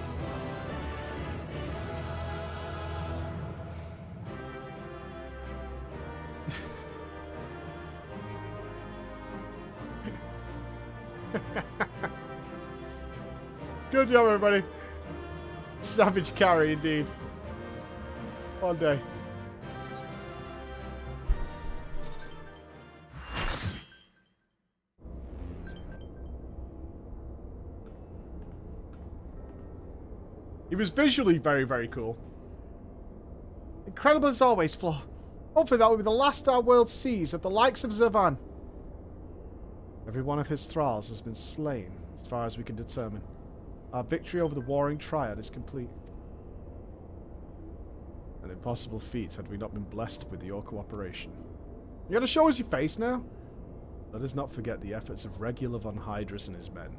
Good job, everybody. Savage carry, indeed. One day. He was visually very, very cool. Incredible as always, Flo. Hopefully that will be the last our world sees of the likes of Zervan. Every one of his thralls has been slain, as far as we can determine. Our victory over the warring triad is complete. An impossible feat had we not been blessed with your cooperation. You gotta show us your face now? Let us not forget the efforts of Regular von Hydrus and his men.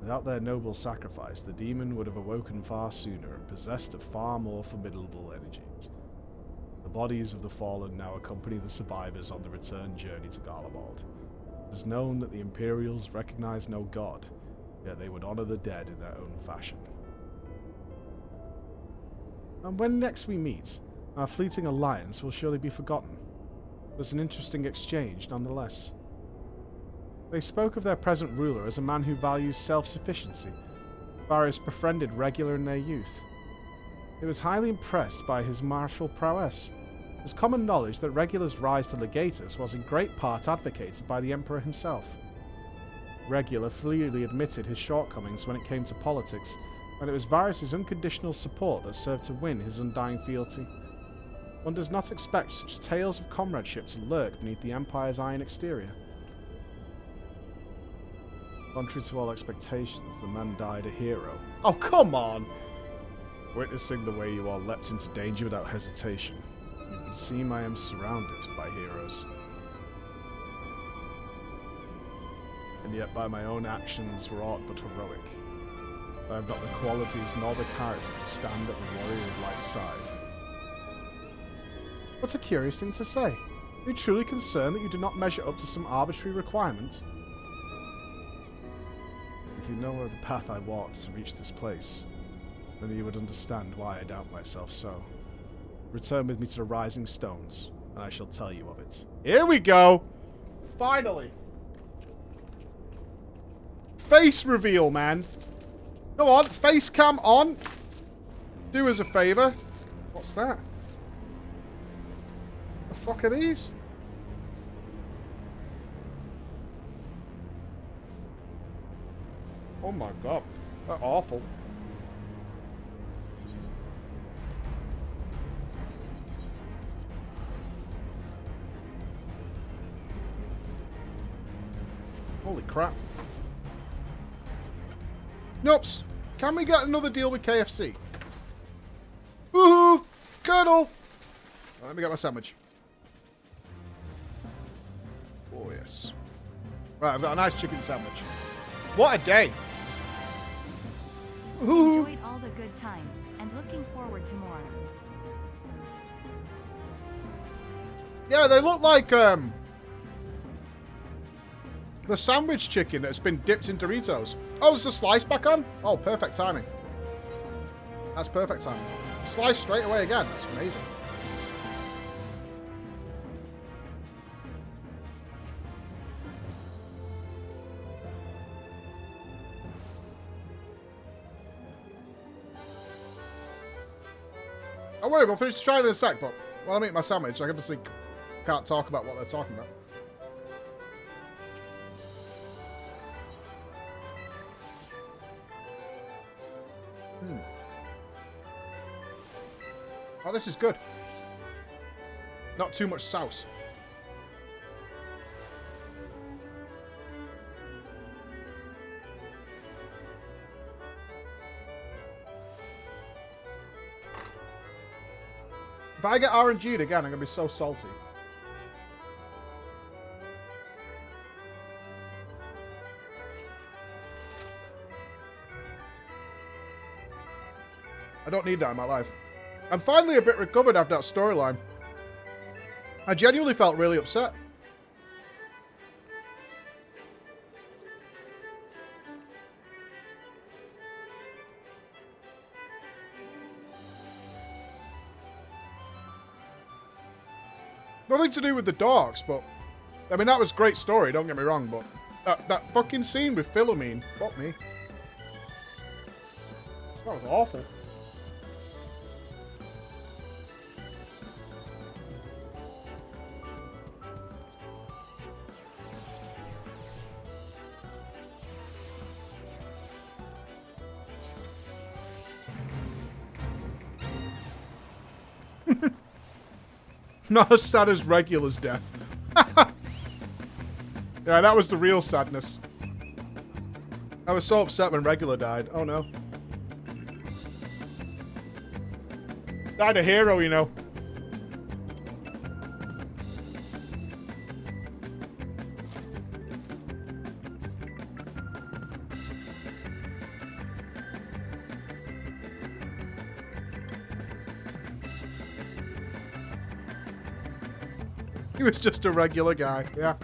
Without their noble sacrifice, the demon would have awoken far sooner and possessed of far more formidable energies. The bodies of the fallen now accompany the survivors on the return journey to Garlemald. It is known that the Imperials recognize no god, yet they would honor the dead in their own fashion. And when next we meet, our fleeting alliance will surely be forgotten. It was an interesting exchange nonetheless. They spoke of their present ruler as a man who values self-sufficiency. Varys befriended Regular in their youth. He was highly impressed by his martial prowess. It is common knowledge that Regular's rise to Legatus was in great part advocated by the Emperor himself. Regular freely admitted his shortcomings when it came to politics, and it was Varys' unconditional support that served to win his undying fealty. One does not expect such tales of comradeship to lurk beneath the Empire's iron exterior. Contrary to all expectations, the man died a hero. Oh, come on! Witnessing the way you all leapt into danger without hesitation, it would seem I am surrounded by heroes. And yet by my own actions were aught but heroic. I have not the qualities nor the character to stand at the warrior of light's side. What a curious thing to say. Are you truly concerned that you do not measure up to some arbitrary requirement? If you know of the path I walked to reach this place, then you would understand why I doubt myself so. Return with me to the Rising Stones, and I shall tell you of it. Here we go! Finally! Face reveal, man! Go on, face cam on! Do us a favour. What's that? The fuck are these? Oh my god. They're awful. Holy crap. Nupps, can we get another deal with KFC? Woohoo! Colonel! Let me get my sandwich. Oh, yes. Right, I've got a nice chicken sandwich. What a day!
Enjoyed all the good times, and looking forward to more.
Yeah, they look like, the sandwich chicken that's been dipped in Doritos. Oh, is the slice back on? Oh, perfect timing. That's perfect timing. Slice straight away again. That's amazing. Don't worry, we'll finish trying in a sec, but while I'm eating my sandwich, I obviously can't talk about what they're talking about. Oh, this is good. Not too much sauce. If I get RNG'd again, I'm going to be so salty. I don't need that in my life. I'm finally a bit recovered after that storyline. I genuinely felt really upset. Nothing to do with the dogs, but... I mean, that was a great story, don't get me wrong, but... That fucking scene with Philomene, fuck me. That was awful. Not as sad as Regula's death. Yeah, that was the real sadness. I was so upset when Regula died. Oh no. Died a hero, you know. He was just a regular guy, yeah.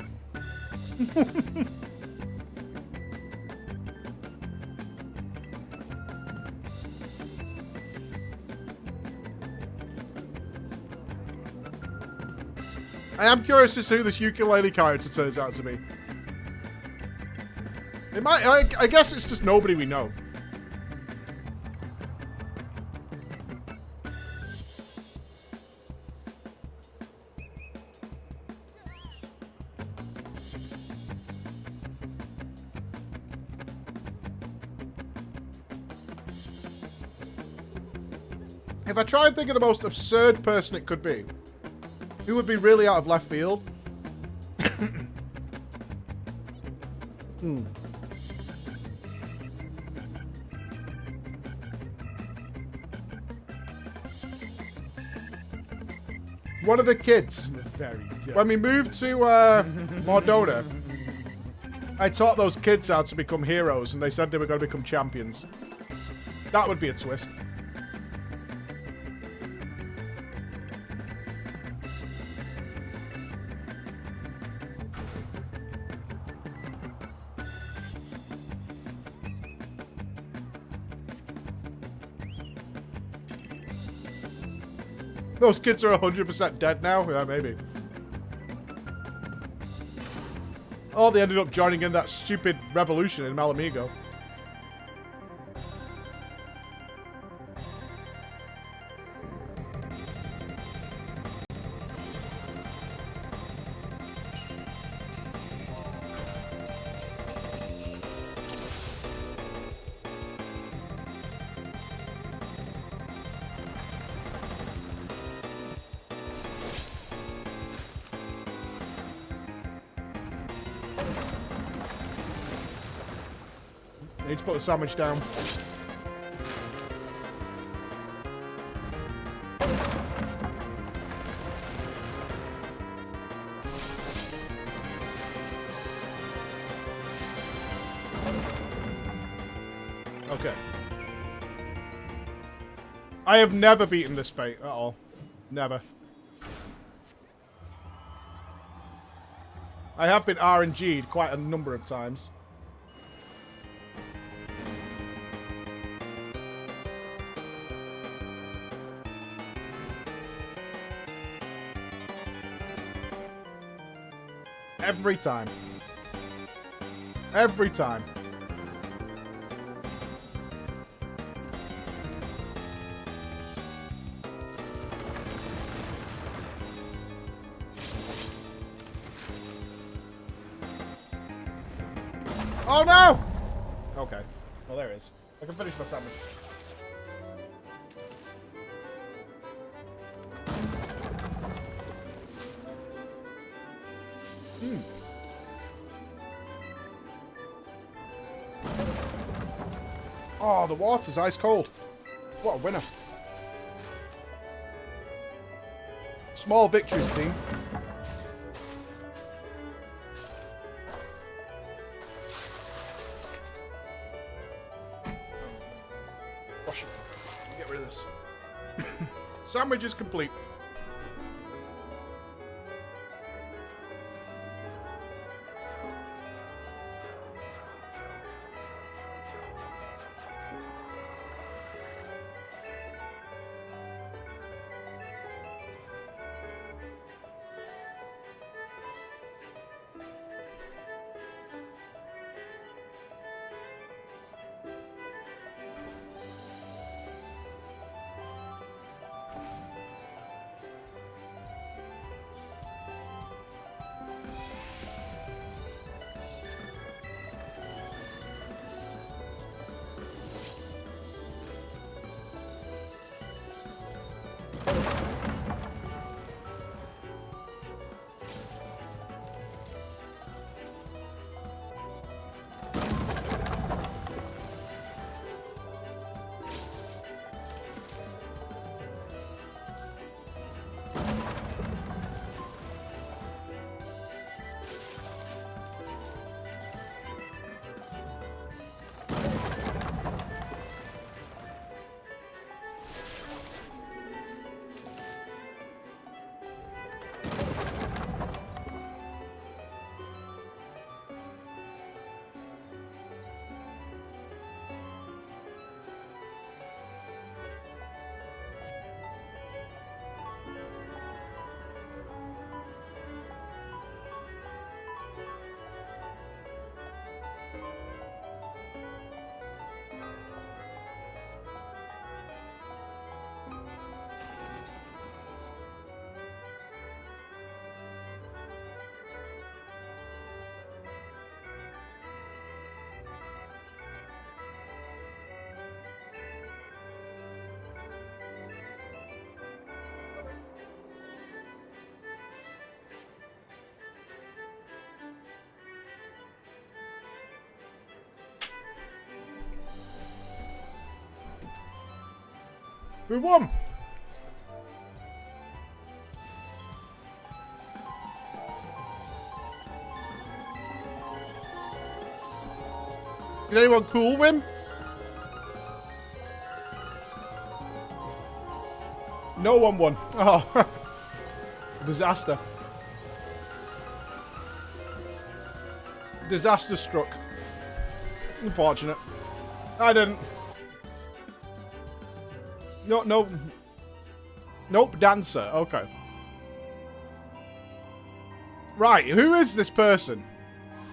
I am curious as to who this ukulele character turns out to be. It might, I guess it's just nobody we know. If I try and think of the most absurd person it could be, who would be really out of left field? One of the kids. When we moved to Mordona, I taught those kids how to become heroes, and they said they were going to become champions. That would be a twist. Those kids are 100% dead now? Yeah, maybe. Oh, they ended up joining in that stupid revolution in Malamigo. Need to put the sandwich down. Okay. I have never beaten this fate at all. Never. I have been RNG'd quite a number of times. Every time. Every time. Oh no! Okay. Well, there it is. I can finish my sandwich. Oh, the water's ice cold. What a winner. Small victories, team. Wash it. Get rid of this. Sandwich is complete. We won! Did anyone cool win? No one won. Oh. Disaster. Disaster struck. Unfortunate. I didn't. No, no. Nope, dancer. Okay. Right, who is this person?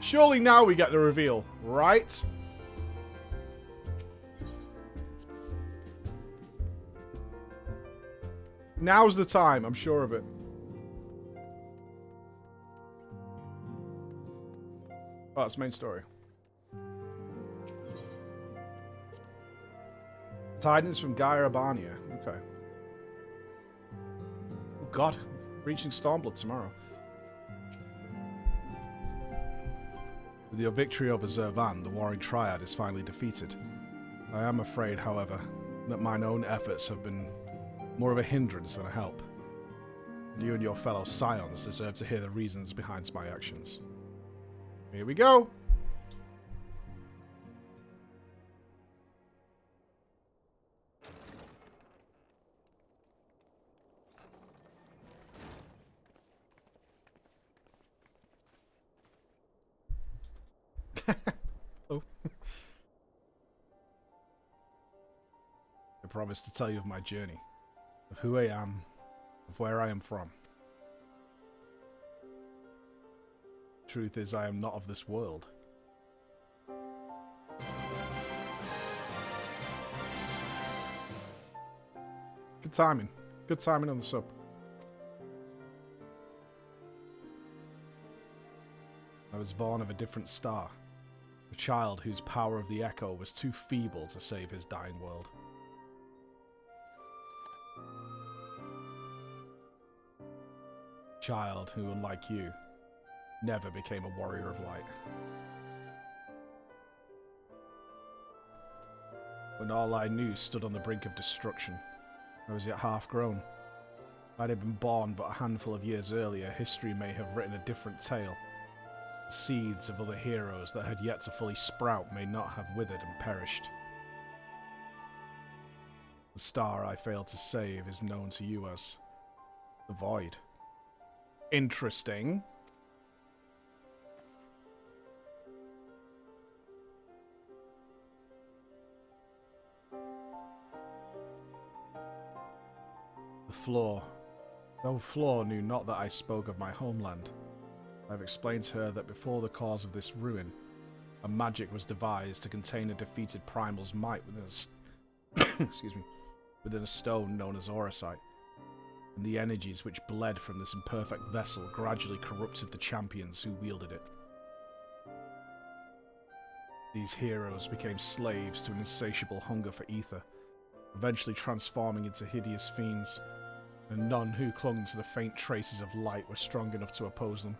Surely now we get the reveal, right? Now's the time, I'm sure of it. Oh, that's main story. Tidings from Gaia Urbania. Okay. Oh god, reaching Stormblood tomorrow. With your victory over Zervan, the Warring Triad is finally defeated. I am afraid, however, that mine own efforts have been more of a hindrance than a help. You and your fellow Scions deserve to hear the reasons behind my actions. Here we go! Oh. I promise to tell you of my journey, of who I am, of where I am from. Truth is, I am not of this world. Good timing. Good timing on the sub. I was born of a different star. A child whose power of the echo was too feeble to save his dying world. Child who, unlike you, never became a warrior of light. When all I knew stood on the brink of destruction, I was yet half grown. If I had been born but a handful of years earlier, history may have written a different tale. The seeds of other heroes that had yet to fully sprout may not have withered and perished. The star I failed to save is known to you as the Void. Interesting. The Floor. Though Floor knew not that I spoke of my homeland, I have explained to her that before the cause of this ruin, a magic was devised to contain a defeated primal's might within a excuse me, within a stone known as Auracite, and the energies which bled from this imperfect vessel gradually corrupted the champions who wielded it. These heroes became slaves to an insatiable hunger for ether, eventually transforming into hideous fiends, and none who clung to the faint traces of light were strong enough to oppose them.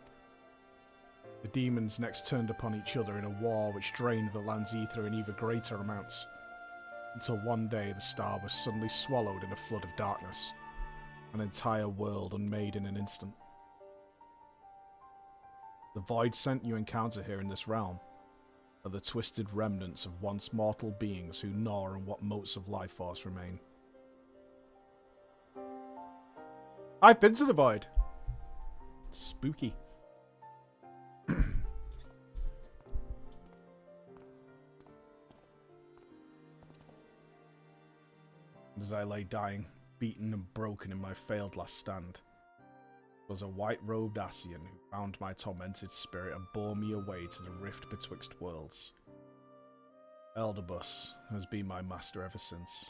The demons next turned upon each other in a war which drained the land's ether in even greater amounts, until one day the star was suddenly swallowed in a flood of darkness, an entire world unmade in an instant. The void scent you encounter here in this realm are the twisted remnants of once mortal beings who gnaw on what motes of life force remain. I've been to the void. Spooky. As I lay dying, beaten and broken in my failed last stand, was a white-robed Ascian who found my tormented spirit and bore me away to the rift betwixt worlds. Elderbus has been my master ever since.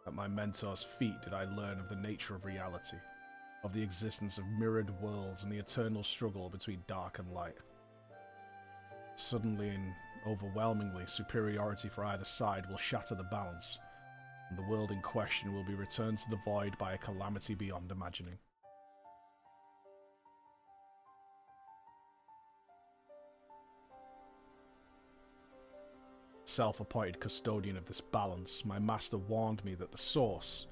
At my mentor's feet did I learn of the nature of reality, of the existence of mirrored worlds and the eternal struggle between dark and light. Suddenly and overwhelmingly, superiority for either side will shatter the balance, and the world in question will be returned to the void by a calamity beyond imagining. Self-appointed custodian of this balance, my master warned me that the source,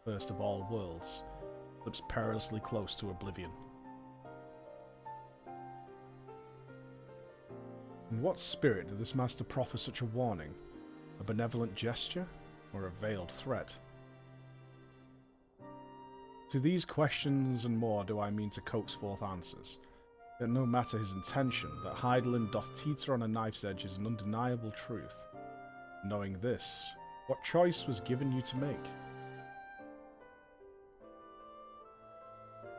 first of all worlds, slips perilously close to oblivion. In what spirit did this master proffer such a warning? A benevolent gesture, or a veiled threat? To these questions and more do I mean to coax forth answers. Yet no matter his intention, that Heidelin doth teeter on a knife's edge is an undeniable truth. Knowing this, what choice was given you to make?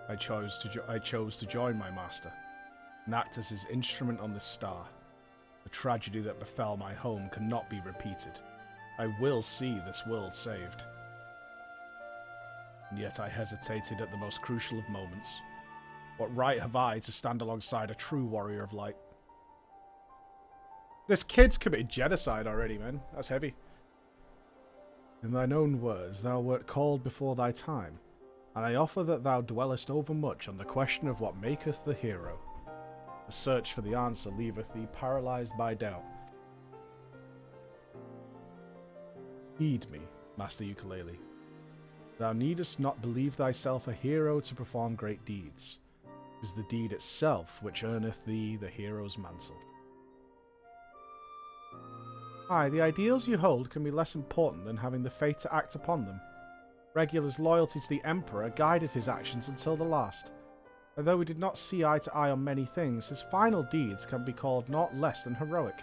I chose to join my master, and act as his instrument on this star. The tragedy that befell my home cannot be repeated. I will see this world saved. And yet I hesitated at the most crucial of moments. What right have I to stand alongside a true warrior of light? This kid's committed genocide already, man. That's heavy. In thine own words, thou wert called before thy time, and I offer that thou dwellest overmuch on the question of what maketh the hero. The search for the answer leaveth thee paralysed by doubt. Heed me, Master Ukulele. Thou needest not believe thyself a hero to perform great deeds. It is the deed itself which earneth thee the hero's mantle. Aye, the ideals you hold can be less important than having the faith to act upon them. Regular's loyalty to the Emperor guided his actions until the last. And though we did not see eye to eye on many things, his final deeds can be called not less than heroic.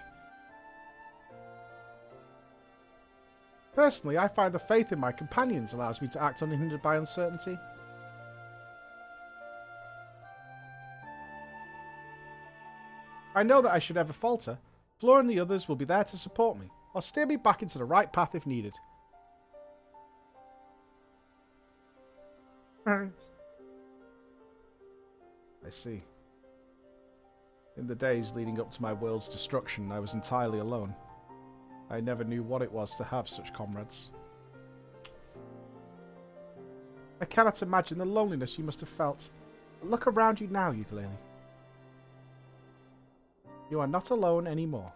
Personally, I find the faith in my companions allows me to act unhindered by uncertainty. I know that I should ever falter. Flora and the others will be there to support me, or steer me back into the right path if needed. I see. In the days leading up to my world's destruction, I was entirely alone. I never knew what it was to have such comrades. I cannot imagine the loneliness you must have felt. But look around you now, Ukulele. You are not alone anymore.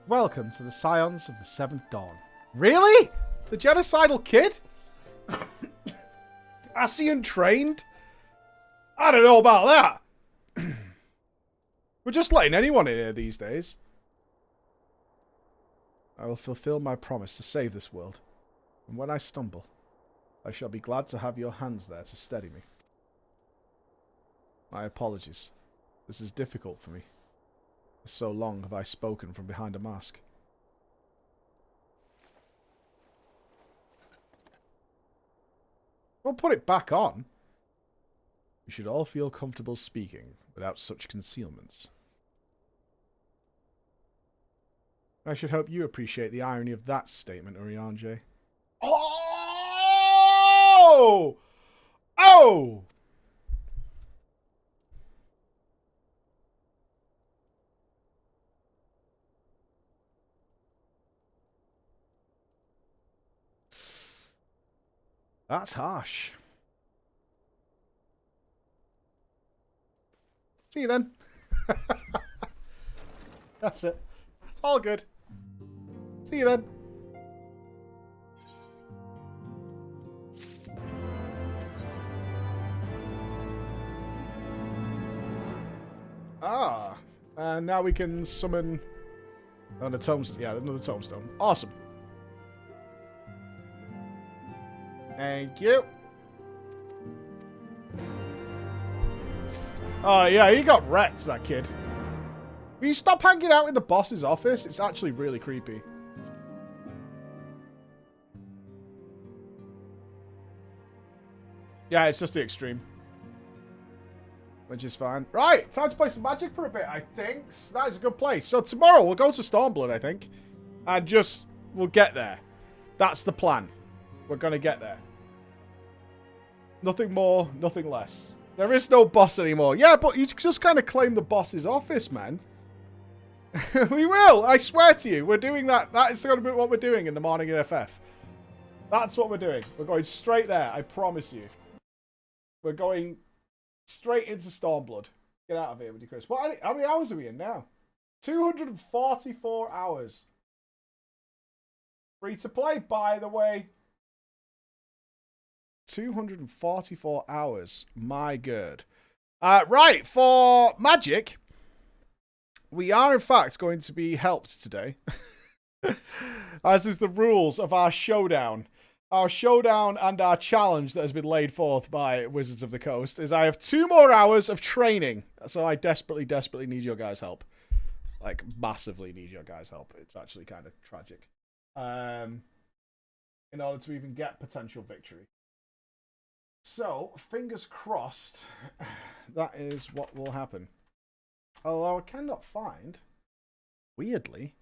Welcome to the Scions of the Seventh Dawn. Really? The genocidal kid? Ascian trained? I don't know about that. We're just letting anyone in here these days. I will fulfill my promise to save this world. And when I stumble, I shall be glad to have your hands there to steady me. My apologies. This is difficult for me. For so long have I spoken from behind a mask. Well, put it back on. You should all feel comfortable speaking without such concealments. I should hope you appreciate the irony of that statement, Urianger. Oh! Oh! That's harsh. See you then. That's it. It's all good. See you then. Ah. And now we can summon another tombstone. Yeah, another tombstone. Awesome. Thank you. Oh, yeah, he got wrecked, that kid. Will you stop hanging out in the boss's office? It's actually really creepy. Yeah, it's just the extreme. Which is fine. Right, time to play some Magic for a bit, I think. That is a good place. So tomorrow we'll go to Stormblood, I think. And just, we'll get there. That's the plan. We're going to get there. Nothing more, nothing less. There is no boss anymore. Yeah, but you just kind of claim the boss's office, man. We will. I swear to you. We're doing that. That is going to be what we're doing in the morning in FF. That's what we're doing. We're going straight there. I promise you. We're going straight into Stormblood. Get out of here with you, Chris. How many hours are we in now? 244 hours. Free to play, by the way. 244 hours. My god. Right, for Magic, we are in fact going to be helped today. As is the rules of our showdown. Our showdown and our challenge that has been laid forth by Wizards of the Coast is I have 2 more hours of training. So I desperately, desperately need your guys' help. Like, massively need your guys' help. It's actually kind of tragic. In order to even get potential victory. So, fingers crossed, that is what will happen. Although I cannot find, weirdly,